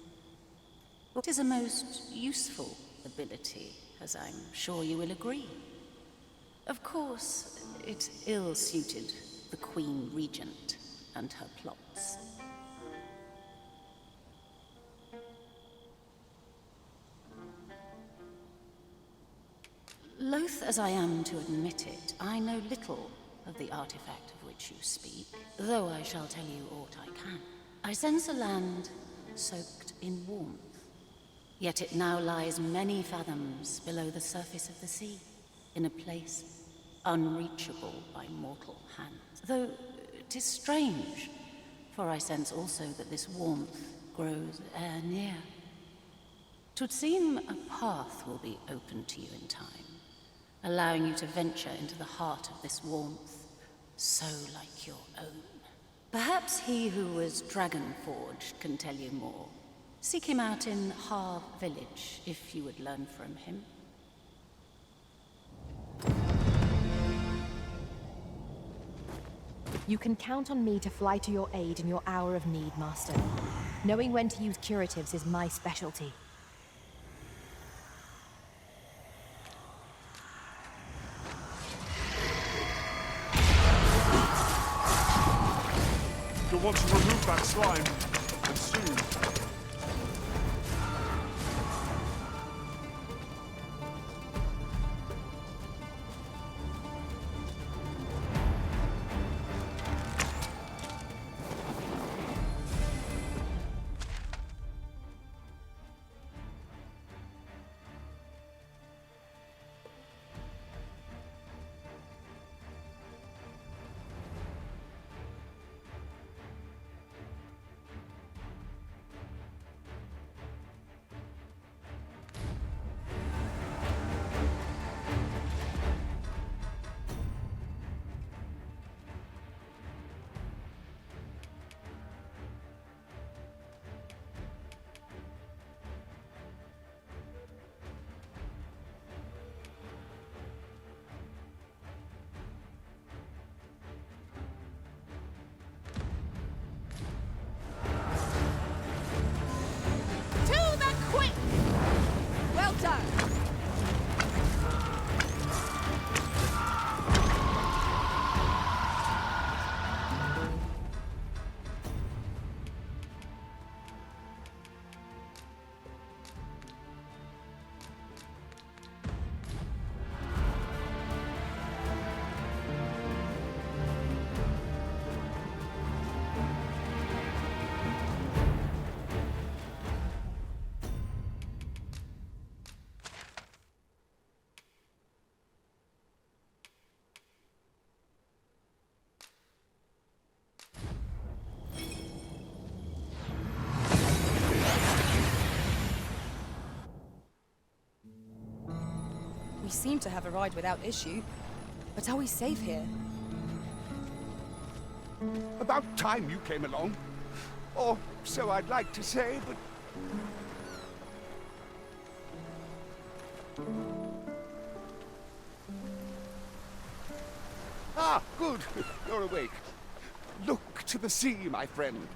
It is a most useful ability, as I'm sure you will agree. Of course, it ill-suited the Queen Regent and her plots. Loath as I am to admit it, I know little of the artifact of which you speak, though I shall tell you aught I can. I sense a land soaked in warmth, Yet it now lies many fathoms below the surface of the sea, in a place unreachable by mortal hands. Though 'tis strange, for I sense also that this warmth grows ere near. 'Twould seem a path will be open to you in time, allowing you to venture into the heart of this warmth, so like your own. Perhaps he who was dragon-forged can tell you more. Seek him out in Harv Village, if you would learn from him. You can count on me to fly to your aid in your hour of need, Master. Knowing when to use curatives is my specialty. You'll want to remove that slime, and soon. We seem to have arrived without issue, but are we safe here? About time you came along. Or so I'd like to say, but... Ah, good. You're awake. Look to the sea, my friend.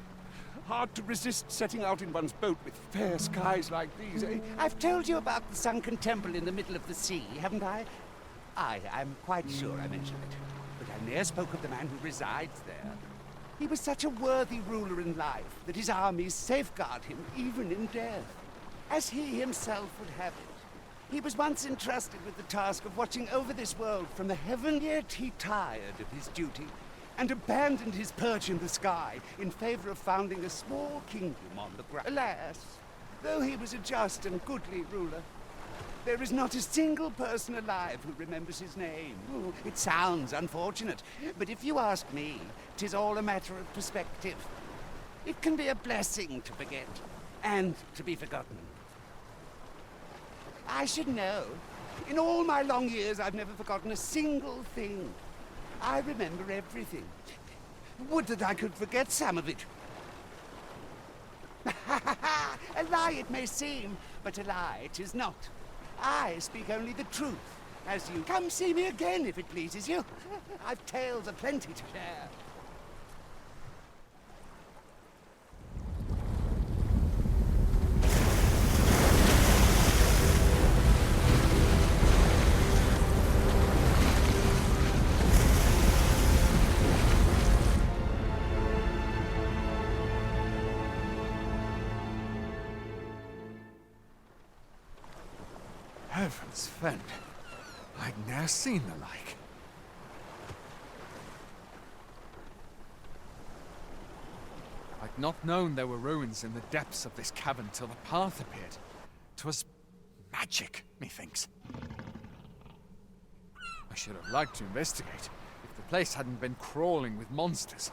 Hard to resist setting out in one's boat with fair skies like these, eh? I've told you about the sunken temple in the middle of the sea, haven't I? I'm quite sure I mentioned it. But I ne'er spoke of the man who resides there. He was such a worthy ruler in life that his armies safeguard him even in death, as he himself would have it. He was once entrusted with the task of watching over this world from the heaven, yet he tired of his duty and abandoned his perch in the sky in favor of founding a small kingdom on the ground. Alas, though he was a just and goodly ruler, there is not a single person alive who remembers his name. Oh, it sounds unfortunate, but if you ask me, 'tis all a matter of perspective. It can be a blessing to forget, and to be forgotten. I should know. In all my long years, I've never forgotten a single thing. I remember everything. Would that I could forget some of it. A lie it may seem, but a lie it is not. I speak only the truth, as you... Come see me again if it pleases you. I've tales aplenty to share. Heavens fend. I'd ne'er seen the like. I'd not known there were ruins in the depths of this cavern till the path appeared. 'Twas magic, methinks. I should have liked to investigate if the place hadn't been crawling with monsters.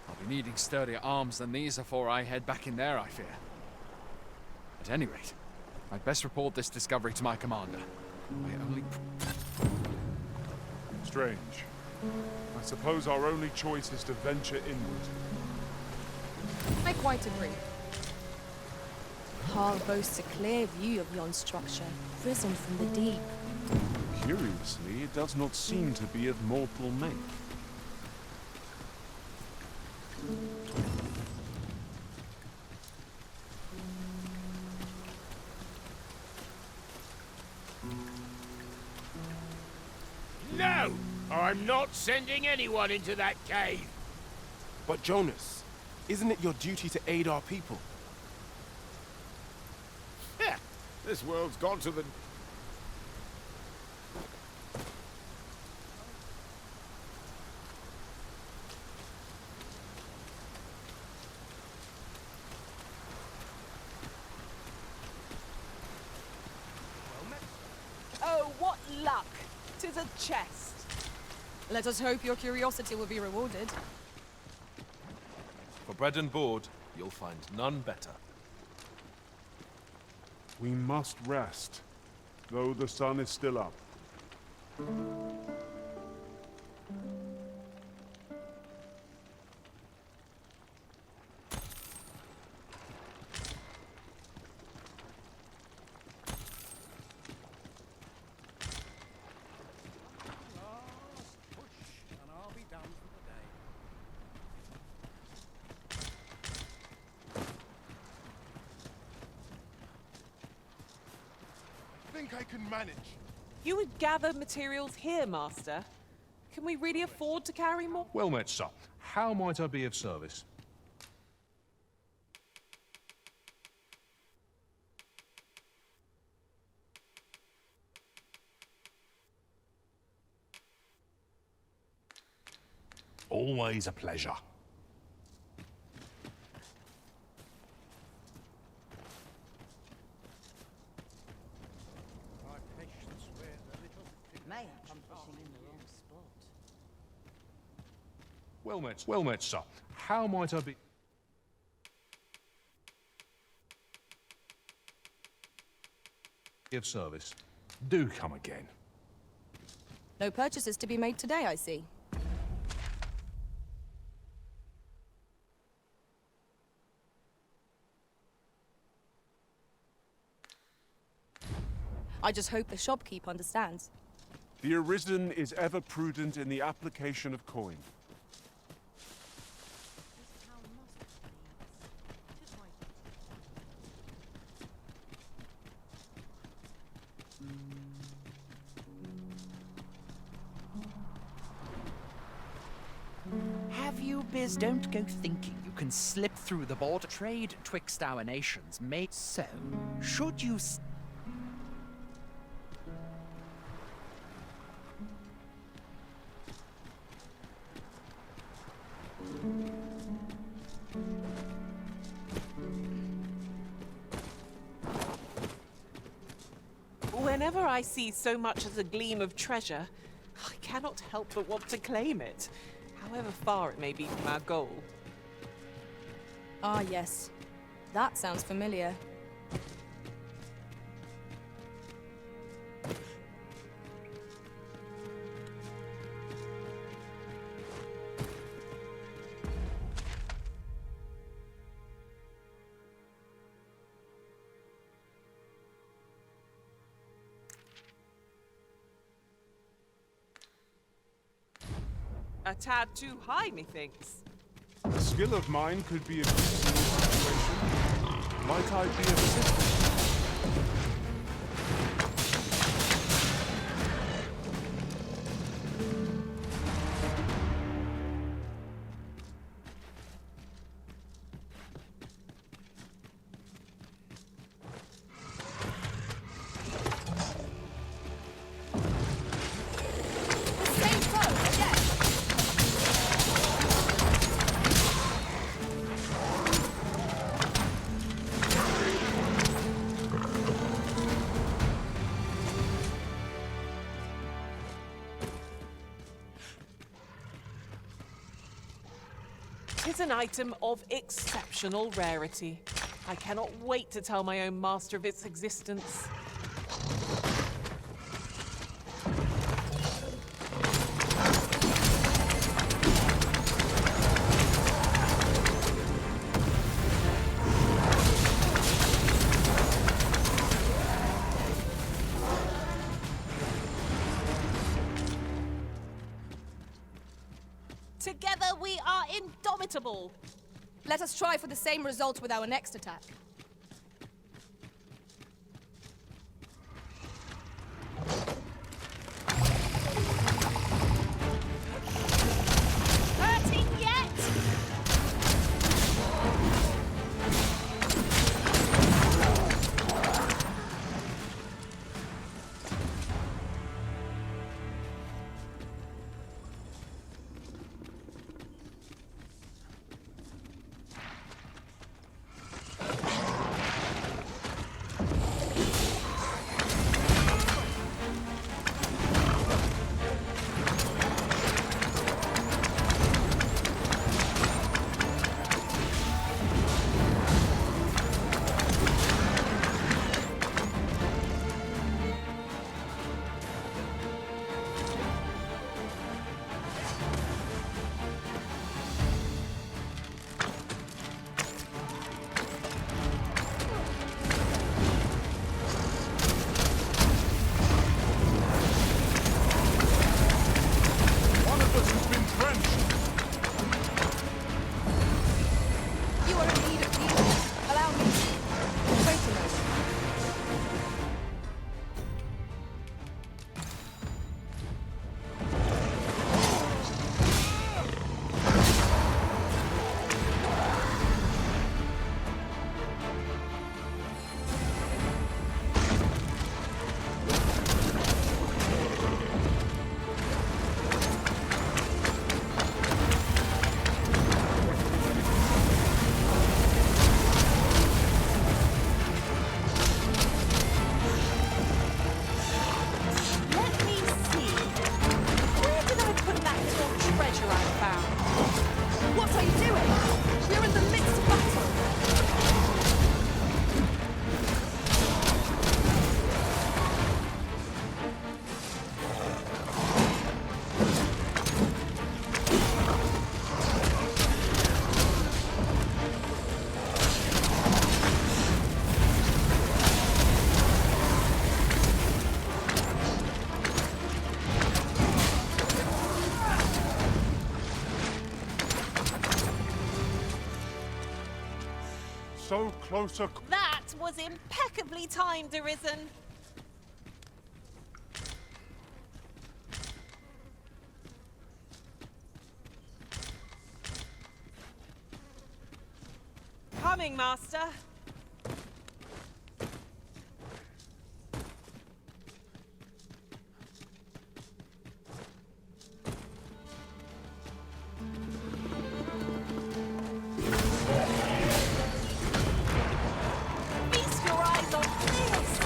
I'll be needing sturdier arms than these before I head back in there, I fear. At any rate, I'd best report this discovery to my commander. I only... Strange. I suppose our only choice is to venture inward. I quite agree. Hull boasts a clear view of yon structure, risen from the deep. Curiously, it does not seem to be of mortal make. No! I'm not sending anyone into that cave! But Jonas, isn't it your duty to aid our people? This world's gone to the... Oh, what luck! 'Tis a chest. Let us hope your curiosity will be rewarded. For bread and board, you'll find none better. We must rest, though the sun is still up. I can manage. You would gather materials here, Master. Can we really afford to carry more? Well met, sir. How might I be of service? Always a pleasure. Well met, sir. How might I be... of service? Do come again. No purchases to be made today, I see. I just hope the shopkeep understands. The Arisen is ever prudent in the application of coin. Have you biz? Don't go thinking you can slip through the border. Trade twixt our nations may... So, should you... Whenever I see so much as a gleam of treasure, I cannot help but want to claim it, however far it may be from our goal. Ah, yes. That sounds familiar. A tad too high, methinks. A skill of mine could be of use in this situation. Might I be of assistance? is an item of exceptional rarity. I cannot wait to tell my own master of its existence. Together we are indomitable. Let us try for the same result with our next attack. Hurting yet? So closer. That was impeccably timed, Arisen. Coming, Master. Feast your eyes on this!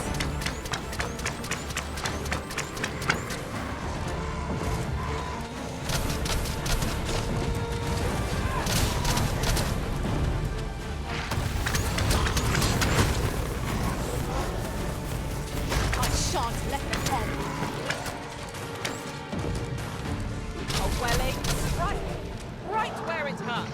I shan't let them on. A welling strike right where it hurts.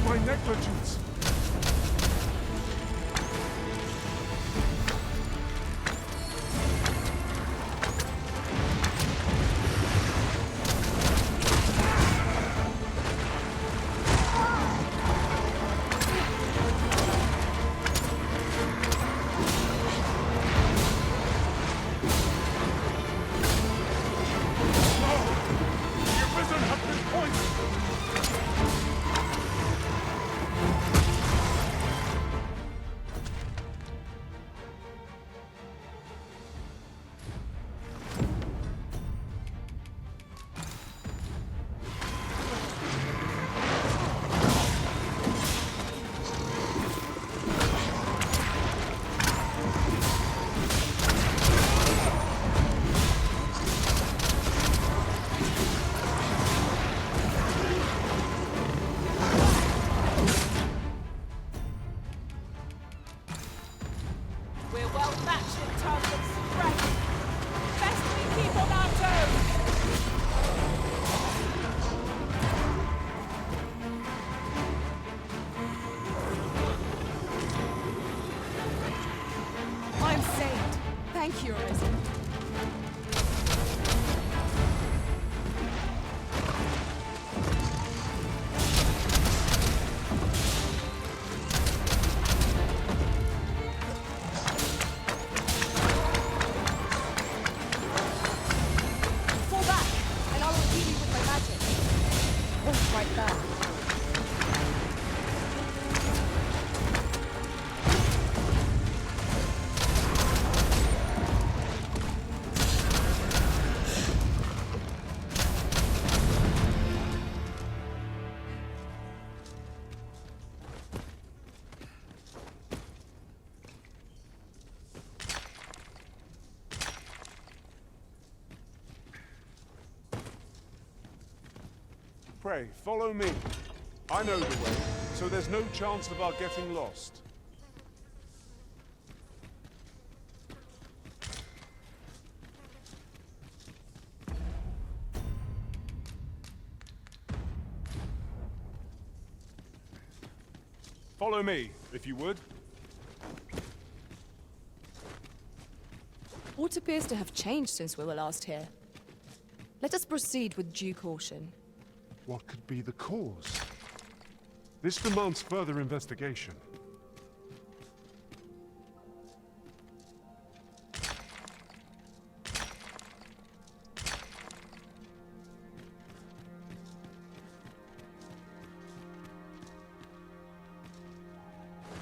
My negligence. Thank you, Arisen. Fall back, and I will heal you with my magic. Oh, right there. Pray, follow me. I know the way, so there's no chance of our getting lost. Follow me, if you would. What appears to have changed since we were last here? Let us proceed with due caution. What could be the cause? This demands further investigation.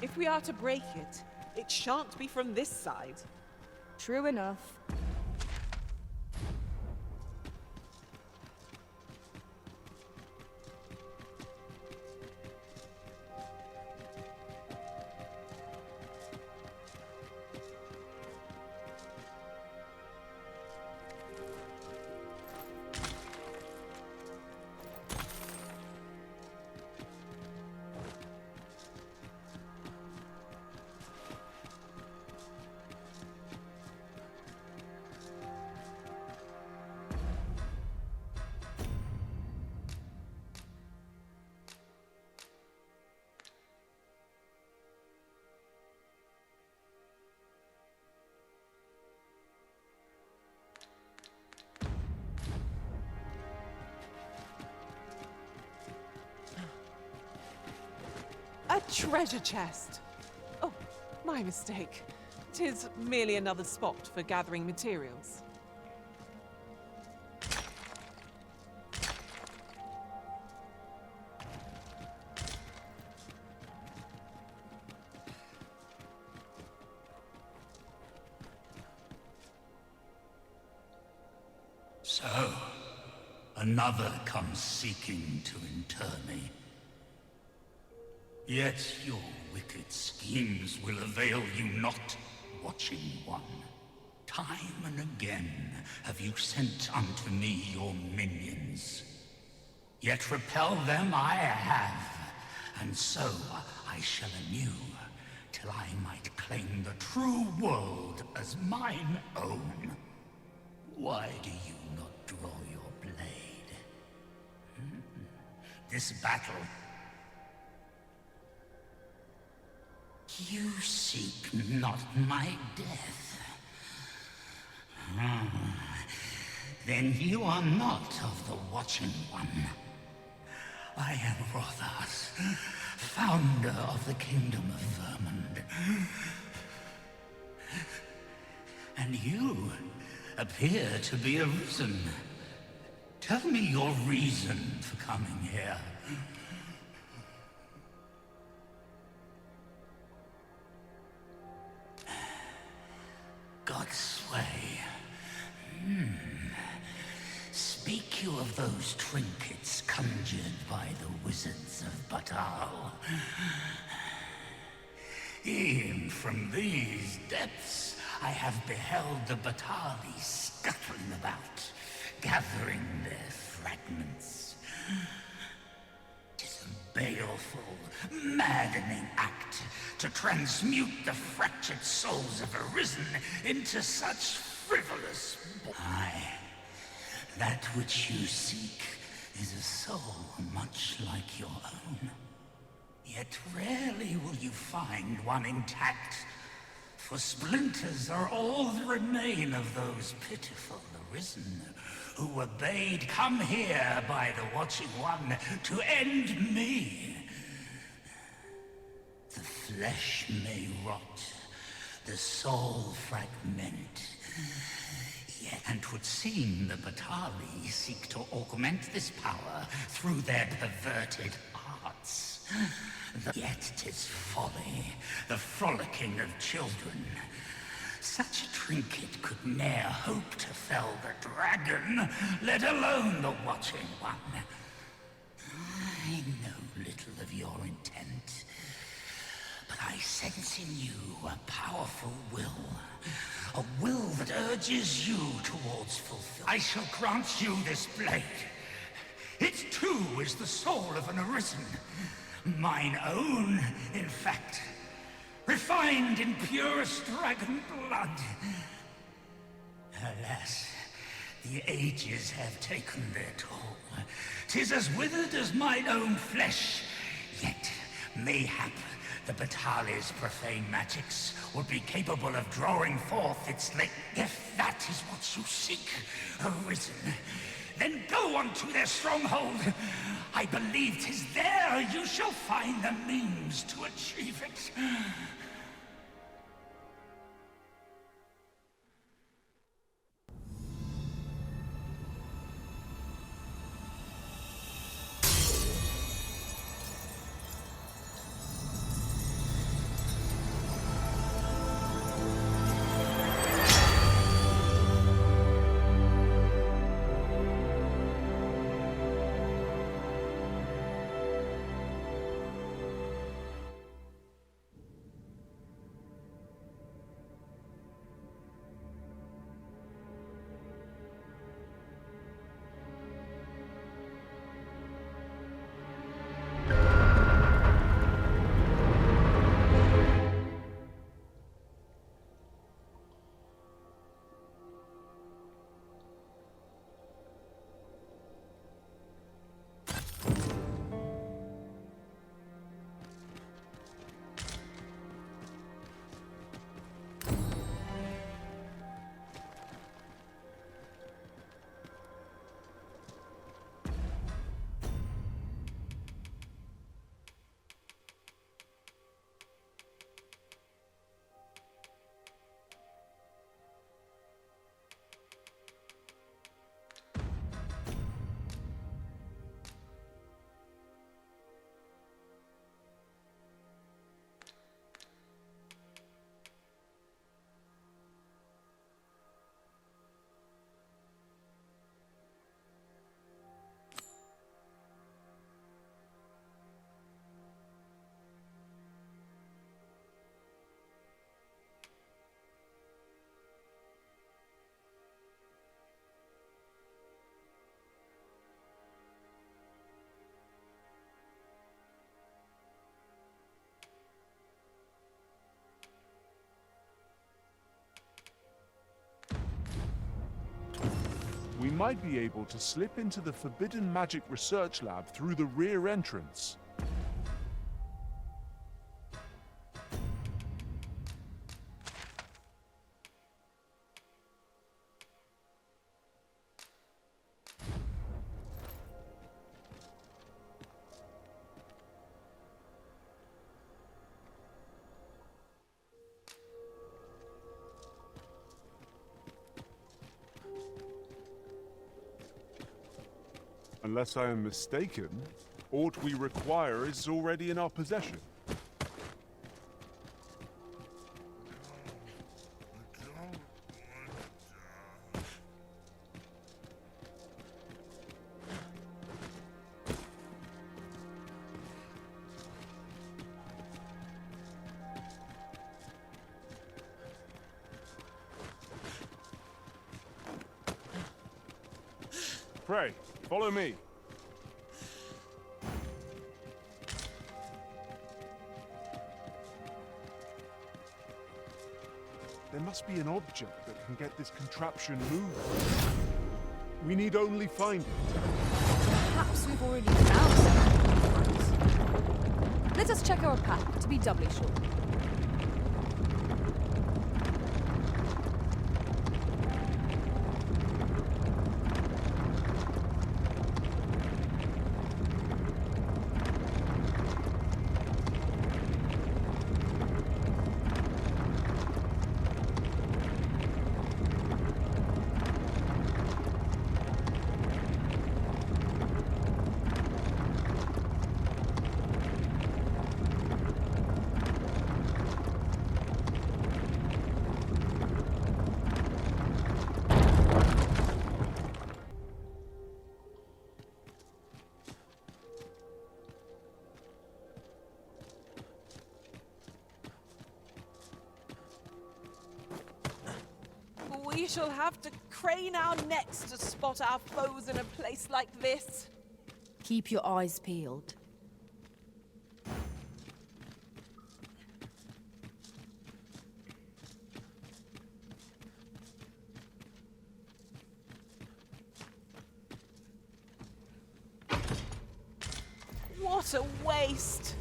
If we are to break it, it shan't be from this side. True enough. A treasure chest! Oh, my mistake. 'Tis merely another spot for gathering materials. So, another comes seeking to inter me. Yet your wicked schemes will avail you not, Watching One. Time and again have you sent unto me your minions. Yet repel them I have, and so I shall anew, till I might claim the true world as mine own. Why do you not draw your blade? This battle... You seek not my death. Then you are not of the Watching One. I am Rothas, founder of the Kingdom of Vermund. And you appear to be arisen. Tell me your reason for coming here. God's sway. Speak you of those trinkets conjured by the wizards of Batal. E'en from these depths I have beheld the Batali scuttling about, gathering their fragments. 'Tis a baleful, maddening act to transmute the fractured souls of Arisen into such frivolous... Aye, that which you seek is a soul much like your own. Yet rarely will you find one intact, For splinters are all that remain of those pitiful arisen, who were bade come here by the Watching One to end me. The flesh may rot, the soul fragment. Yet, and 'twould seem the Batali seek to augment this power through their perverted arts. Yet 'tis folly, the frolicking of children. Such a trinket could ne'er hope to fell the dragon, let alone the Watching One. I know little of your intent, but I sense in you a powerful will. A will that urges you towards fulfillment. I shall grant you this blade. It too is the soul of an arisen. Mine own, in fact. Refined in purest dragon blood. Alas, the ages have taken their toll. 'Tis as withered as mine own flesh. Yet, mayhap, the Batali's profane magics would be capable of drawing forth its late. If that is what you seek, arisen, then go unto their stronghold. I believe 'tis there you shall find the means to achieve it. We might be able to slip into the Forbidden Magic Research Lab through the rear entrance. Unless I am mistaken, aught we require is already in our possession. Pray, follow me. There must be an object that can get this contraption moving. We need only find it. Perhaps we've already found something. Let us check our path to be doubly sure. We shall have to crane our necks to spot our foes in a place like this. Keep your eyes peeled. What a waste!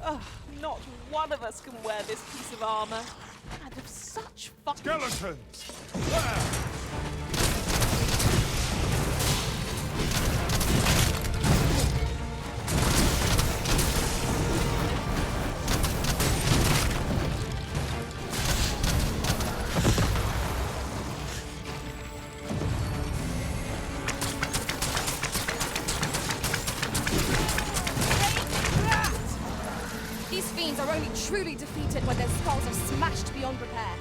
Ugh, not one of us can wear this piece of armor. And of such fucking... Skeletons! These fiends are only truly defeated when their skulls are smashed beyond repair.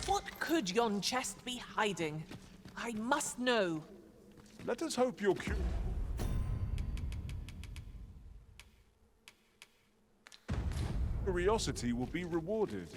What could yon chest be hiding? I must know. Let us hope your curiosity will be rewarded.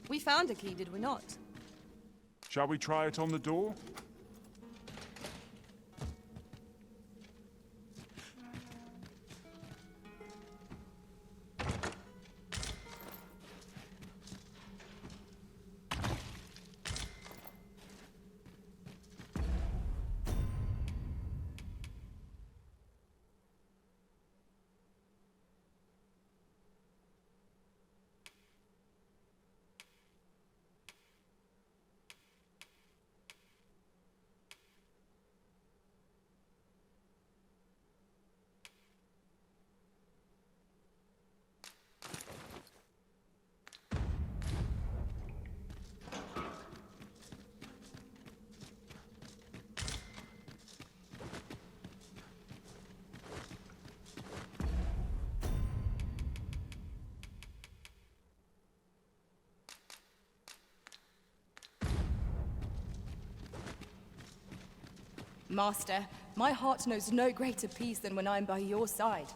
We found a key, did we not? Shall we try it on the door? Master, my heart knows no greater peace than when I'm by your side.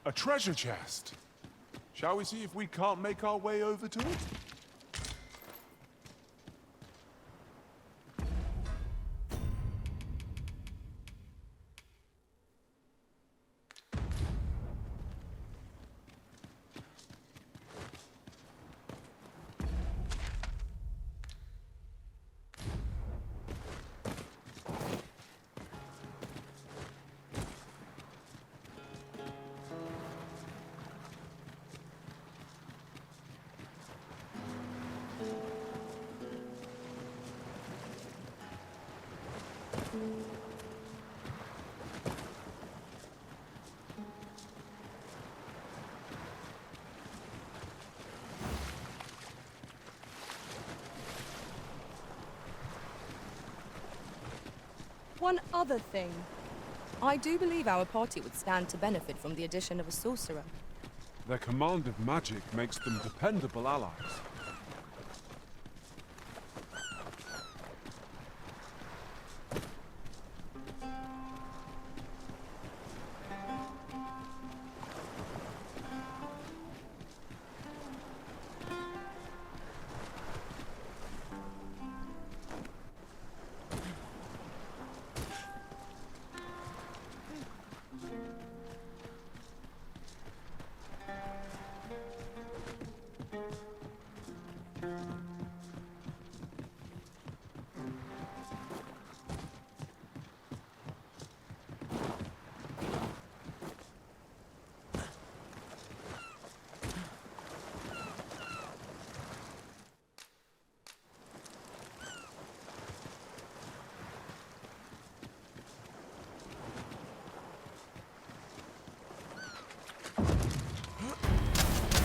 A treasure chest. Shall we see if we can't make our way over to it? another thing. I do believe our party would stand to benefit from the addition of a sorcerer. Their command of magic makes them dependable allies.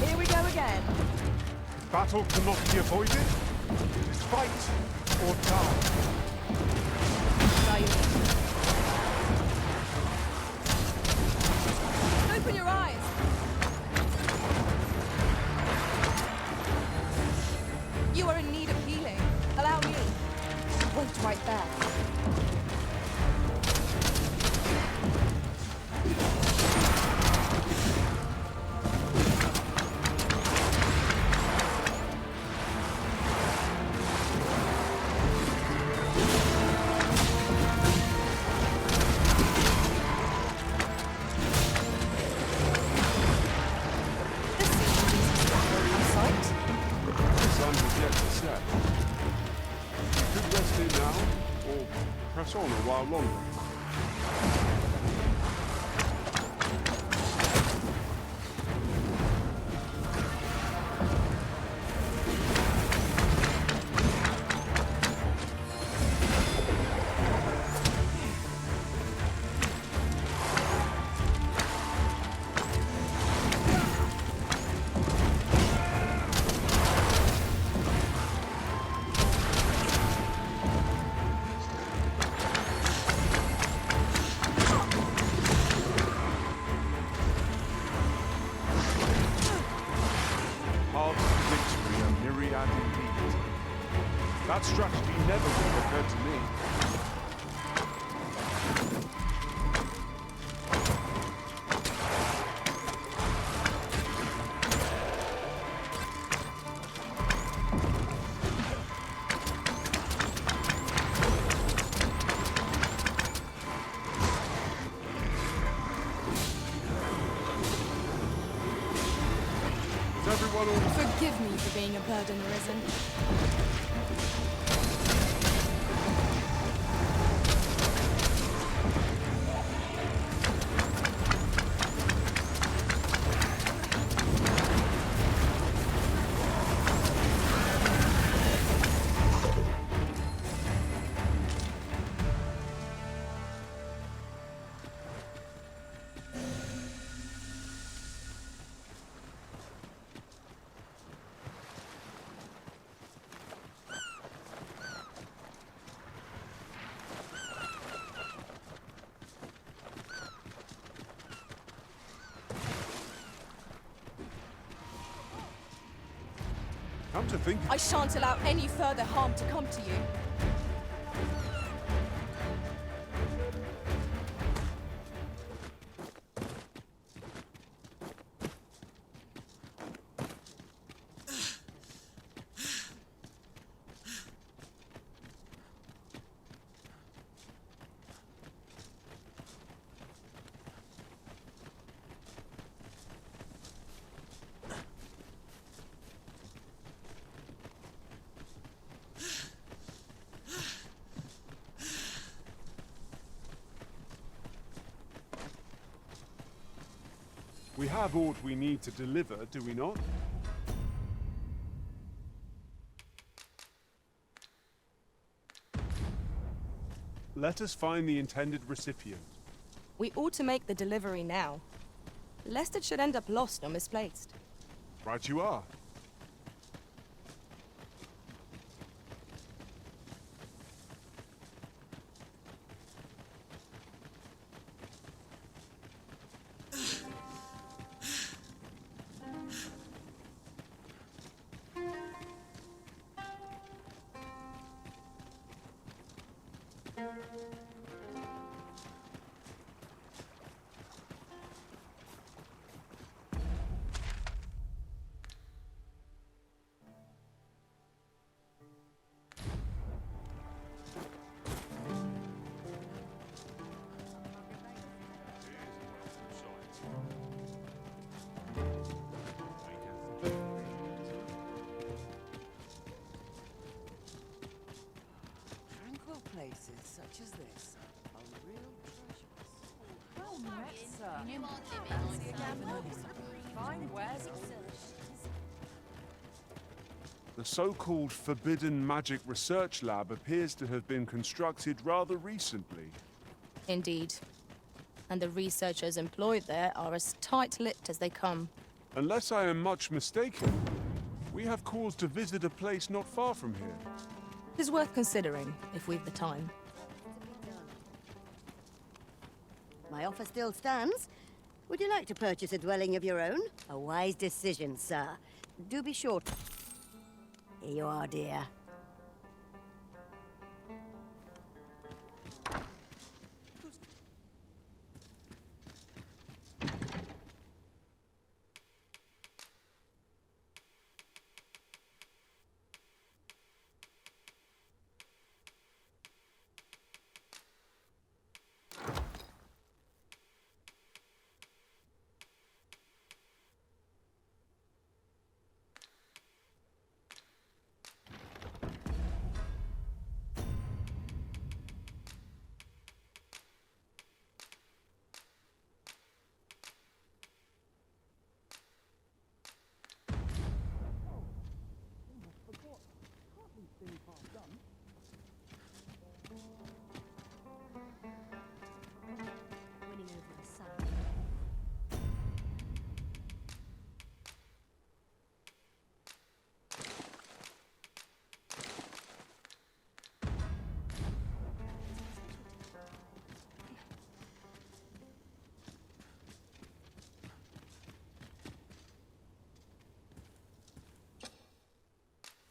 Here we go again. Battle cannot be avoided. Fight or die. Open your eyes. You are in need of healing. Allow me. Wait right there. On a while longer. That strategy never would have occurred to me. Forgive me for being a burden, Arisen. Come to think, I shan't allow any further harm to come to you. we have all we need to deliver, do we not? Let us find the intended recipient. We ought to make the delivery now, lest it should end up lost or misplaced. Right you are. Tranquil places such as this are real treasures. Well met, sir. Fine wares. The so-called Forbidden Magic Research Lab appears to have been constructed rather recently. Indeed. And the researchers employed there are as tight-lipped as they come. Unless I am much mistaken, we have cause to visit a place not far from here. It is worth considering, if we've the time. My offer still stands. Would you like to purchase a dwelling of your own? A wise decision, sir. Do be sure. Here you are, dear.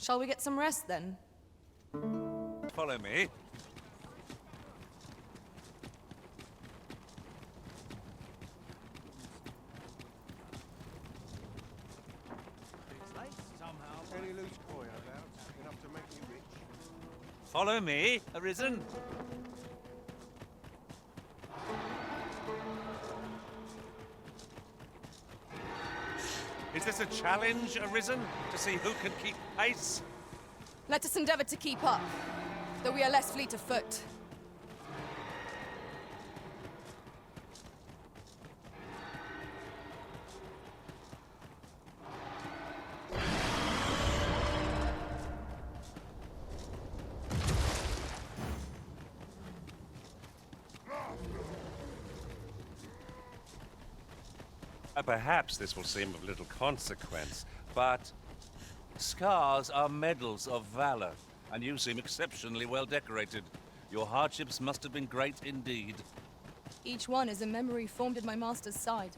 Shall we get some rest then? Follow me. Any loose coin about enough to make you rich? Follow me, Arisen. Is this a challenge, Arisen, to see who can keep pace? Let us endeavor to keep up, though we are less fleet of foot. Perhaps this will seem of little consequence, but scars are medals of valor, and you seem exceptionally well decorated. Your hardships must have been great indeed. Each one is a memory formed at my master's side,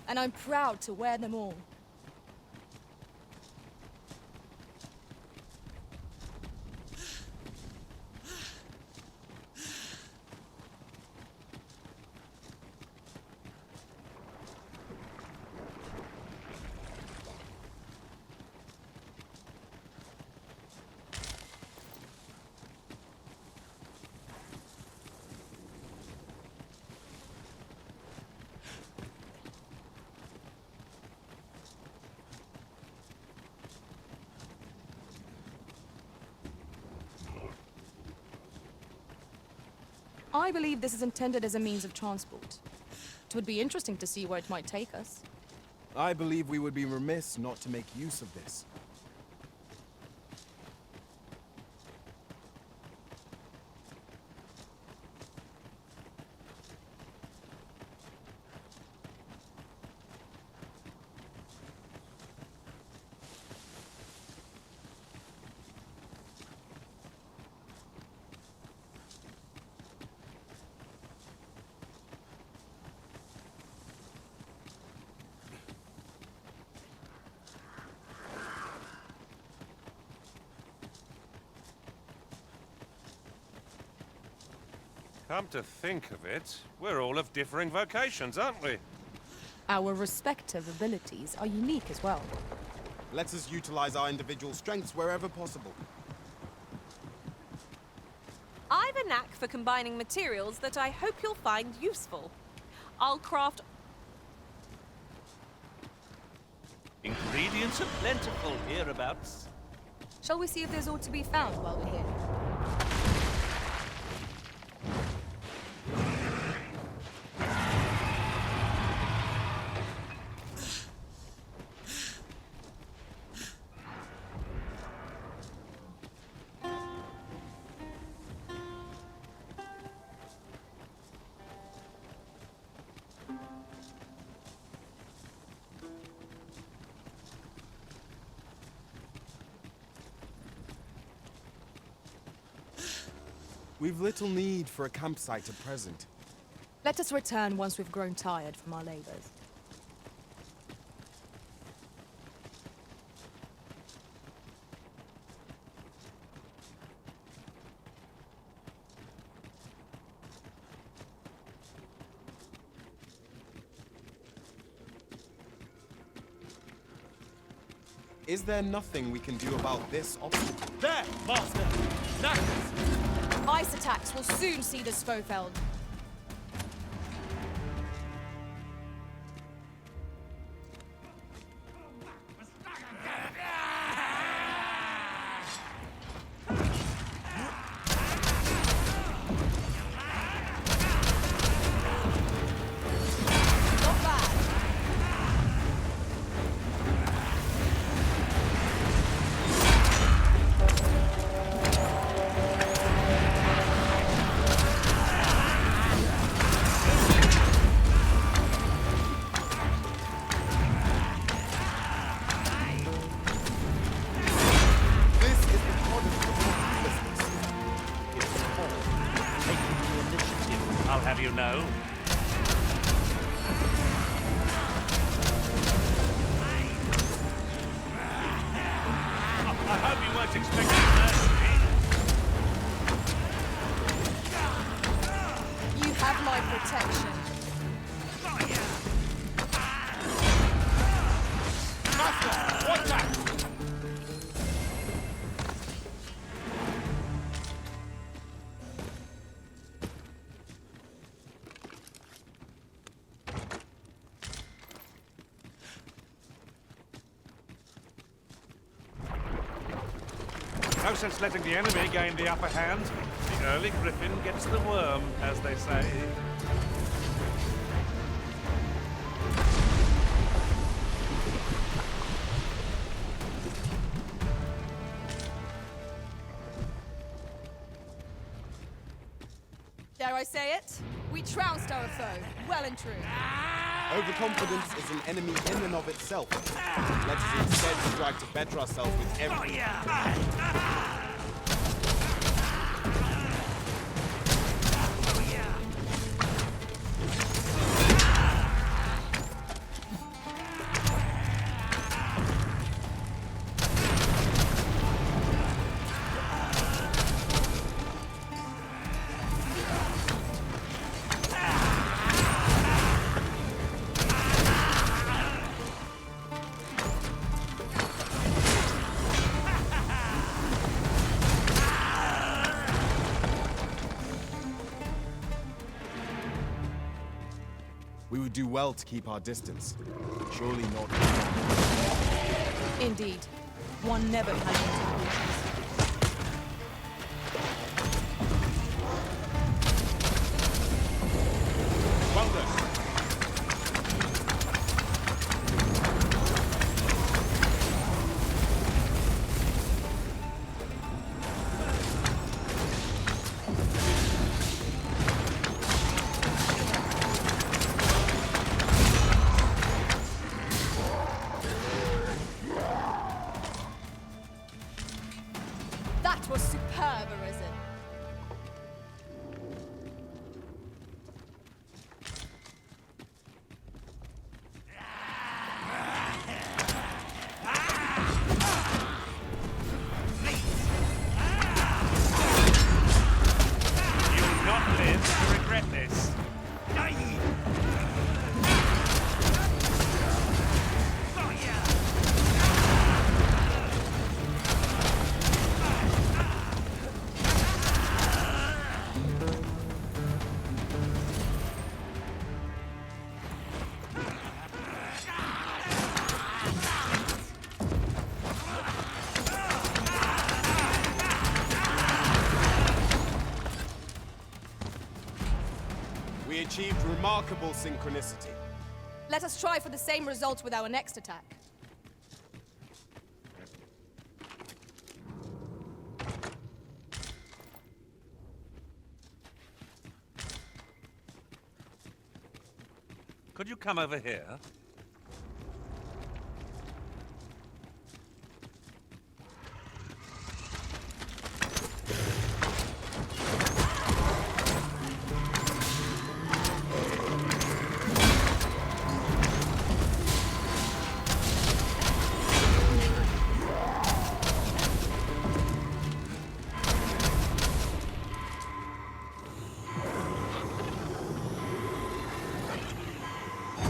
and I'm proud to wear them all. I believe this is intended as a means of transport. It would be interesting to see where it might take us. I believe we would be remiss not to make use of this. Come to think of it, we're all of differing vocations, aren't we? Our respective abilities are unique as well. Let us utilize our individual strengths wherever possible. I've a knack for combining materials that I hope you'll find useful. I'll craft... Ingredients are plentiful hereabouts. Shall we see if there's aught to be found while we're here? We've little need for a campsite at present. Let us return once we've grown tired from our labors. Is there nothing we can do about this obstacle? There, Master! Knackers! Ice attacks will soon see the Skofeld. I'll have you know. I hope you weren't expecting mercy. You have my protection. Master, watch out! No sense letting the enemy gain the upper hand. The early griffin gets the worm, as they say. Dare I say it? We trounced our foe, well and true. Overconfidence is an enemy in and of itself. Let us instead strive to better ourselves with every... We would do well to keep our distance. Surely not. Indeed. One never has expectations. Well done. remarkable synchronicity. Let us try for the same result with our next attack. Could you come over here?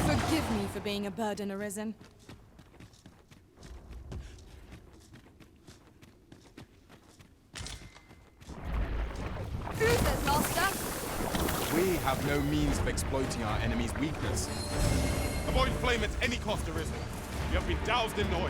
Forgive me for being a burden, Arisen. Who says, Master? We have no means of exploiting our enemy's weakness. Avoid flame at any cost, Arisen. You have been doused in oil.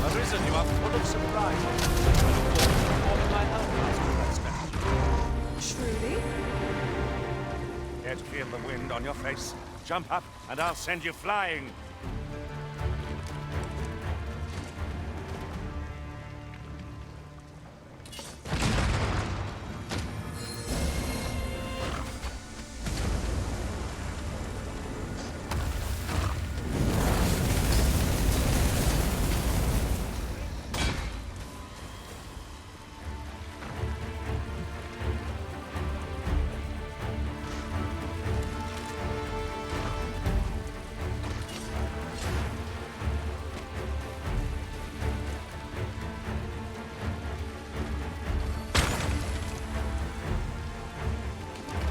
Arisen, you are full of surprise. I look forward to performing my own master respect. Truly? Care to feel the wind on your face? Jump up, and I'll send you flying.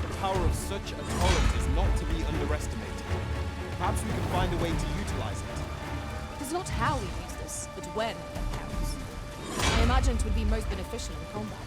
The power of such a torrent is not to be underestimated. Perhaps we can find a way to utilize it. It is not how we use this, but when that counts. I imagine it would be most beneficial in combat.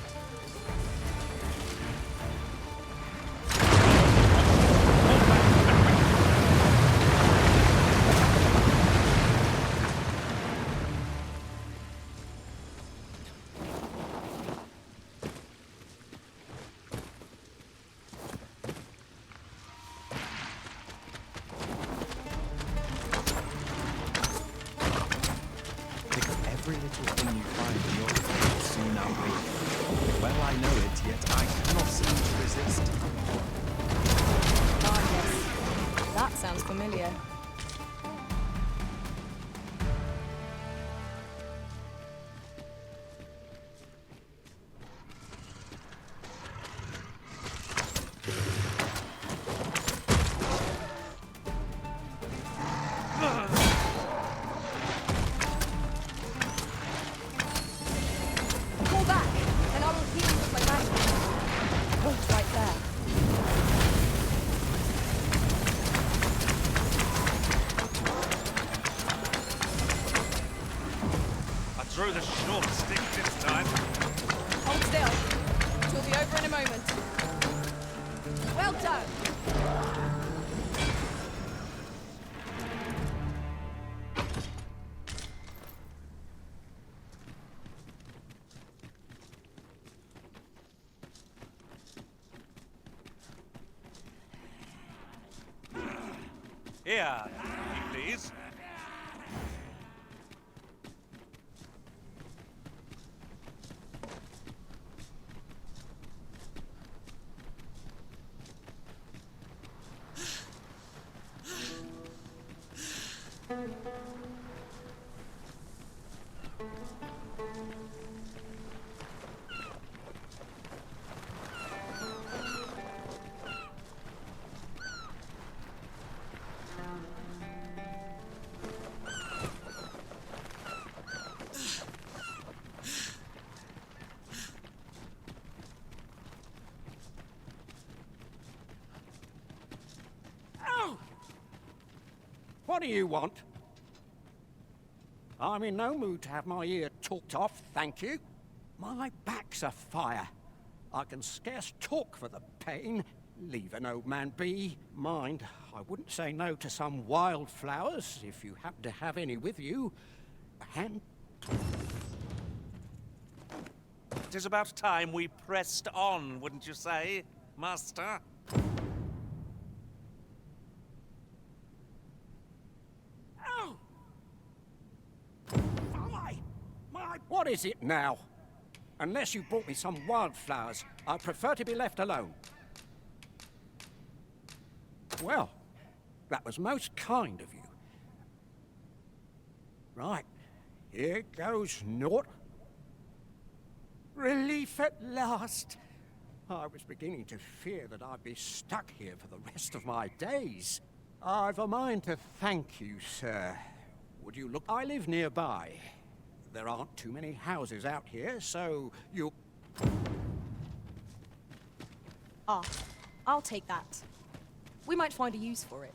Pick up every little thing you find and your defeat will soon outweigh it. Well, I know it, yet I cannot seem to resist. Ah, yes. That sounds familiar. Call back, and I will heal you with my magic. Oh, right there. I drew the short stick this time. Hold still. It will be over in a moment. Well done. Here, if you please. What do you want? I'm in no mood to have my ear talked off, thank you. My back's afire. I can scarce talk for the pain. Leave an old man be. Mind, I wouldn't say no to some wildflowers, if you happen to have any with you. And... It is about time we pressed on, wouldn't you say, Master? Oh! What is it now? Unless you brought me some wildflowers, I prefer to be left alone. Well, that was most kind of you. Right, here goes naught. Relief at last. I was beginning to fear that I'd be stuck here for the rest of my days. I've a mind to thank you, sir. Would you look? I live nearby. There aren't too many houses out here, so you... Ah, I'll take that. We might find a use for it.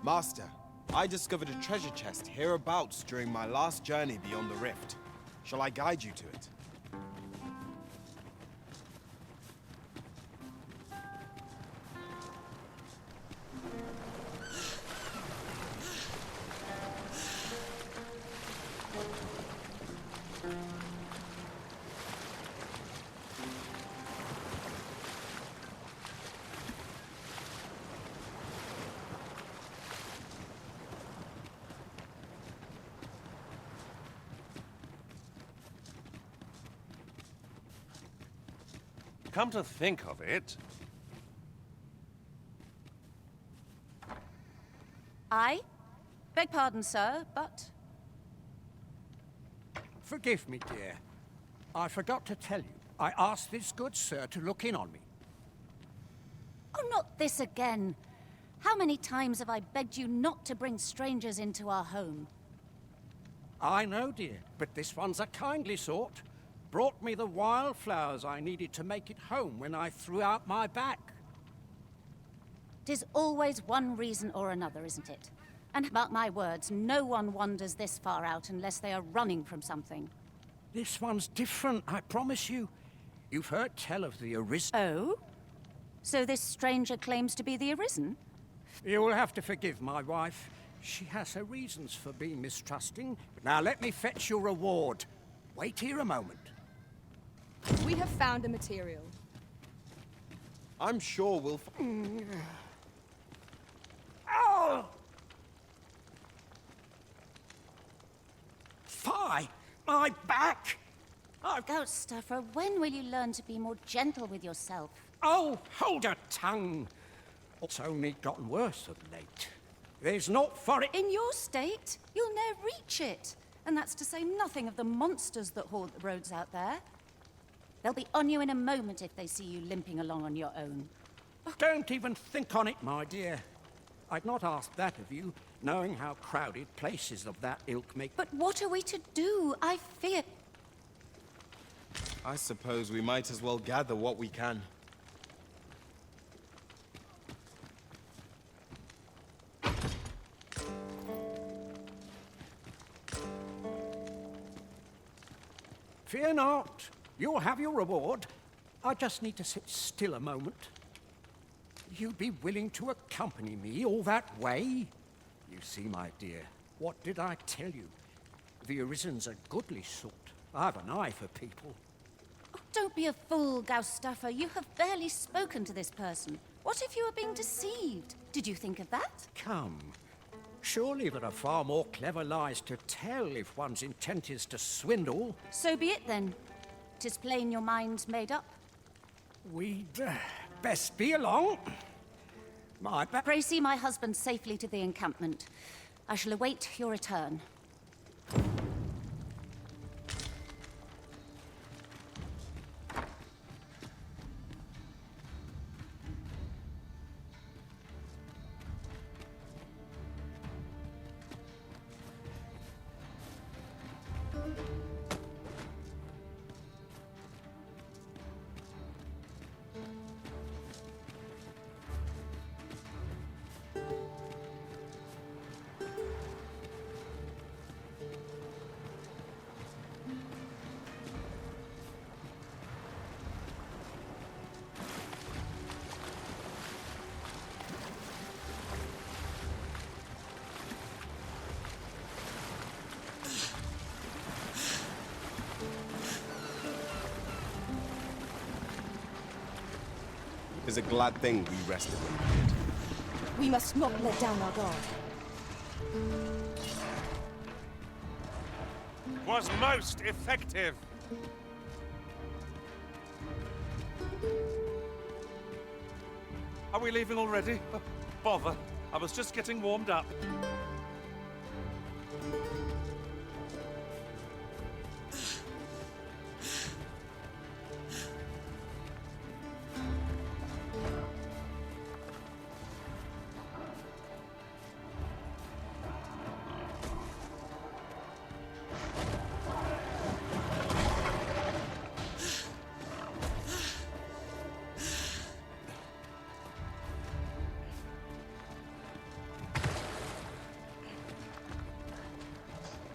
Master, I discovered a treasure chest hereabouts during my last journey beyond the rift. Shall I guide you to it? Come to think of it... I beg pardon, sir, but... Forgive me, dear. I forgot to tell you. I asked this good sir to look in on me. Oh, not this again. How many times have I begged you not to bring strangers into our home? I know, dear, but this one's a kindly sort. Brought me the wildflowers I needed to make it home when I threw out my back. 'Tis always one reason or another, isn't it? And mark my words, no one wanders this far out unless they are running from something. This one's different, I promise you. You've heard tell of the Arisen. Oh? So this stranger claims to be the Arisen? You will have to forgive my wife. She has her reasons for being mistrusting. Now let me fetch your reward. Wait here a moment. We have found a material. I'm sure we'll... Oh! Fie! My back! Ghost stuffer, when will you learn to be more gentle with yourself? Oh, hold your tongue! It's only gotten worse of late. There's not for it... In your state, you'll ne'er reach it. And that's to say nothing of the monsters that haunt the roads out there. They'll be on you in a moment if they see you limping along on your own. Don't even think on it, my dear. I'd not ask that of you, knowing how crowded places of that ilk make... But what are we to do? I fear... I suppose we might as well gather what we can. Fear not. You'll have your reward. I just need to sit still a moment. You'd be willing to accompany me all that way? You see, my dear, what did I tell you? The Arisen's a goodly sort. I've an eye for people. Oh, don't be a fool, Ghost stuffer. You have barely spoken to this person. What if you were being deceived? Did you think of that? Come. Surely there are far more clever lies to tell if one's intent is to swindle. So be it then. 'Tis plain your mind's made up. We'd best be along. Pray see my husband safely to the encampment. I shall await your return. 'Tis a glad thing we rested when we did. We must not let down our guard. Was most effective. Are we leaving already? Bother. I was just getting warmed up.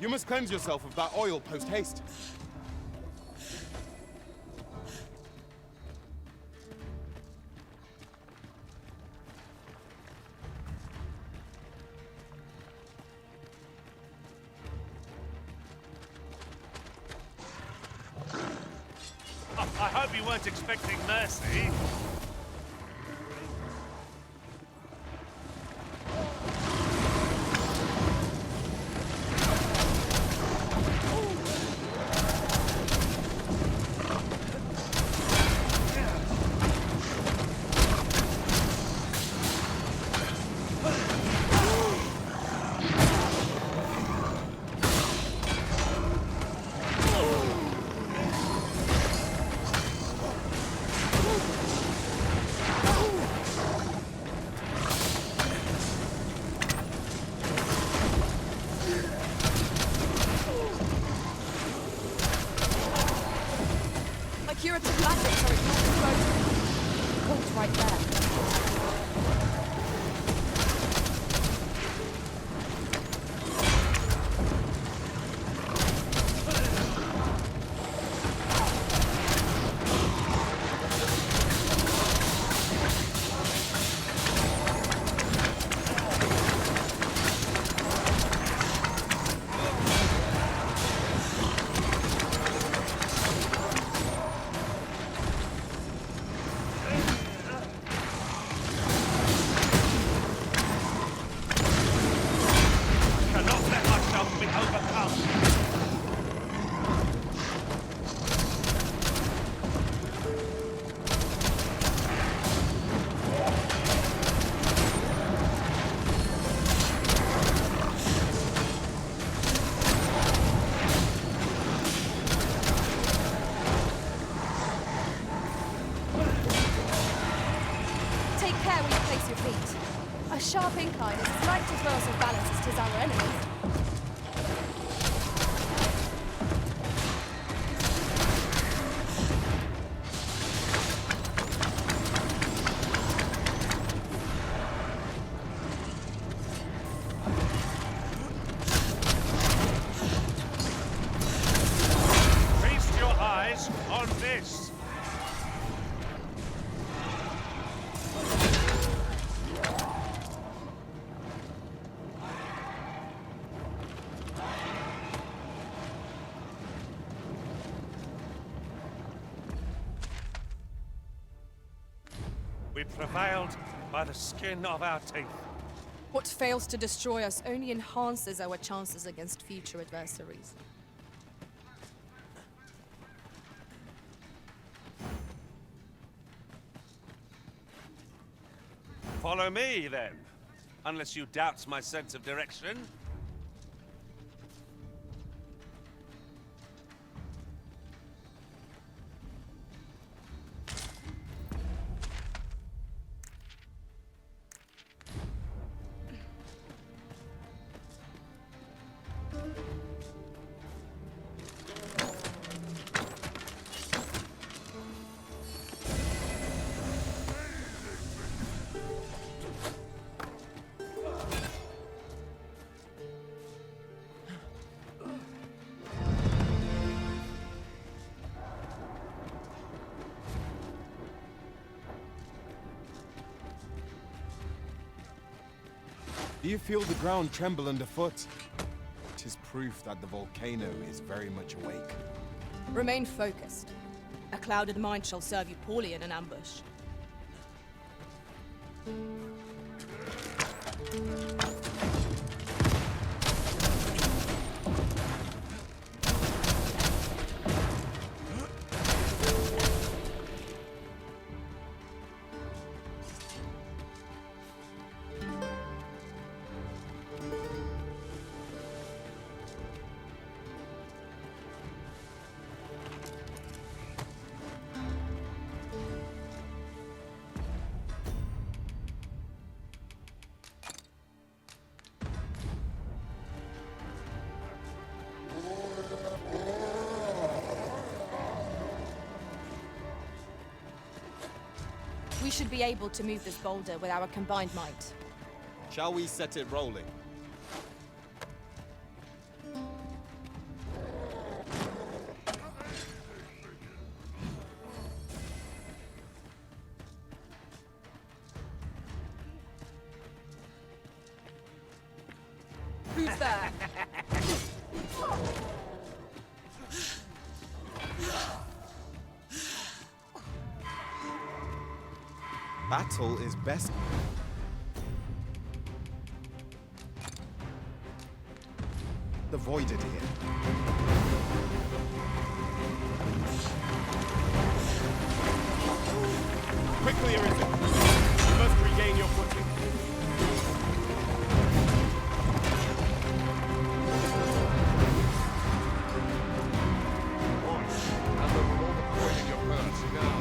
You must cleanse yourself of that oil post-haste. I hope you weren't expecting mercy. Curative magic, so it's not exposed. Point's right there. A sharp incline is as light to throw us off balance as 'tis our enemies. Feast your eyes on this. We prevailed by the skin of our teeth. What fails to destroy us only enhances our chances against future adversaries. Follow me, then. Unless you doubt my sense of direction. Do you feel the ground tremble underfoot? 'Tis proof that the volcano is very much awake. Remain focused. A clouded mind shall serve you poorly in an ambush. We should be able to move this boulder with our combined might. Shall we set it rolling? Who's there? Battle is best. Avoided here. Quickly, Arisen. You must regain your footing. And the moment coin in your purse now.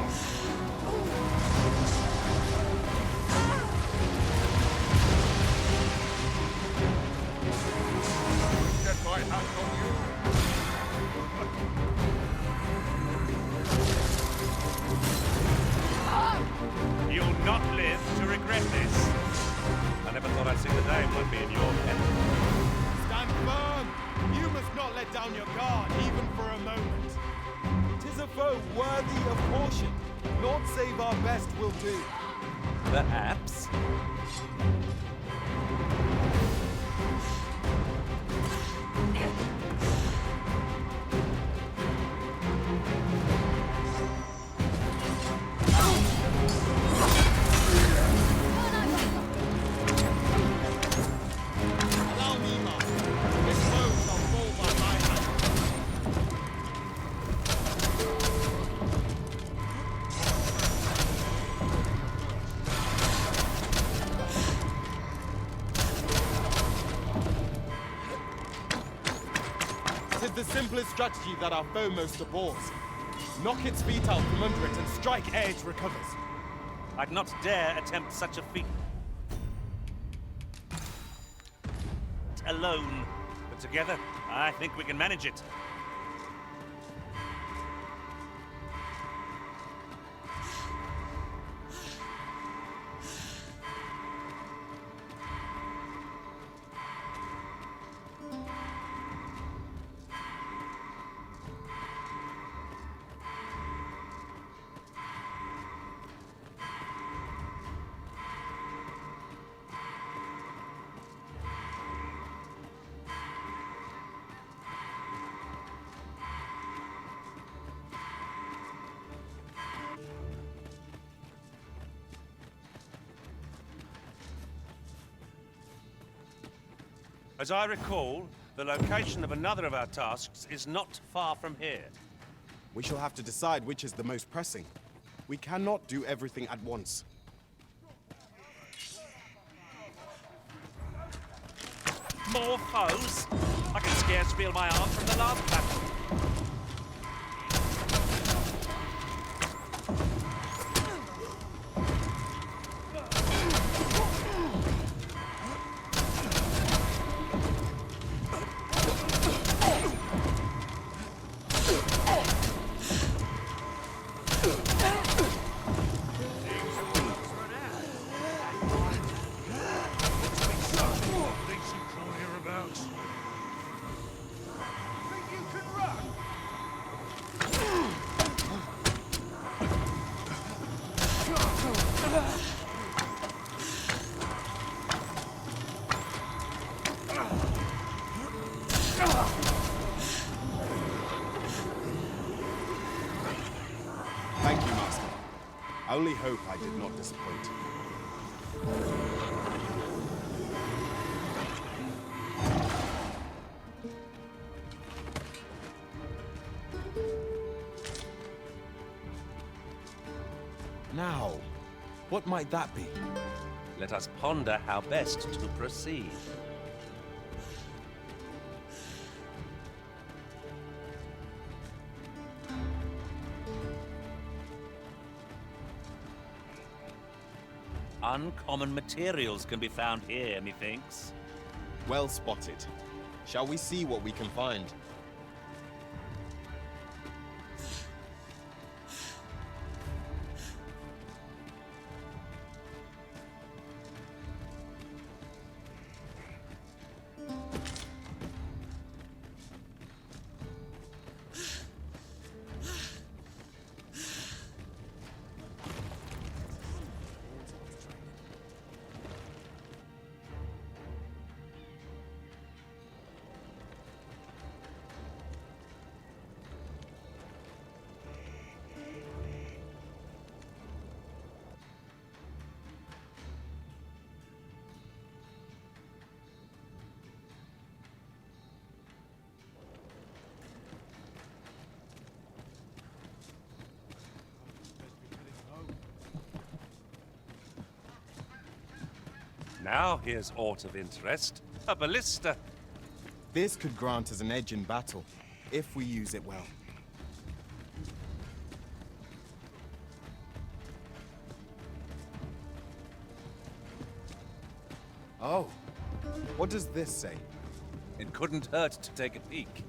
Get my hands on you. You'll not live to regret this. I never thought I'd see the day would be in your head. Stand firm! You must not let down your guard, even for a moment. 'Tis a foe worthy of caution. Naught save our best will do. Perhaps. Allow me, Master. This foe shall fall by my hand. Tis the simplest strategy that our foe most abhors. Knock its feet out from under it and strike ere it recovers. I'd not dare attempt such a feat alone. But together, I think we can manage it. As I recall, the location of another of our tasks is not far from here. We shall have to decide which is the most pressing. We cannot do everything at once. More foes? I can scarce feel my arm from the last battle. Thank you, Master. I only hope I did not disappoint. Now, what might that be? Let us ponder how best to proceed. Uncommon materials can be found here, methinks. Well spotted. Shall we see what we can find? Now here's aught of interest. A ballista. This could grant us an edge in battle, if we use it well. Oh, what does this say? It couldn't hurt to take a peek.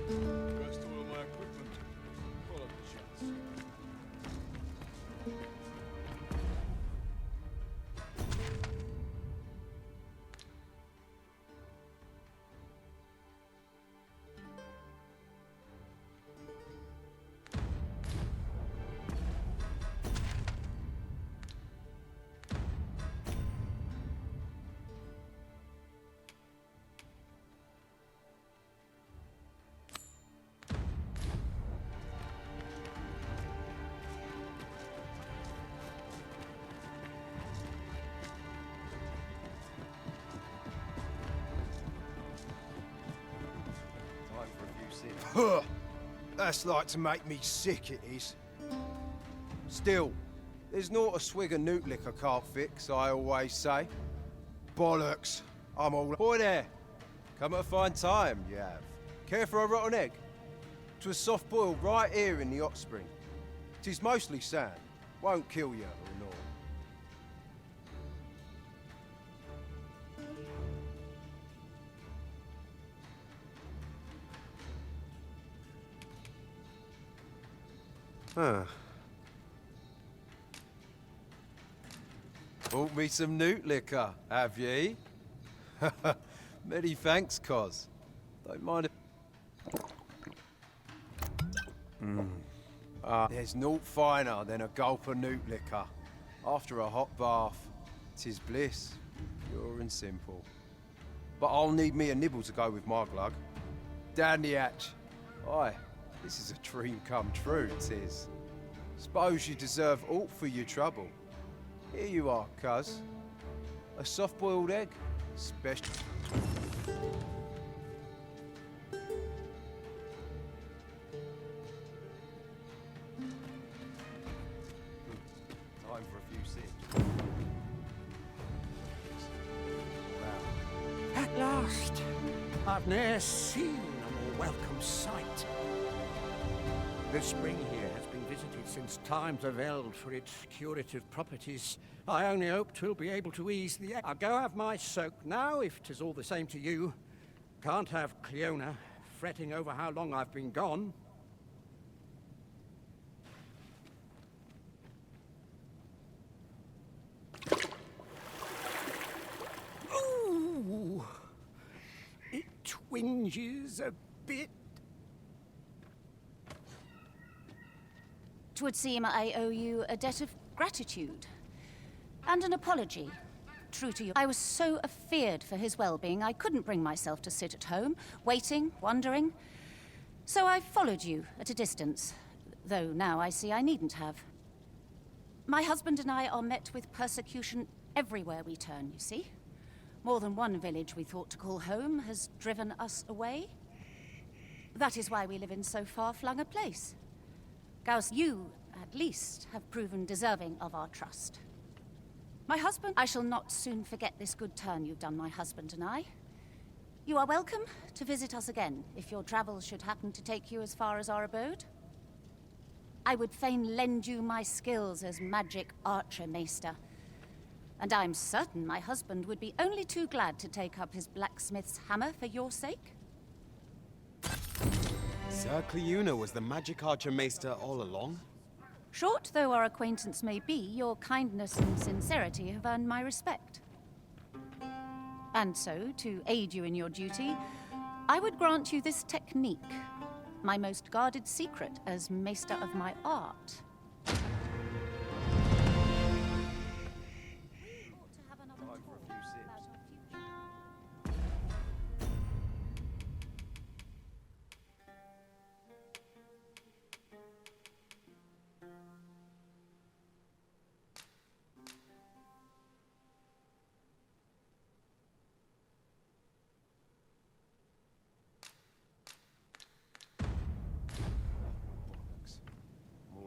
Best to all my equipment. Follow the chance. That's like to make me sick, it is. Still, there's not a swig of newt lick I can't fix, I always say. Bollocks. I'm all... Boy there. Come at a fine time, you have. Care for a rotten egg? 'Twas soft boiled right here in the hot spring. 'Tis mostly sand. Won't kill you or naught. Huh. Bought me some newt liquor, have ye? Many thanks, Cos. Don't mind if... there's naught finer than a gulp of newt liquor. After a hot bath, 'tis bliss, pure and simple. But I'll need me a nibble to go with my glug. Down the hatch. Aye. This is a dream come true, 'tis. Suppose you deserve aught for your trouble. Here you are, cuz. A soft-boiled egg, special. Time for a few sips. Wow. At last, I've ne'er seen a more welcome sight. The spring here has been visited since times of eld for its curative properties. I only hope 'twill be able to ease the... I'll go have my soak now, if 'tis all the same to you. Can't have Cleona fretting over how long I've been gone. Ooh, it twinges a bit. 'Twould seem I owe you a debt of gratitude and an apology. True to you, I was so afeared for his well-being, I couldn't bring myself to sit at home, waiting, wondering. So I followed you at a distance, though now I see I needn't have. My husband and I are met with persecution everywhere we turn, you see. More than one village we thought to call home has driven us away. That is why we live in so far-flung a place. Gauss, you, at least, have proven deserving of our trust. My husband, I shall not soon forget this good turn you've done, my husband and I. You are welcome to visit us again, if your travels should happen to take you as far as our abode. I would fain lend you my skills as magic archer, Maester. And I'm certain my husband would be only too glad to take up his blacksmith's hammer for your sake. Sir Cleuna was the magic archer maester all along? Short though our acquaintance may be, your kindness and sincerity have earned my respect. And so, to aid you in your duty, I would grant you this technique, my most guarded secret as maester of my art.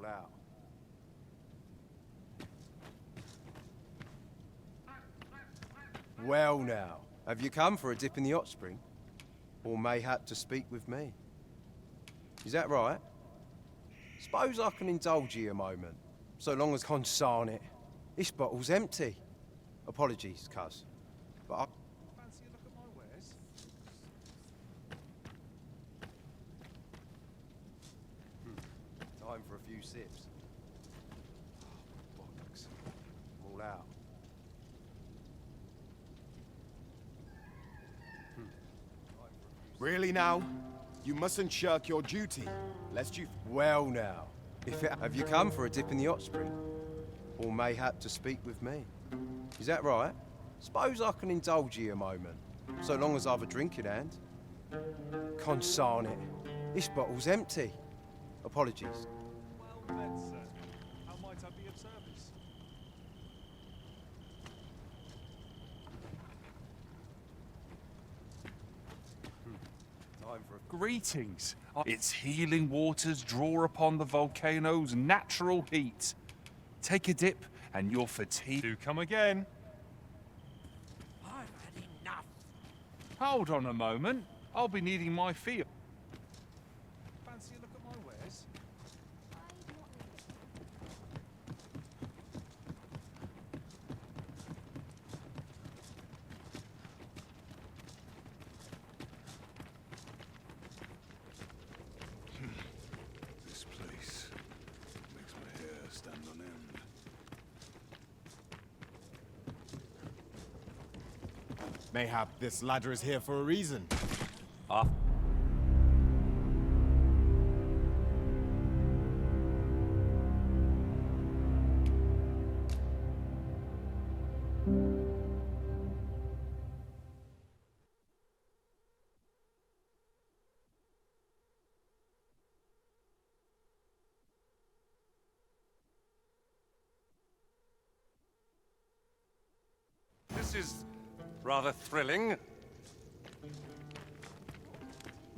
Out. Well now, have you come for a dip in the hot spring? Or mayhap to speak with me? Is that right? Suppose I can indulge you a moment, so long as consarn it. This bottle's empty. Apologies, cuz. But I... Fancy a look at my wares? Time for a few sips. Oh, bollocks. I'm all out. Really now? You mustn't shirk your duty, lest you... Well now, have you come for a dip in the hot spring? Or mayhap to speak with me? Is that right? Suppose I can indulge you a moment, so long as I've a drink in hand. Consarn it. This bottle's empty. Apologies. Well then, sir. How might I be of service? Time for a... Greetings. Its healing waters draw upon the volcano's natural heat. Take a dip and your fatigue... Do come again. I've had enough. Hold on a moment. I'll be needing my field. Fancy a look at my wares? This place makes my hair stand on end. Mayhap this ladder is here for a reason. This is rather thrilling.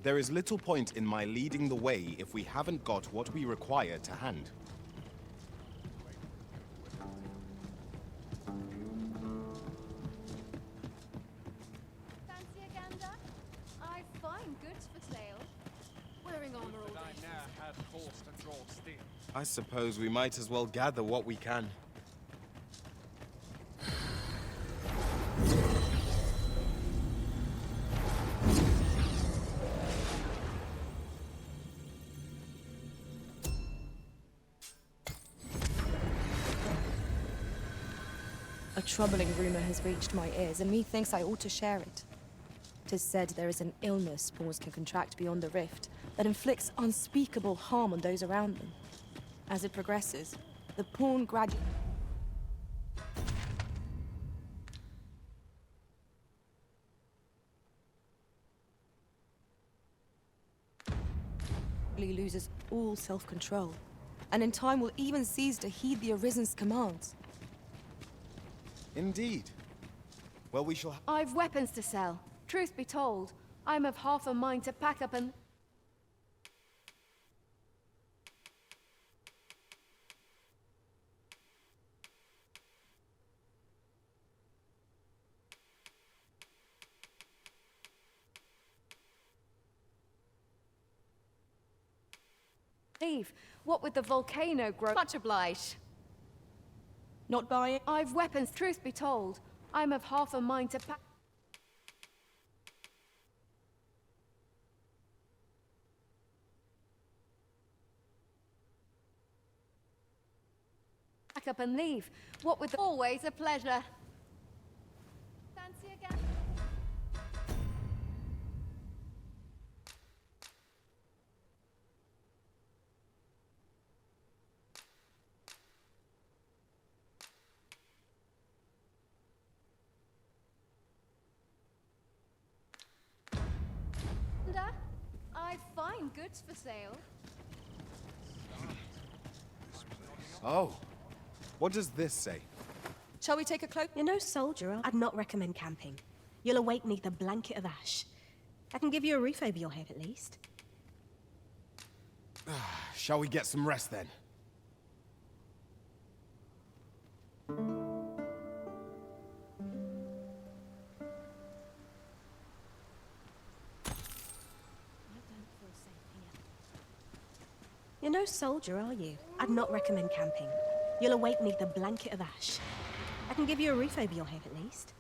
There is little point in my leading the way if we haven't got what we require to hand. Fancy a gander? I find goods for sale. Wearing armor all day. I now have force to draw steel. I suppose we might as well gather what we can. troubling rumor has reached my ears, and methinks I ought to share it. 'Tis said there is an illness pawns can contract beyond the rift that inflicts unspeakable harm on those around them. As it progresses, the pawn gradually loses all self-control, and in time will even cease to heed the Arisen's commands. Indeed. Well, we shall... I've weapons to sell. Truth be told, I'm of half a mind to pack up and... Leave. What with the volcano grow... Much obliged. Not buying? I've weapons. Truth be told, I'm of half a mind to pack... up and leave. What with the... Always a pleasure. Fancy again? I find goods for sale. Oh. What does this say? Shall we take a cloak? You're no soldier. I'd not recommend camping. You'll awake neath a blanket of ash. I can give you a roof over your head at least. Shall we get some rest then? You're no soldier, are you? I'd not recommend camping. You'll awake neath a blanket of ash. I can give you a roof over your head at least.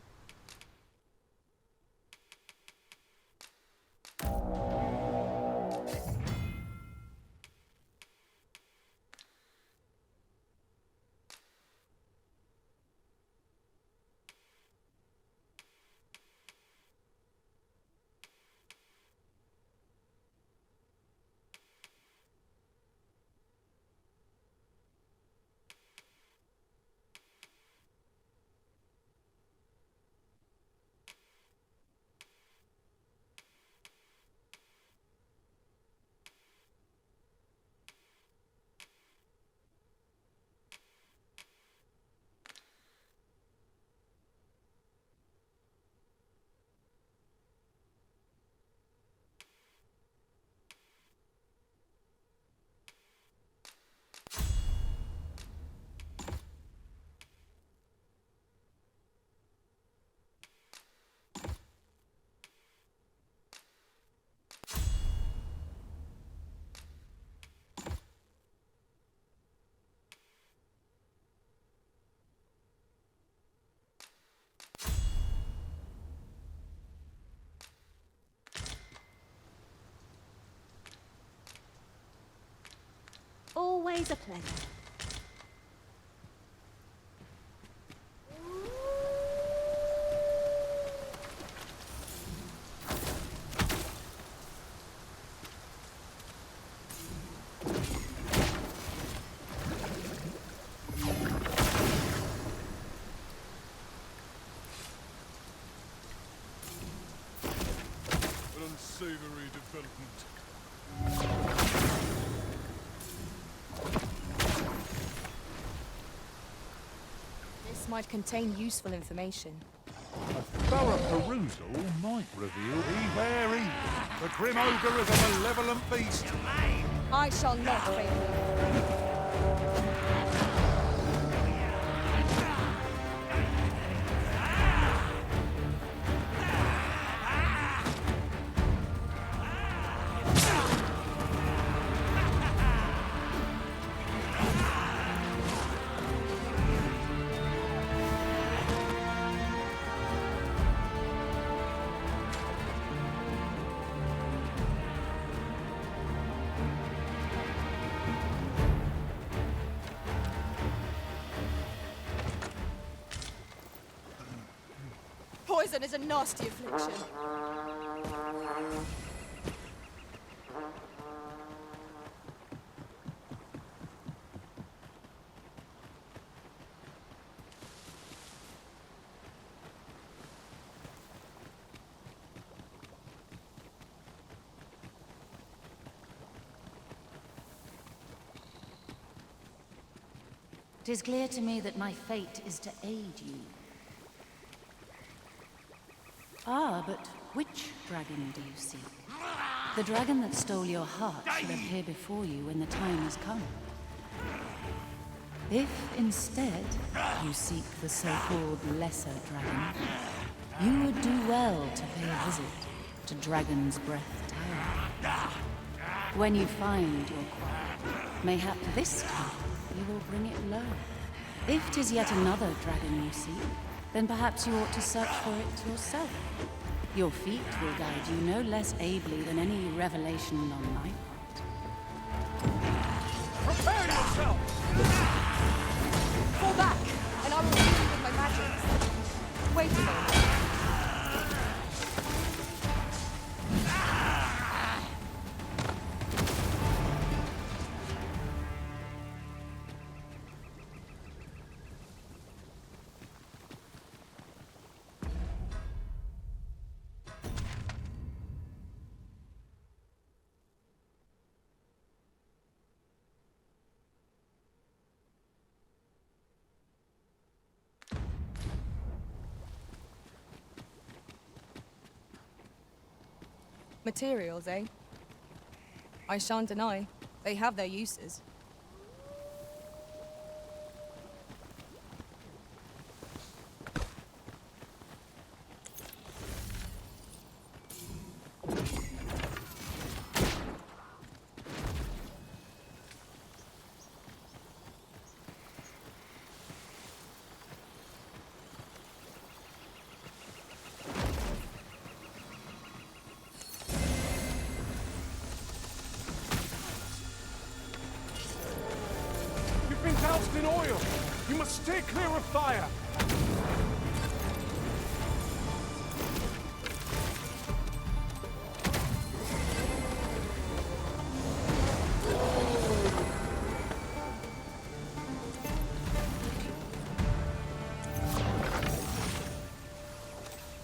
Always a pleasure. An unsavory development. Might contain useful information. A thorough perusal might reveal... Be wary! The Grim Ogre is a malevolent beast! I shall not fail. poison is a nasty affliction. It is clear to me that my fate is to aid you. Ah, but which dragon do you seek? The dragon that stole your heart should appear before you when the time has come. If instead you seek the so-called lesser dragon, you would do well to pay a visit to Dragon's Breath Tower. When you find your quarry, mayhap this time you will bring it low. If 'tis yet another dragon you seek, then perhaps you ought to search for it yourself. Your feet will guide you no less ably than any revelation on my part. Prepare yourself! Fall back, and I will heal you with my magics. Wait a moment. Materials, eh? I shan't deny. They have their uses. Doused in oil! You must stay clear of fire!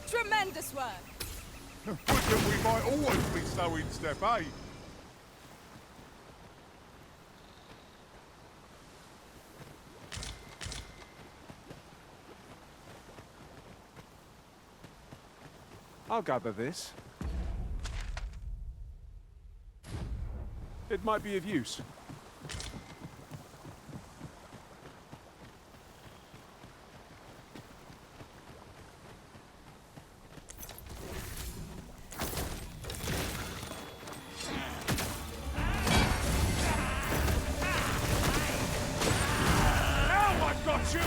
Tremendous work! Would that we might always be so in step, eh? I'll gather this. It might be of use. Now I've got you!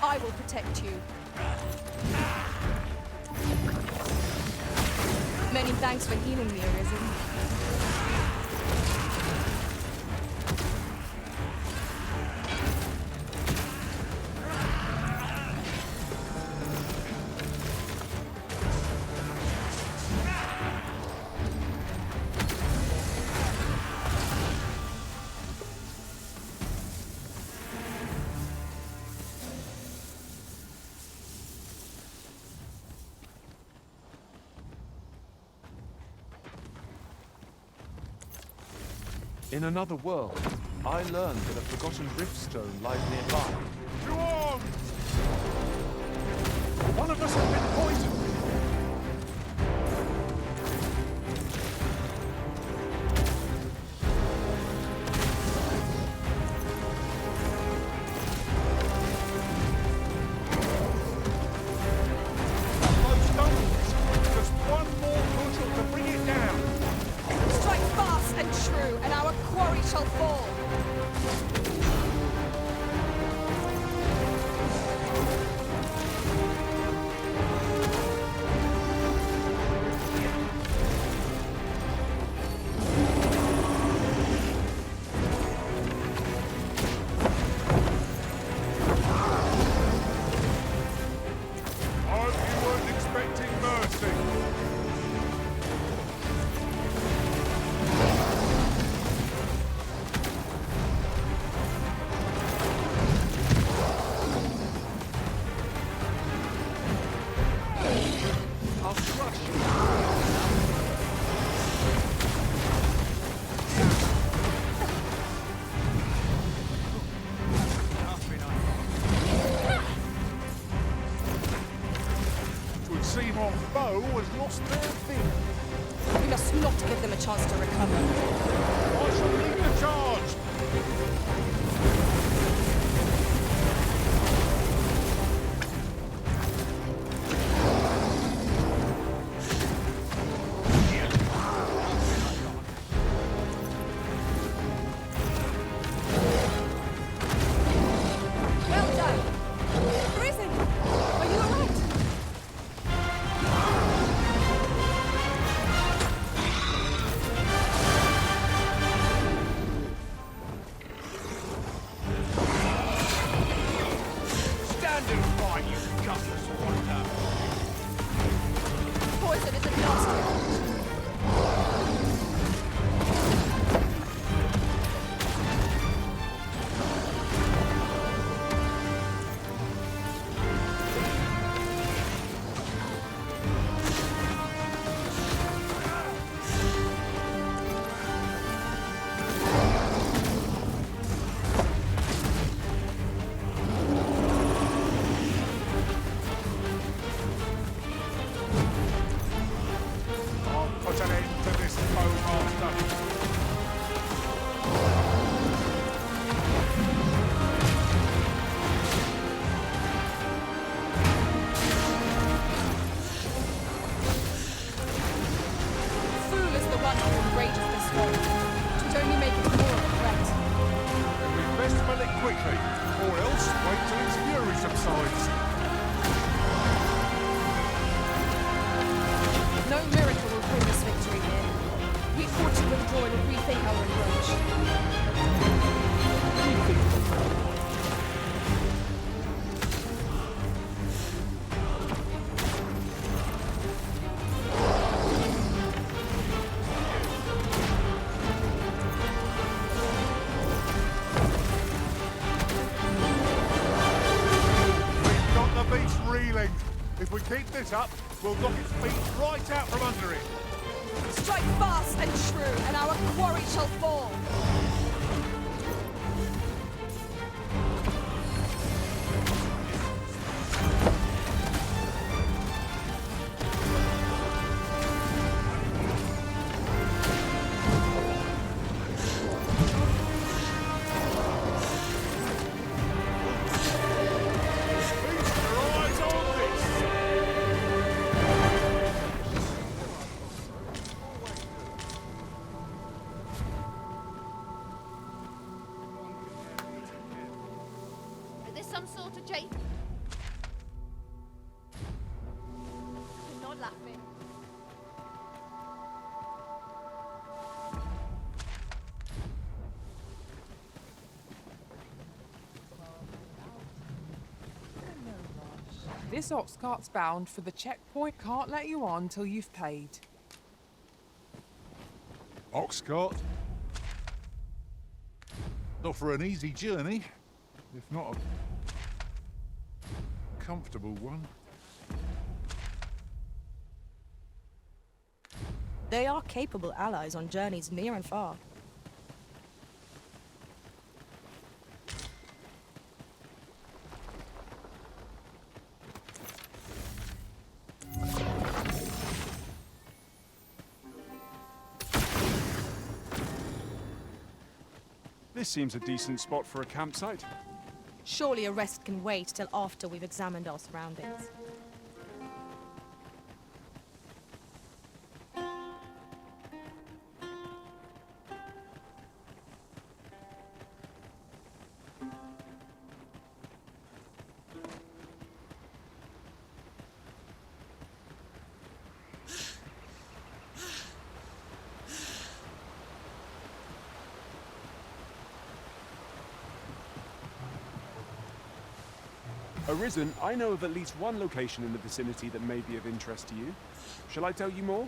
I will protect you. Many thanks for healing me, Arisen. In another world, I learned that a forgotten riftstone lies nearby. To arms! One of us has been poisoned! I'll crush you. Would seem our foe has lost their thing. We must not give them a chance to recover. I shall lead the charge. Well done! Risen! Are you alright? Stand and fight, you gutless wanderer! Poison isn't nasty. I'll put an end to this foe, master. Fool is the one who enrages this foe. It would only make it more of a threat. We best spell it quickly, or else wait till its fury subsides. No miracle will bring us victory here. We ought to withdraw and rethink our approach. We've got the beast reeling. If we keep this up, we'll knock its feet right out from under it. Strike fast and true, and our quarry shall fall. Feast your eyes on this. Is this some sort of jape? I'm not laughing. This ox cart's bound for the checkpoint. Can't let you on till you've paid. Ox cart. Not for an easy journey, if not a comfortable one. They are capable allies on journeys near and far. This seems a decent spot for a campsite. Surely a rest can wait till after we've examined our surroundings. Arisen, I know of at least one location in the vicinity that may be of interest to you. Shall I tell you more?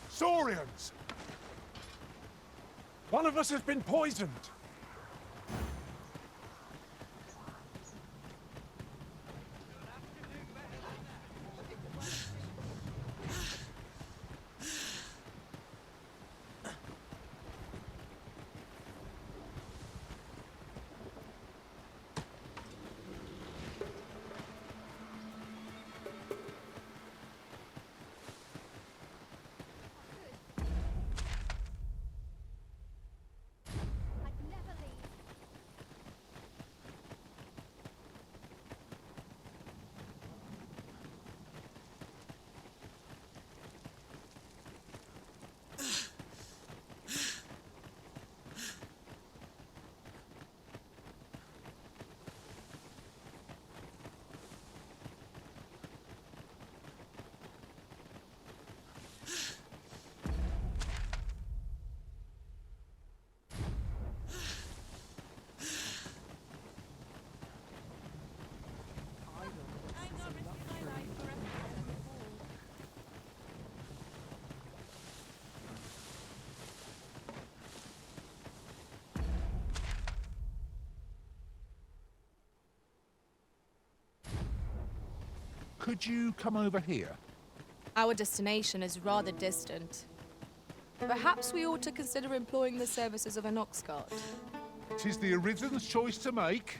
Saurians! One of us has been poisoned. Could you come over here? Our destination is rather distant. Perhaps we ought to consider employing the services of an ox cart. 'Tis the Arisen's choice to make,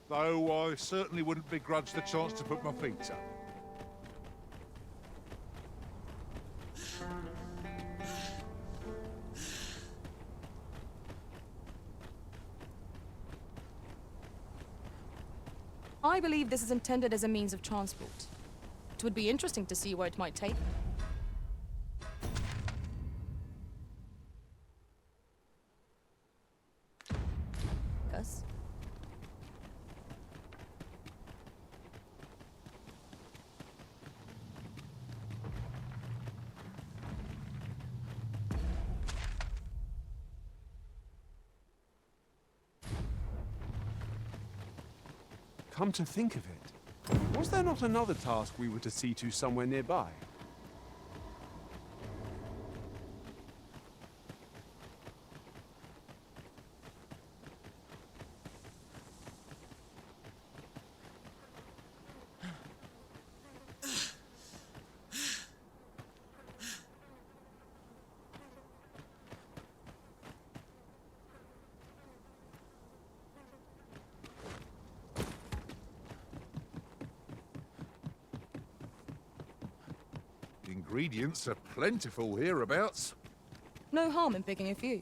though I certainly wouldn't begrudge the chance to put my feet up. I believe this is intended as a means of transport. It would be interesting to see where it might take. Gus? Come to think of it, was there not another task we were to see to somewhere nearby? Ingredients are plentiful hereabouts. No harm in picking a few.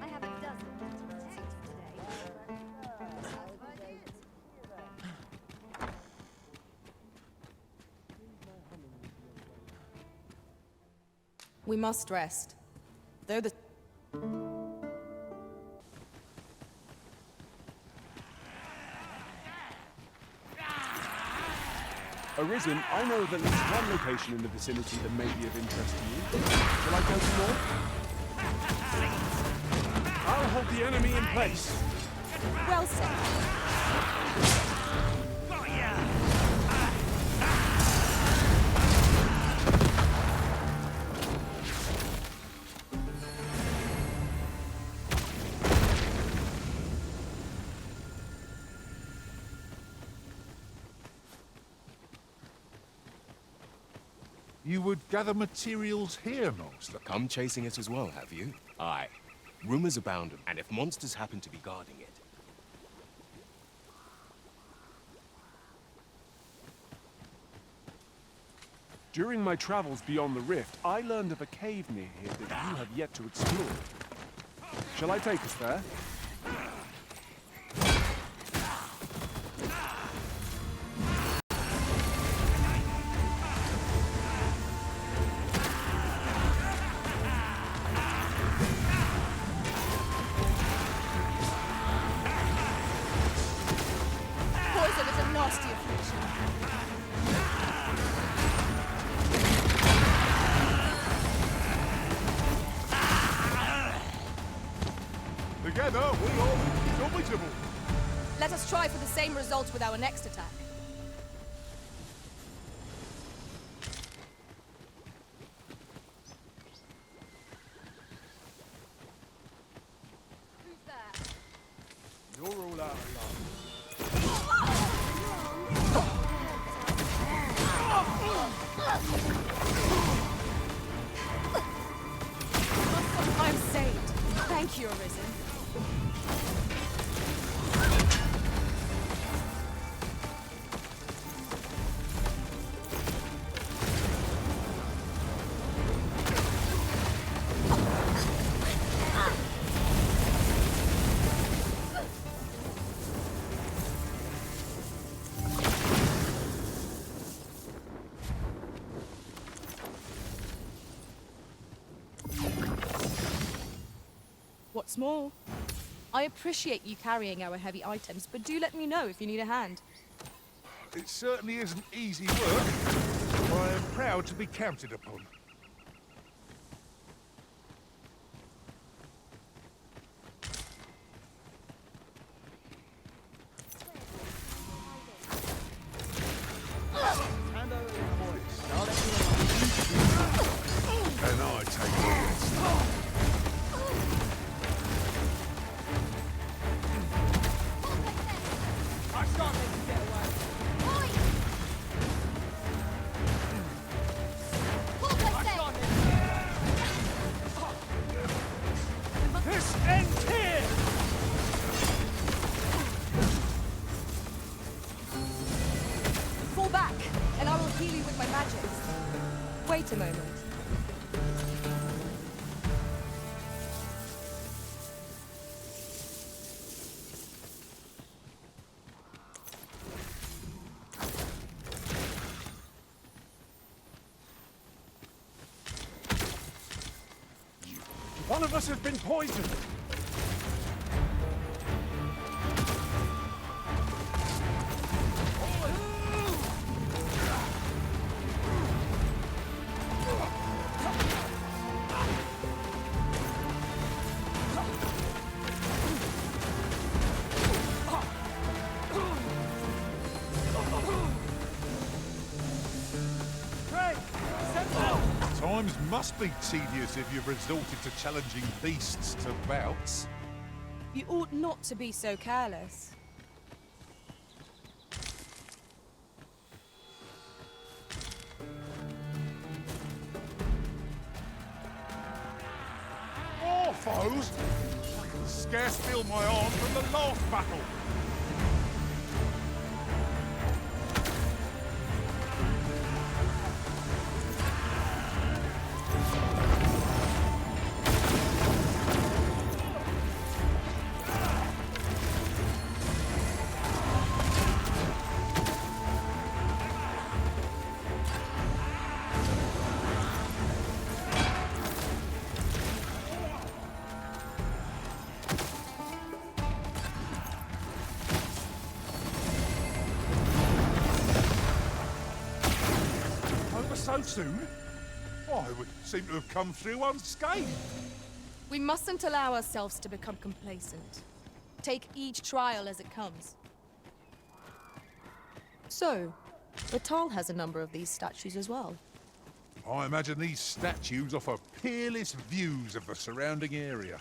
I have a dozen to take today. We must rest. Though the... Arisen, I know of at least one location in the vicinity that may be of interest to you. Shall I go some more? I'll hold the enemy in place. Well said. You would gather materials here, Master? Come chasing it as well, have you? Aye. Rumors abound, and if monsters happen to be guarding it... During my travels beyond the rift, I learned of a cave near here that you have yet to explore. Shall I take us there? Poison is a nasty affliction. Together, we are indomitable. Let us try for the same result with our next attack. You're all out of luck. I'm saved. Thank you, Arisen. Lots more. I appreciate you carrying our heavy items, but do let me know if you need a hand. It certainly isn't easy work, but I am proud to be counted upon. And I take the rest. I can't let you get away. This ends here! Fall back, and I will heal you with my magics. Wait a moment. One of us has been poisoned. Times must be tedious if you've resorted to challenging beasts to bouts. You ought not to be so careless. More foes? I can scarce feel my arm from the last battle. So soon? I would seem to have come through unscathed. We mustn't allow ourselves to become complacent. Take each trial as it comes. So, Ratal has a number of these statues as well. I imagine these statues offer peerless views of the surrounding area.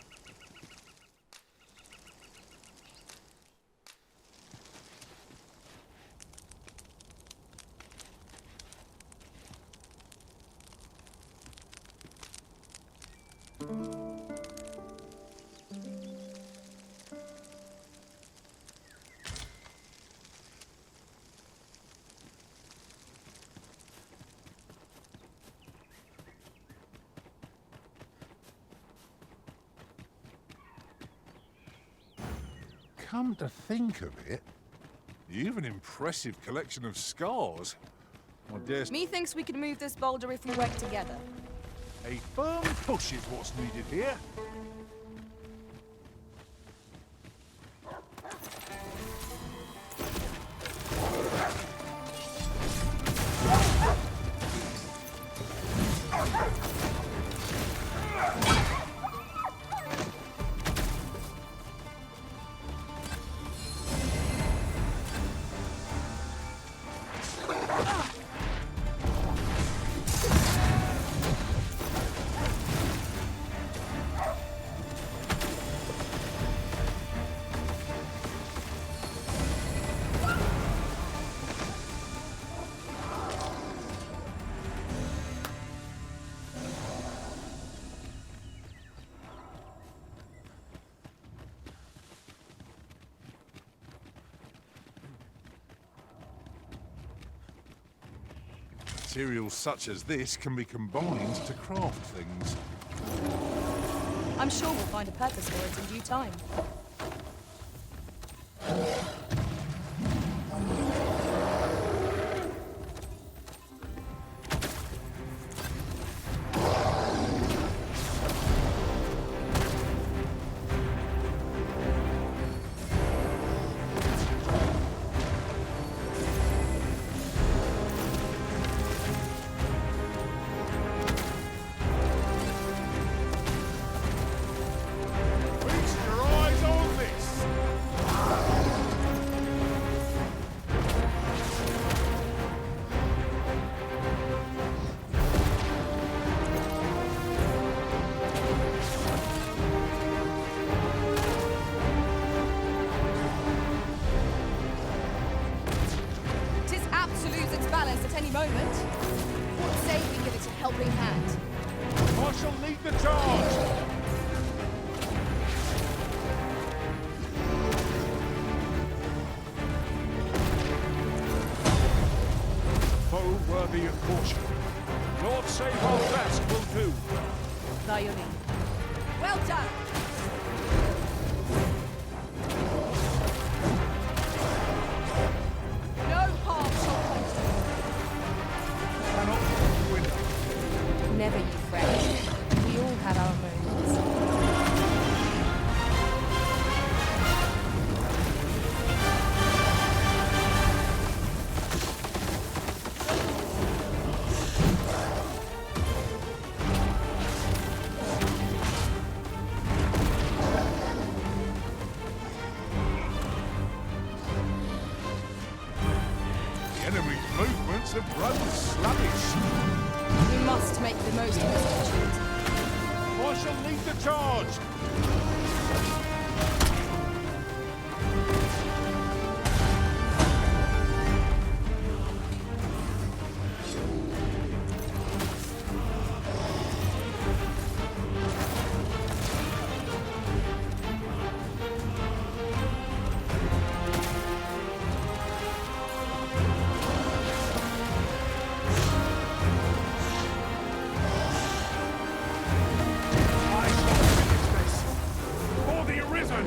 Come to think of it, you've an impressive collection of scars. I dare Methinks we could move this boulder if we work together. a firm push is what's needed here. Materials such as this can be combined to craft things. I'm sure we'll find a purpose for it in due time. helping hand. I shall lead the charge! Foe worthy of caution. Lord save our best will do. Violin. Well done! No harm shall come to you. Cannot win. Never you fret. We all have our moments. The enemy's movements have grown sluggish. We must make the most of this opportunity. I shall lead the charge! For the Arisen!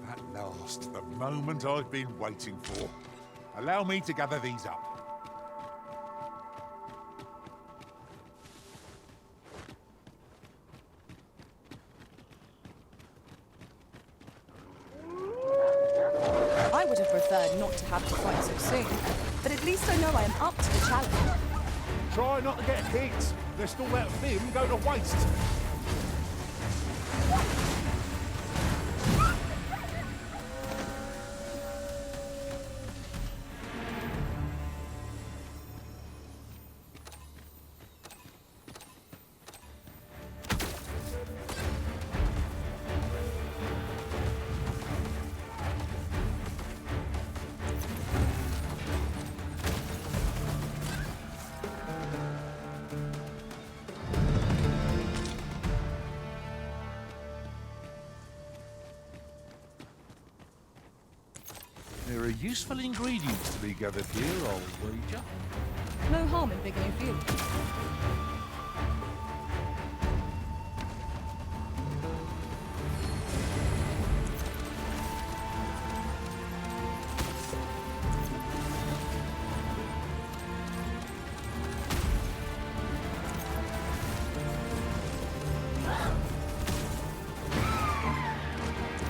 At last, the moment I've been waiting for. Allow me to gather these up. I would have preferred not to have to fight so soon, but at least I know I am up to the challenge. Try not to get hit, lest all that vim go to waste. There are useful ingredients to be gathered here, I'll wager. No harm in picking a few.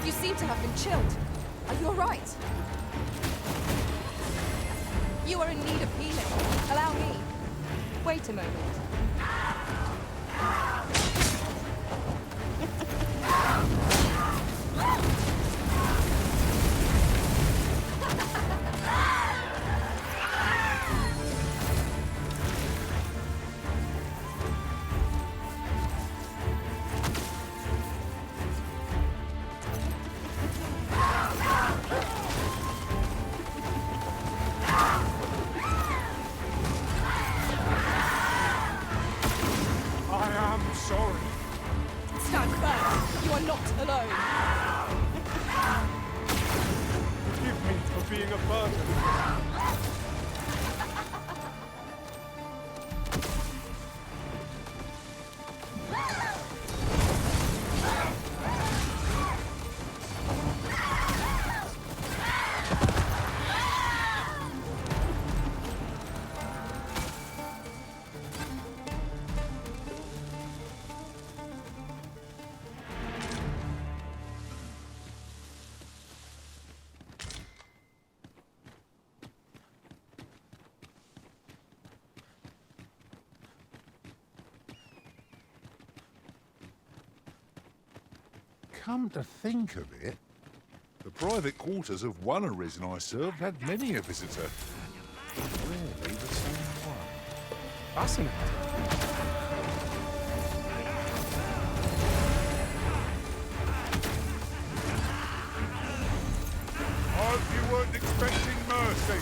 You seem to have been chilled. Are you alright? You are in need of healing. Allow me. Wait a moment. Stand firm. You are not alone. Forgive me for being a burden. Come to think of it, the private quarters of one Arisen I served had many a visitor. Really the same one? Fascinating. I hope you weren't expecting mercy.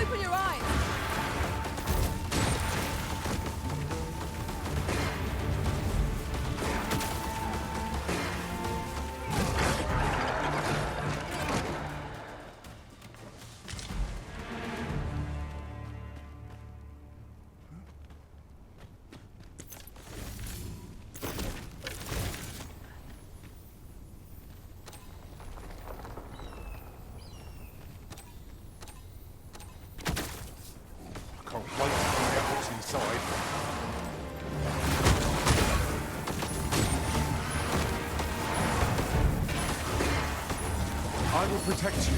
Open your eyes! Can't wait to find out what's inside. I will protect you.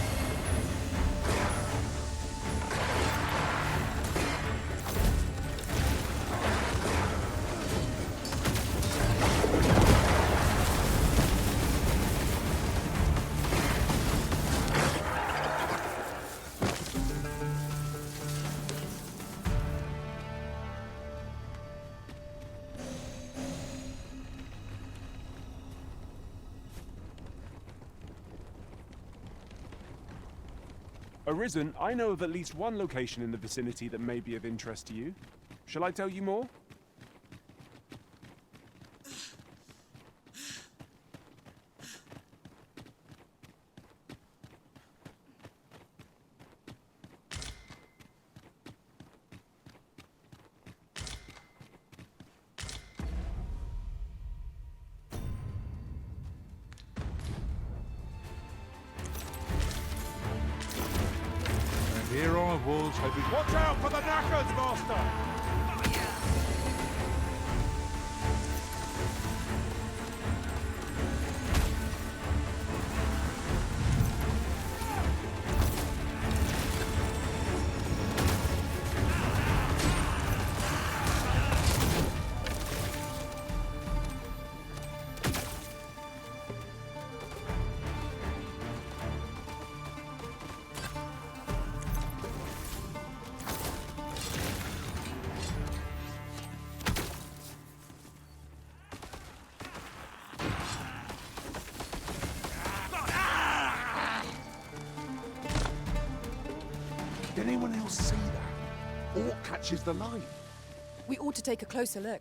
Arisen, I know of at least one location in the vicinity that may be of interest to you. Shall I tell you more? Here I was, hoping. Watch out for the knackers, Master! Did anyone else see that? Or what catches the light? We ought to take a closer look.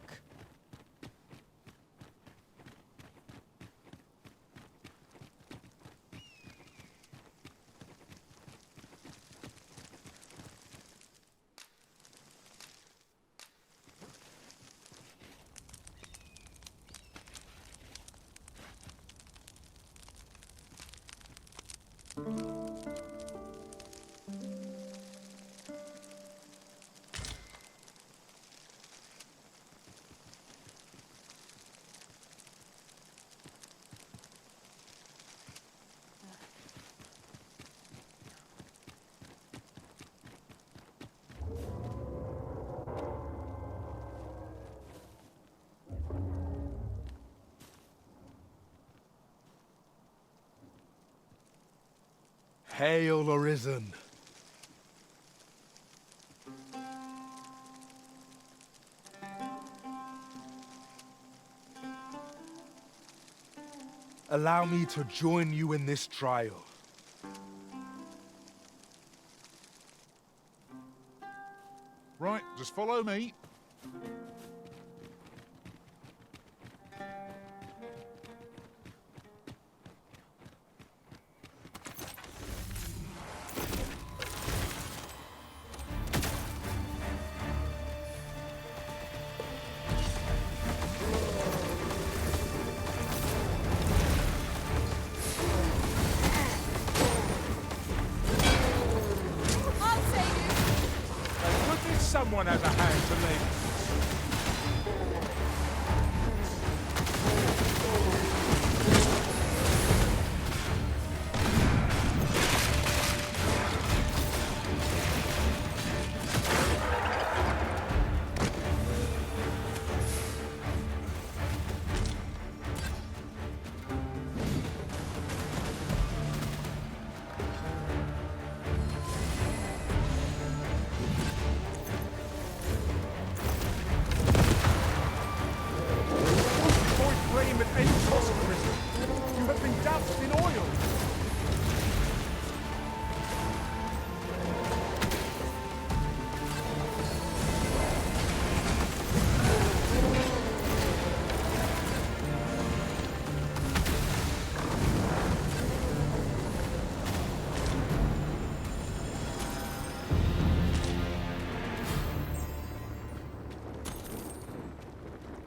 Hail, Arisen. Allow me to join you in this trial. Right, just follow me.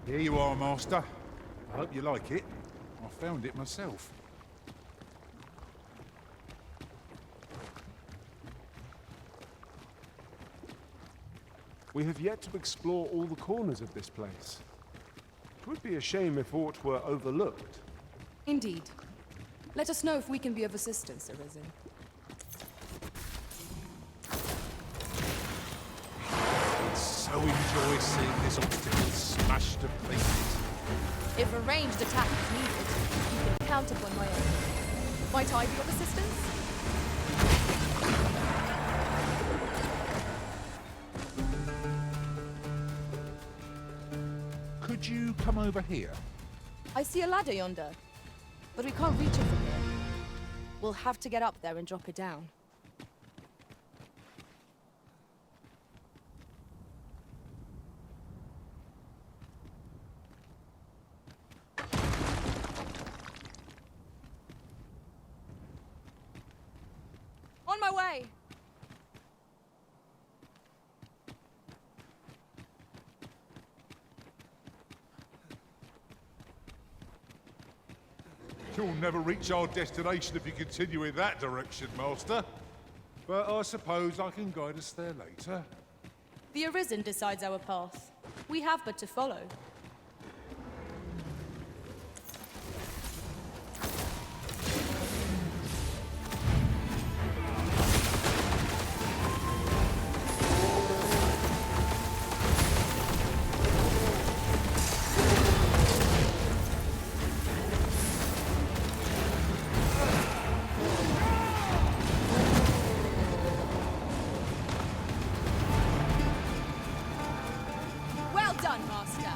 Here you are, Master. I hope you like it. I found it myself. We have yet to explore all the corners of this place. It would be a shame if aught were overlooked. Indeed. Let us know if we can be of assistance, Arisen. So enjoy seeing this obstacle smashed to pieces. If a ranged attack is needed, you can count upon my aid. Might I be of assistance? Could you come over here? I see a ladder yonder, but we can't reach it from here. We'll have to get up there and drop it down. On my way! You'll never reach our destination if you continue in that direction, Master. But I suppose I can guide us there later. The Arisen decides our path. We have but to follow. Well done, Master.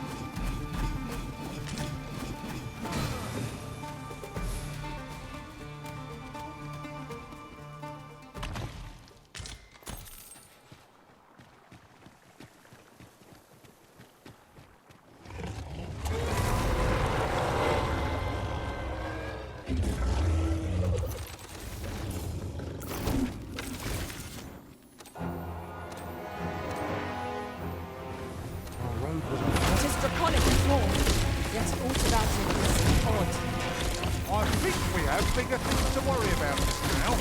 It is draconic in form, yet all about it is odd. I think we have bigger things to worry about now.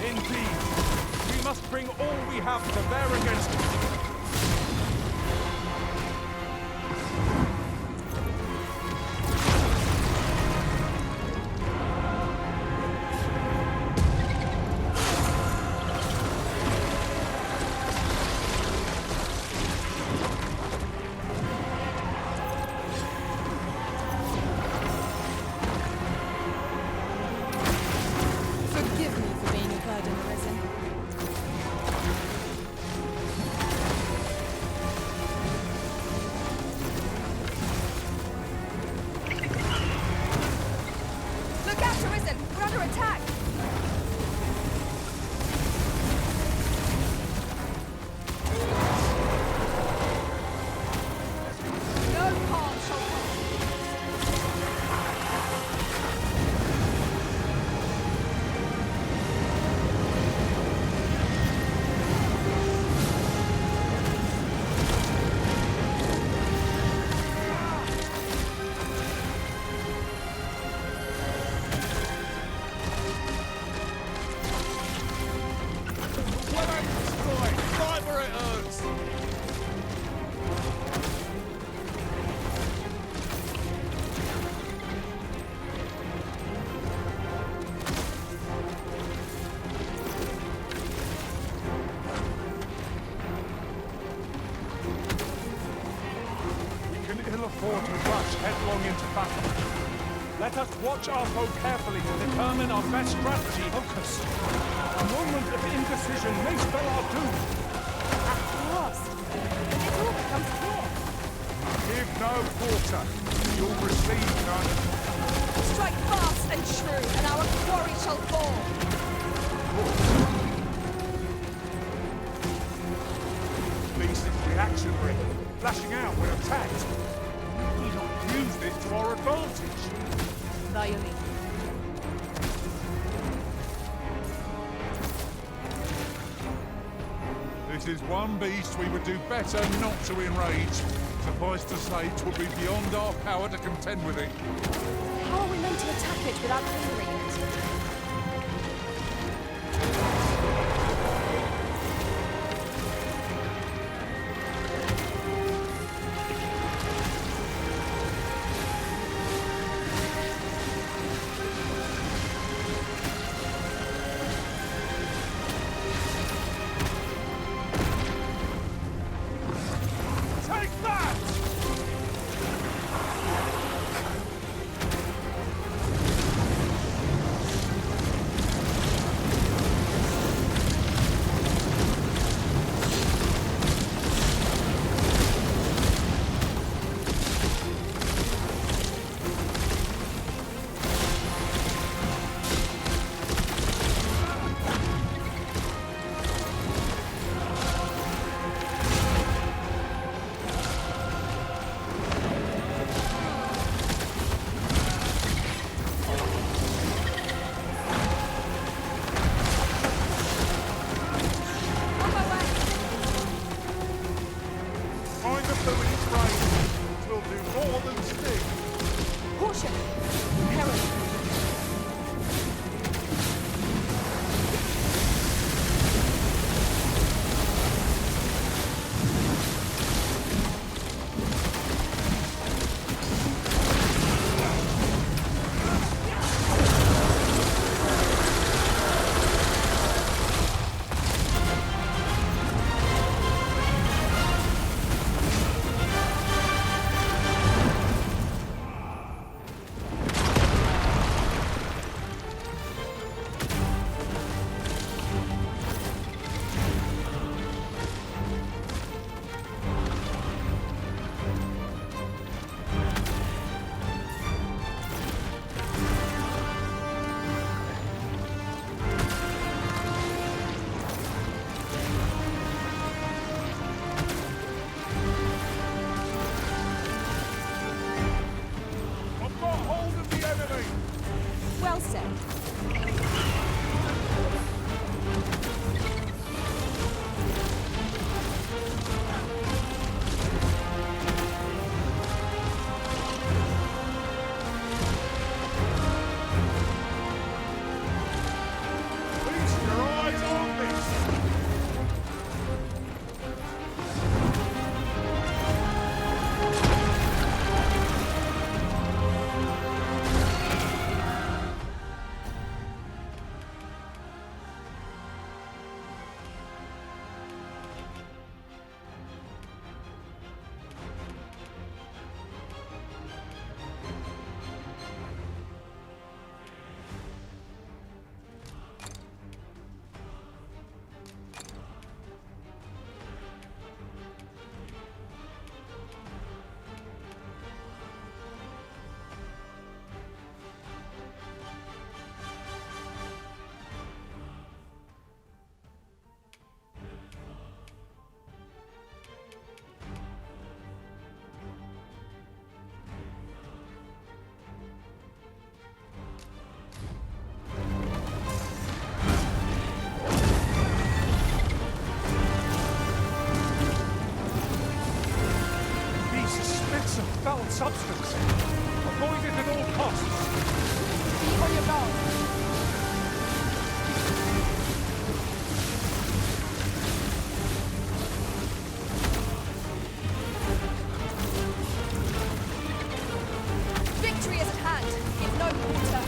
Indeed. We must bring all we have to bear against it. Forgive me for being a burden, Arisen. Look out, Arisen! We're under attack! No harm shall come. What I destroyed! Right where it hurts! We can ill afford to rush headlong into battle. Let us watch our foe carefully to determine our best strategy. Focus. A moment of indecision may spell our doom. At last, it all becomes clear. Give no quarter. You'll receive none. Strike fast and true, and our quarry shall fall. Beast is reactionary, flashing out when attacked. We don't use this to our advantage. Violate. This is one beast we would do better not to enrage. Suffice to say, 'twould be beyond our power to contend with it. How are we meant to attack it without hindering it? foul substance. Avoid it at all costs. Keep on your guard. Victory is at hand. Give no quarter.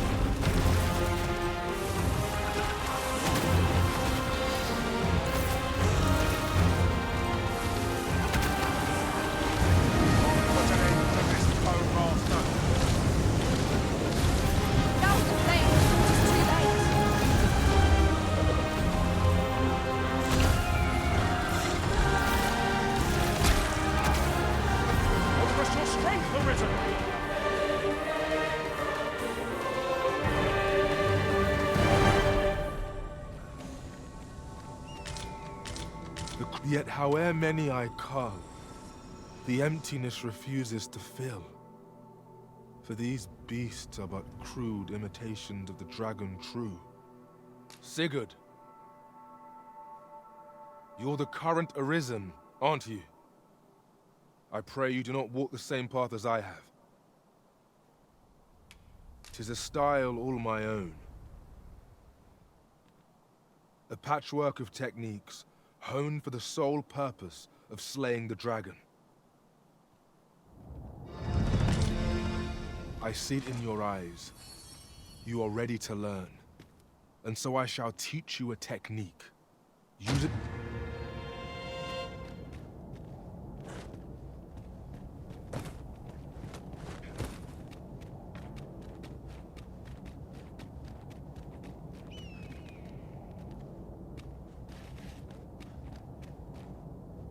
Yet howe'er many I call, the emptiness refuses to fill. For these beasts are but crude imitations of the dragon true. Sigurd, you're the current arisen, aren't you? I pray you do not walk the same path as I have. 'Tis a style all my own. A patchwork of techniques, honed for the sole purpose of slaying the dragon. I see it in your eyes. You are ready to learn. And so I shall teach you a technique. Use it...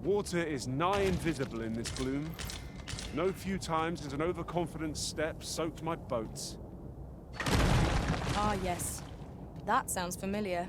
Water is nigh invisible in this gloom. No few times has an overconfident step soaked my boats. Ah, yes. That sounds familiar.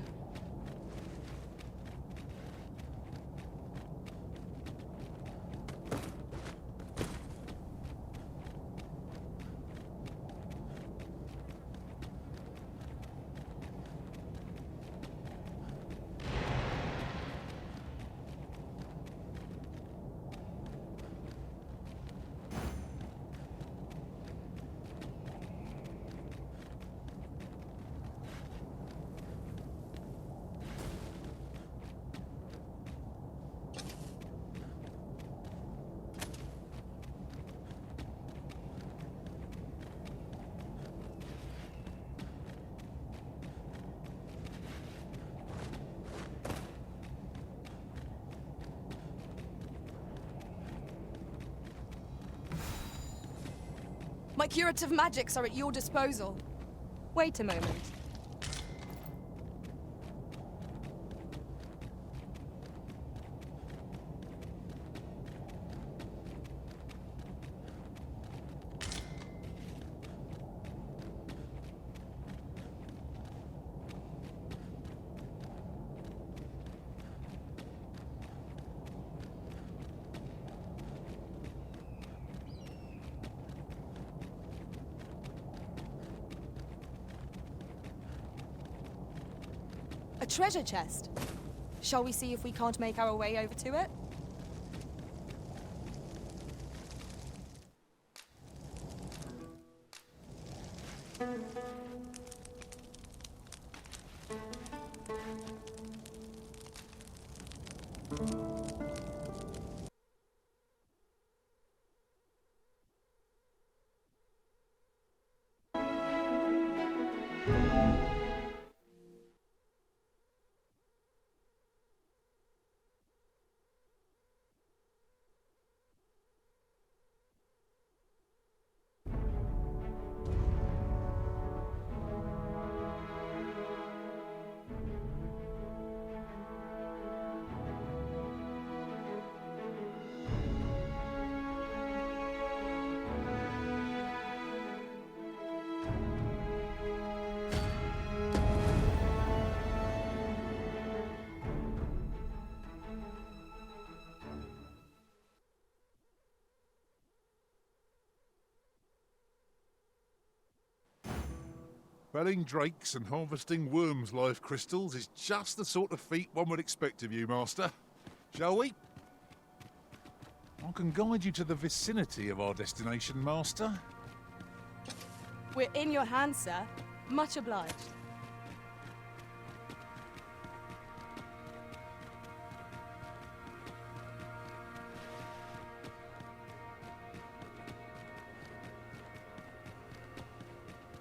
My curative magics are at your disposal. Wait a moment. A treasure chest. Shall we see if we can't make our way over to it? Felling drakes and harvesting worms' life crystals is just the sort of feat one would expect of you, Master. Shall we? I can guide you to the vicinity of our destination, Master. We're in your hands, sir. Much obliged.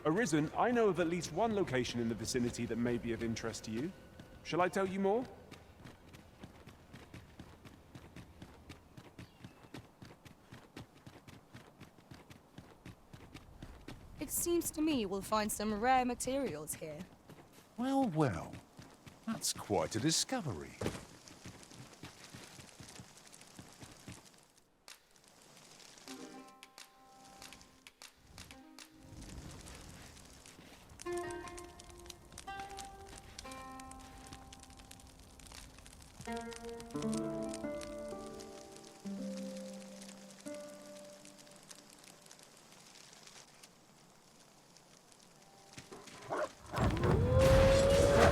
Arisen, I know of at least one location in the vicinity that may be of interest to you. Shall I tell you more? It seems to me we'll find some rare materials here. Well, well. That's quite a discovery.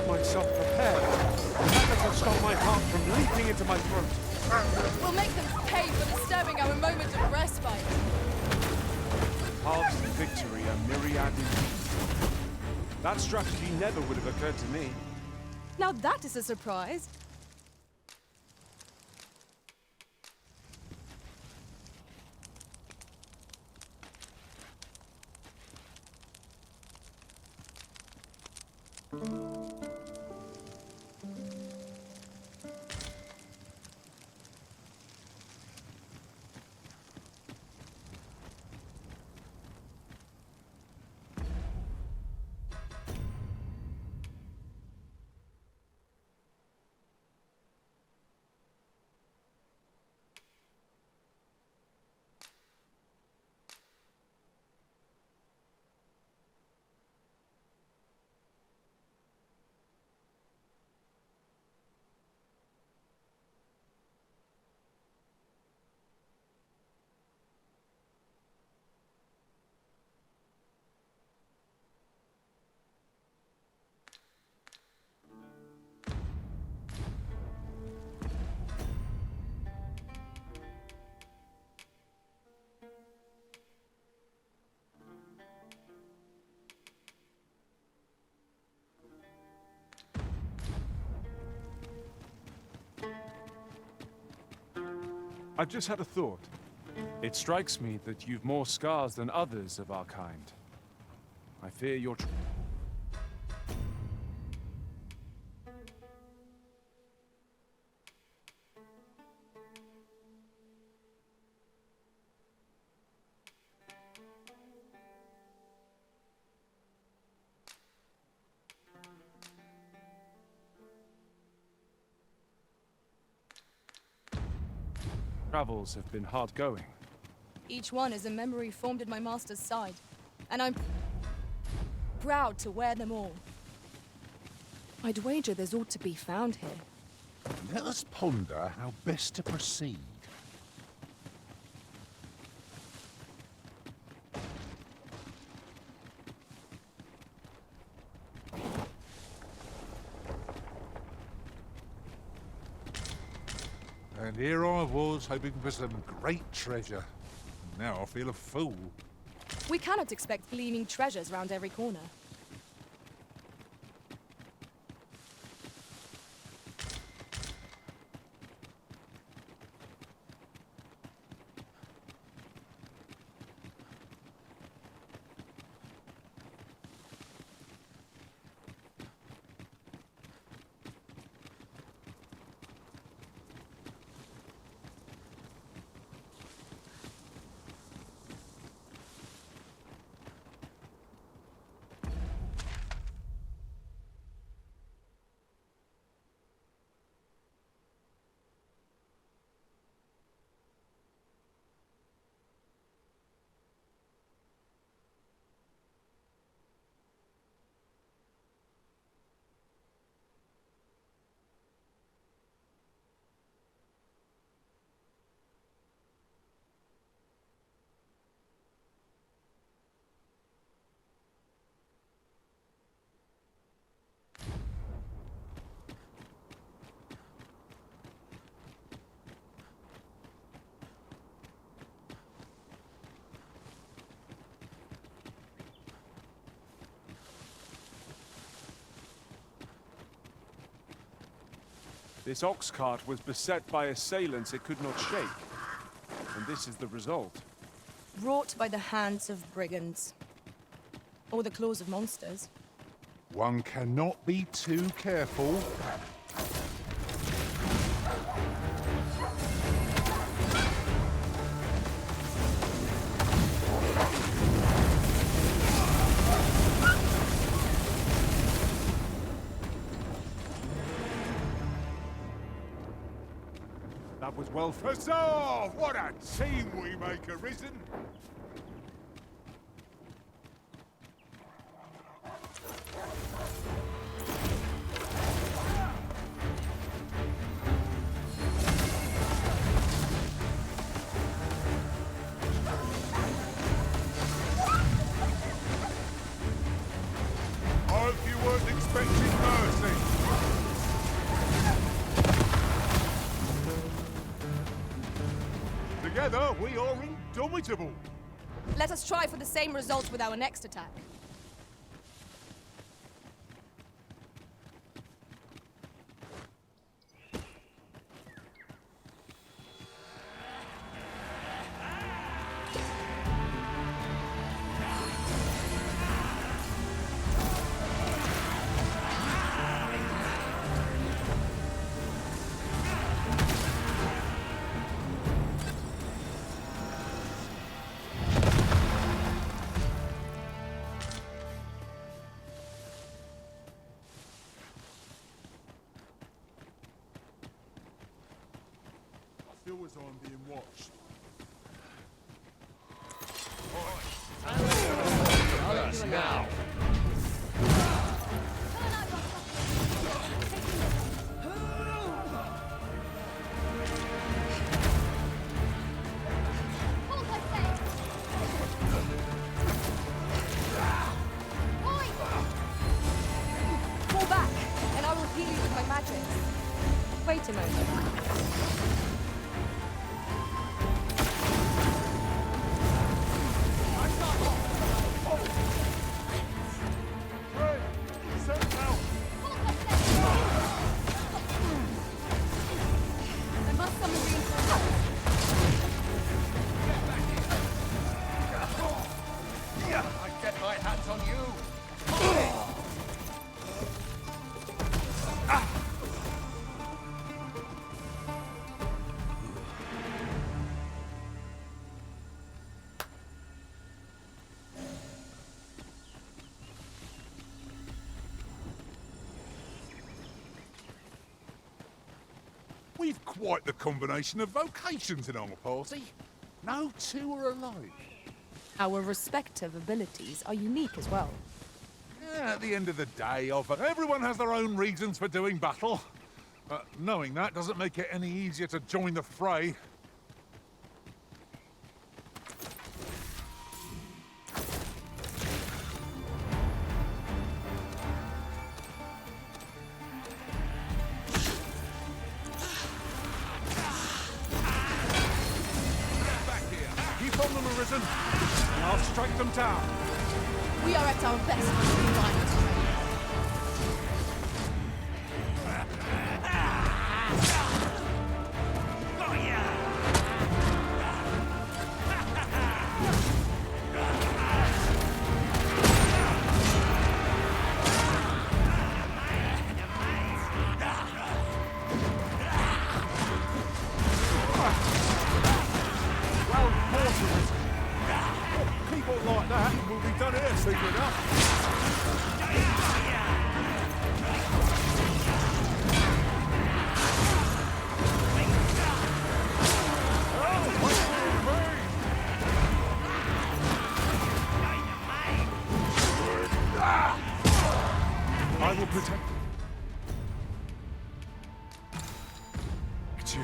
Myself prepared. That doesn't stop my heart from leaping into my throat. We'll make them pay for disturbing our moment of respite. Paths to victory are myriad indeed. That strategy never would have occurred to me. Now that is a surprise. I've just had a thought. It strikes me that you've more scars than others of our kind. I fear your travels have been hard going. Each one is a memory formed at my master's side, and I'm proud to wear them all. I'd wager there's ought to be found here. Let us ponder how best to proceed. And here I was, hoping for some great treasure. Now I feel a fool. We cannot expect gleaming treasures round every corner. This ox cart was beset by assailants it could not shake. And this is the result. Wrought by the hands of brigands. Or the claws of monsters. One cannot be too careful. That was well. Huzzah! What a team we make, Arisen! I hope you weren't expecting mercy. Together, we are indomitable. Let us try for the same result with our next attack. I feel as though I'm being watched. Us now. Fall back, and I will heal you with my magic. Wait a moment. I must summon reinforcements. I get my hands on you. We've quite the combination of vocations in our party. No two are alike. Our respective abilities are unique as well. Yeah, at the end of the day, everyone has their own reasons for doing battle. Knowing that doesn't make it any easier to join the fray. Keep on them, Arisen, and I'll strike them down. We are at our best when we line us ready. Keep on like that, and we'll be done here soon enough. I will protect you. It's you.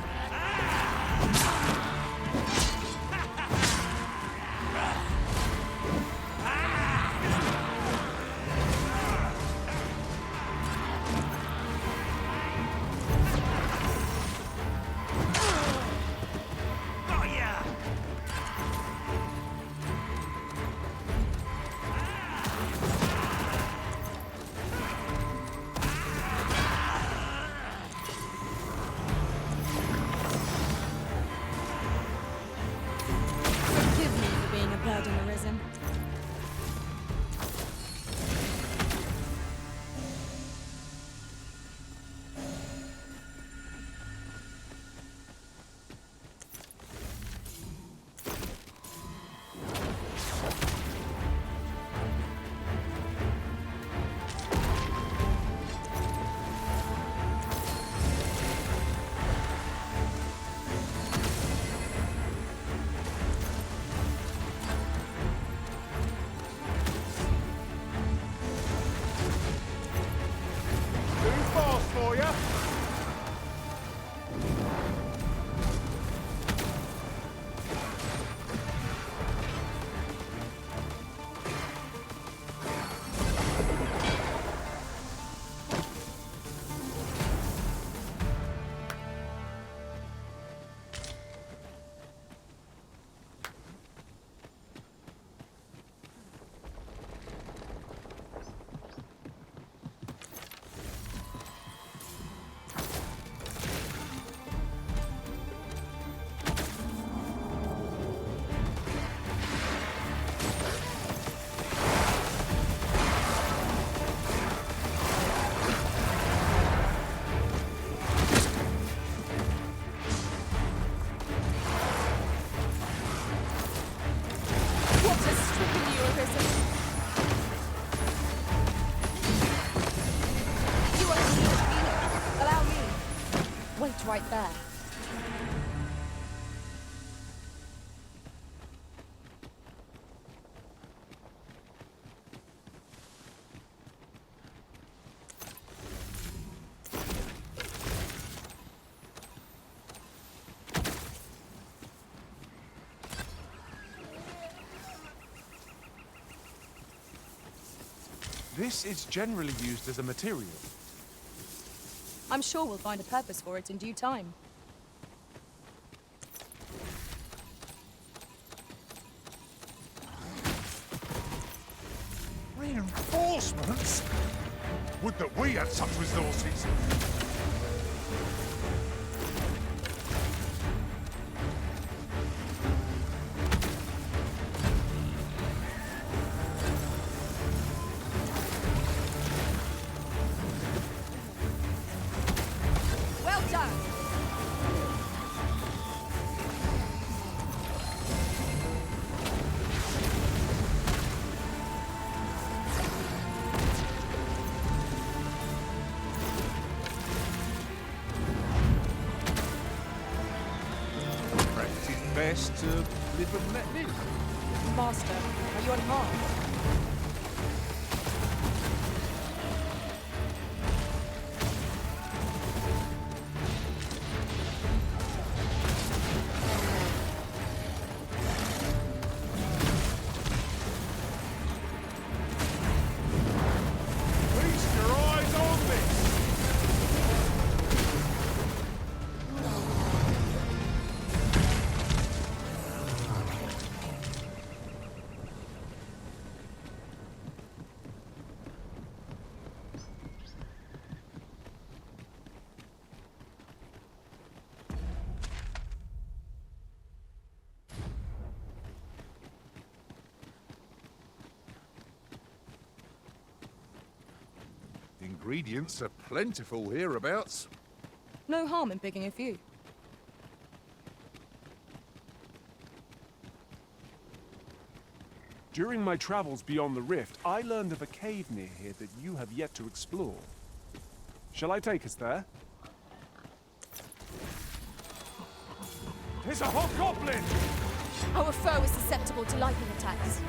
right there. This is generally used as a material. I'm sure we'll find a purpose for it in due time. Reinforcements? Would that we had such resources. Well done! Perhaps it's best to live and let live. Master, are you unharmed? Feast your eyes on this! Ingredients are plentiful hereabouts. No harm in picking a few. During my travels beyond the rift, I learned of a cave near here that you have yet to explore. Shall I take us there? There's a hobgoblin! Our foe is susceptible to lightning attacks.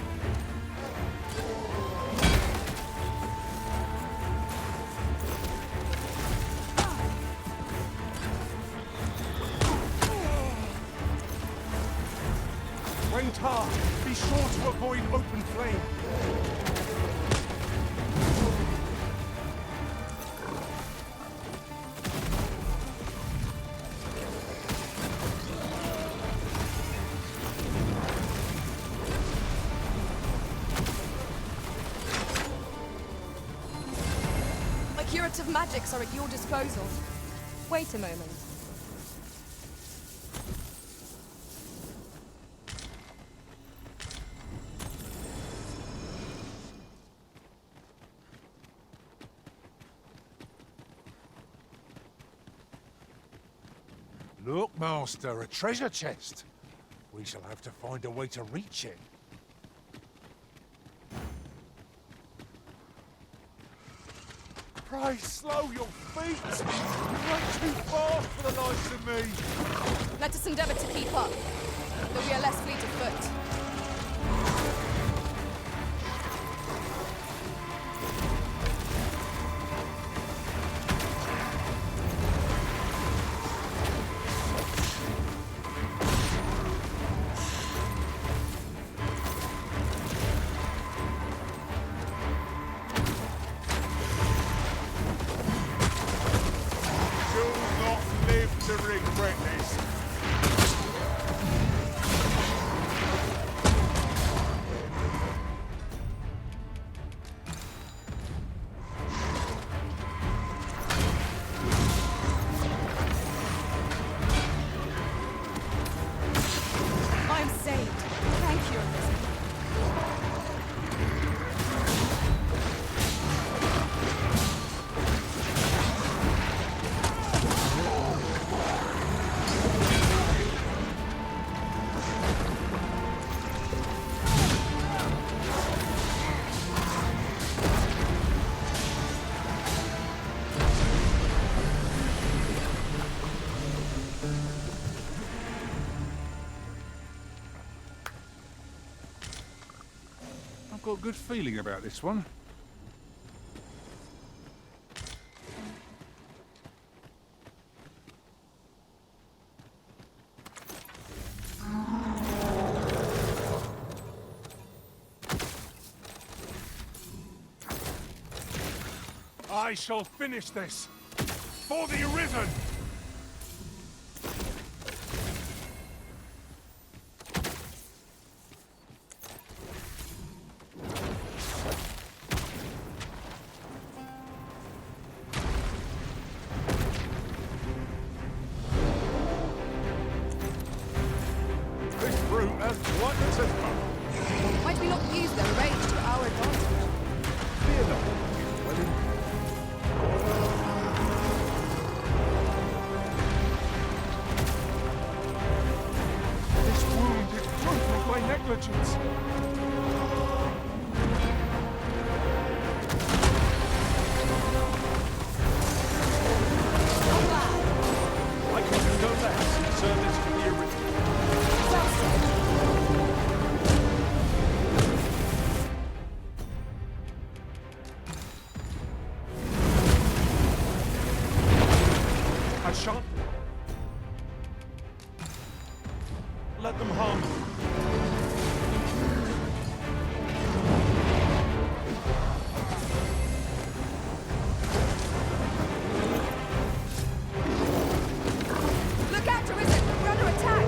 Be sure to avoid open flame. My curative magics are at your disposal. Wait a moment. Look, Master, a treasure chest. We shall have to find a way to reach it. Pray slow your feet! You run too fast for the likes of me! Let us endeavor to keep up, though we are less fleet of foot. To regret this. got a good feeling about this one. I shall finish this for the Arisen! This brute has what it says. Might we not use their rage to our advantage? Fear not. Well, This wound is proof of my negligence. I can do no less in service to the Arisen. I shan't let them harm you. Look out, Arisen! We're under attack!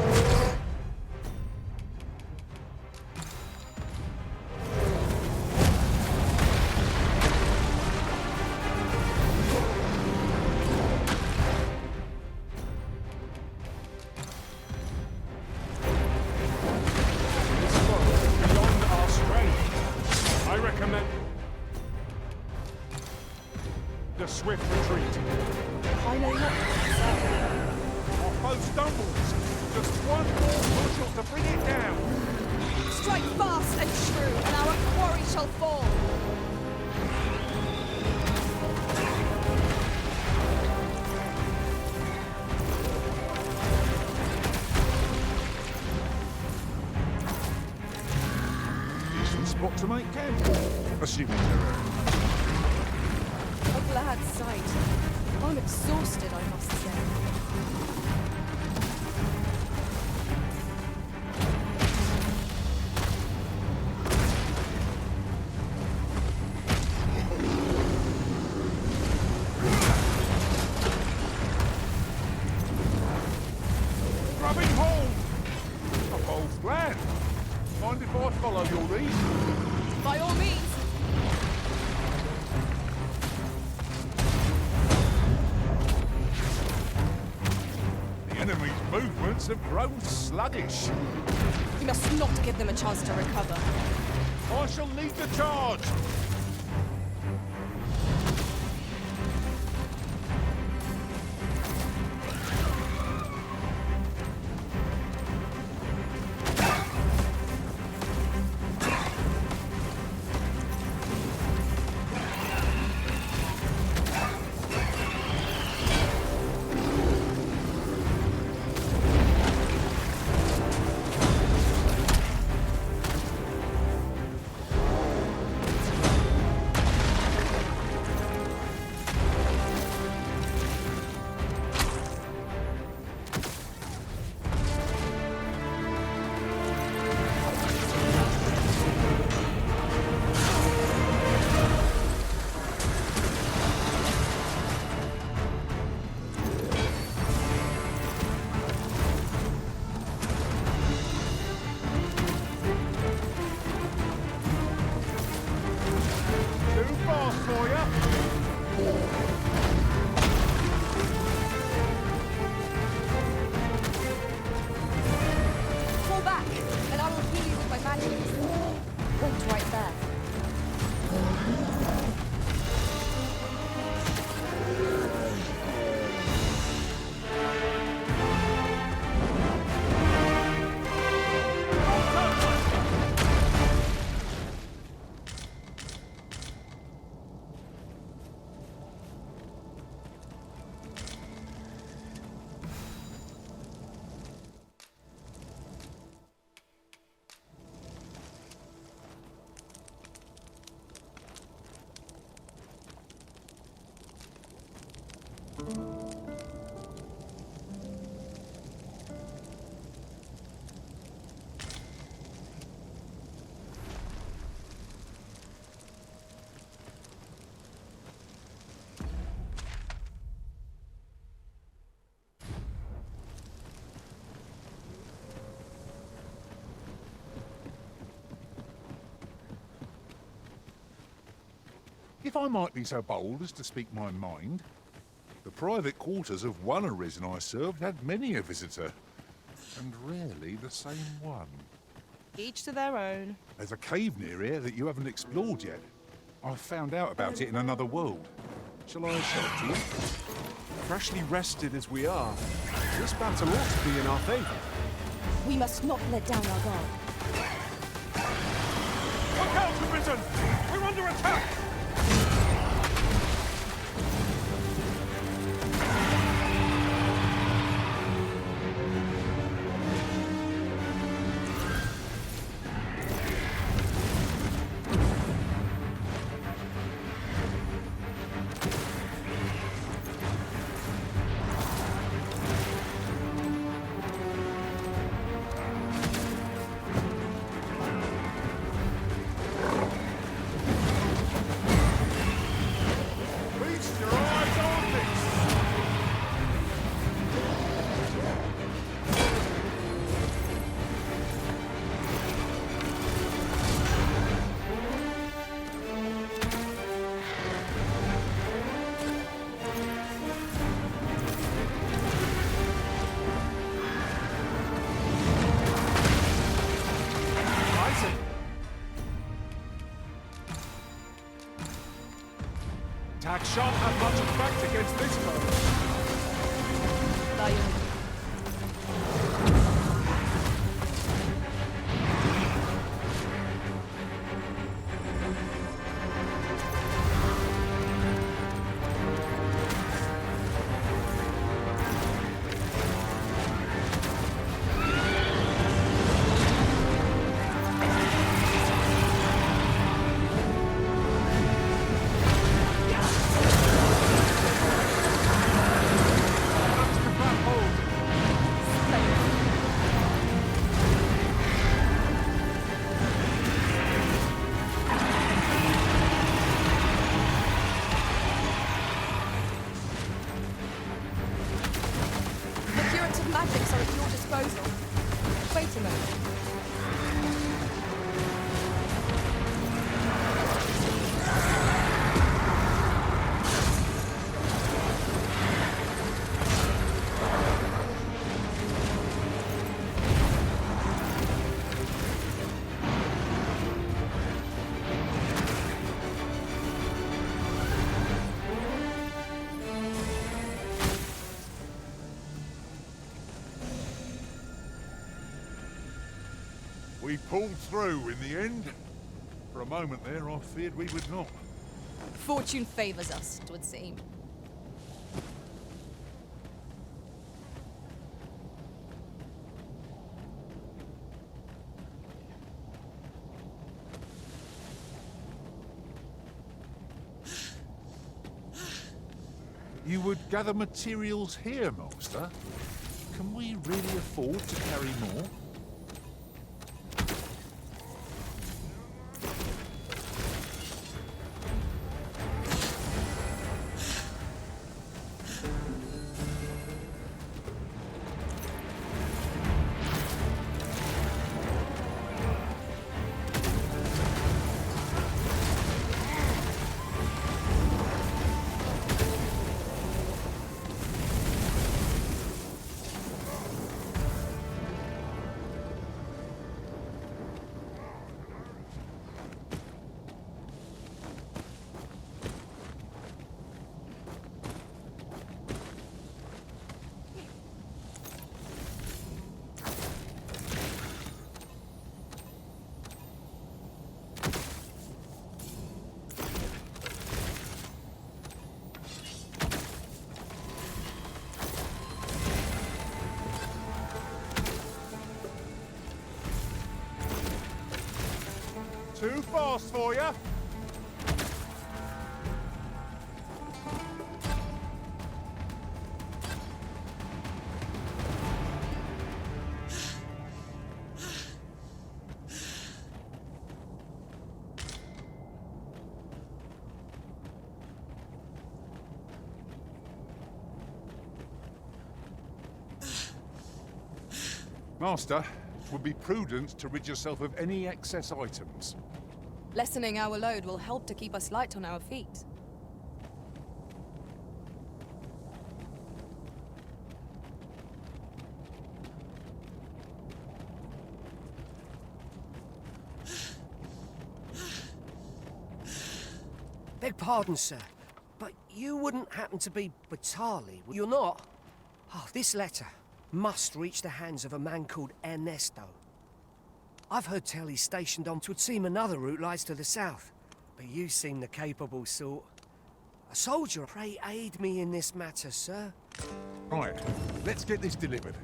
This foe is beyond our strength. I recommend the swift retreat. I know not what to say. Our foe stumbles. Just one more push ought to bring it down. Strike fast and true, and our quarry shall fall. decent spot to make camp. Assuming they're A glad sight. I'm exhausted, I must say. Grabbing hold! A bold plan. Mind if I follow your lead? By all means. The enemy's movements have grown sluggish. We must not give them a chance to recover. I shall lead the charge. If I might be so bold as to speak my mind, the private quarters of one Arisen I served had many a visitor, and rarely the same one. Each to their own. There's a cave near here that you haven't explored yet. I found out about it in another world. Shall I show it to you? Freshly rested as we are, this battle ought to be in our favor. We must not let down our guard. Look out, Arisen! We're under attack! Attack shan't have much effect against this foe. Magics are at your disposal. Wait a moment. We pulled through in the end. For a moment there, I feared we would not. Fortune favors us, it would seem. You would gather materials here, Master? Can we really afford to carry more? Too fast for you. Master, it would be prudent to rid yourself of any excess items. Lessening our load will help to keep us light on our feet. Beg pardon, sir, but you wouldn't happen to be Batali, you're not? Oh, this letter must reach the hands of a man called Ernesto. I've heard tell he's stationed on to seem another route lies to the south, but you seem the capable sort. A soldier, pray aid me in this matter, sir. Right, let's get this delivered.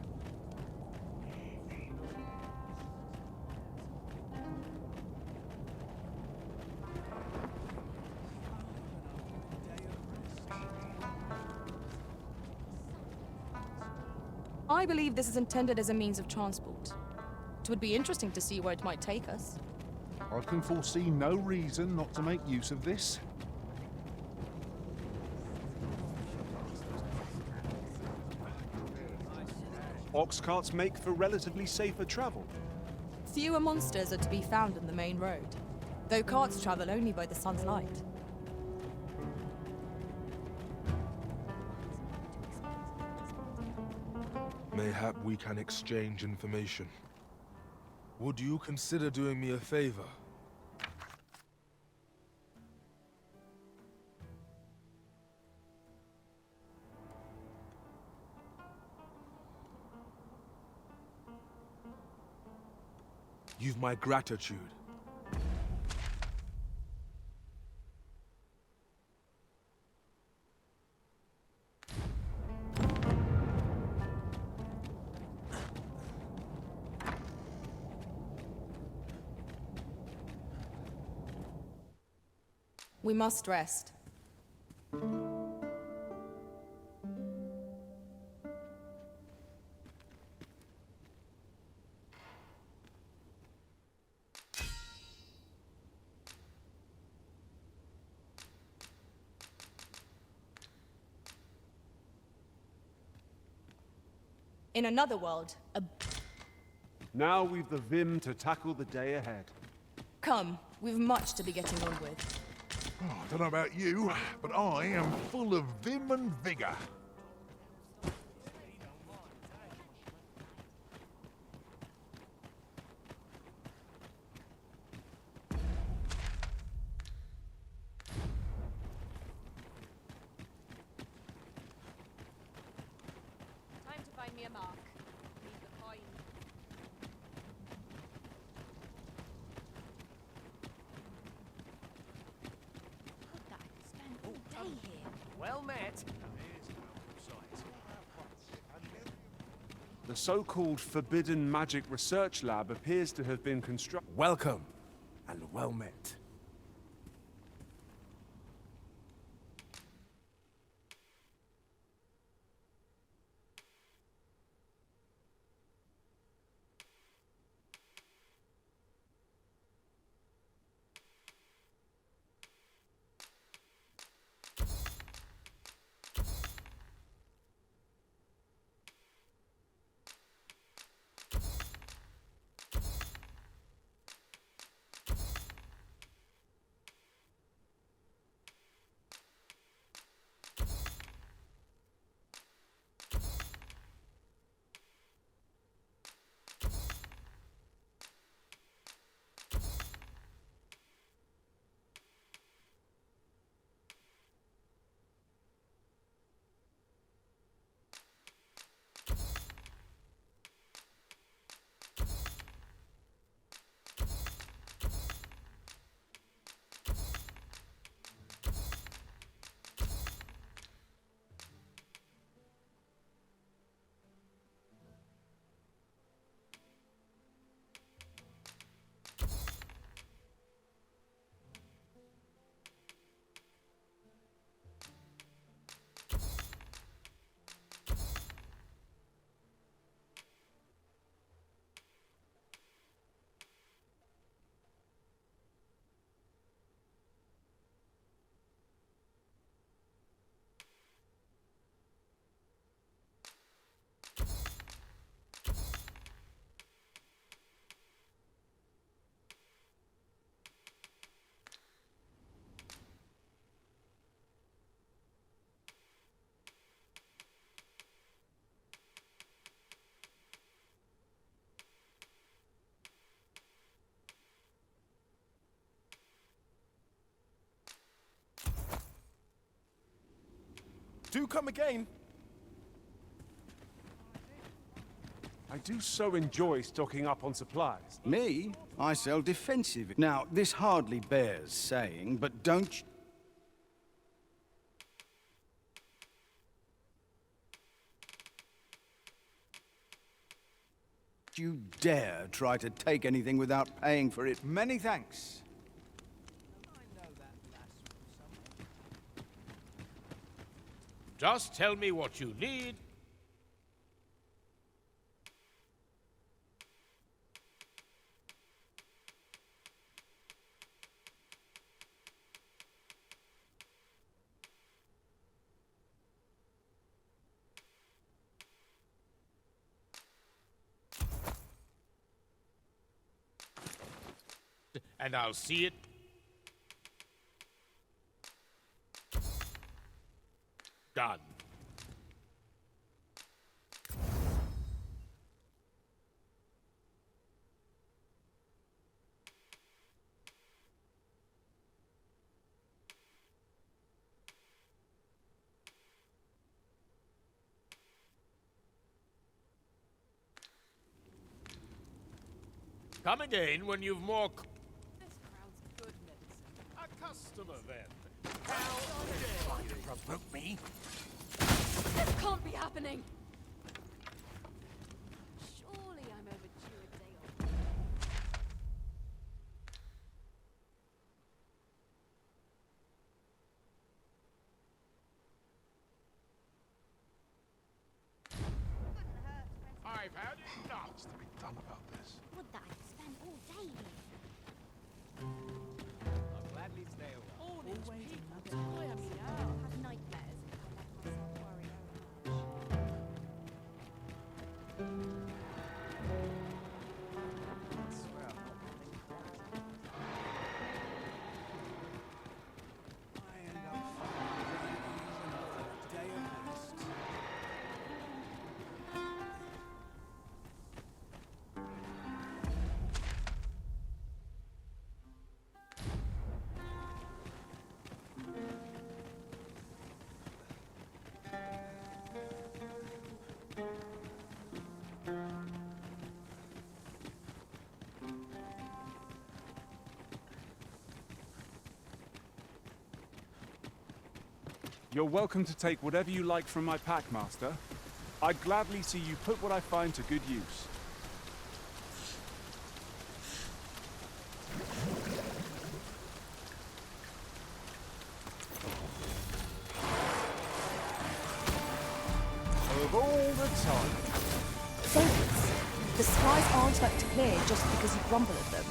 I believe this is intended as a means of transport. It would be interesting to see where it might take us. I can foresee no reason not to make use of this. Ox carts make for relatively safer travel. Fewer monsters are to be found on the main road, though carts travel only by the sun's light. Mayhap we can exchange information. Would you consider doing me a favor? You've my gratitude. We must rest. In another world, Now we've the vim to tackle the day ahead. Come, we've much to be getting on with. Oh, I don't know about you, but I am full of vim and vigour. Time to find me a mark. Leave the coin. Well met. The so-called Forbidden Magic Research Lab appears to have been constructed. Welcome, and well met. Do come again. I do so enjoy stocking up on supplies. Me? I sell defensive. Now, this hardly bears saying, but don't you dare try to take anything without paying for it. Many thanks. Just tell me what you need. And I'll see it. Done. Come again when you've more... A customer, then. How dare you provoke me? This can't be happening! Surely I'm overdue a day off. I've had enough. What's to be done about this? Would that I could spend all day here. I'll gladly stay a while. All these people tire me out. Have nightmares if I let myself worry over You're welcome to take whatever you like from my pack, Master. I'd gladly see you put what I find to good use. Of all the time. Soldiers, the skies aren't meant to clear just because you grumble at them.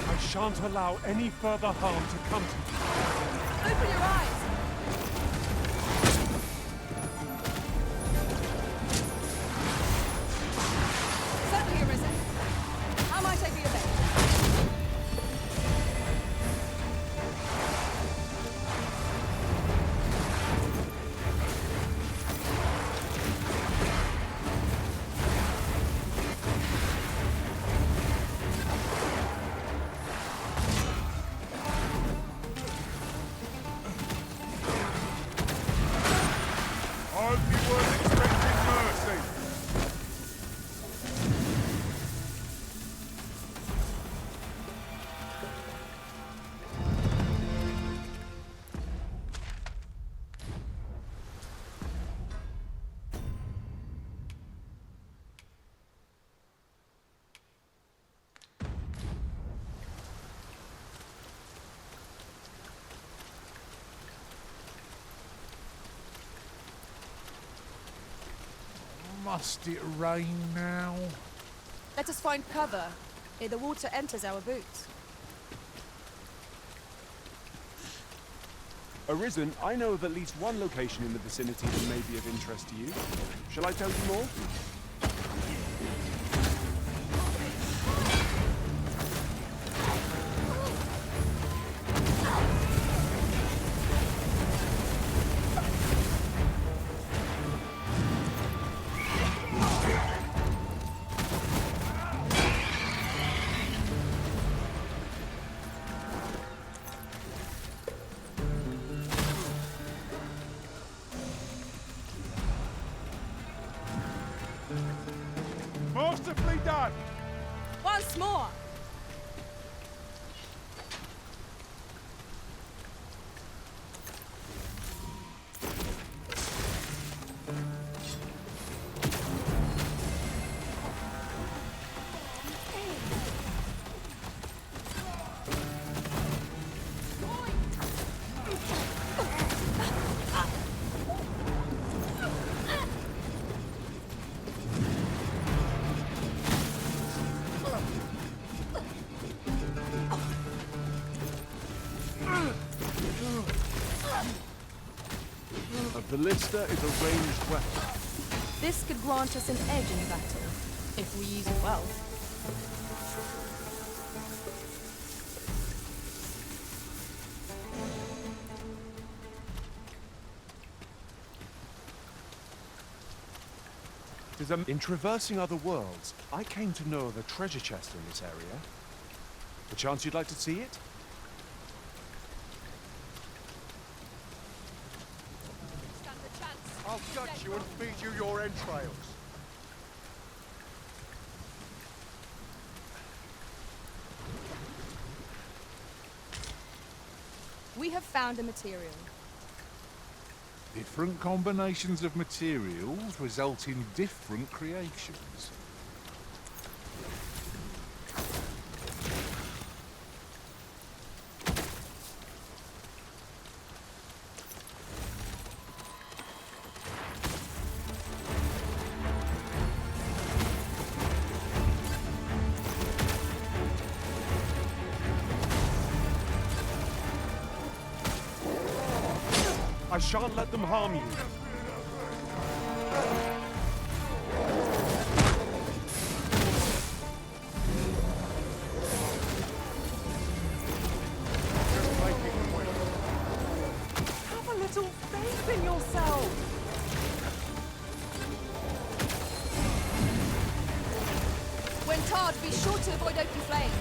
I shan't allow any further harm to come to you. Open your eyes! Certainly, Arisen. How might I be of aid? Must it rain now? Let us find cover ere the water enters our boots. Arisen, I know of at least one location in the vicinity that may be of interest to you. Shall I tell you more? Beautifully done! Once more! A ballista is a ranged weapon. This could grant us an edge in battle, if we use it well. In traversing other worlds, I came to know of a treasure chest in this area. Perchance you'd like to see it? I'll gut you and feed you your entrails. We have found a material. Different combinations of materials result in different creations. I shan't let them harm you. Have a little faith in yourself! When tarred, be sure to avoid open flame.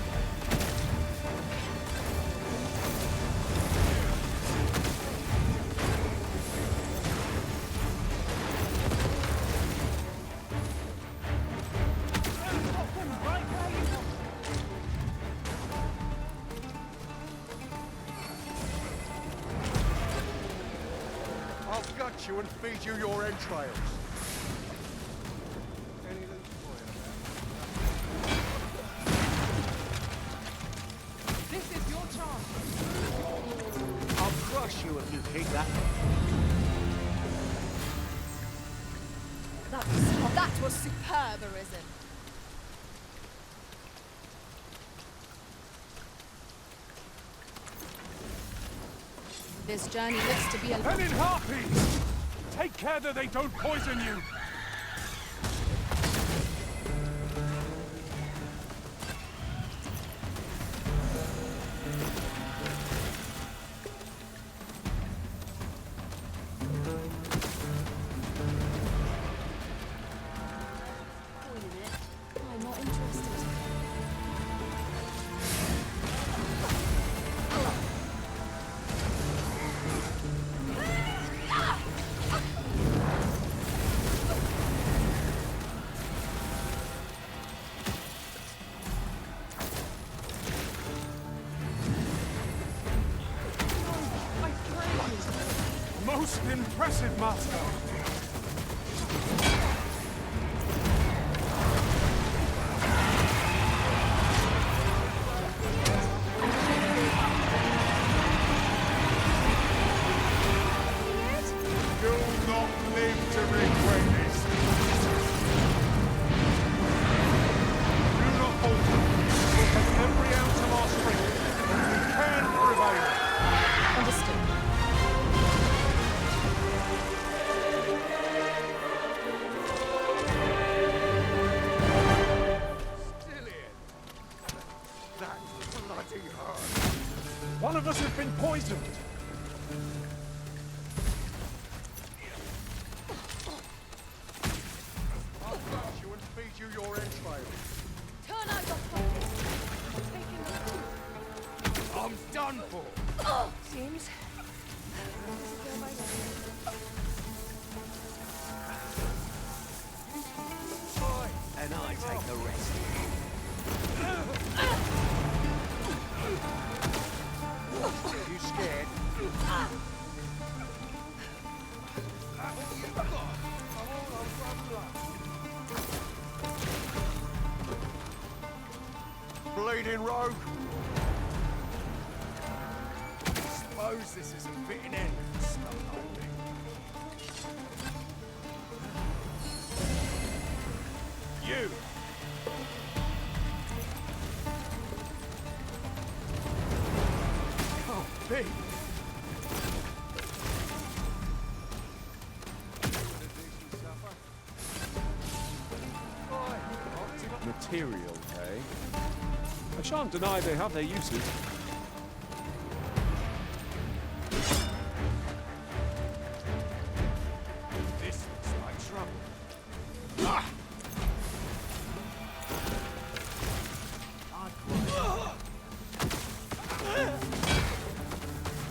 I'll gut you and feed you your entrails. This is your chance. I'll crush you if you keep that. That was superb, Arisen. This journey looks to be a... And in harpies! Take care that they don't poison you! I'm not interested. Most impressive, Master! You'll not live to regret this! Do not falter! We'll take every ounce of our strength, and we can prevail! Understood. That's bloody hard! One of us has been poisoned! I'll gut you and feed you your entrails. Turn out your pockets. Taking the... I'm done for! Seems... and I take the rest. You scared? Bleeding rogue. Suppose this is a fitting end for stuff holding. You. Can't be. Material, eh? I shan't deny they have their uses. This looks like trouble. Ah!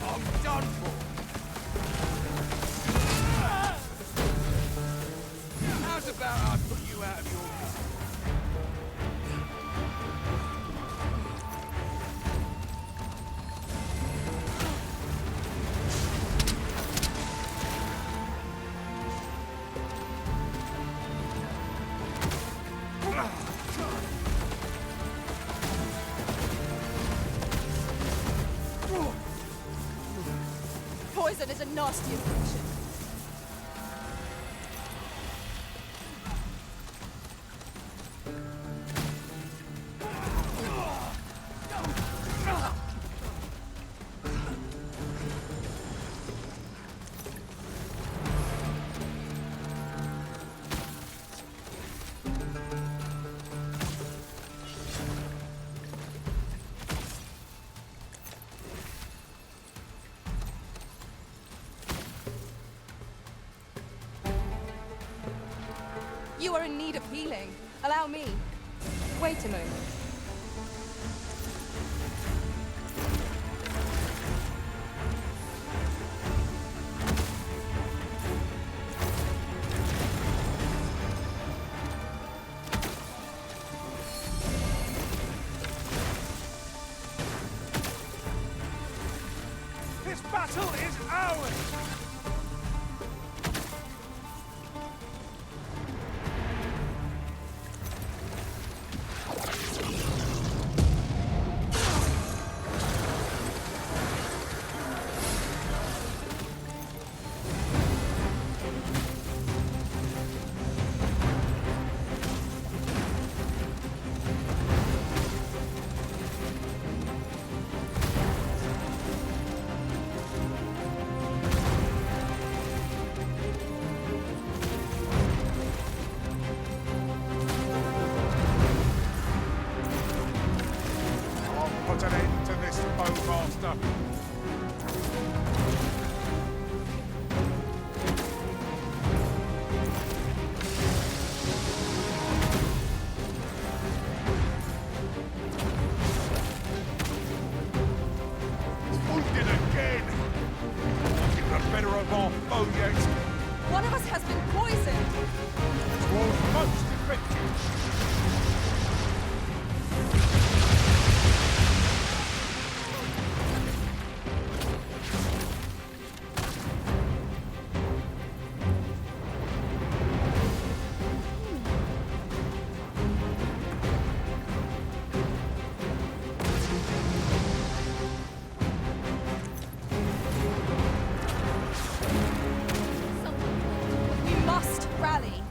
I'm done for. How's about I put you out of your misery? Poison is a nasty affliction. You are in need of healing. Allow me. Wait a moment. This battle is ours! Put an end to this, Bowmaster. Wounded again! You've got better of our foe yet. One of us has been poisoned. Dwarves most effective. We must rally.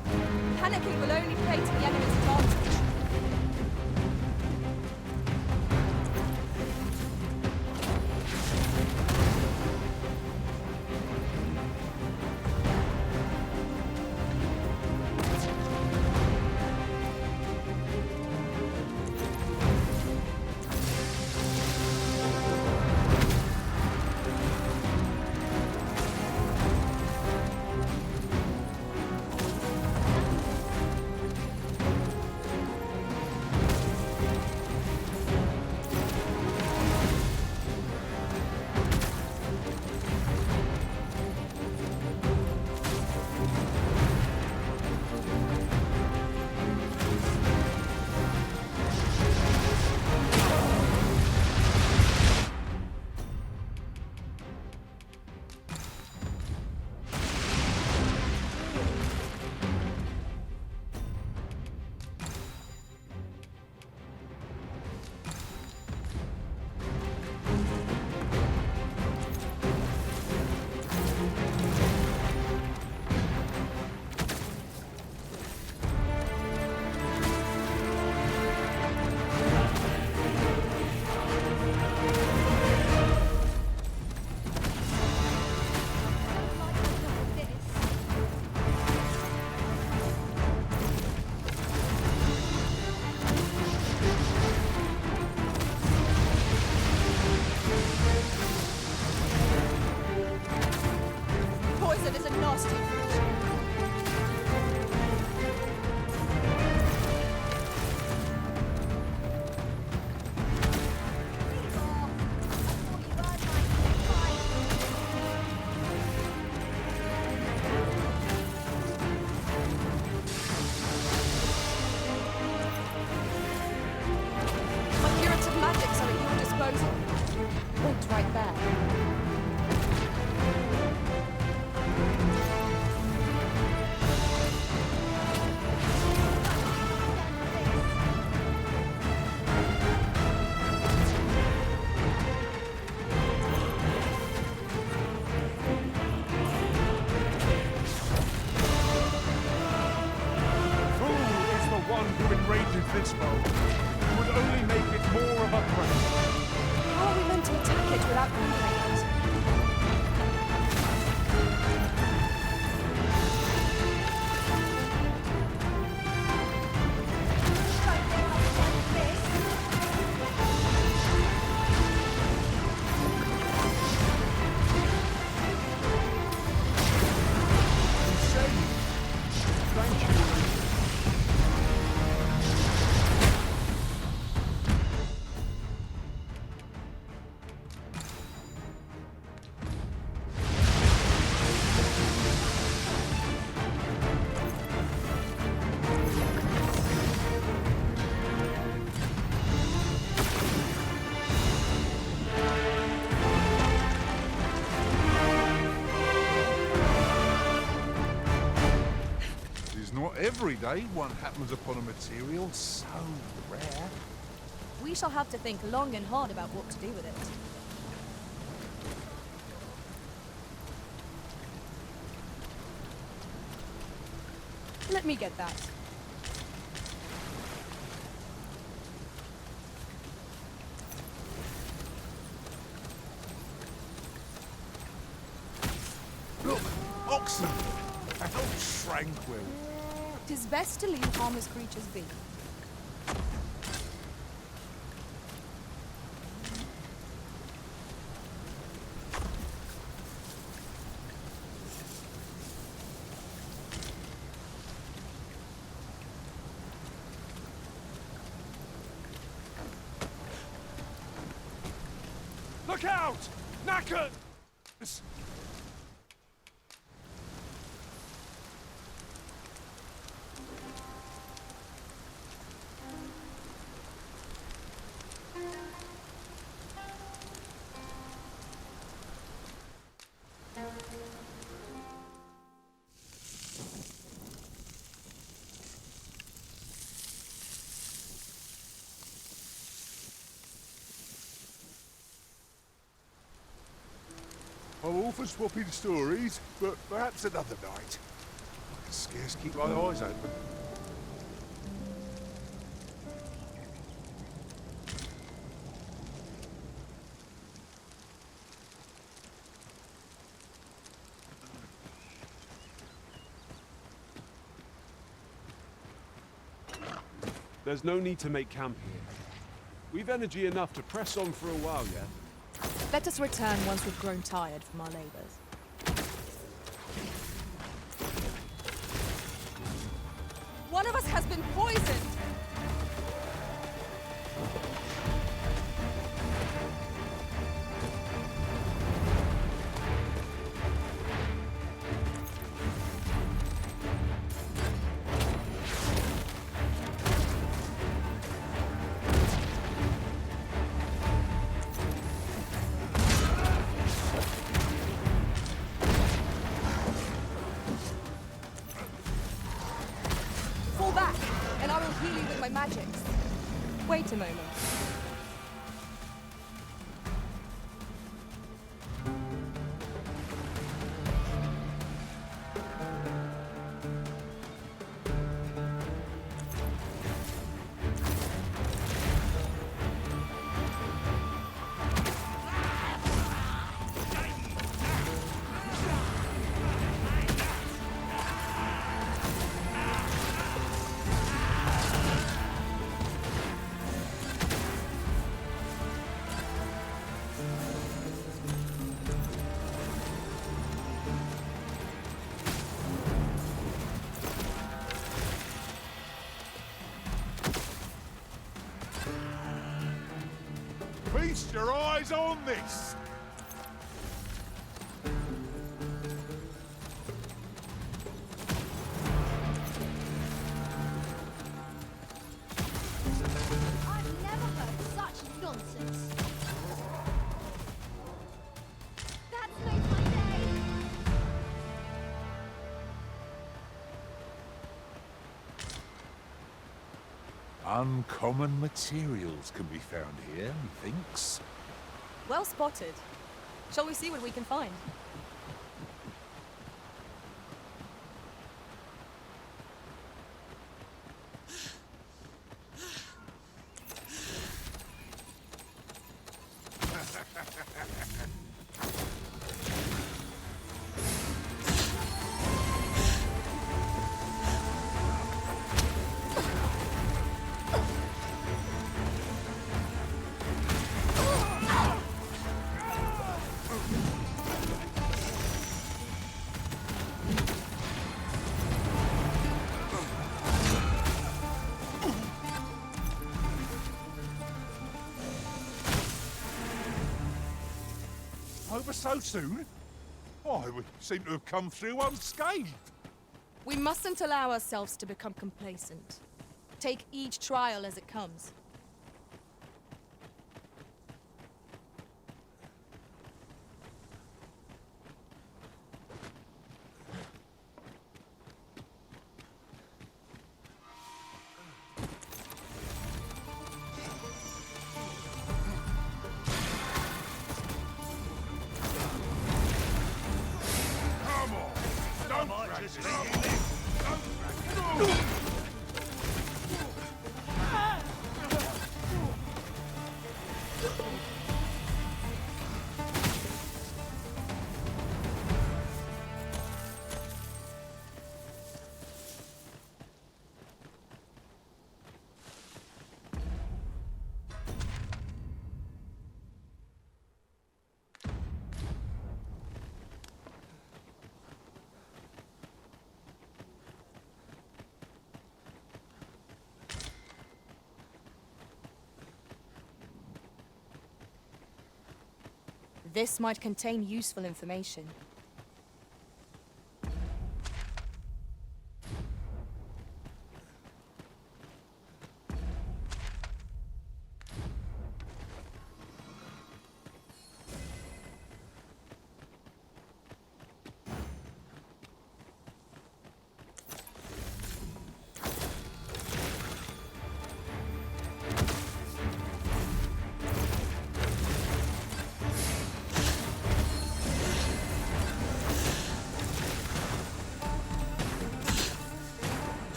close. Wait right there. This foe would only make it more of a threat. How are we meant to attack it without conquering it? Every day one happens upon a material so rare. We shall have to think long and hard about what to do with it. Let me get that. Look, oxen! How tranquil. 'Tis best to leave harmless creatures be. Look out! Knackers! I'm all for swapping stories, but perhaps another night. I can scarce keep my eyes open. There's no need to make camp here. We've energy enough to press on for a while yet. Let us return once we've grown tired from our labors. One of us has been poisoned! Wait a moment. Feast your eyes on this! I've never heard such nonsense. Uncommon materials can be found here, methinks. Well spotted. Shall we see what we can find? Over so soon? Why, we seem to have come through unscathed. We mustn't allow ourselves to become complacent. Take each trial as it comes. This might contain useful information.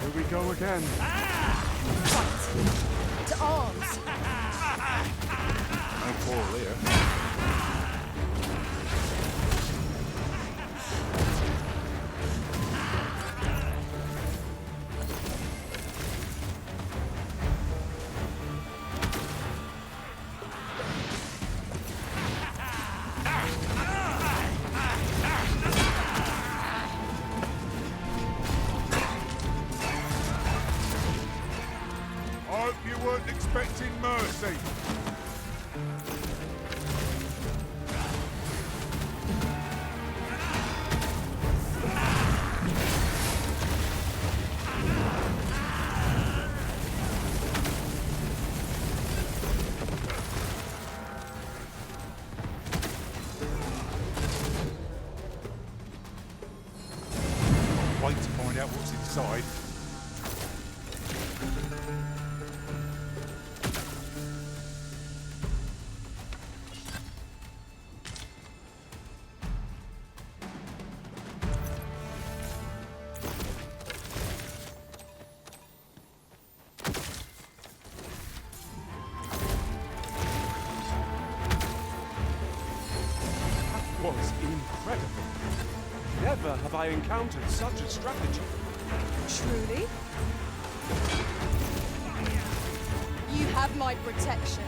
Here we go again. Fight! To arms! No quarrel here. Expecting mercy. Wait to find out what's inside. Was incredible. Never have I encountered such a strategy. Truly? You have my protection.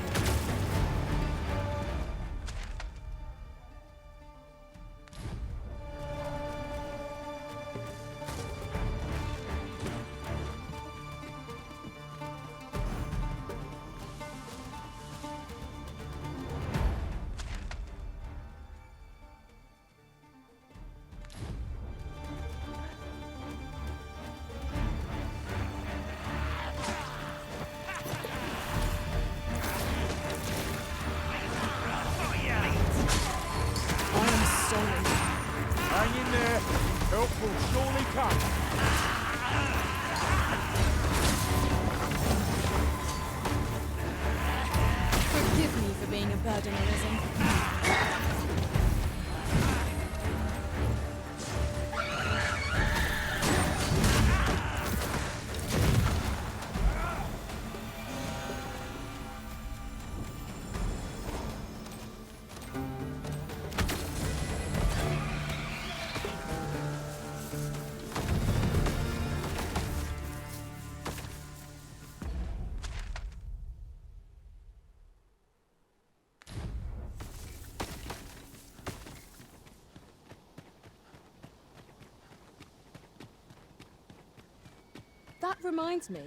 surely come. Forgive me for being a burden, Arisen. That reminds me.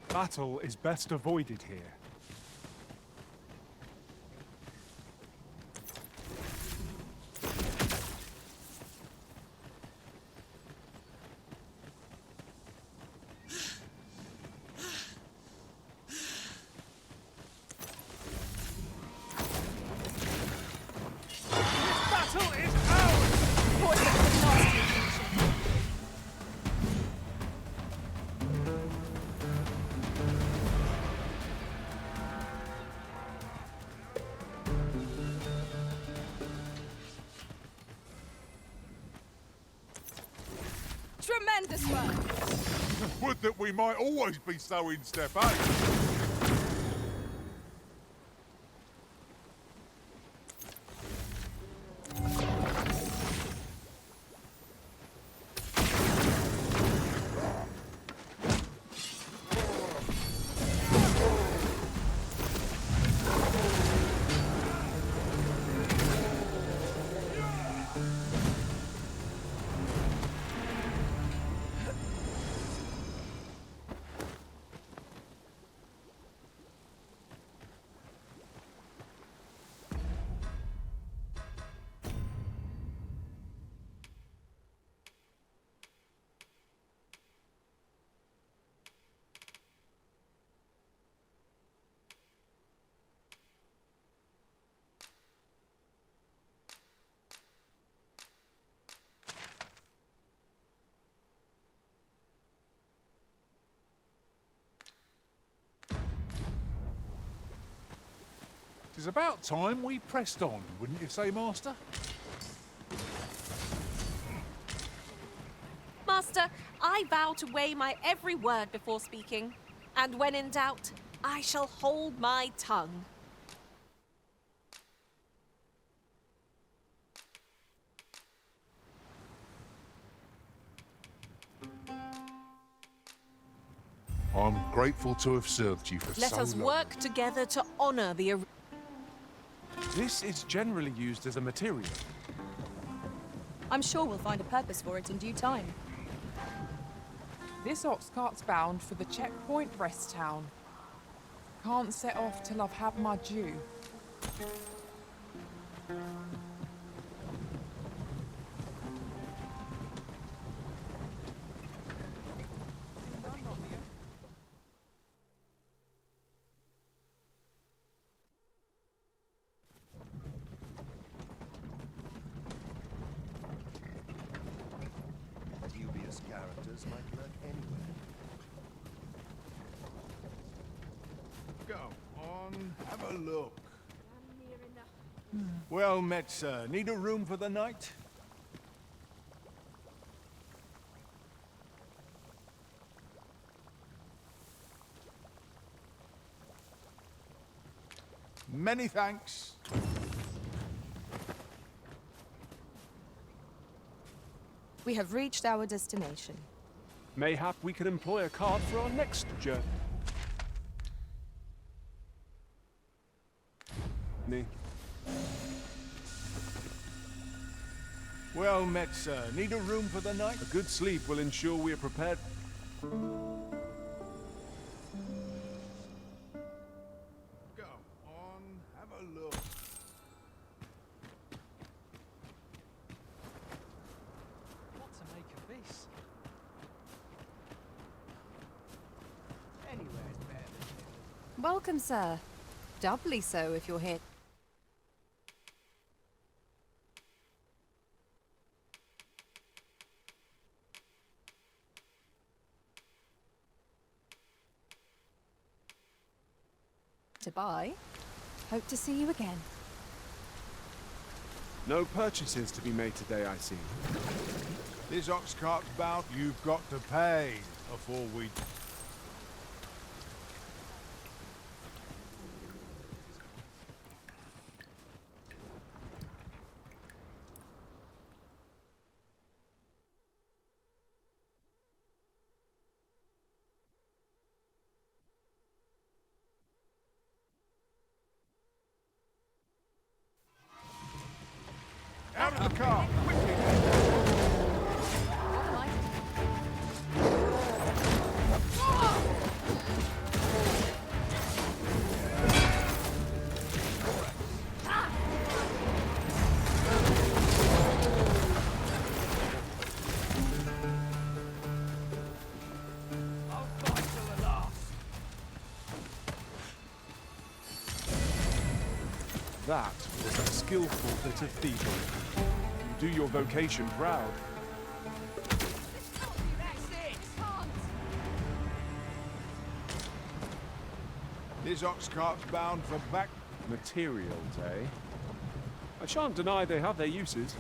Battle is best avoided here. Tremendous work! Would that we might always be so in step, eh? It's about time we pressed on, wouldn't you say, Master? Master, I vow to weigh my every word before speaking, and when in doubt, I shall hold my tongue. I'm grateful to have served you for Let so us long. work together to honor the... This is generally used as a material. I'm sure we'll find a purpose for it in due time. This ox cart's bound for the checkpoint rest town. Can't set off till I've had my due. Dubious characters might lurk anywhere. Go on, have a look. Well met, sir. Need a room for the night? Many thanks. We have reached our destination. Mayhap we could employ a cart for our next journey. Well met, sir. Need a room for the night? A good sleep will ensure we are prepared. Welcome, sir. Doubly so if you're here. To buy. Hope to see you again. No purchases to be made today, I see. This ox cart's bound. You've got to pay before we... Out of the car, quickly! That was a skillful bit of thievery. You do your vocation proud. This ox cart's bound for back... Materials, eh? I shan't deny they have their uses.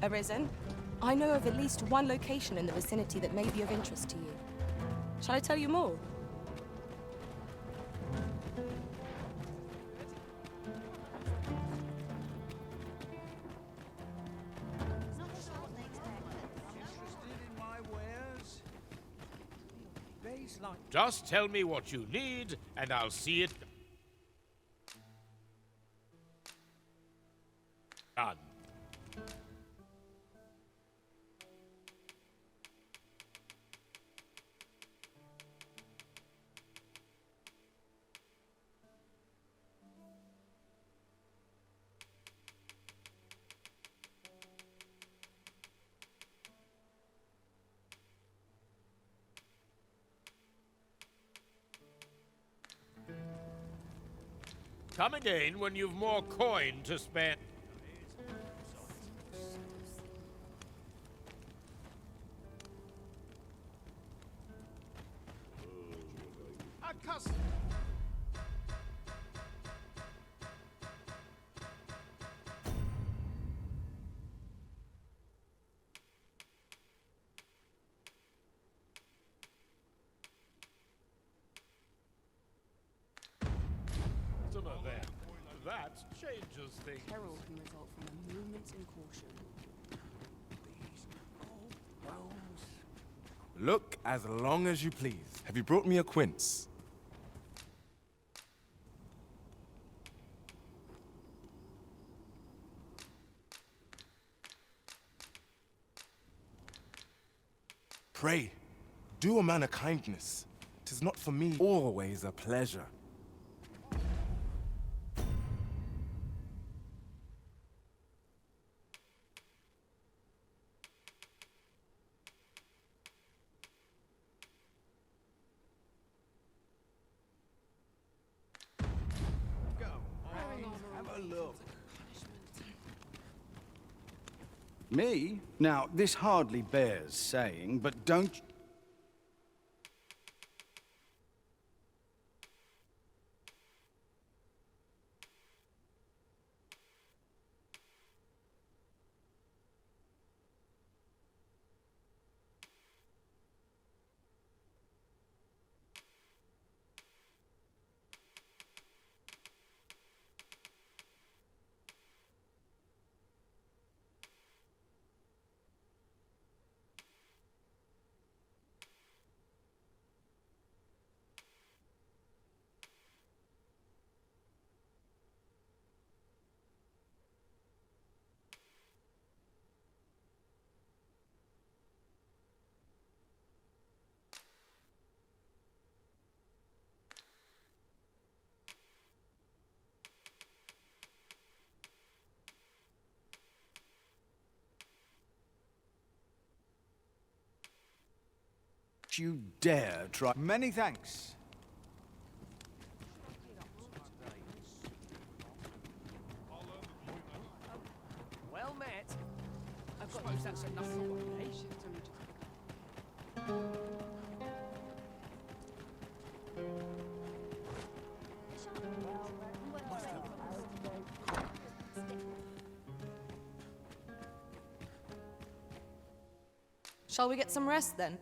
Arisen, I know of at least one location in the vicinity that may be of interest to you. Shall I tell you more? Just tell me what you need, and I'll see it done. Come again when you've more coin to spend. That changes things. Peril can result from a movement in caution. Look as long as you please. Have you brought me a quince? Pray, do a man a kindness. 'Tis not for me always a pleasure. Me? Now, this hardly bears saying, but don't... You dare try... Many thanks. Well met. I've got those that's enough for one nation. Shall we get some rest then?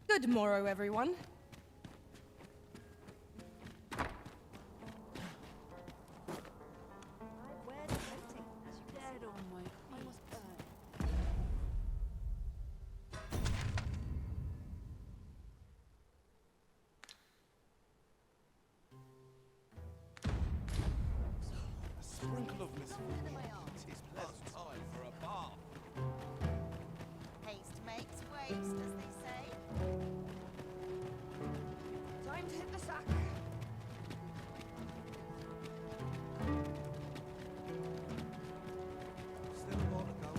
Good morrow, everyone. Sprinkle of misfortune is pleasant time for a bath. Haste makes waste, as they say. Time to hit the sack. Still more to go.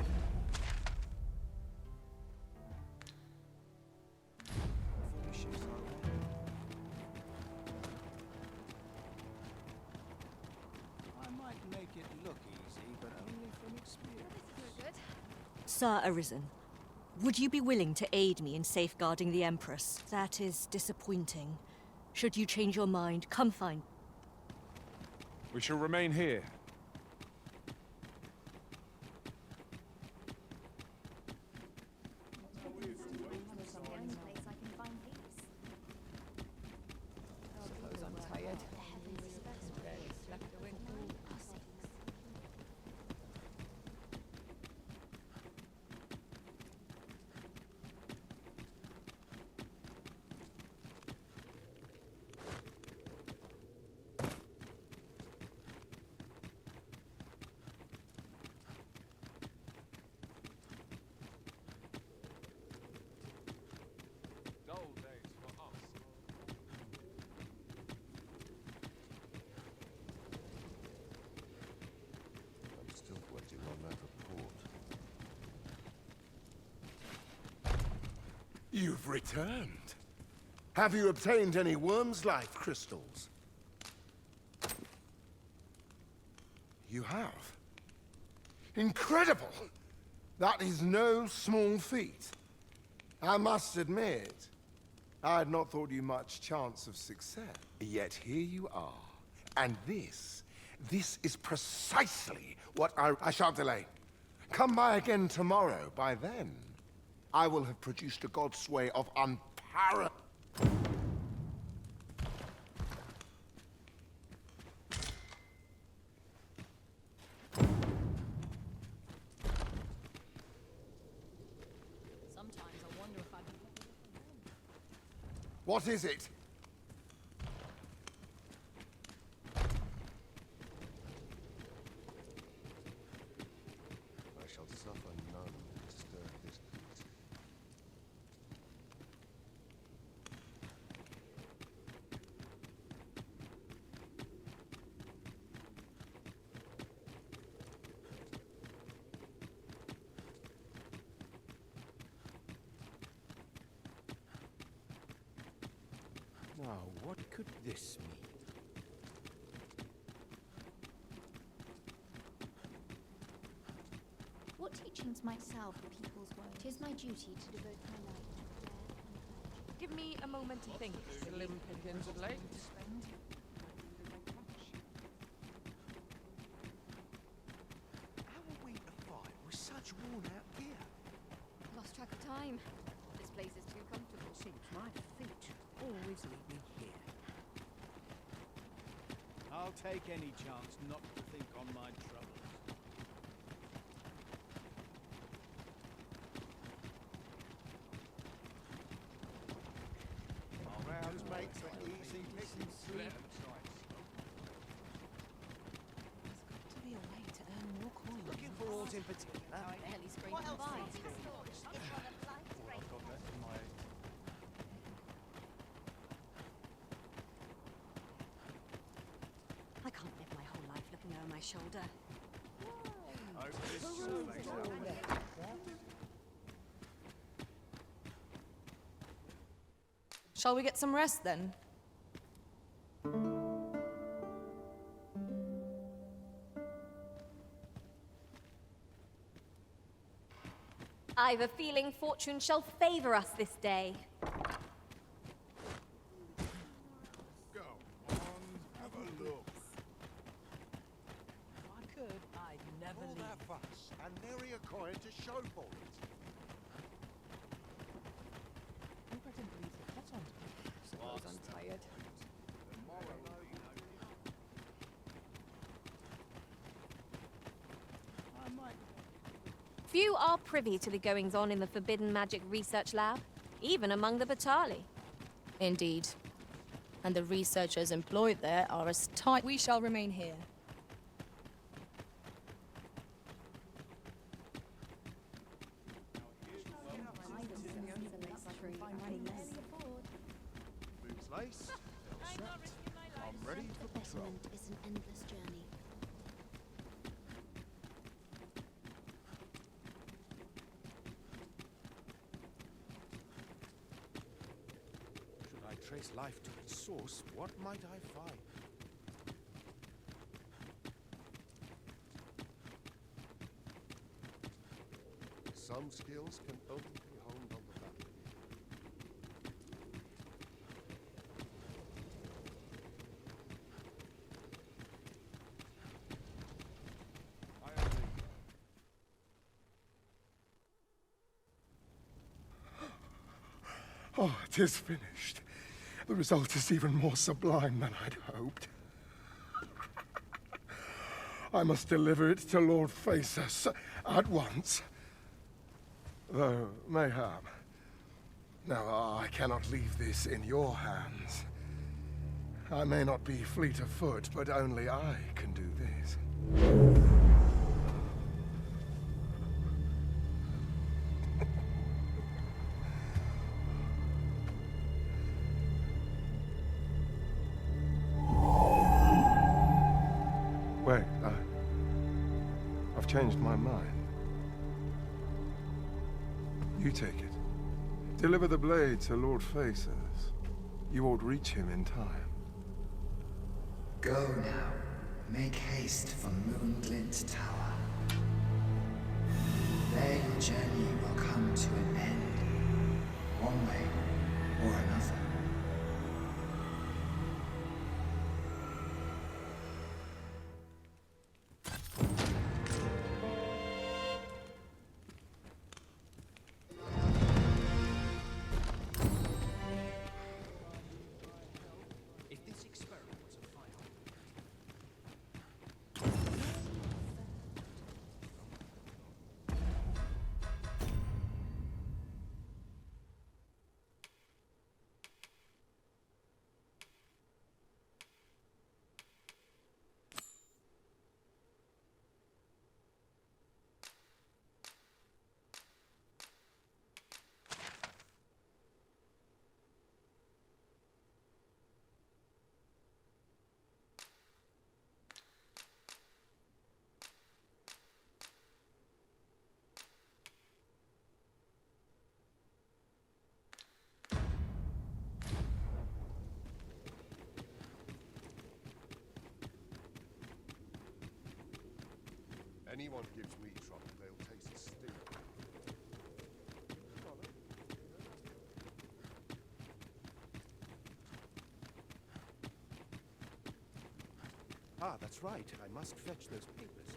Before the shift's over. I might make it look easy, but only from experience. Sir Arisen, would you be willing to aid me in safeguarding the Empress? That is disappointing. Should you change your mind, come find... We shall remain here. Suppose I'm tired. Dull days for us. I'm still waiting on that report. You've returned. Have you obtained any worm's life crystals? You have. Incredible! That is no small feat. I must admit, I had not thought you much chance of success. Yet here you are. And this is precisely what I shan't delay. Come by again tomorrow. By then, I will have produced a godsway of unparalleled... Sometimes I wonder if I'd... What is it? I shall suffer none to stir this night. Now, what could this mean? What teachings might salve the people's woes? 'Tis my duty to devote my life to prayer and virtue. Give me a moment to think, slim pickings of late. How are we to fight with such worn-out gear? Lost track of time. This place is too comfortable. Seems my feet always lead me here. I'll take any chance not to think on my troubles. Rounds makes for easy pickings. To be a way to earn more coins. Looking for ores in particular. Barely scraping What else by. is in store? It's on a flight break. I can't live my whole life looking over my shoulder. Shall we get some rest then? I've a feeling fortune shall favor us this day. Go on, have a look. If I could, I'd never All leave. that fuss, and nary a coin to show for it. Suppose I'm tired. Few are privy to the goings-on in the Forbidden Magic Research Lab, even among the Batali. Indeed. And the researchers employed there are as tight. We shall remain here. Boots laced, strapped. I'm ready for patrol. Is an endless journey. Should I trace life to its source, what might I find? Some skills can only be honed on the battlefield. Oh, it is finished. The result is even more sublime than I'd hoped. I must deliver it to Lord Phaesus at once. Though, mayhap. Now, I cannot leave this in your hands. I may not be fleet of foot, but only I can do this. Wait, I've changed my mind. You take it. Deliver the blade to Lord Phaesus. You ought reach him in time. Go now. Make haste for Moonglint Tower. There your journey will come to an end, one way or another. Anyone gives me trouble, they'll taste the sting. Ah, that's right. I must fetch those papers.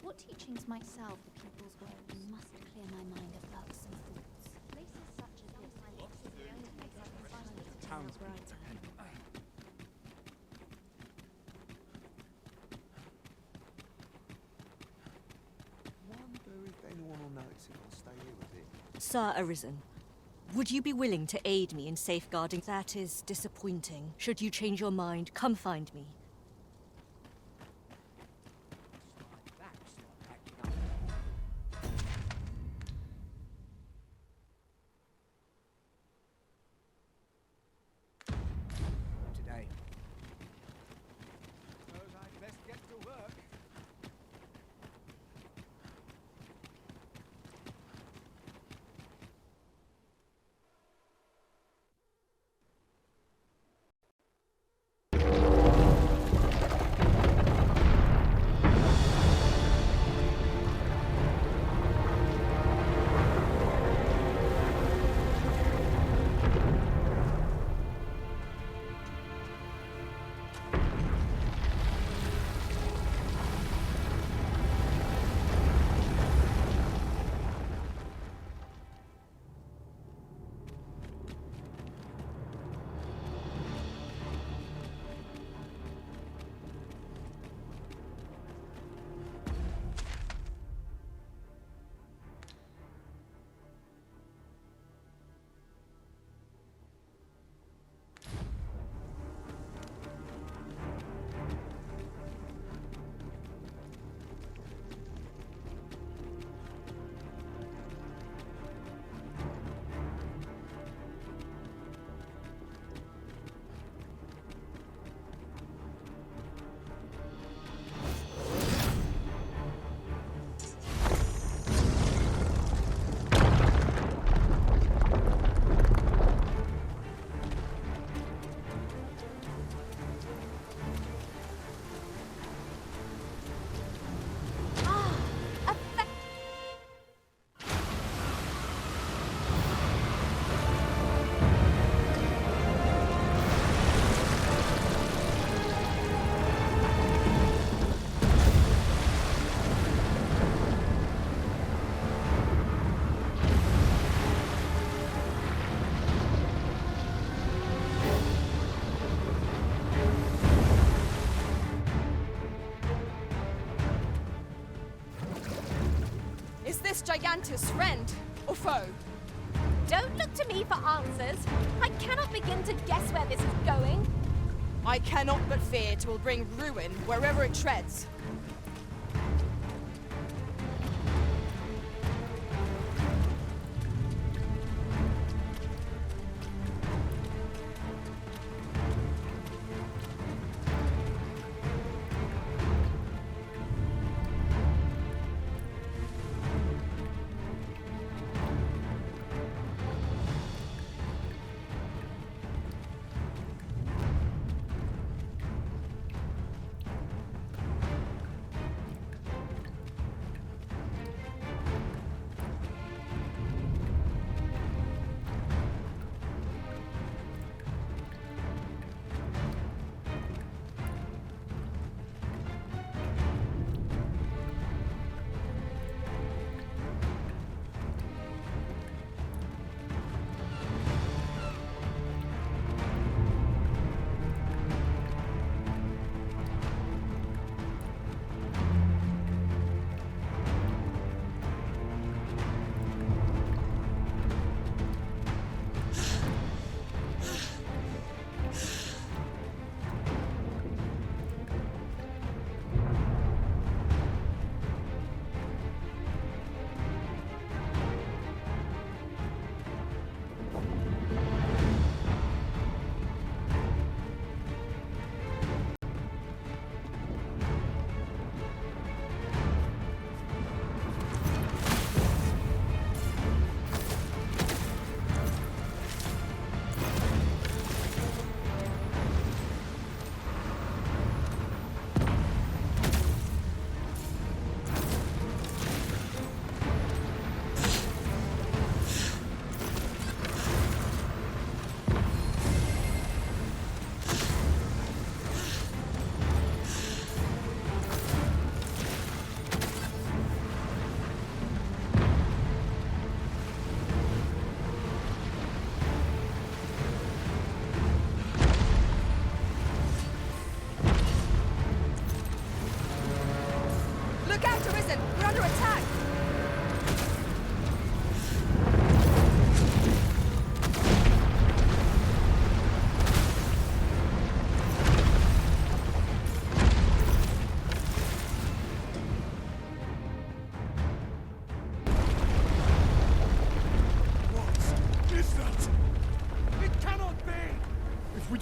What teachings might salve the pupil's woes? Must clear my mind of irksome thoughts. Places such as this I think is the only place I can find it. Town's brighter. Wonder if anyone will notice if I'll stay here with him. Sir Arisen, would you be willing to aid me in safeguarding? That is disappointing. Should you change your mind, come find me. Today, Santa's friend or foe? Don't look to me for answers. I cannot begin to guess where this is going. I cannot but fear it will bring ruin wherever it treads.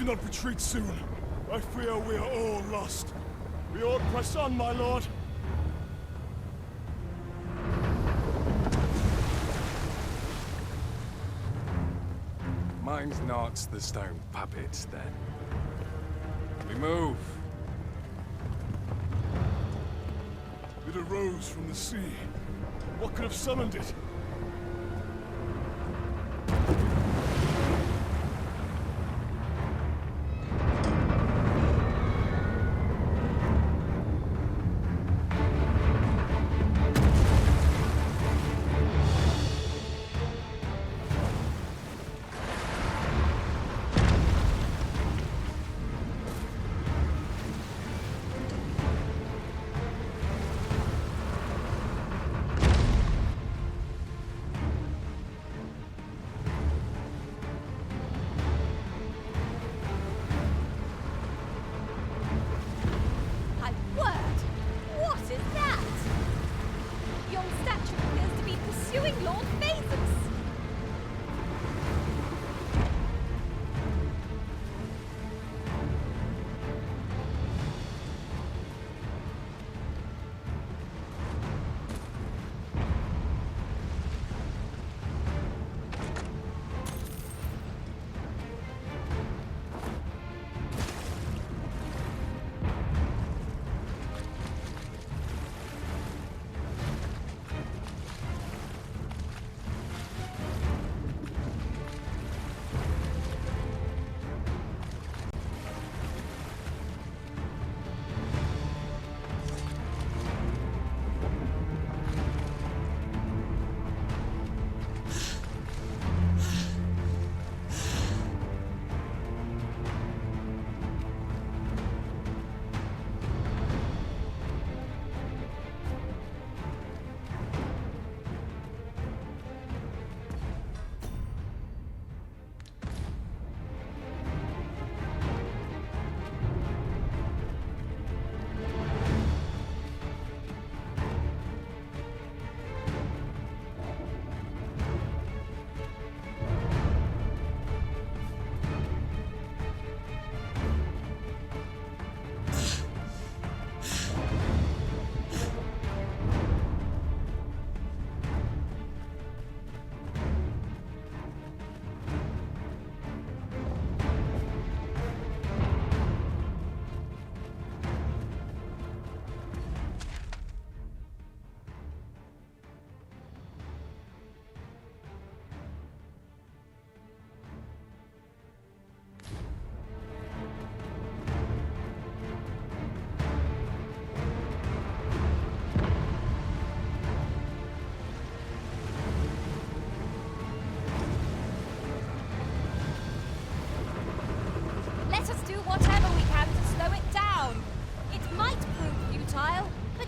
do not retreat soon, I fear we are all lost. We ought press on, my lord. Mine's not the stone puppet, then. We move. It arose from the sea. What could have summoned it?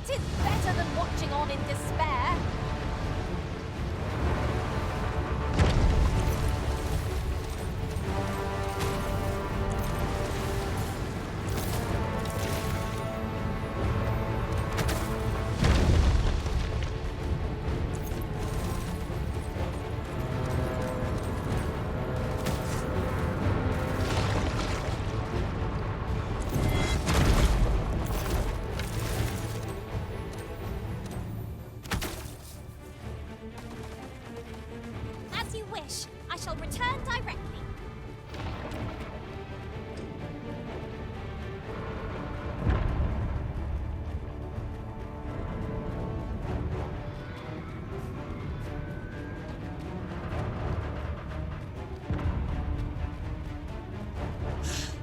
'Tis better than watching on in despair. I shall return directly.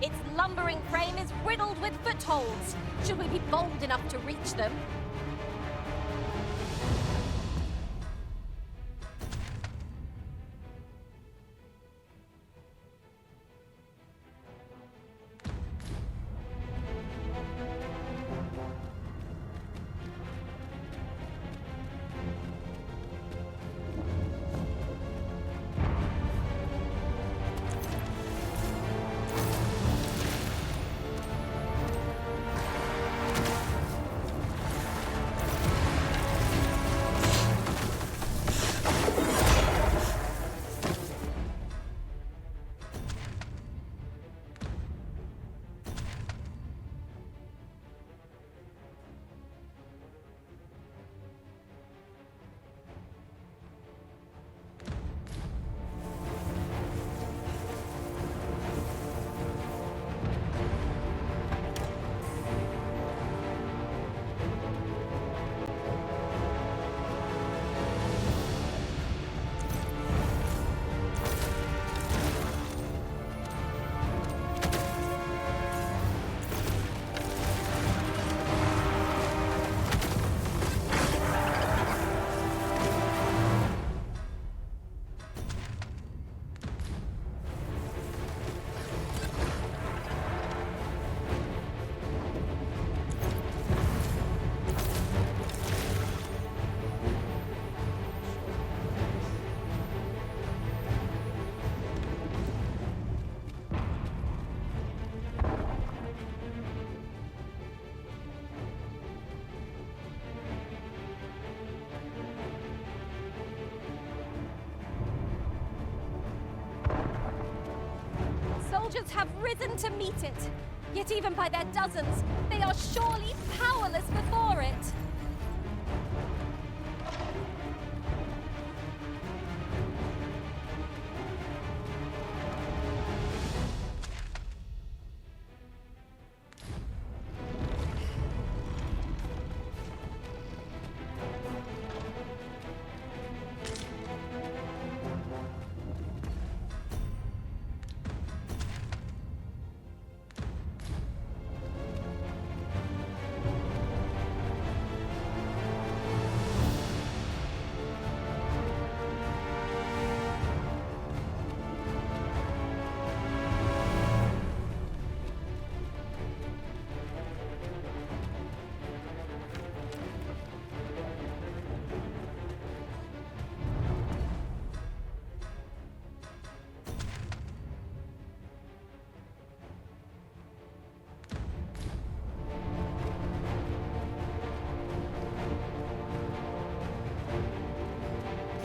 Its lumbering frame is riddled with footholds. Should we be bold enough to reach them? Soldiers have risen to meet it. Yet even by their dozens, they are surely powerless before it.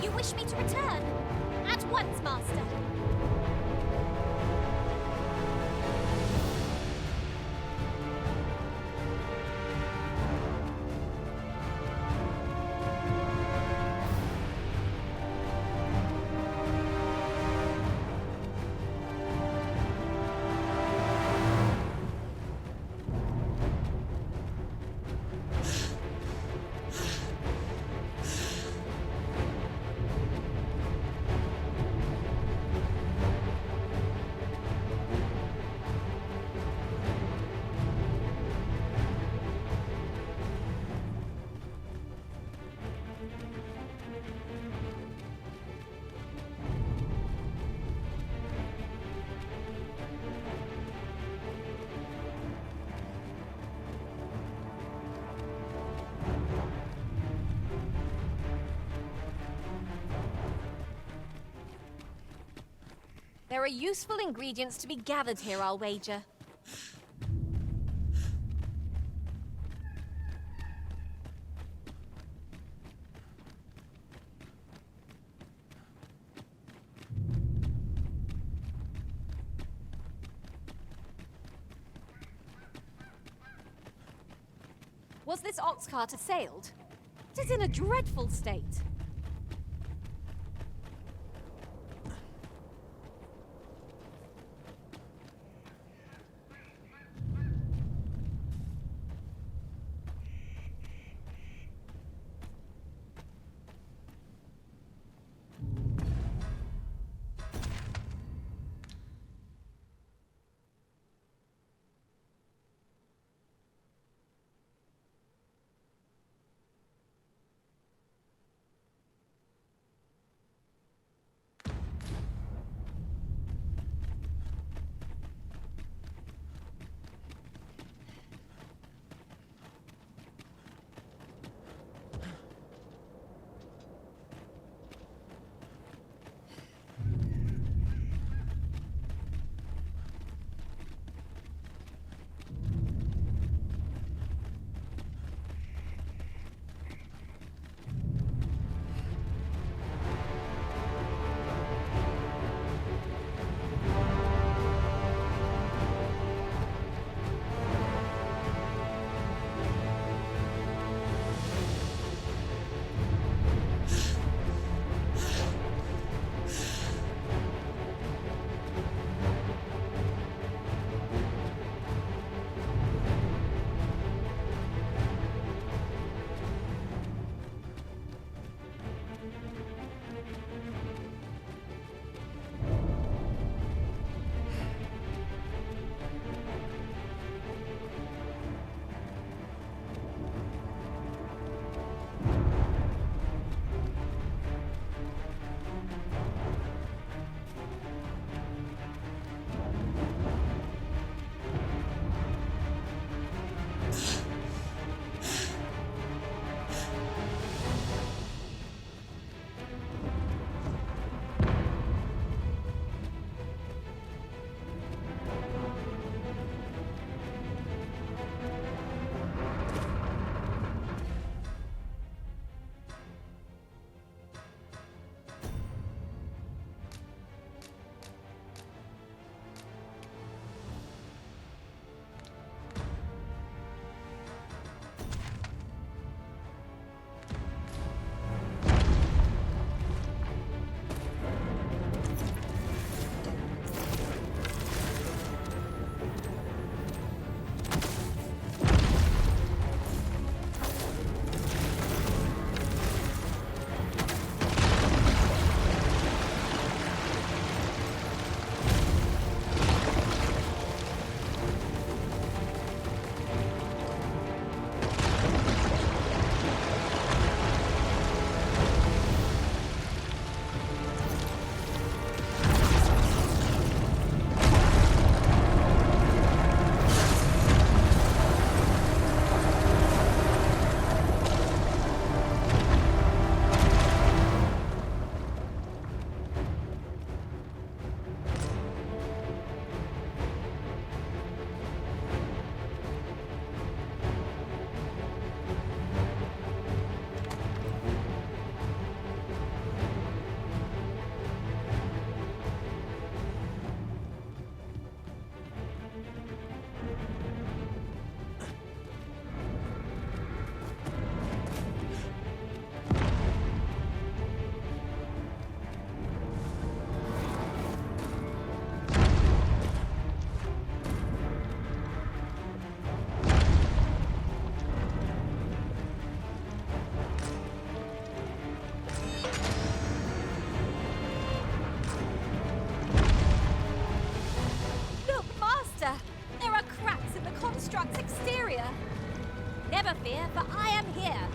You wish me to return? At once, Master. There are useful ingredients to be gathered here, I'll wager. Was this ox cart assailed? It is in a dreadful state. Never fear, for I am here.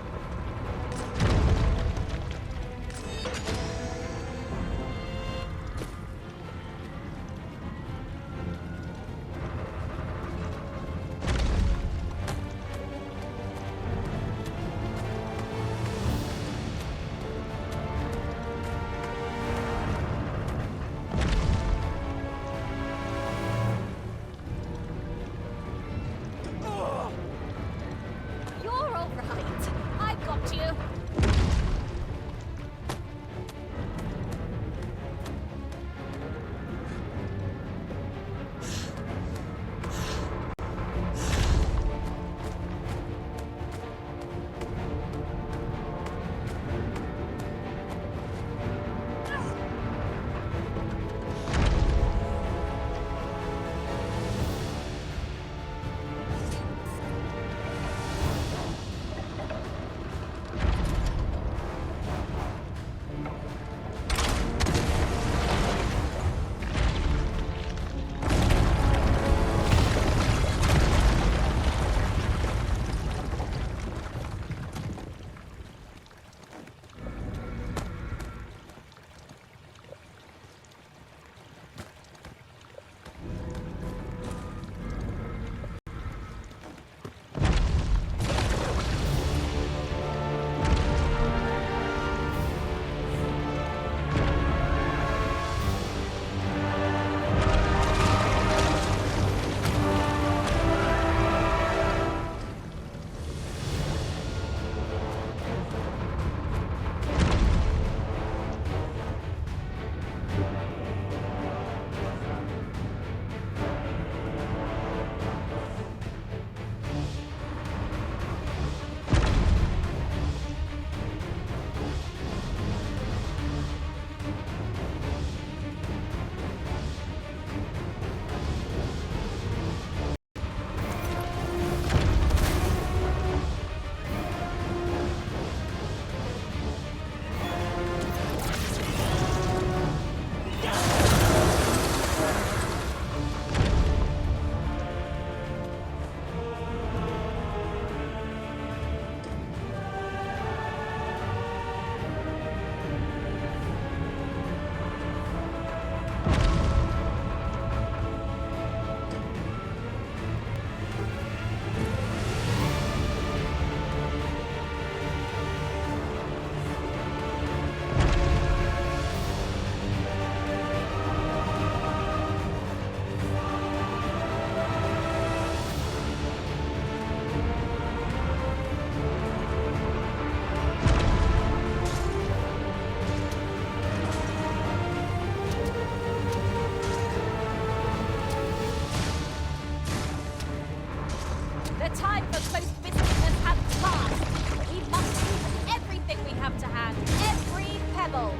time for close business has passed. We must use everything we have to hand, every pebble.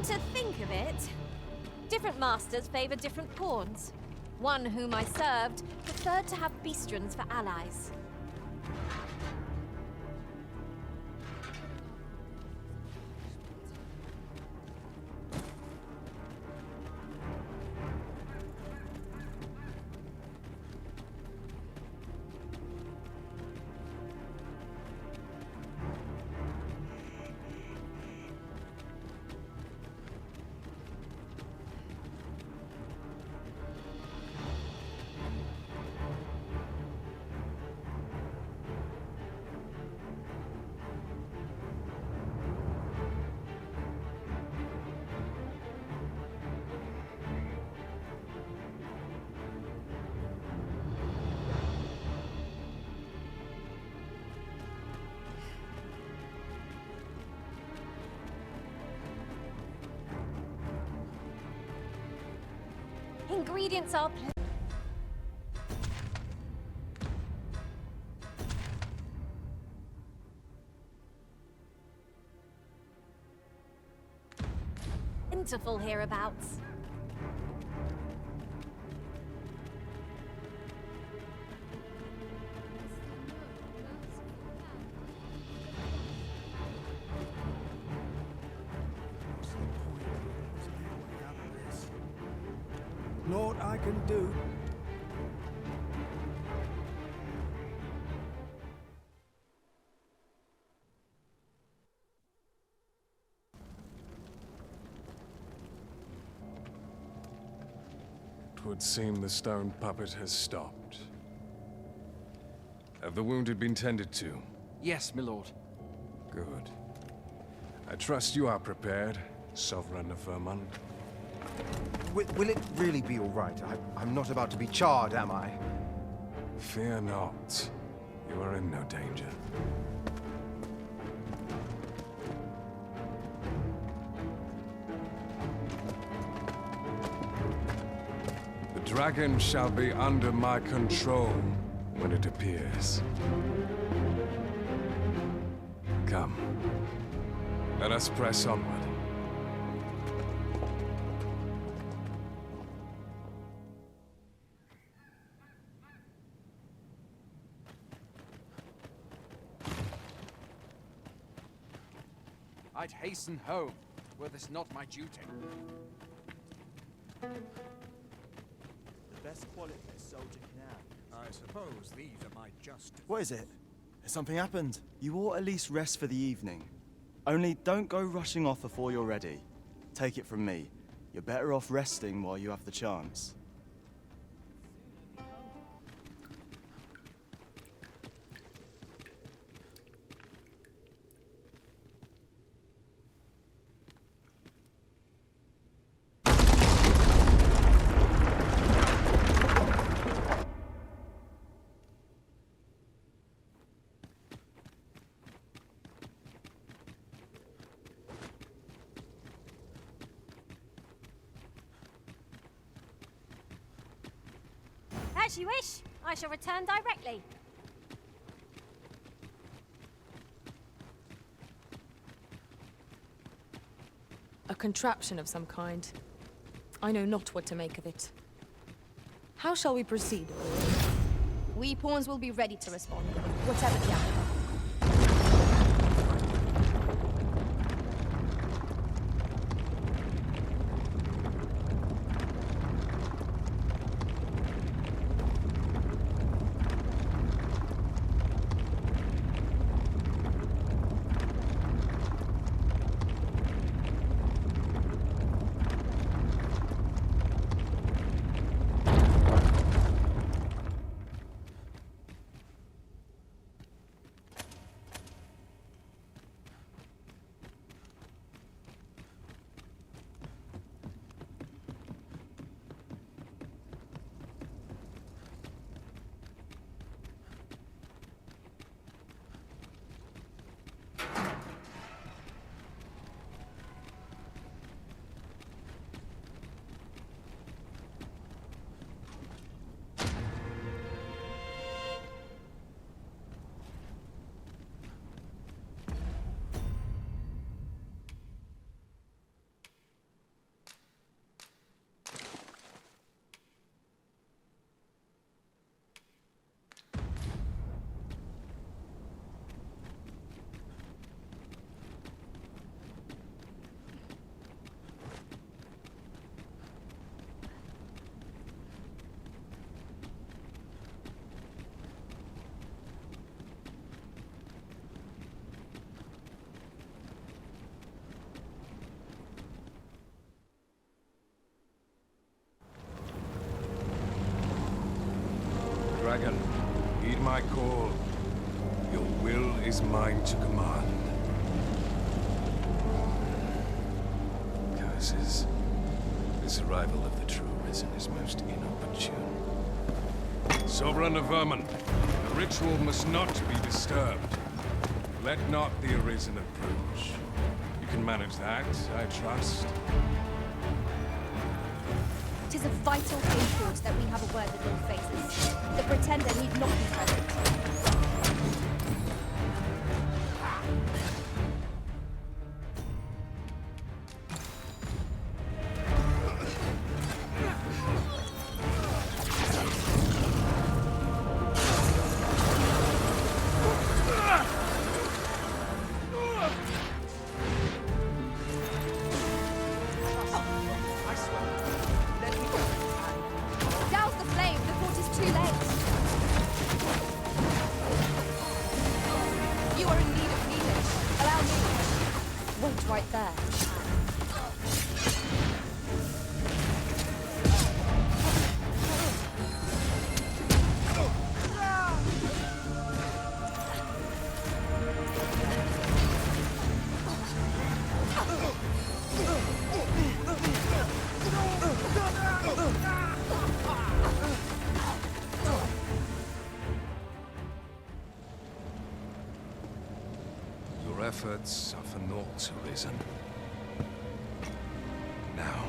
To think of it, different masters favor different pawns. One whom I served preferred to have beastrons for allies. Ingredients are plentiful hereabouts. Lord, I can do. Twould seem the stone puppet has stopped. Have the wounded been tended to? Yes, my lord. Good. I trust you are prepared, Sovereign of Vermont. Will it really be all right? I'm not about to be charred, am I? Fear not. You are in no danger. The dragon shall be under my control when it appears. Come. Let us press onward. I'd hasten home, were this not my duty. The best quality a soldier can have. I suppose these are my just... What is it? Has something happened? You ought at least rest for the evening. Only don't go rushing off before you're ready. Take it from me. You're better off resting while you have the chance. As you wish. I shall return directly. A contraption of some kind. I know not what to make of it. How shall we proceed? We pawns will be ready to respond, whatever the outcome. Dragon, heed my call. Your will is mine to command. Curses. This arrival of the true Risen is most inopportune. Sovereign of Vermin, the ritual must not be disturbed. Let not the Arisen approach. You can manage that, I trust. It is of vital import that we have a word with your faces. The Pretender need not be present. Douse the flame before it is too late. efforts are for naught, Arisen. Now,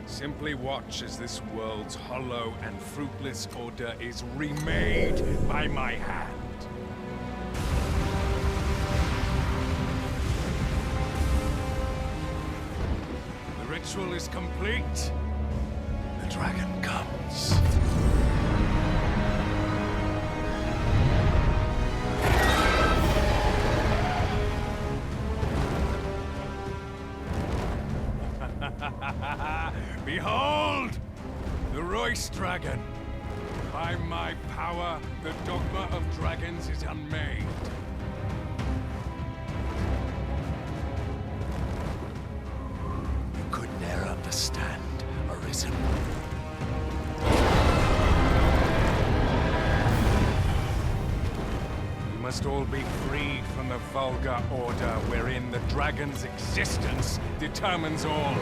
simply watch as this world's hollow and fruitless order is remade by my hand. The ritual is complete. The dragon comes. Behold! The Royce Dragon! By my power, the Dogma of Dragons is unmade. You could ne'er understand, Arisen. We must all be freed from the vulgar order wherein the dragon's existence determines all.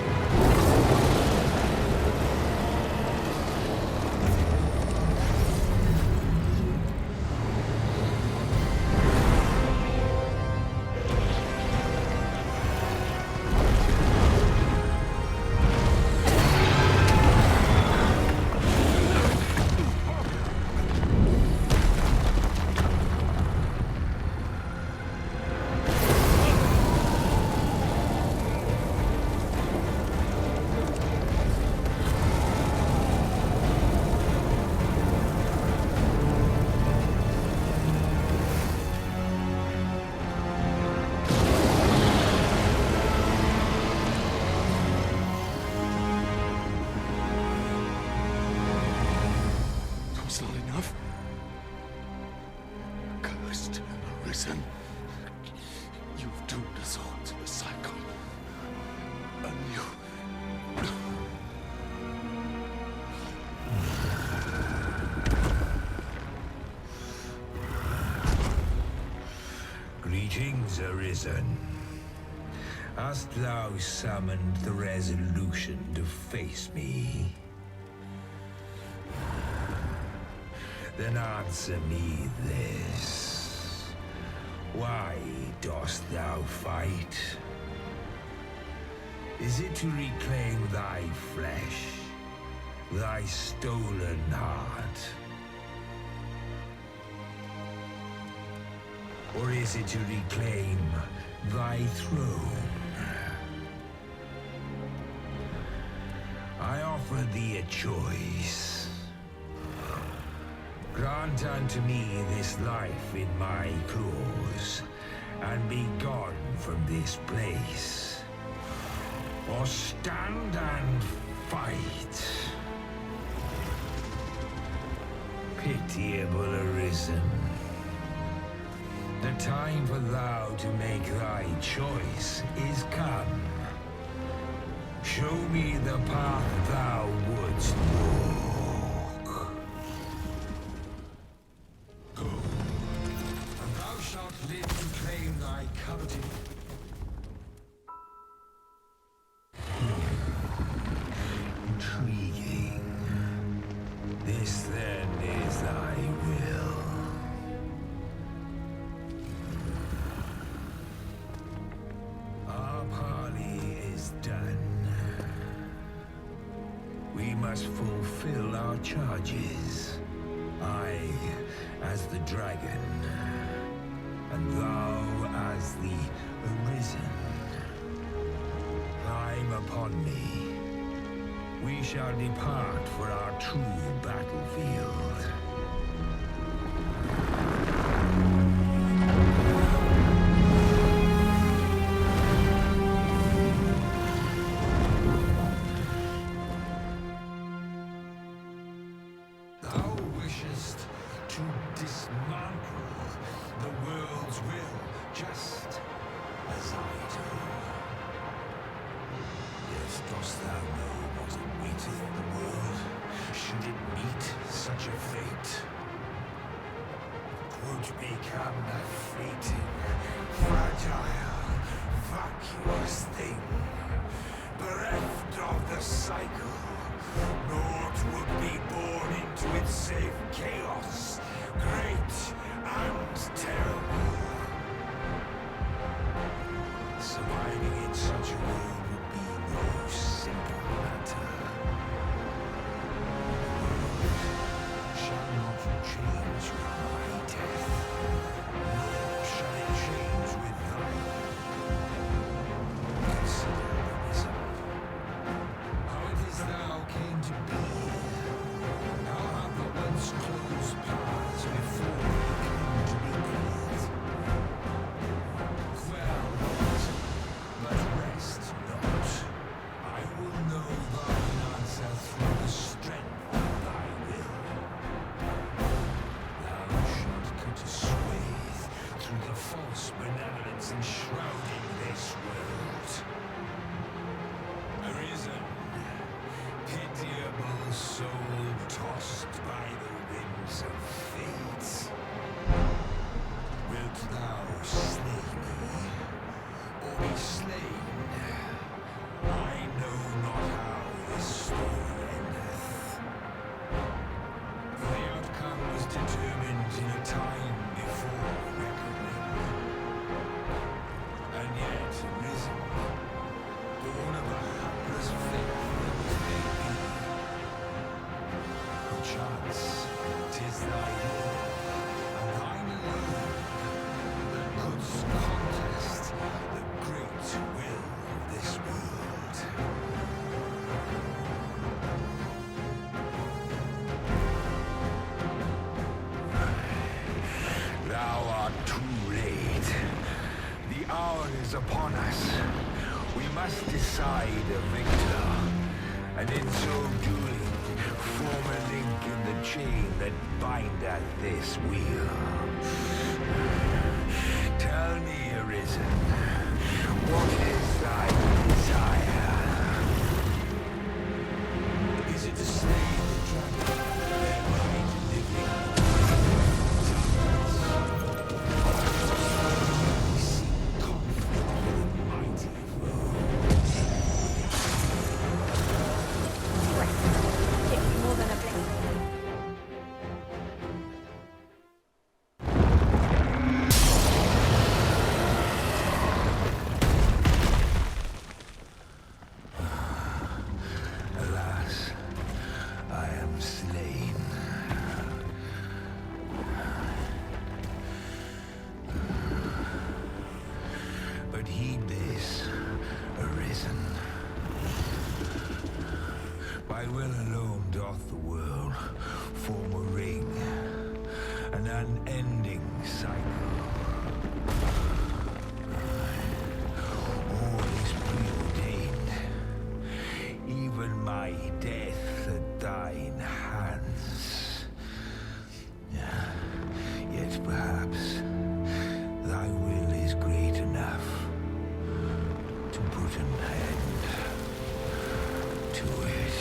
You've doomed us all to the cycle. Anew. Greetings, Arisen. Hast thou summoned the resolution to face me? Then answer me this. Why dost thou fight? Is it to reclaim thy flesh, thy stolen heart? Or is it to reclaim thy throne? I offer thee a choice. Grant unto me this life in my claws, and be gone from this place. Or stand and fight. Pitiable Arisen. The time for thou to make thy choice is come. Show me the path thou wouldst walk. Go, and thou shalt live to claim thy coveted. Intriguing. This then is thy will. Our parley is done. We must fulfill our charges. I, as the dragon, and thou as the Arisen. Climb upon me. We shall depart for our true battlefield. Thou wishest to dismantle the world's will, just as I do. Yet dost thou know what awaiteth the world, should it meet such a fate? 'Twould become a fleeting, fragile, vacuous thing, bereft of the cycle. Naught would be born into its save chaos, great and terrible. thy will, and thine alone, that couldst contest the great will of this world. Thou art too late. The hour is upon us. We must decide a victor, and in so doing, form a link in the chain that bindeth this wheel. Tell me, Arisen, what is thy desire? Is it to slay the dragon, thereby delivering more than a blink. Alas, I am slain. But heed this, Arisen. By will alone doth the world form a ring, an unending cycle. All is preordained, even my death at thine hands. Yet perhaps thy will is great enough to put an end to it.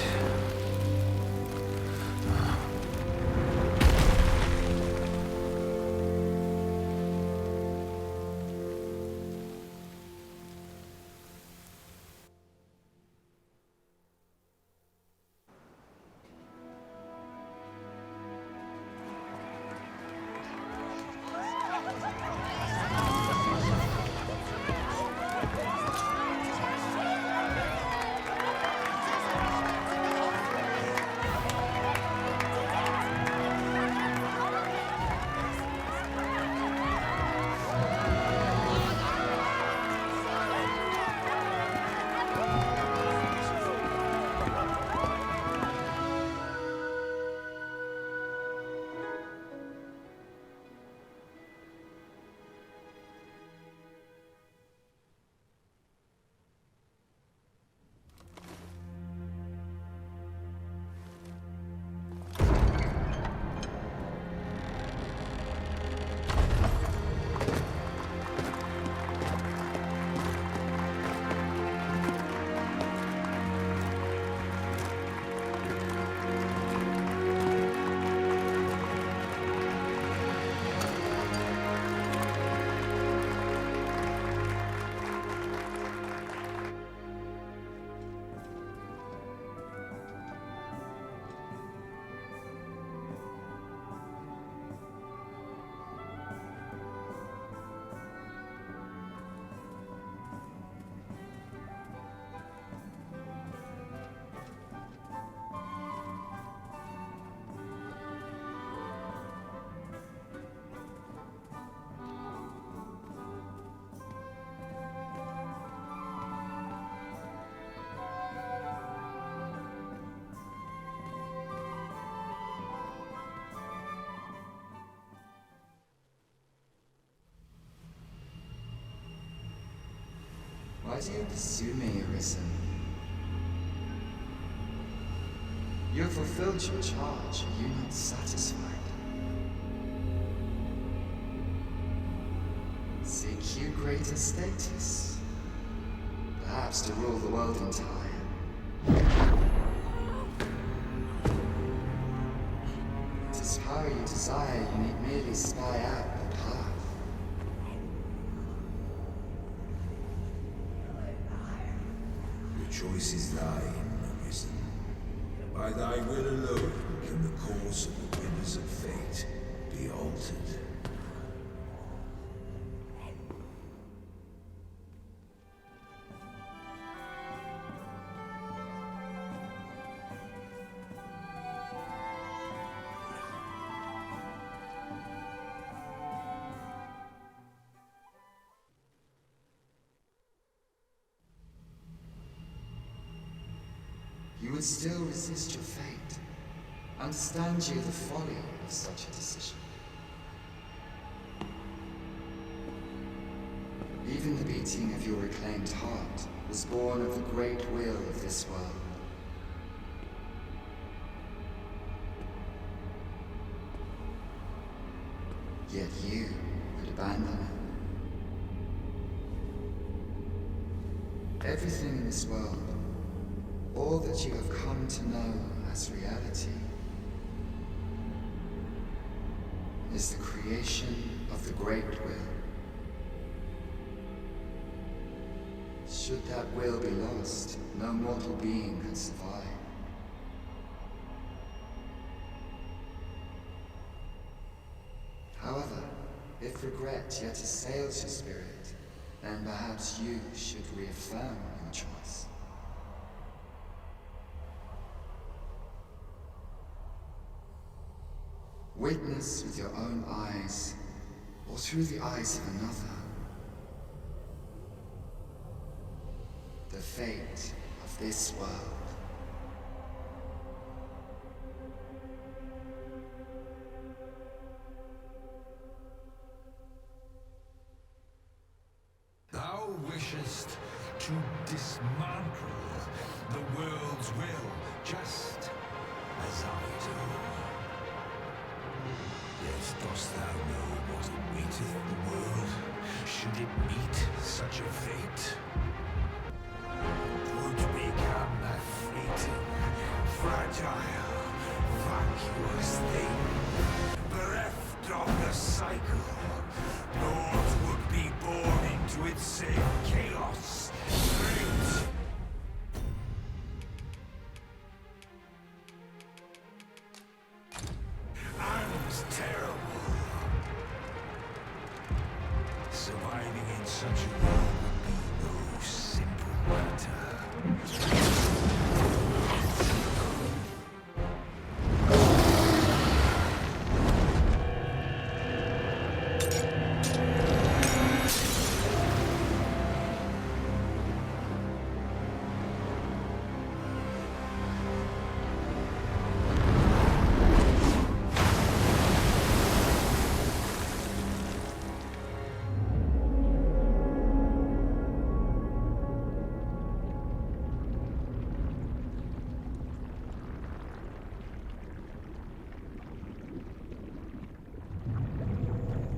Why do you pursue me, Arisen? You have fulfilled your charge. Are you not satisfied? Seek you greater status? Perhaps to rule the world entire? It is power you desire, you need merely spy out the path. The choice is thine, Arisen. By thy will alone can the course of the winners of fate be altered. you would still resist your fate. Understand you the folly of such a decision. Even the beating of your reclaimed heart was born of the great will of this world. Yet you would abandon it. Everything in this world, all that you have come to know as reality, is the creation of the great will. Should that will be lost, no mortal being could survive. However, if regret yet assails your spirit, then perhaps you should reaffirm your choice. Witness with your own eyes, or through the eyes of another, the fate of this world. Thou wishest to dismantle the world's will, just as I do. Yet dost thou know what awaiteth the world, should it meet such a fate? Would become a fleeting, fragile, vacuous thing, bereft of the cycle, naught would be born into its same chaos, fate. And terrible. Surviving in such a world would be no simple matter.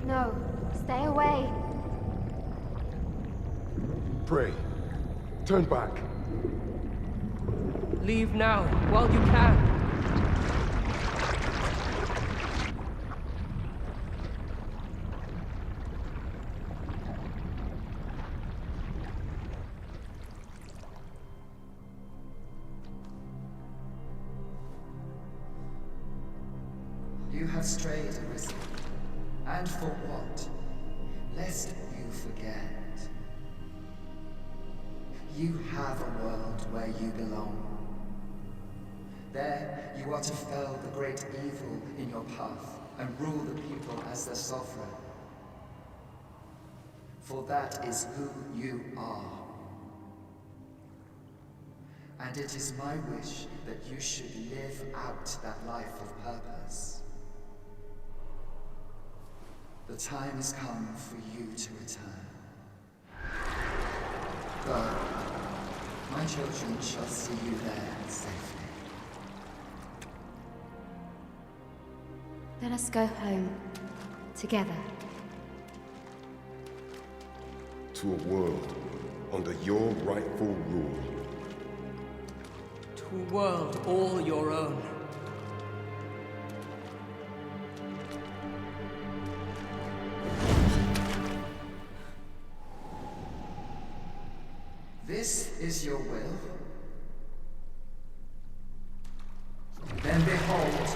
No, stay away. Pray. Turn back. Leave now, while you can. You have strayed, Arisen. And for what? Lest you forget. You have a world where you belong. There, you are to fell the great evil in your path and rule the people as their sovereign. For that is who you are. And it is my wish that you should live out that life of purpose. The time has come for you to return. Go. My children shall see you there safely. Let us go home. Together. To a world under your rightful rule. To a world all your own. This is your will? Then behold,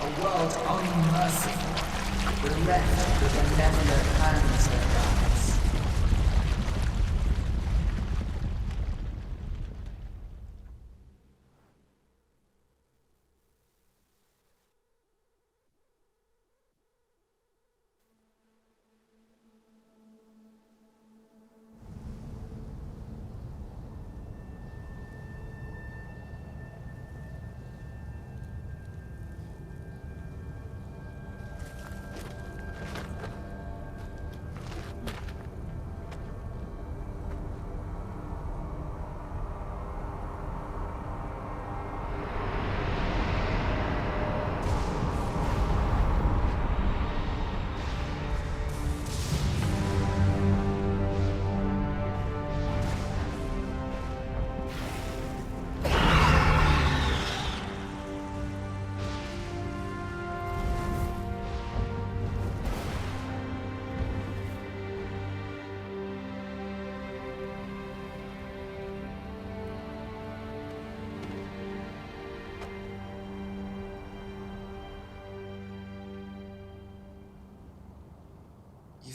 a world unmerciful, bereft with benevolent hands and eyes.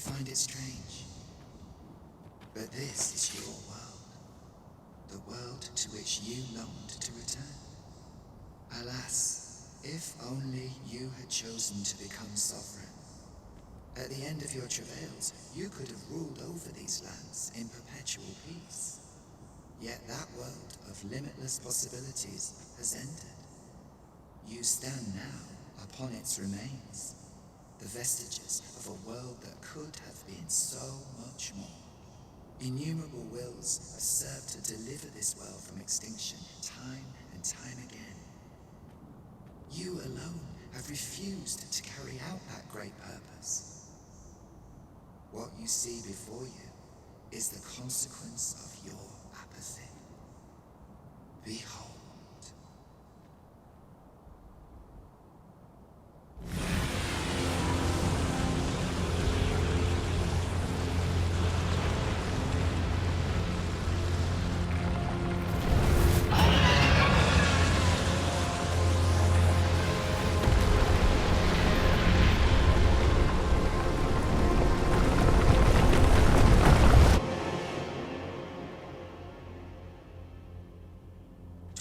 find it strange. But this is your world. The world to which you longed to return. Alas, if only you had chosen to become sovereign. At the end of your travails, you could have ruled over these lands in perpetual peace. Yet that world of limitless possibilities has ended. You stand now upon its remains, the vestiges of a world that could have been so much more. Innumerable wills have served to deliver this world from extinction time and time again. You alone have refused to carry out that great purpose. What you see before you is the consequence of your apathy. Behold.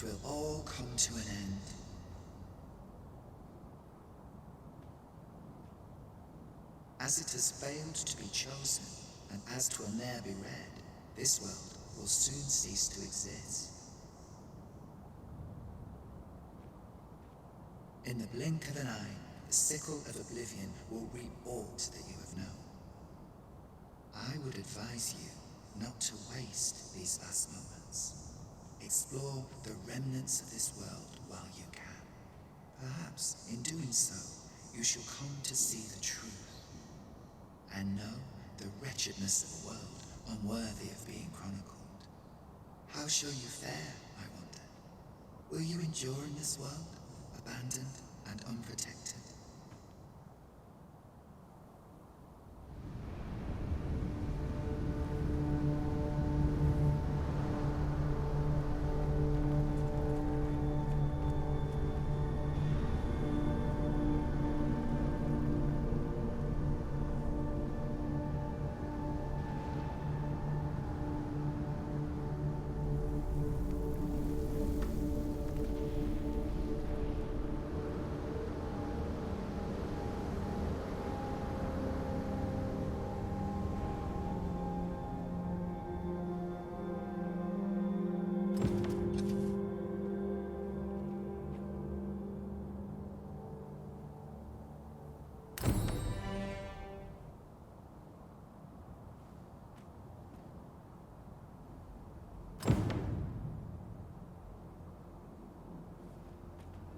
Will all come to an end. As it has failed to be chosen, and as 'twill ne'er be read, this world will soon cease to exist. In the blink of an eye, the sickle of oblivion will reap aught that you have known. I would advise you not to waste these last moments. Explore the remnants of this world while you can. Perhaps, in doing so, you shall come to see the truth, and know the wretchedness of a world unworthy of being chronicled. How shall you fare, I wonder? Will you endure in this world, abandoned and unprotected?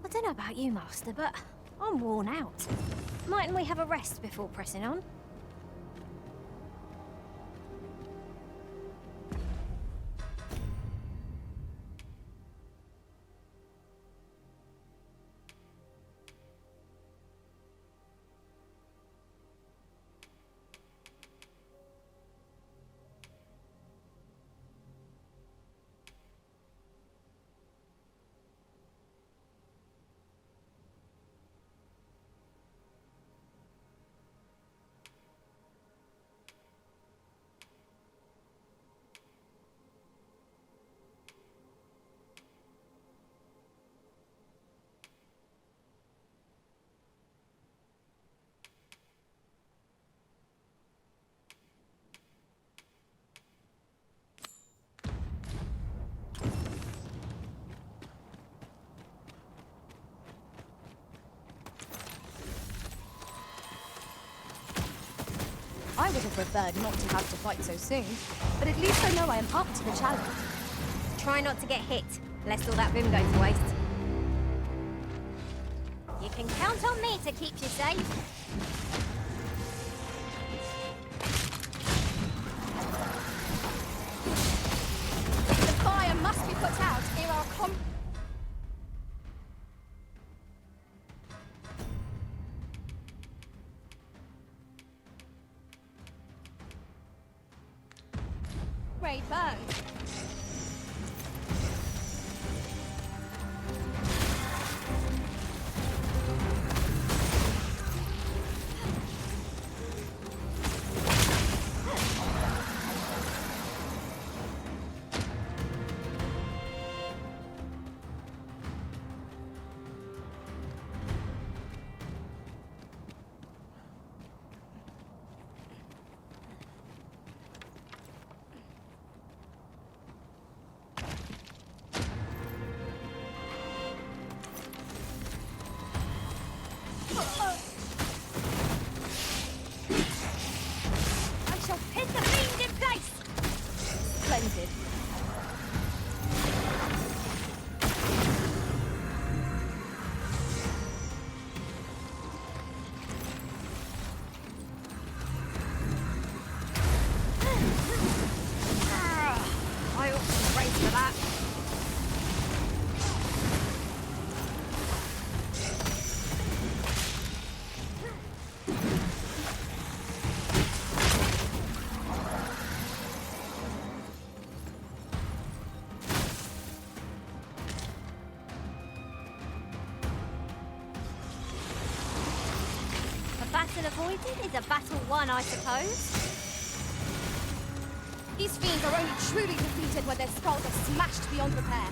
I don't know about you, Master, but I'm worn out. Mightn't we have a rest before pressing on? I would have preferred not to have to fight so soon, but at least I know I am up to the challenge. Try not to get hit, lest all that vim go to waste. You can count on me to keep you safe. The fire must be put out ere our raid burns. battle avoided is a battle won, I suppose. These fiends are only truly defeated when their skulls are smashed beyond repair.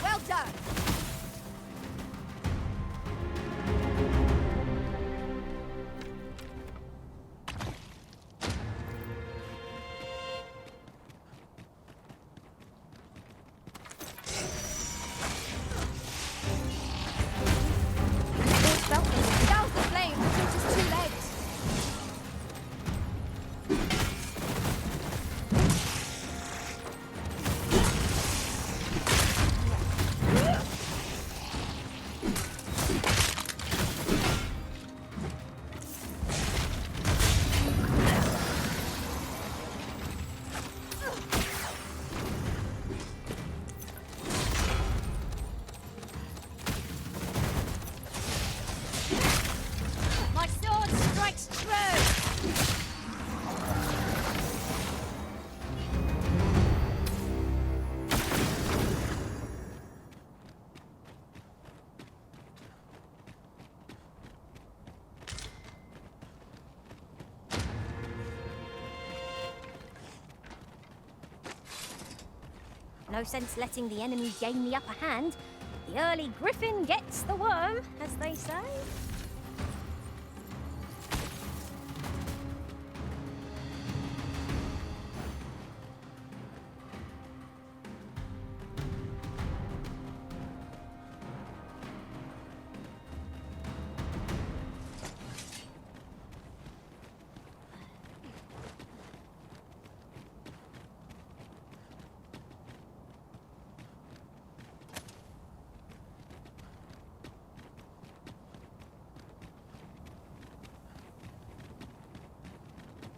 Well done! Douse the flame before it is too late. My sword strikes true! No sense letting the enemy gain the upper hand. The early griffin gets the worm, as they say.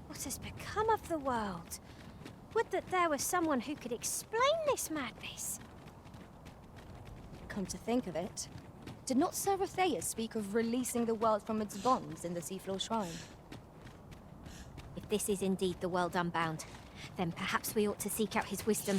What has become of the world? Would that there was someone who could explain this madness. Come to think of it, did not Sir Theus speak of releasing the world from its bonds in the Seafloor Shrine? If this is indeed the world unbound, then perhaps we ought to seek out his wisdom.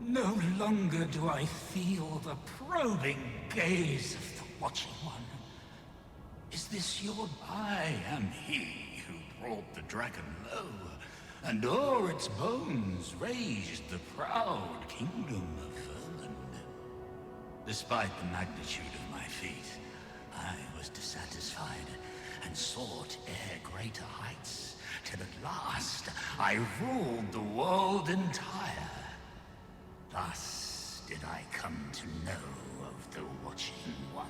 No longer do I feel the probing gaze of the Watching One. Is this your... I am he who brought the dragon low, and o'er its bones raised the proud kingdom of Vermin. Despite the magnitude of my feat, I was dissatisfied, and sought ere greater heights, till at last I ruled the world entire. Thus did I come to know of the Watching One.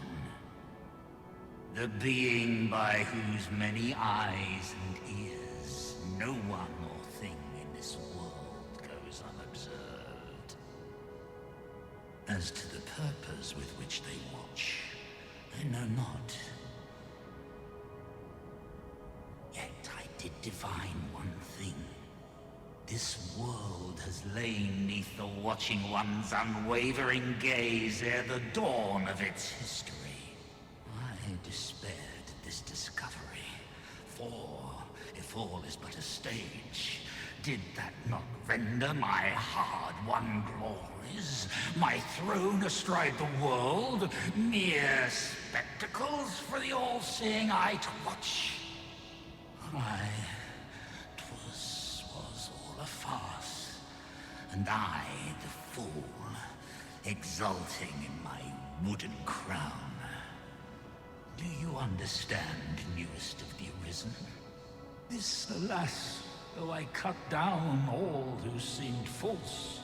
The being by whose many eyes and ears no one or thing in this world goes unobserved. As to the purpose with which they watch, I know not. Yet I did divine one thing. This world has lain neath the Watching One's unwavering gaze ere the dawn of its history. I despaired this discovery. For, if all is but a stage, did that not render my hard-won glories, my throne astride the world, mere spectacles for the all-seeing eye to watch? Aye, 'twas all a farce, and I, the fool, exulting in my wooden crown. Do you understand, newest of the Arisen? This, alas, though I cut down all who seemed false,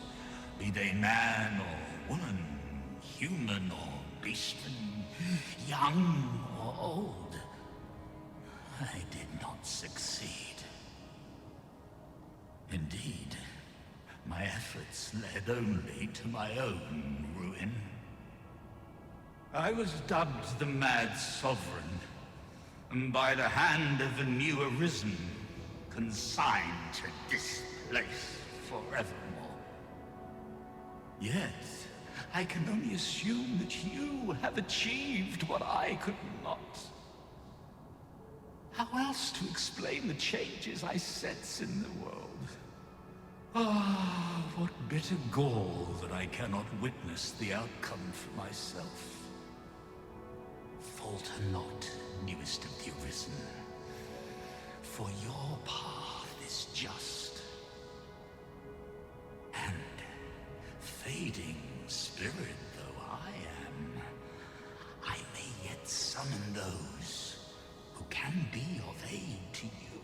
be they man or woman, human or beastman, young or old, I did not succeed. Indeed, my efforts led only to my own ruin. I was dubbed the Mad Sovereign, and by the hand of a new Arisen, consigned to this place forevermore. Yet, I can only assume that you have achieved what I could not. How else to explain the changes I sense in the world? Ah, what bitter gall that I cannot witness the outcome for myself. Falter not, newest of the Arisen, for your path is just. And, fading spirit though I am, I may yet summon those who can be of aid to you.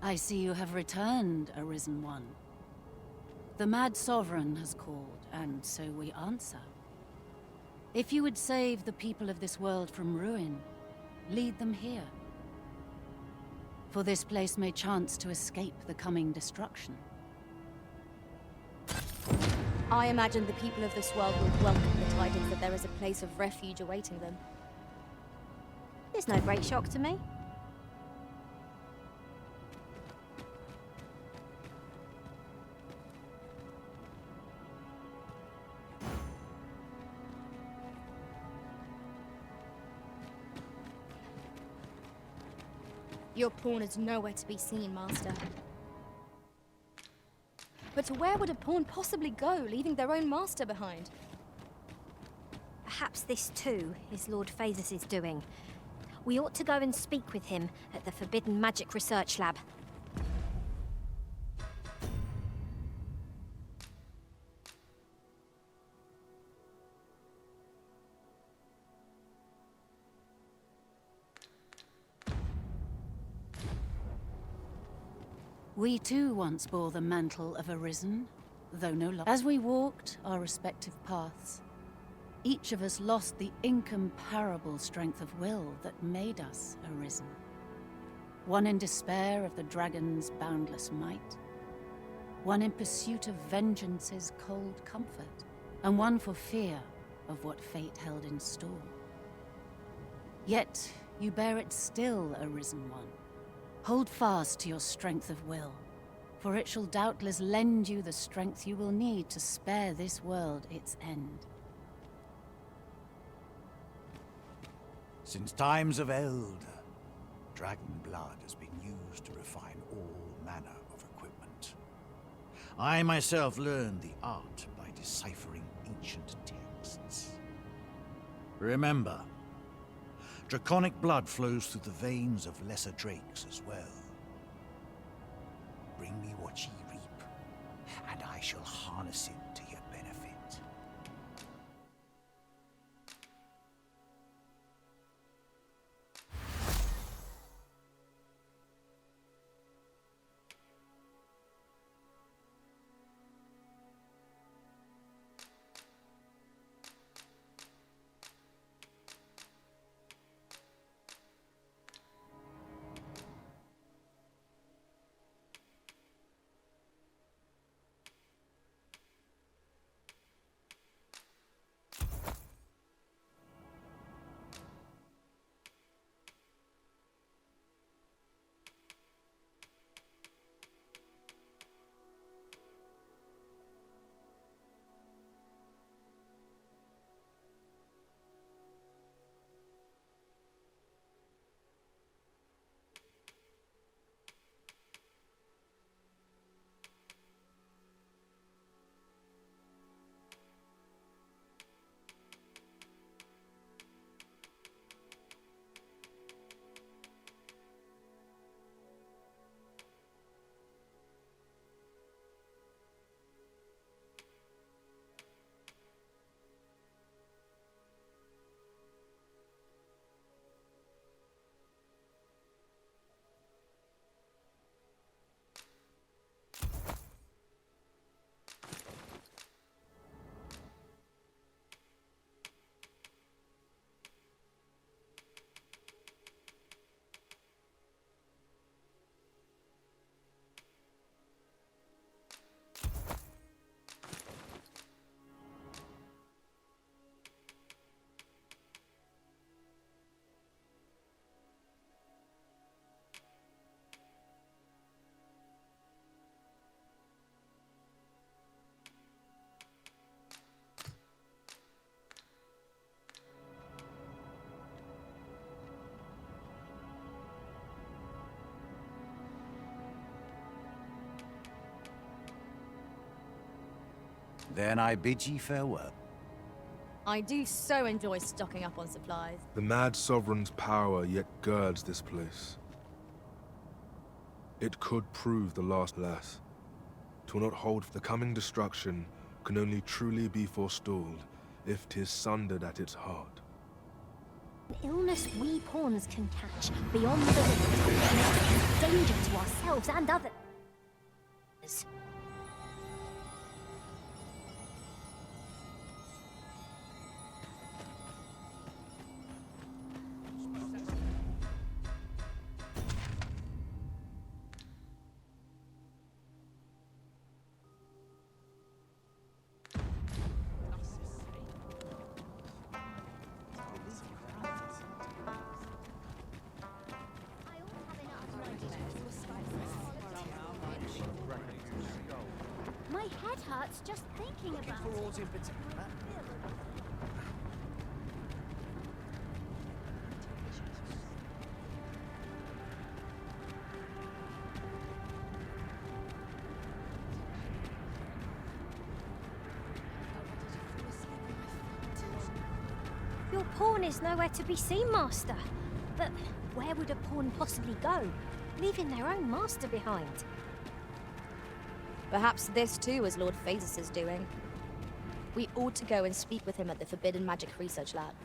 I see you have returned, Arisen One. The Mad Sovereign has called, and so we answer. If you would save the people of this world from ruin, lead them here. For this place may chance to escape the coming destruction. I imagine the people of this world will welcome the tidings that there is a place of refuge awaiting them. It's no great shock to me. Your pawn is nowhere to be seen, Master. But where would a pawn possibly go, leaving their own master behind? Perhaps this too is Lord Phaedrus' doing. We ought to go and speak with him at the Forbidden Magic Research Lab. We too once bore the mantle of Arisen, though no longer. As we walked our respective paths, each of us lost the incomparable strength of will that made us Arisen. One in despair of the dragon's boundless might, one in pursuit of vengeance's cold comfort, and one for fear of what fate held in store. Yet you bear it still, Arisen One. Hold fast to your strength of will, for it shall doubtless lend you the strength you will need to spare this world its end. Since times of eld, dragon blood has been used to refine all manner of equipment. I myself learned the art by deciphering ancient texts. Remember, draconic blood flows through the veins of lesser drakes as well. Bring me what ye reap, and I shall harness it to your benefit. Then I bid ye farewell. I do so enjoy stocking up on supplies. The mad sovereign's power yet girds this place. It could prove the last lass. 'Twill not hold for the coming destruction, can only truly be forestalled, if 'tis sundered at its heart. An illness we pawns can catch beyond the rift. Danger to ourselves and others. My head hurts just thinking about it. Your pawn is nowhere to be seen, Master. But where would a pawn possibly go, leaving their own master behind? Perhaps this too is Lord Phasis' doing. We ought to go and speak with him at the Forbidden Magic Research Lab.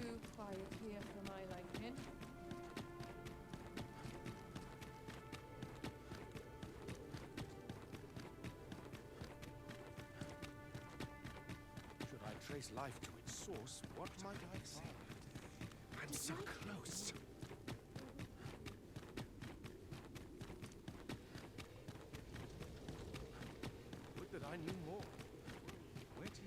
Too quiet here for my liking. Should I trace life to its source, what might I say? I'm so close. Would that I knew more. Where to?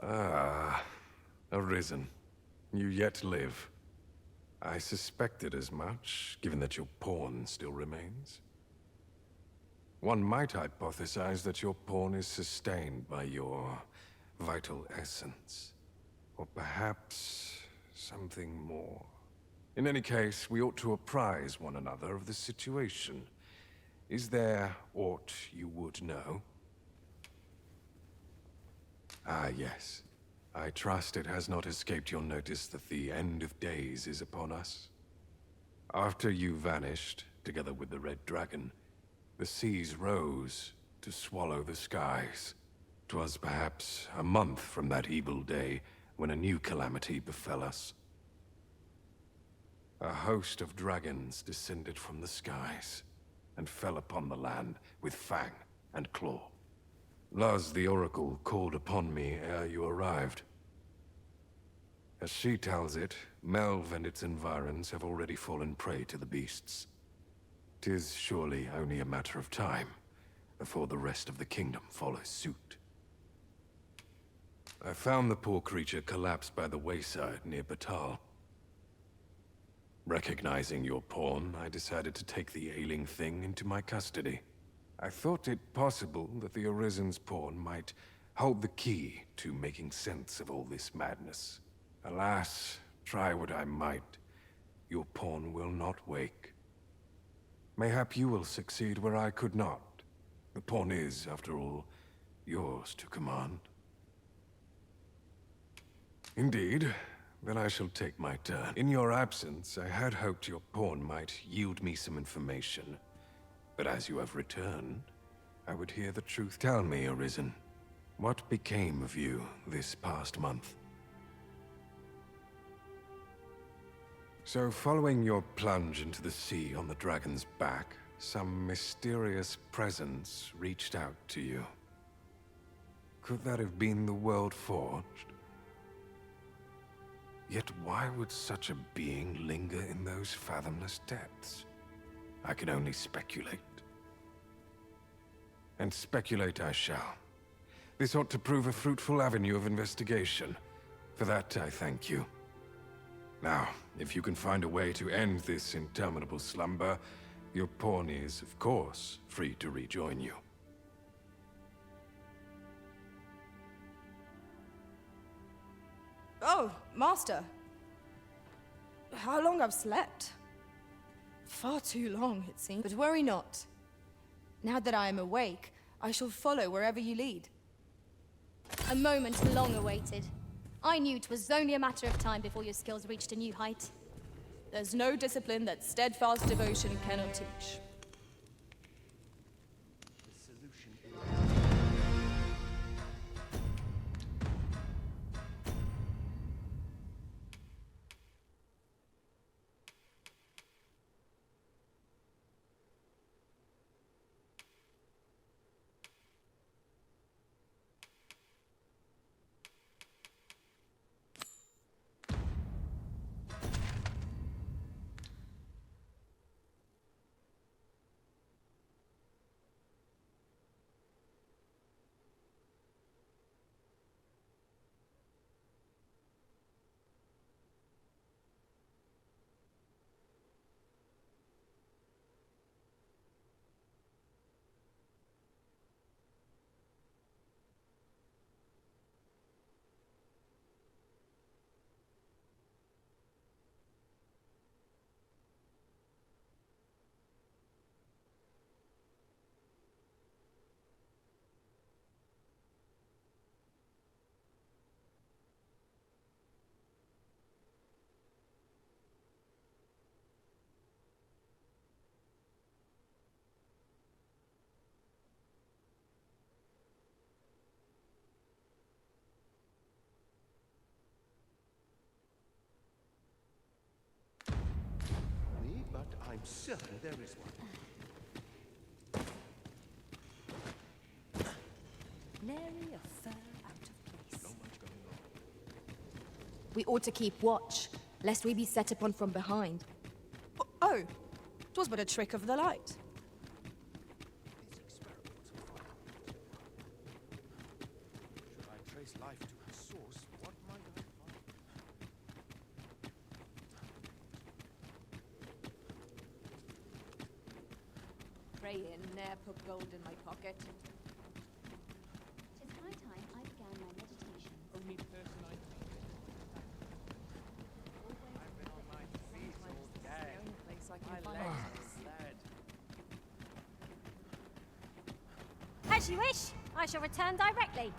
Ah, Arisen. You yet live. I suspected as much, given that your pawn still remains. One might hypothesize that your pawn is sustained by your vital essence. Or perhaps something more. In any case, we ought to apprise one another of the situation. Is there aught you would know? Ah, yes. I trust it has not escaped your notice that the end of days is upon us. After you vanished, together with the Red Dragon, the seas rose to swallow the skies. 'Twas perhaps a month from that evil day when a new calamity befell us. A host of dragons descended from the skies and fell upon the land with fang and claw. Luz, the Oracle, called upon me ere you arrived. As she tells it, Melve and its environs have already fallen prey to the beasts. 'Tis surely only a matter of time before the rest of the kingdom follows suit. I found the poor creature collapsed by the wayside near Batal. Recognizing your pawn, I decided to take the ailing thing into my custody. I thought it possible that the Arisen's pawn might hold the key to making sense of all this madness. Alas, try what I might, your pawn will not wake. Mayhap you will succeed where I could not. The pawn is, after all, yours to command. Indeed. Then I shall take my turn. In your absence, I had hoped your pawn might yield me some information. But as you have returned, I would hear the truth. Tell me, Arisen, what became of you this past month? So, following your plunge into the sea on the dragon's back, some mysterious presence reached out to you. Could that have been the World Forged? Yet why would such a being linger in those fathomless depths? I can only speculate. And speculate I shall. This ought to prove a fruitful avenue of investigation. For that, I thank you. Now, if you can find a way to end this interminable slumber, your pawn is, of course, free to rejoin you. Oh, Master. How long I've slept? Far too long, it seems. But worry not. Now that I am awake, I shall follow wherever you lead. A moment long awaited. I knew 'twas only a matter of time before your skills reached a new height. There's no discipline that steadfast devotion cannot teach. But I'm certain there is one. Nary a fur out of place. Not much going on. We ought to keep watch, lest we be set upon from behind. Oh, 'twas but a trick of the light. Should I trace life to its source, what might I find? Pray in, ne'er put gold in my pocket. Tis high time I began my meditation. Only person I I've been on my feet all day. the only place I can My find. legs are As you wish. I shall return directly.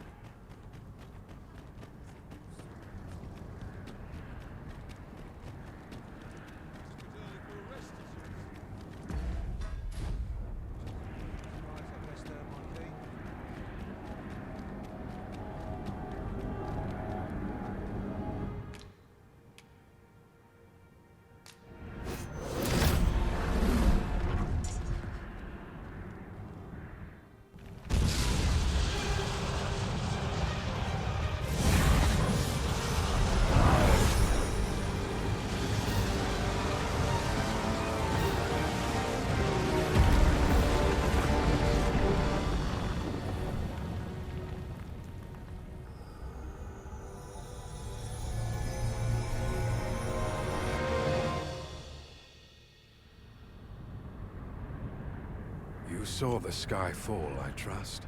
You saw the sky fall, I trust.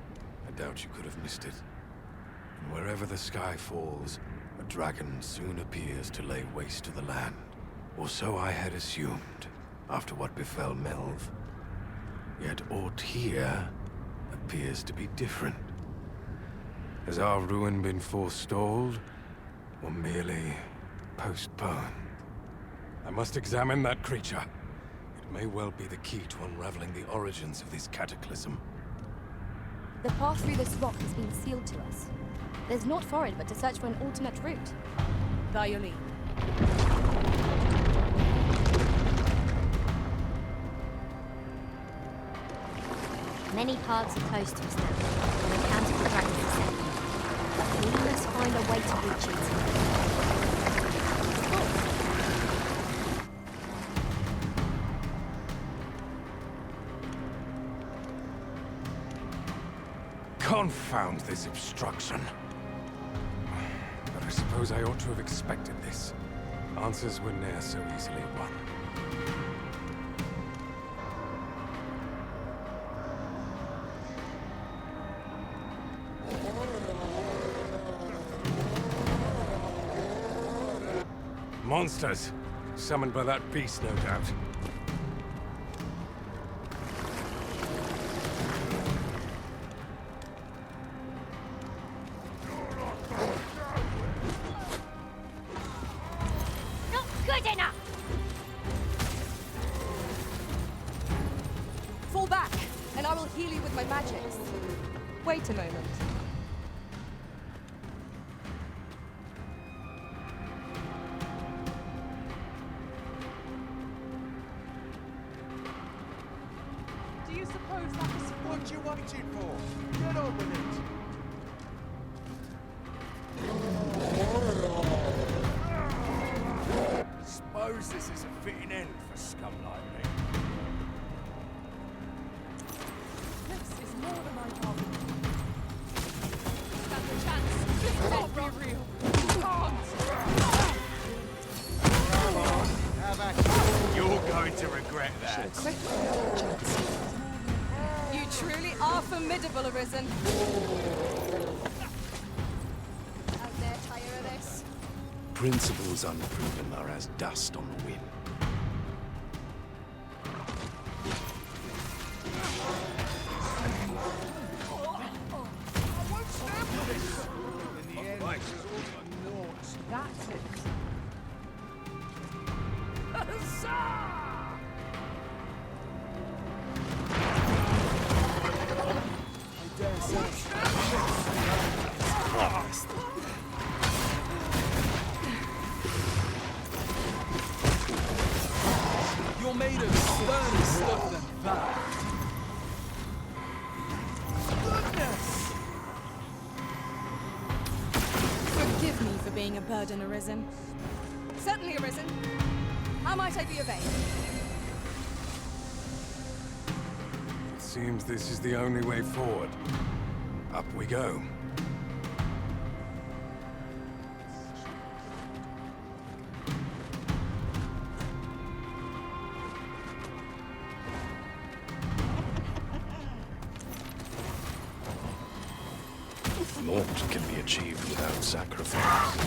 I doubt you could have missed it. And wherever the sky falls, a dragon soon appears to lay waste to the land. Or so I had assumed, after what befell Melv. Yet aught here appears to be different. Has our ruin been forestalled, or merely postponed? I must examine that creature. It may well be the key to unraveling the origins of this cataclysm. The path through this rock has been sealed to us. There's naught for it but to search for an alternate route. By your leave. Many paths are closed to us now, and the count of the dragons is set. We must find a way to reach it. Confound this obstruction. But I suppose I ought to have expected this. Answers were ne'er so easily won. Monsters! Summoned by that beast, no doubt. Not good enough! Fall back, and I will heal you with my magics. Wait a moment. Do you suppose that is what you waited for? Get on with it. Suppose this is a fitting end for scum like me. This is more than I bargained. Stand a chance. This can't be real. You can't. You're going to regret that. You truly are formidable, Arisen. Out there, tire of this. Principles unproven are as dust on the wind. That's it. You're made of sterner stuff than that. Goodness! Forgive me for being a burden, Arisen. Certainly, Arisen. How might I be of aid? It seems this is the only way forward. Up we go. Naught can be achieved without sacrifice.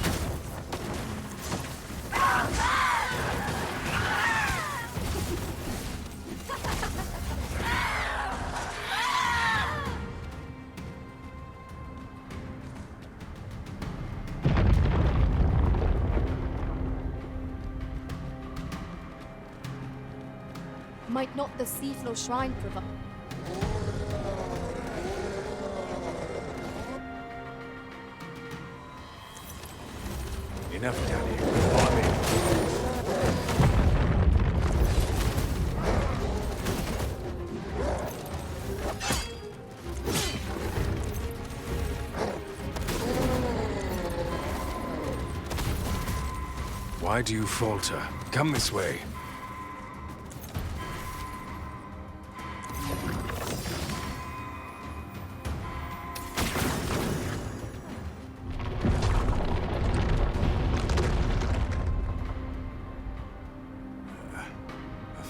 Might not the Seafloor Shrine provide? Enough down here. Follow me. Why do you falter? Come this way.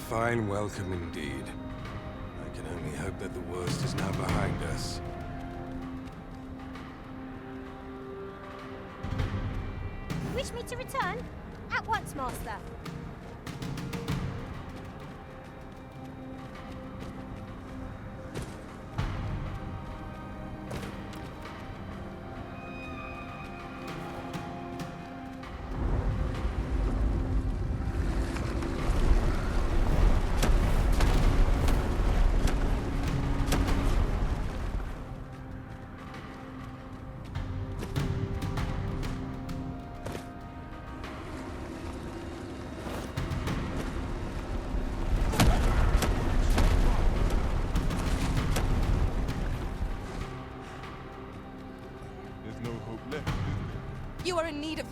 Fine welcome indeed. I can only hope that the worst is now behind us. Wish me to return? At once, Master.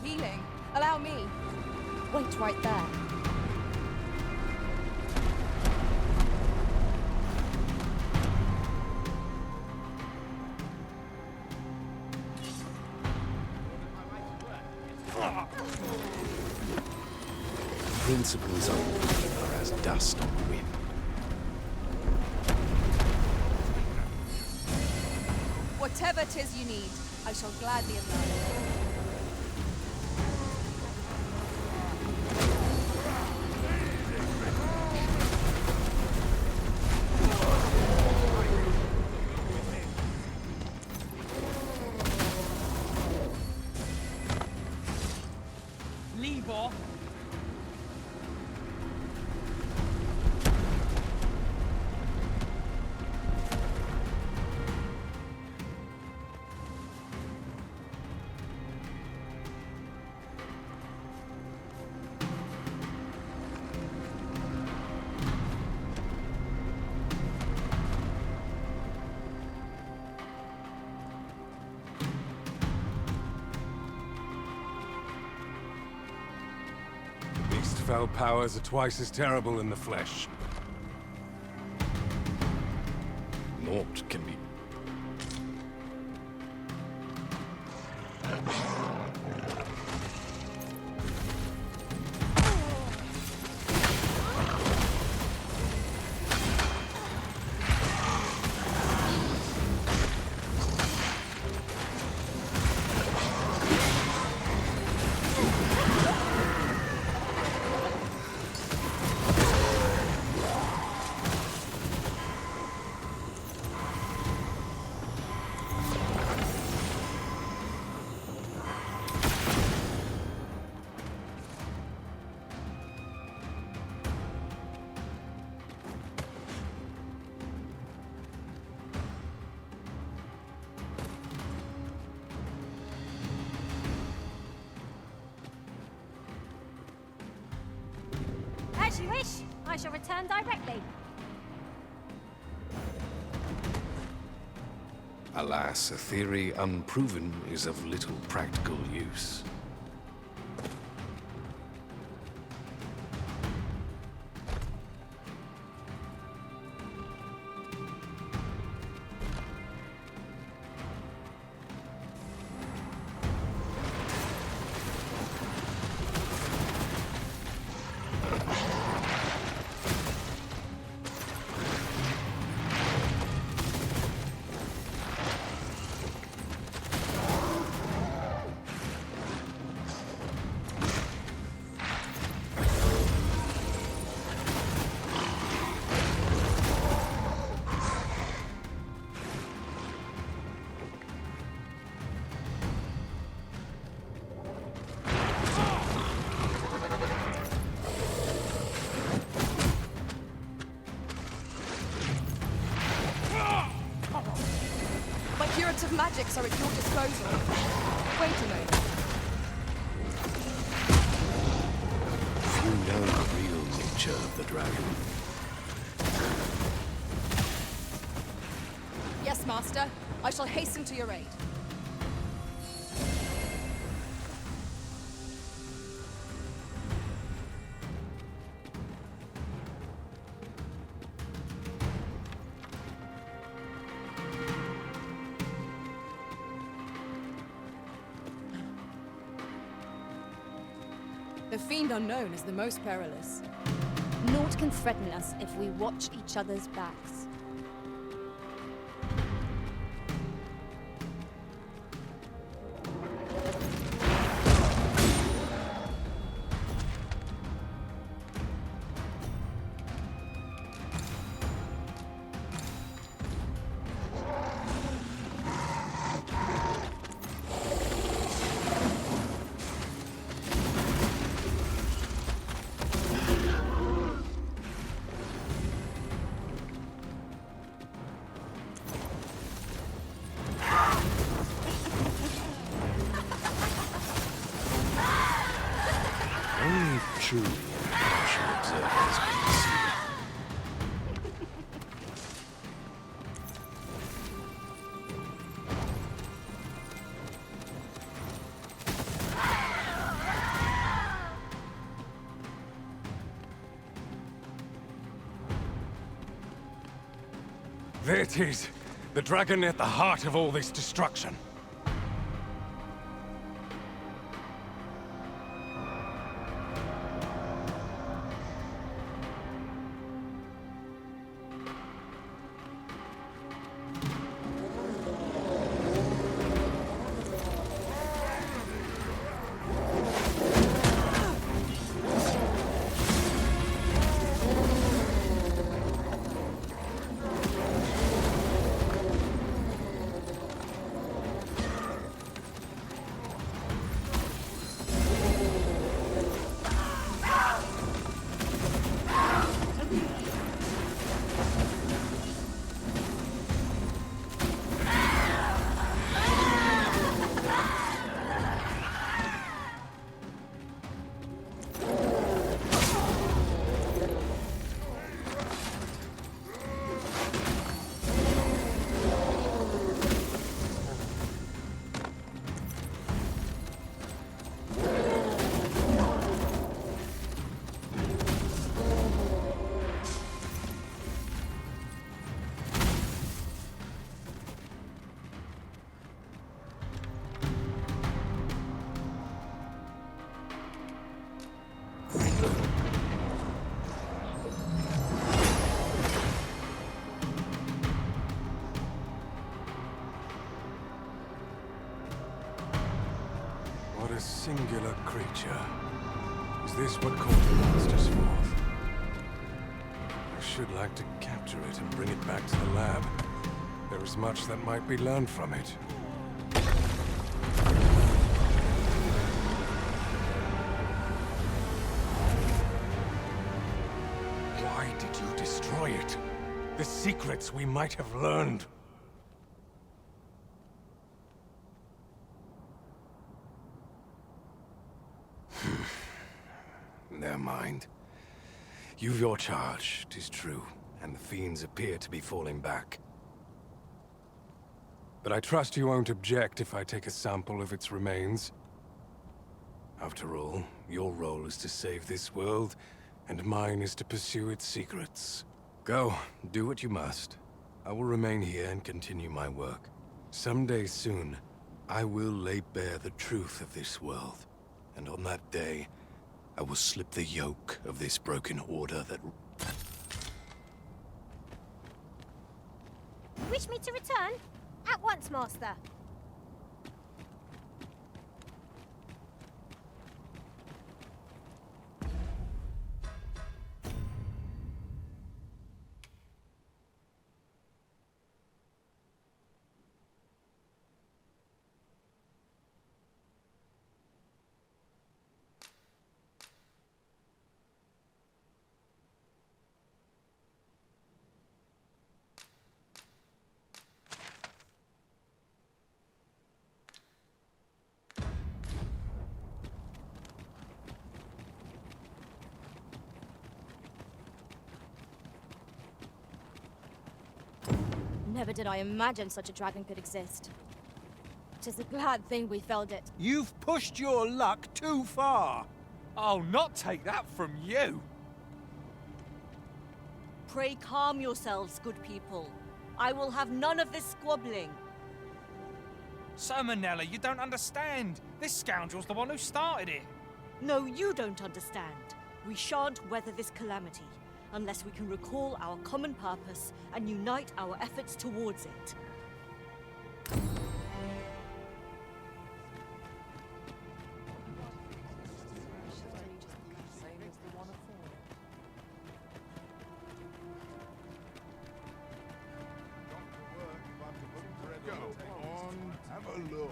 healing. Allow me. Wait right there. Principles are as dust on the wind. Whatever 'tis you need, I shall gladly oblige. Libor. Fell powers are twice as terrible in the flesh. Naught can be... As you wish. I shall return directly. Alas, a theory unproven is of little practical use. Curative magics are at your disposal. Wait a moment. Few know the real nature of the dragon. Yes, Master. I shall hasten to your aid. The fiend unknown is the most perilous. Naught can threaten us if we watch each other's backs. There it is. The dragon at the heart of all this destruction. What a singular creature. Is this what called the monsters forth? I should like to capture it and bring it back to the lab. There is much that might be learned from it. Why did you destroy it? The secrets we might have learned. Never mind. You've your charge, 'tis true, and the fiends appear to be falling back. But I trust you won't object if I take a sample of its remains. After all, your role is to save this world, and mine is to pursue its secrets. Go, do what you must. I will remain here and continue my work. Someday soon, I will lay bare the truth of this world, and on that day, I will slip the yoke of this broken order that... Wish me to return? At once, Master. Never did I imagine such a dragon could exist. 'Tis a glad thing we felled it. You've pushed your luck too far. I'll not take that from you. Pray calm yourselves, good people. I will have none of this squabbling. So, Manella, you don't understand. This scoundrel's the one who started it. No, you don't understand. We shan't weather this calamity unless we can recall our common purpose and unite our efforts towards it. Go on, have a look.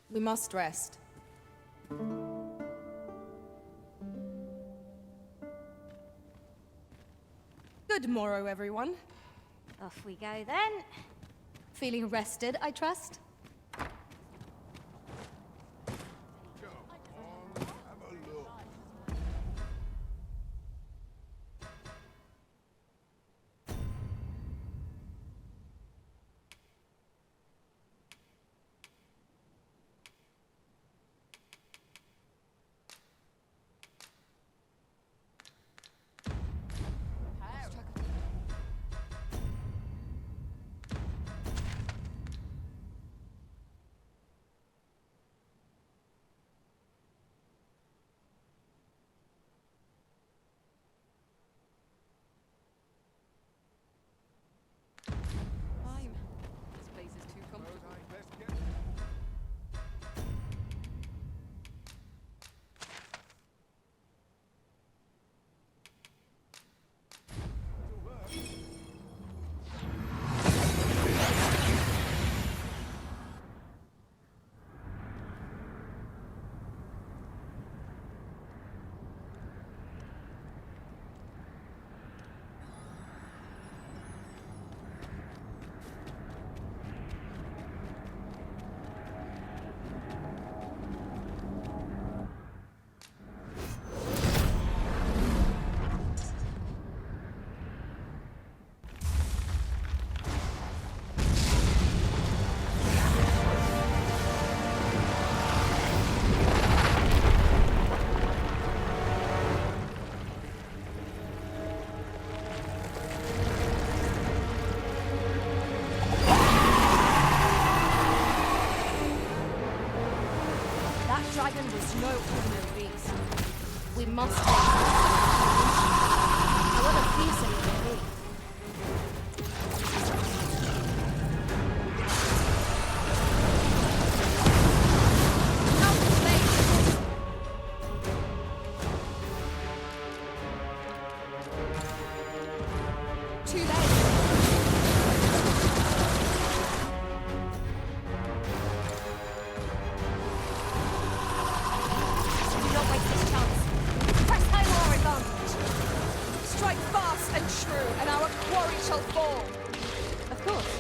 We must rest. Good morrow, everyone. Off we go then. Feeling rested, I trust? dragon was no ordinary beast. We must take it. However fearsome it may be. Too late. Do not waste this chance. Press home our advantage. Strike fast and true, and our quarry shall fall. Of course.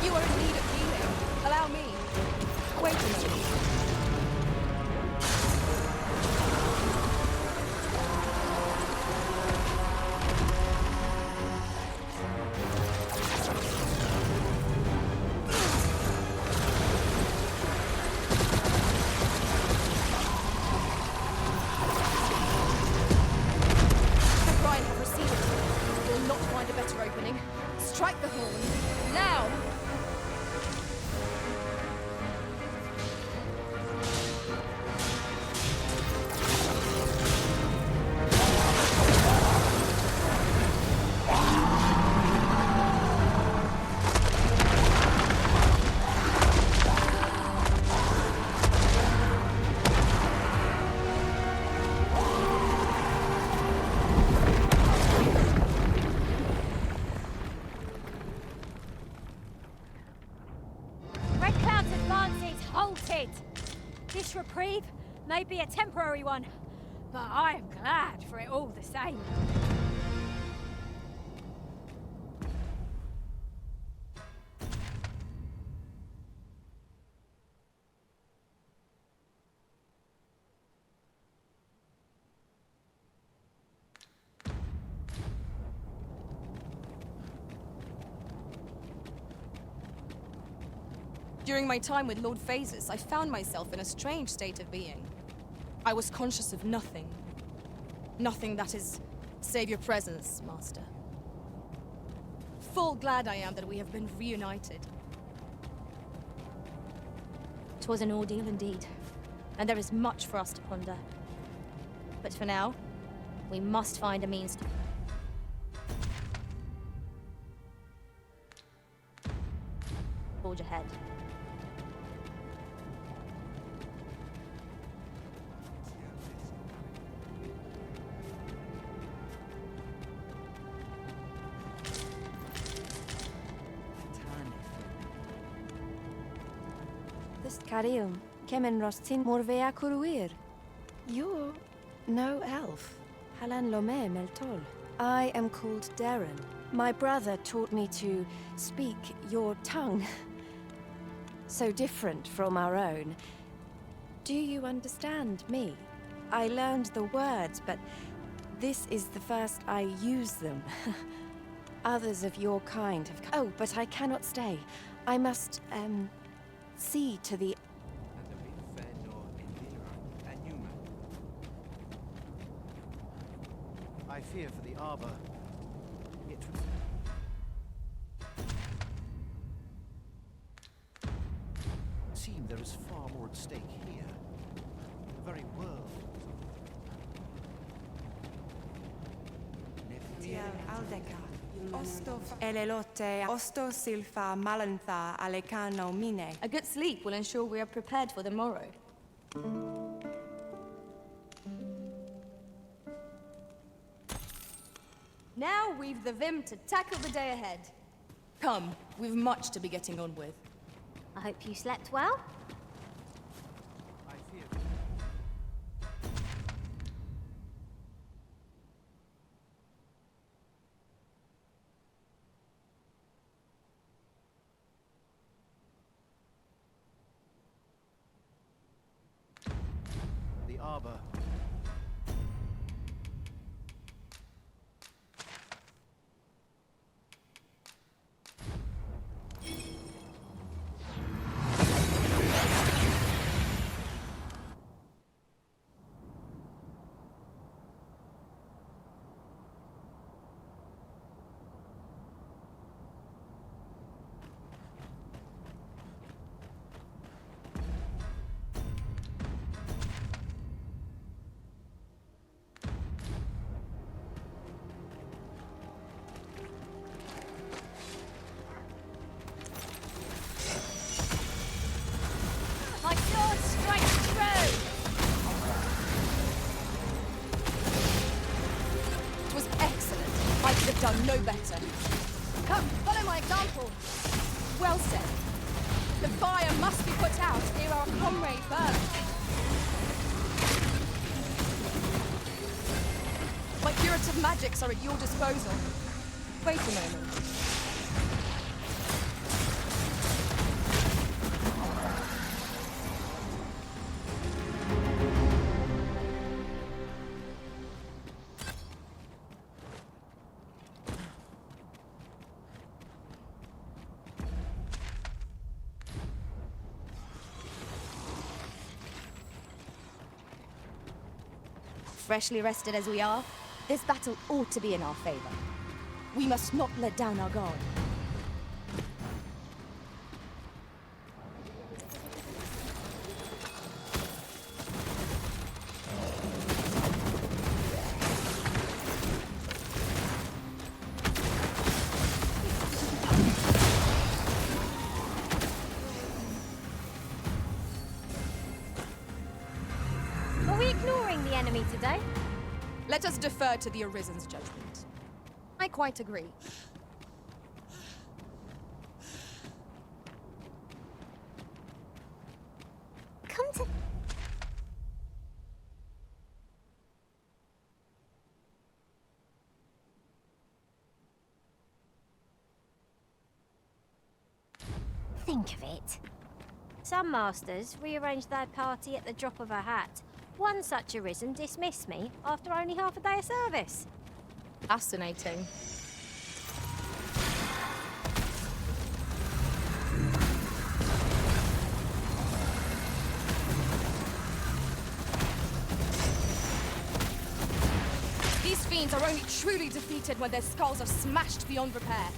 You are in need of healing. Allow me. Wait a moment. The Brian have receded. We'll not find a better opening. Strike the horn. Now! Red Cloud's advance is halted. This reprieve may be a temporary one, but I am glad for it all the same. During my time with Lord Phases, I found myself in a strange state of being. I was conscious of nothing. Nothing that is, save your presence, Master. Full glad I am that we have been reunited. 'Twas an ordeal indeed, and there is much for us to ponder. But for now, we must find a means to... forge ahead. Carilm, Kemen Rostin Morvea Kuruir. You're no elf. Halan Lome Meltol. I am called Darren. My brother taught me to speak your tongue. So different from our own. Do you understand me? I learned the words, but this is the first I use them. Others of your kind have come. Oh, but I cannot stay. I must, see to the... I fear for the Arbor. It would seem there is far more at stake here. The very world. Elelote osto silfa malantha alecano mine. A good sleep will ensure we are prepared for the morrow. Now we've the vim to tackle the day ahead. Come, we've much to be getting on with. I hope you slept well. The arbor. My sword strikes true! It was excellent. I could have done no better. Come, follow my example. Well said. The fire must be put out ere our comrade burns. My curative magics are at your disposal. Wait a moment. Freshly rested as we are, this battle ought to be in our favor. We must not let down our guard. Are we ignoring the enemy today? Let us defer to the Arisen's judgment. I quite agree. Come to... Think of it. Some masters rearrange their party at the drop of a hat. One such Arisen dismissed me after only half a day of service. Fascinating. These fiends are only truly defeated when their skulls are smashed beyond repair.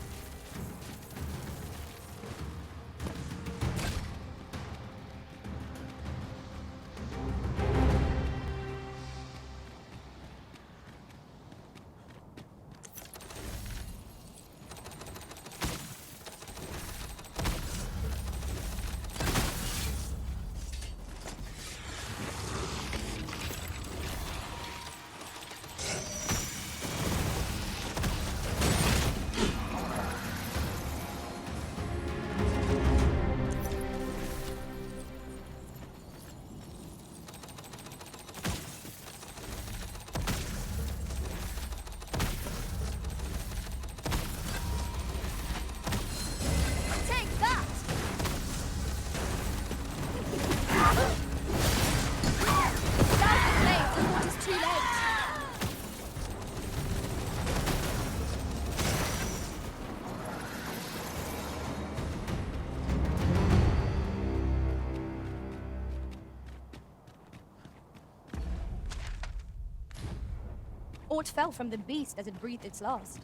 Aught fell from the beast as it breathed its last.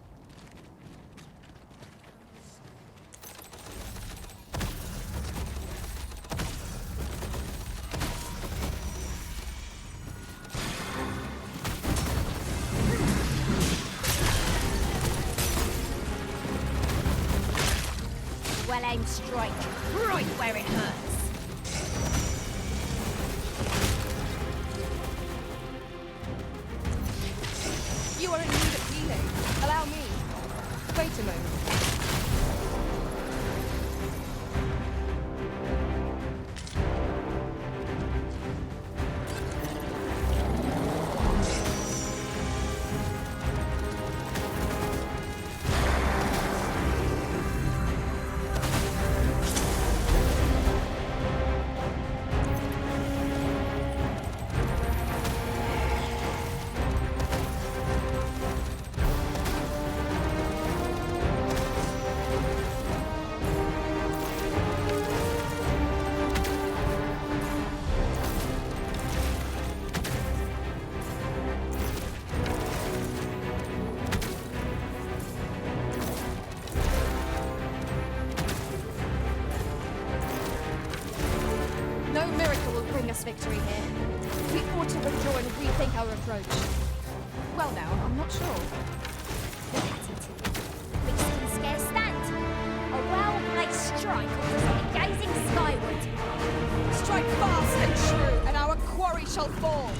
well-aimed strike, right where it hurts. You are in need of healing. Allow me. Wait a moment. No miracle will bring us victory here. We ought to withdraw and rethink our approach. Well now, I'm not sure. Look at it. Which can scarce stand. A well-placed strike offers it gazing skyward. Strike fast and true, and our quarry shall fall.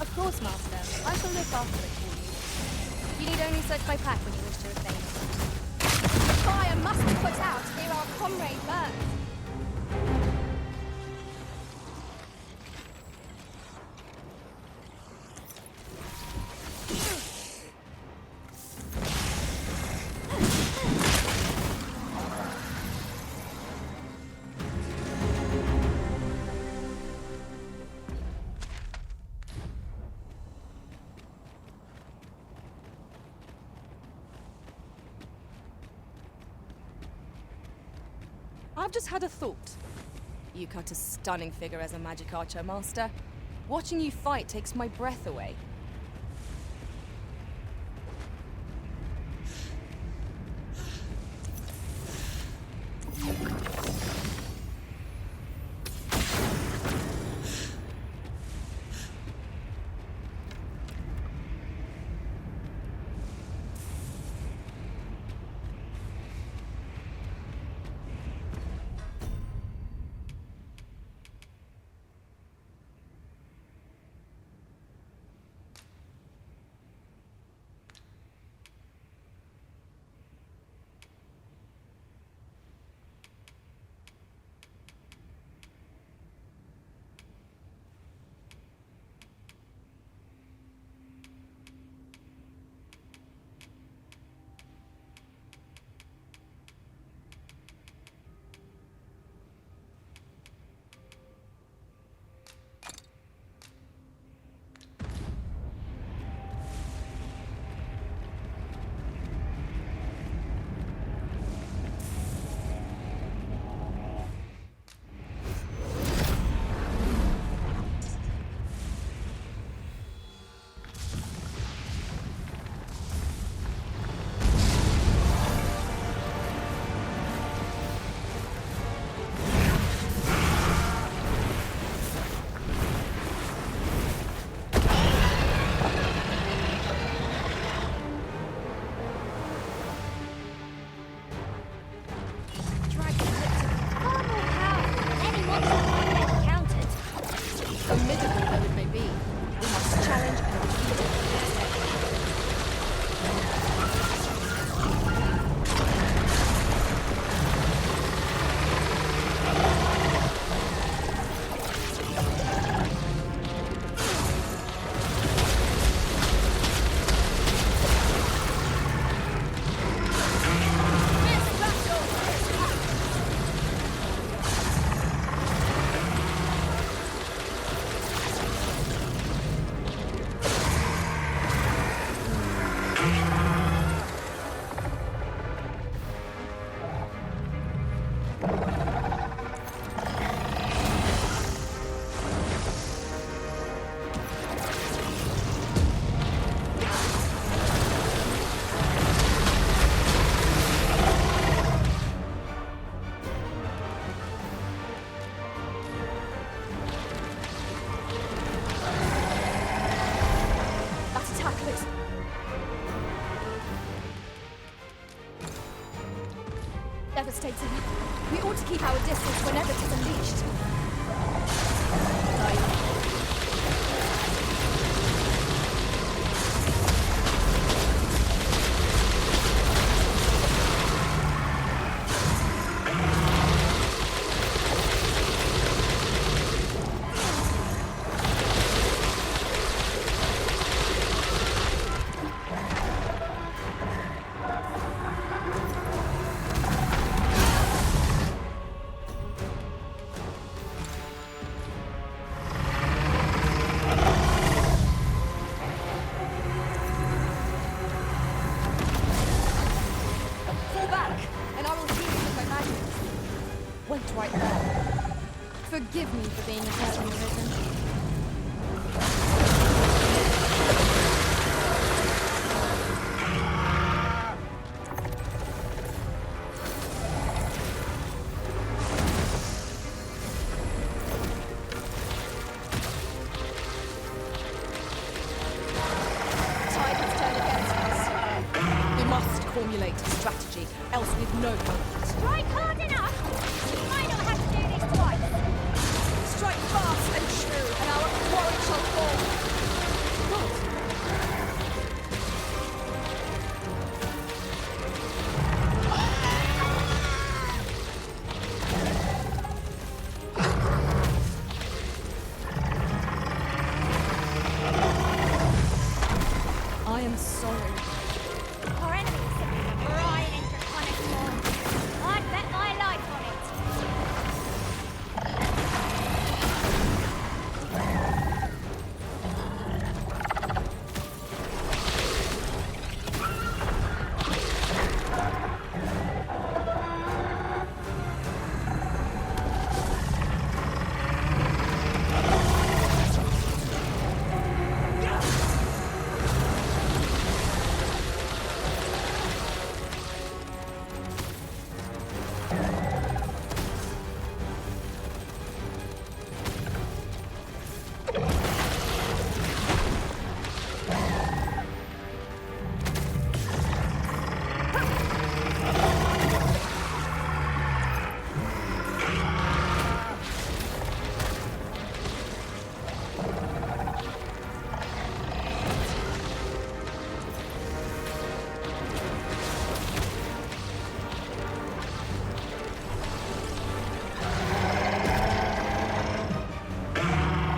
Of course, Master. I shall look after it for you. You need only search my pack when you wish to obtain it. Fire must be put out ere our comrade burns. I've just had a thought. You cut a stunning figure as a magic archer, Master. Watching you fight takes my breath away. devastating. We ought to keep our distance whenever it is unleashed. Forgive me for being a person arisen. Tide has turned against us. We must formulate a strategy, else we've no hope. Strike hard enough! You might not have to do this twice. Strike fast and true, and our quarry shall fall. I am sorry. Our enemies are crying in draconic form. I'd bet my life on it.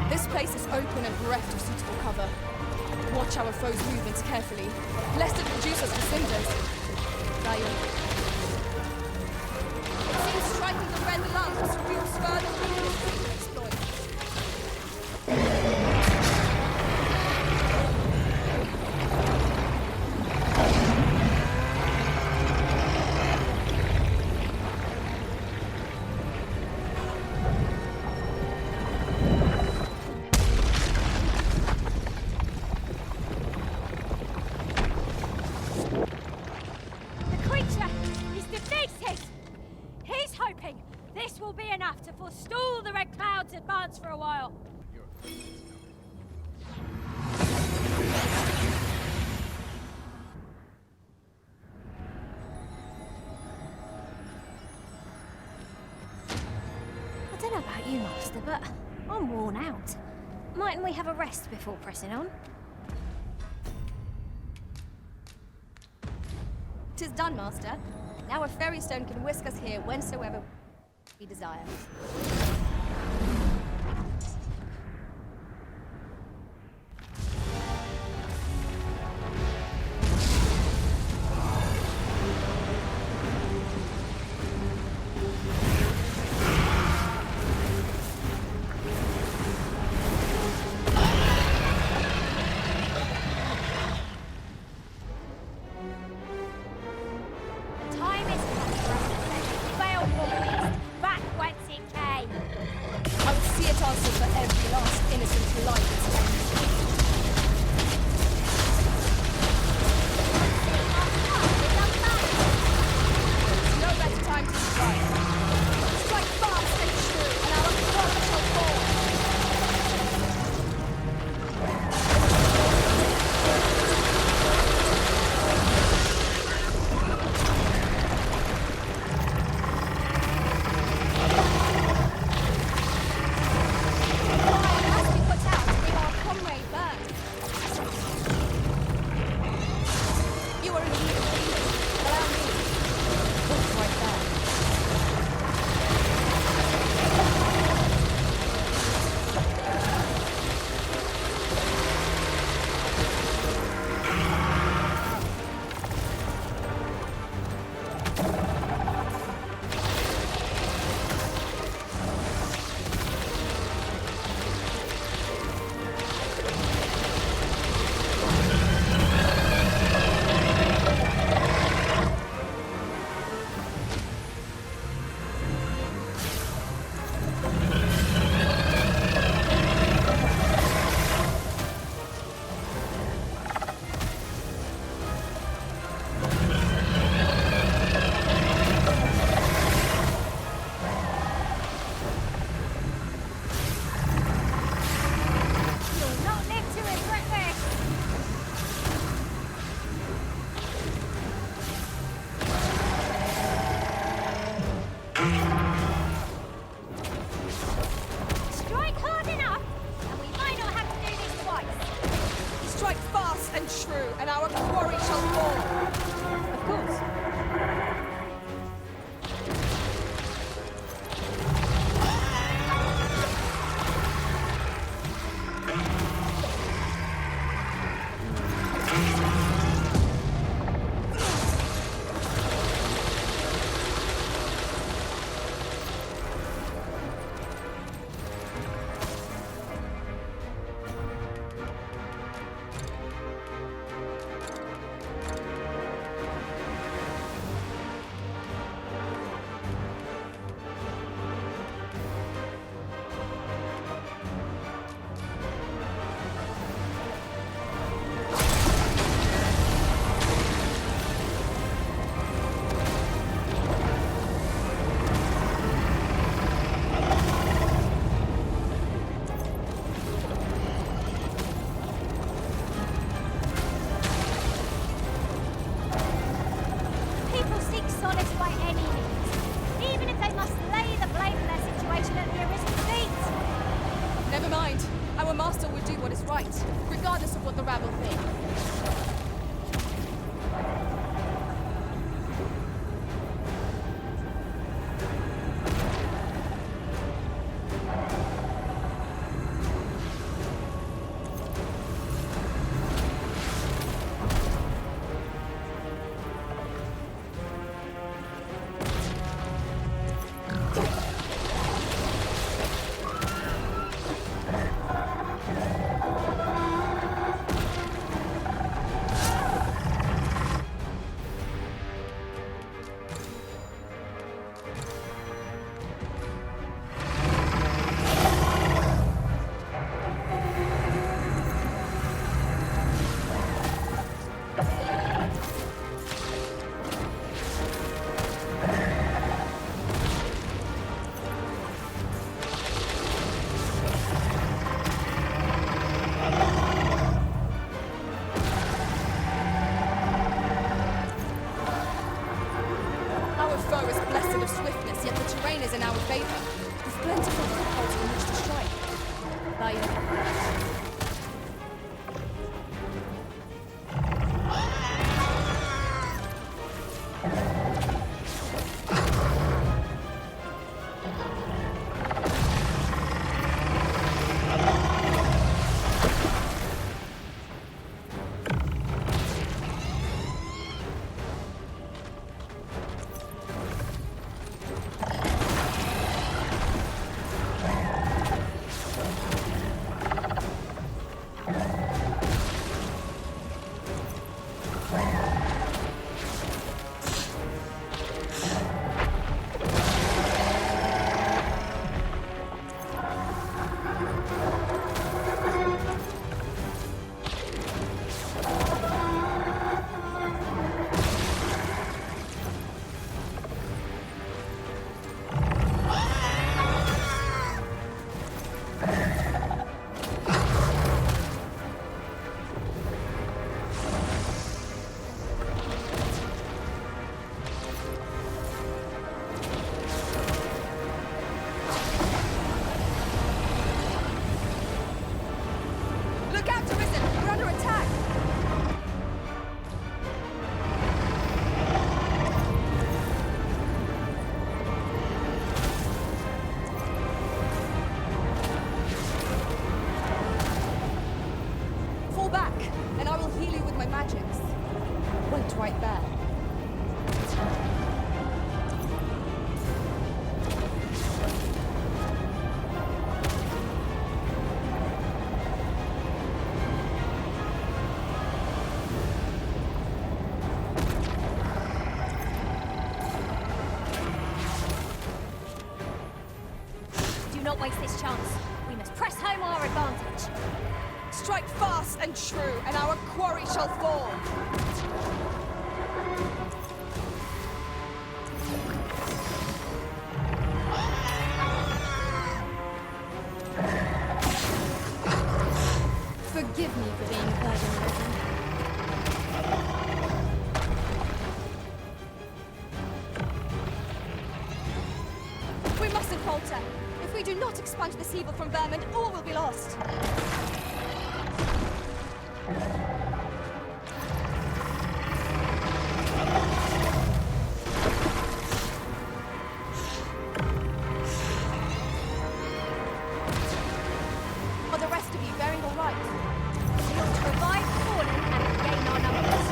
This place is open and bereft of suitable cover. Watch our foes' movements carefully, lest it reduce us to cinders. It seems striking the red lungs reveals further weakness we can exploit. This will be enough to forestall the Red Cloud's advance for a while. I don't know about you, Master, but I'm worn out. Mightn't we have a rest before pressing on? 'Tis done, Master. Now a fairy stone can whisk us here whensoever we desire. The time is come for us to send the veiled beast back whence it came. dishonest by any means, even if they must lay the blame of their situation at the Arisen's feet. Never mind. Our master will do what is right, regardless of what the rabble think. Not waste this chance. We must press home our advantage. Strike fast and true, and our quarry shall fall. Forgive me for being heard and written. We mustn't falter. If we do not expunge this evil from Vermund, all will be lost. Are the rest of you bearing all right? We ought to revive the fallen and regain our numbers.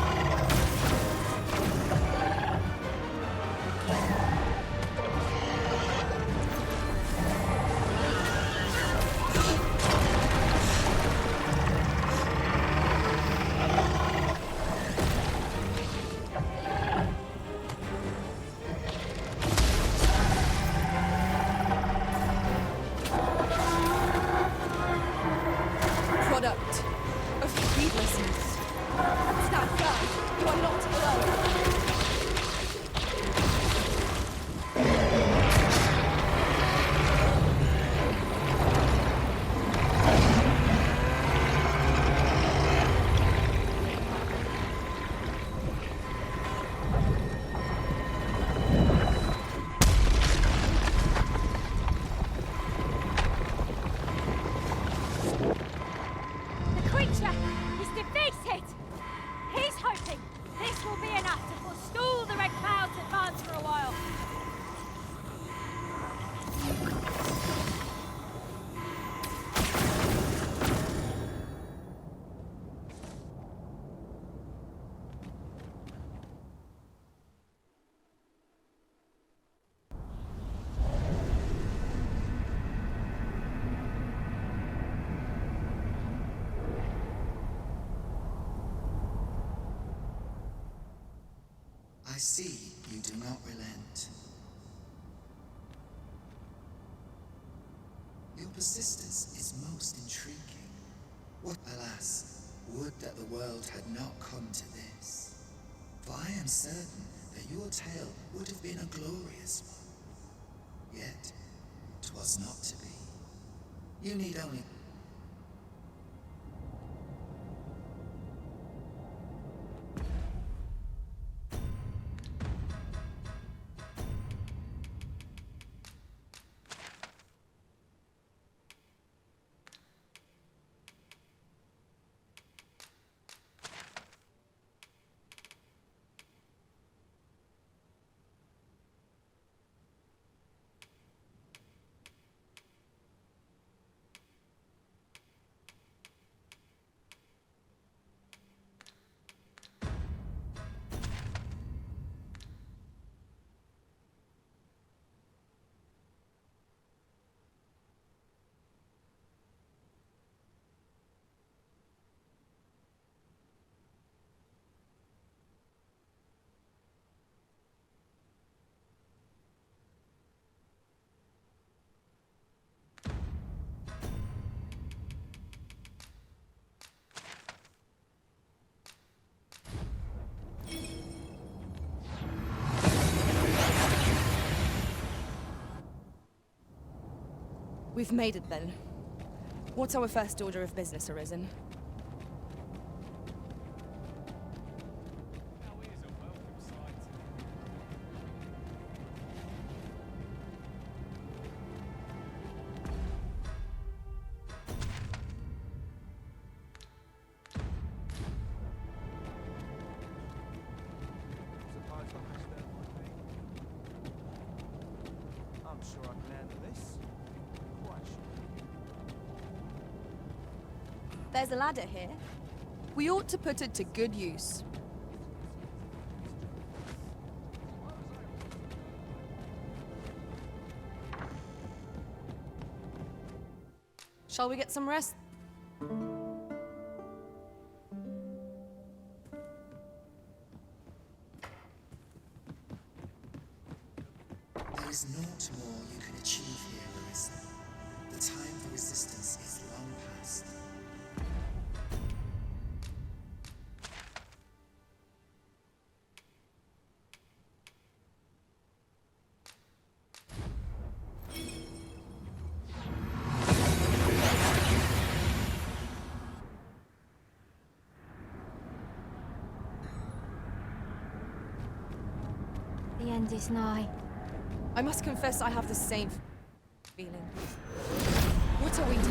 This will be enough to forestall the Red Cloud's advance for a while. I see you do not relent. Your persistence is most intriguing. What, alas, would that the world had not come to this. For I am certain that your tale would have been a glorious one. Yet, 'twas not to be. You need only... We've made it then. What's our first order of business, Arisen? I'm sure I can handle this. There's a ladder here. We ought to put it to good use. Shall we get some rest? There is naught more you can achieve here, Arisen. The time for resistance is long past. The end is nigh. I must confess I have the same feeling. What are we to do?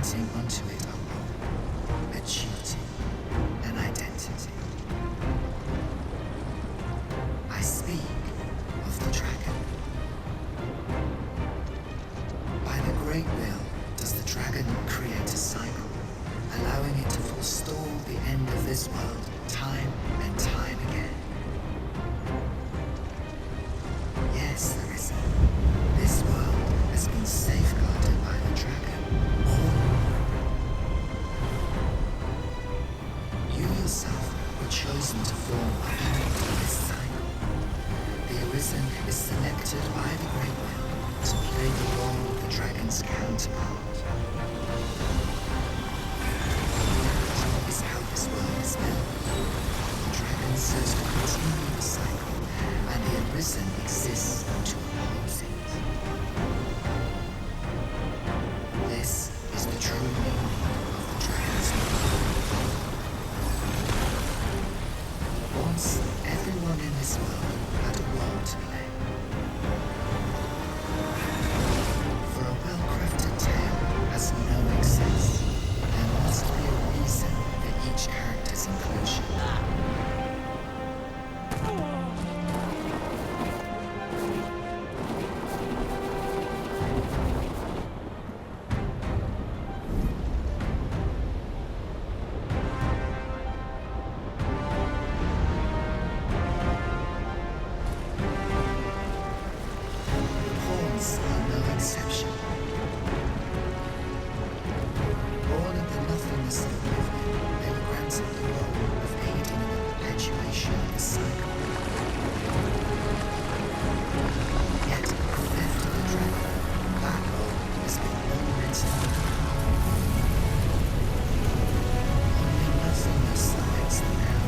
imprinting onto it a role, a duty, an identity. I speak of the dragon. By the great will does the dragon create a cycle, allowing it to forestall the end of this world time and time again. Yes, Arisen, this world has been safeguarded by the dragon. You yourself were chosen to form a part of this cycle. The Arisen is selected by the Great Will to play the role of the dragon's counterpart. That is how this world is built. The dragon serves to continue the cycle, and the Arisen exists to oppose it. This is the true meaning of the dragon's role. Once, everyone in this world had a role to play. For a well-crafted tale has no excess. There must be a reason for each character's inclusion. Pawns are no exception. Born in the nothingness of oblivion, they were granted the role of aiding in the perpetuation of the cycle. Yet, theft of the dragon, that role has been unwritten. Only nothingness makes them now.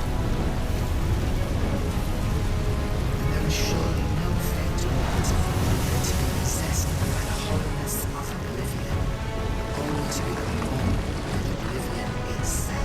And there is surely no fate more pitiful than to be possessed by the hollowness of oblivion, only to become one with oblivion itself.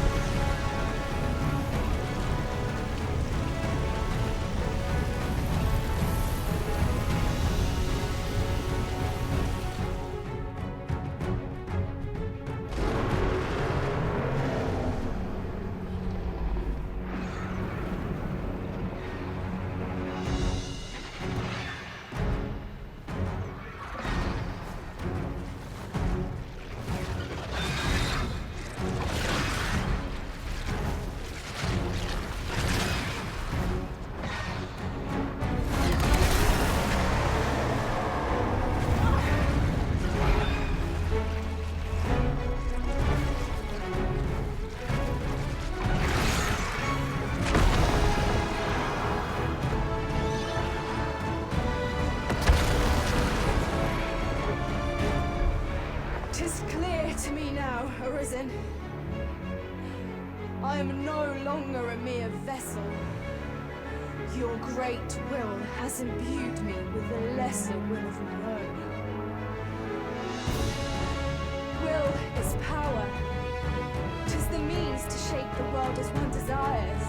Tis clear to me now, Arisen. I am no longer a mere vessel. Your great will has imbued me with a lesser will of my own. Will is power. 'Tis the means to shape the world as one desires.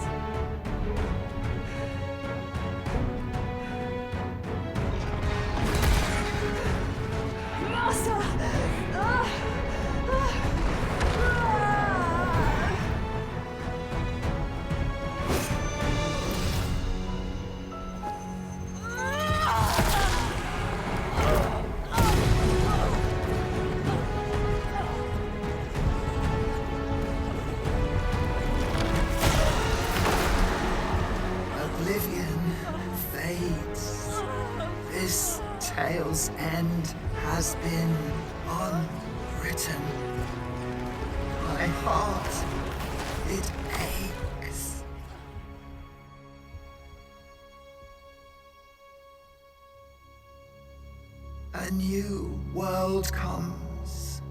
Master! Oblivion fades. This tale's end has been unwritten. My heart, it aches. A new world comes.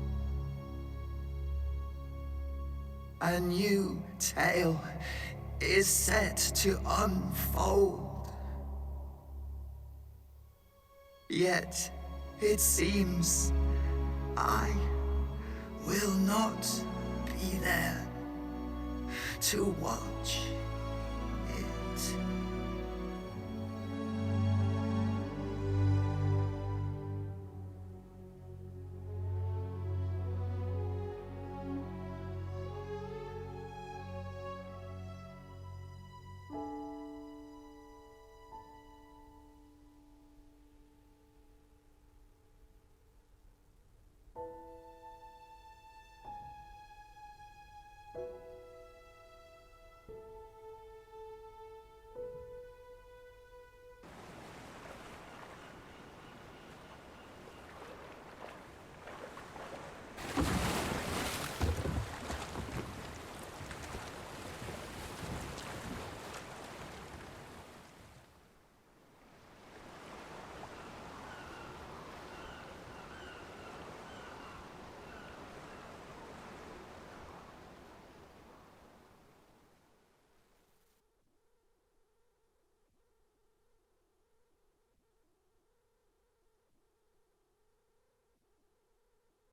A new tale is set to unfold. Yet, it seems I will not be there to watch it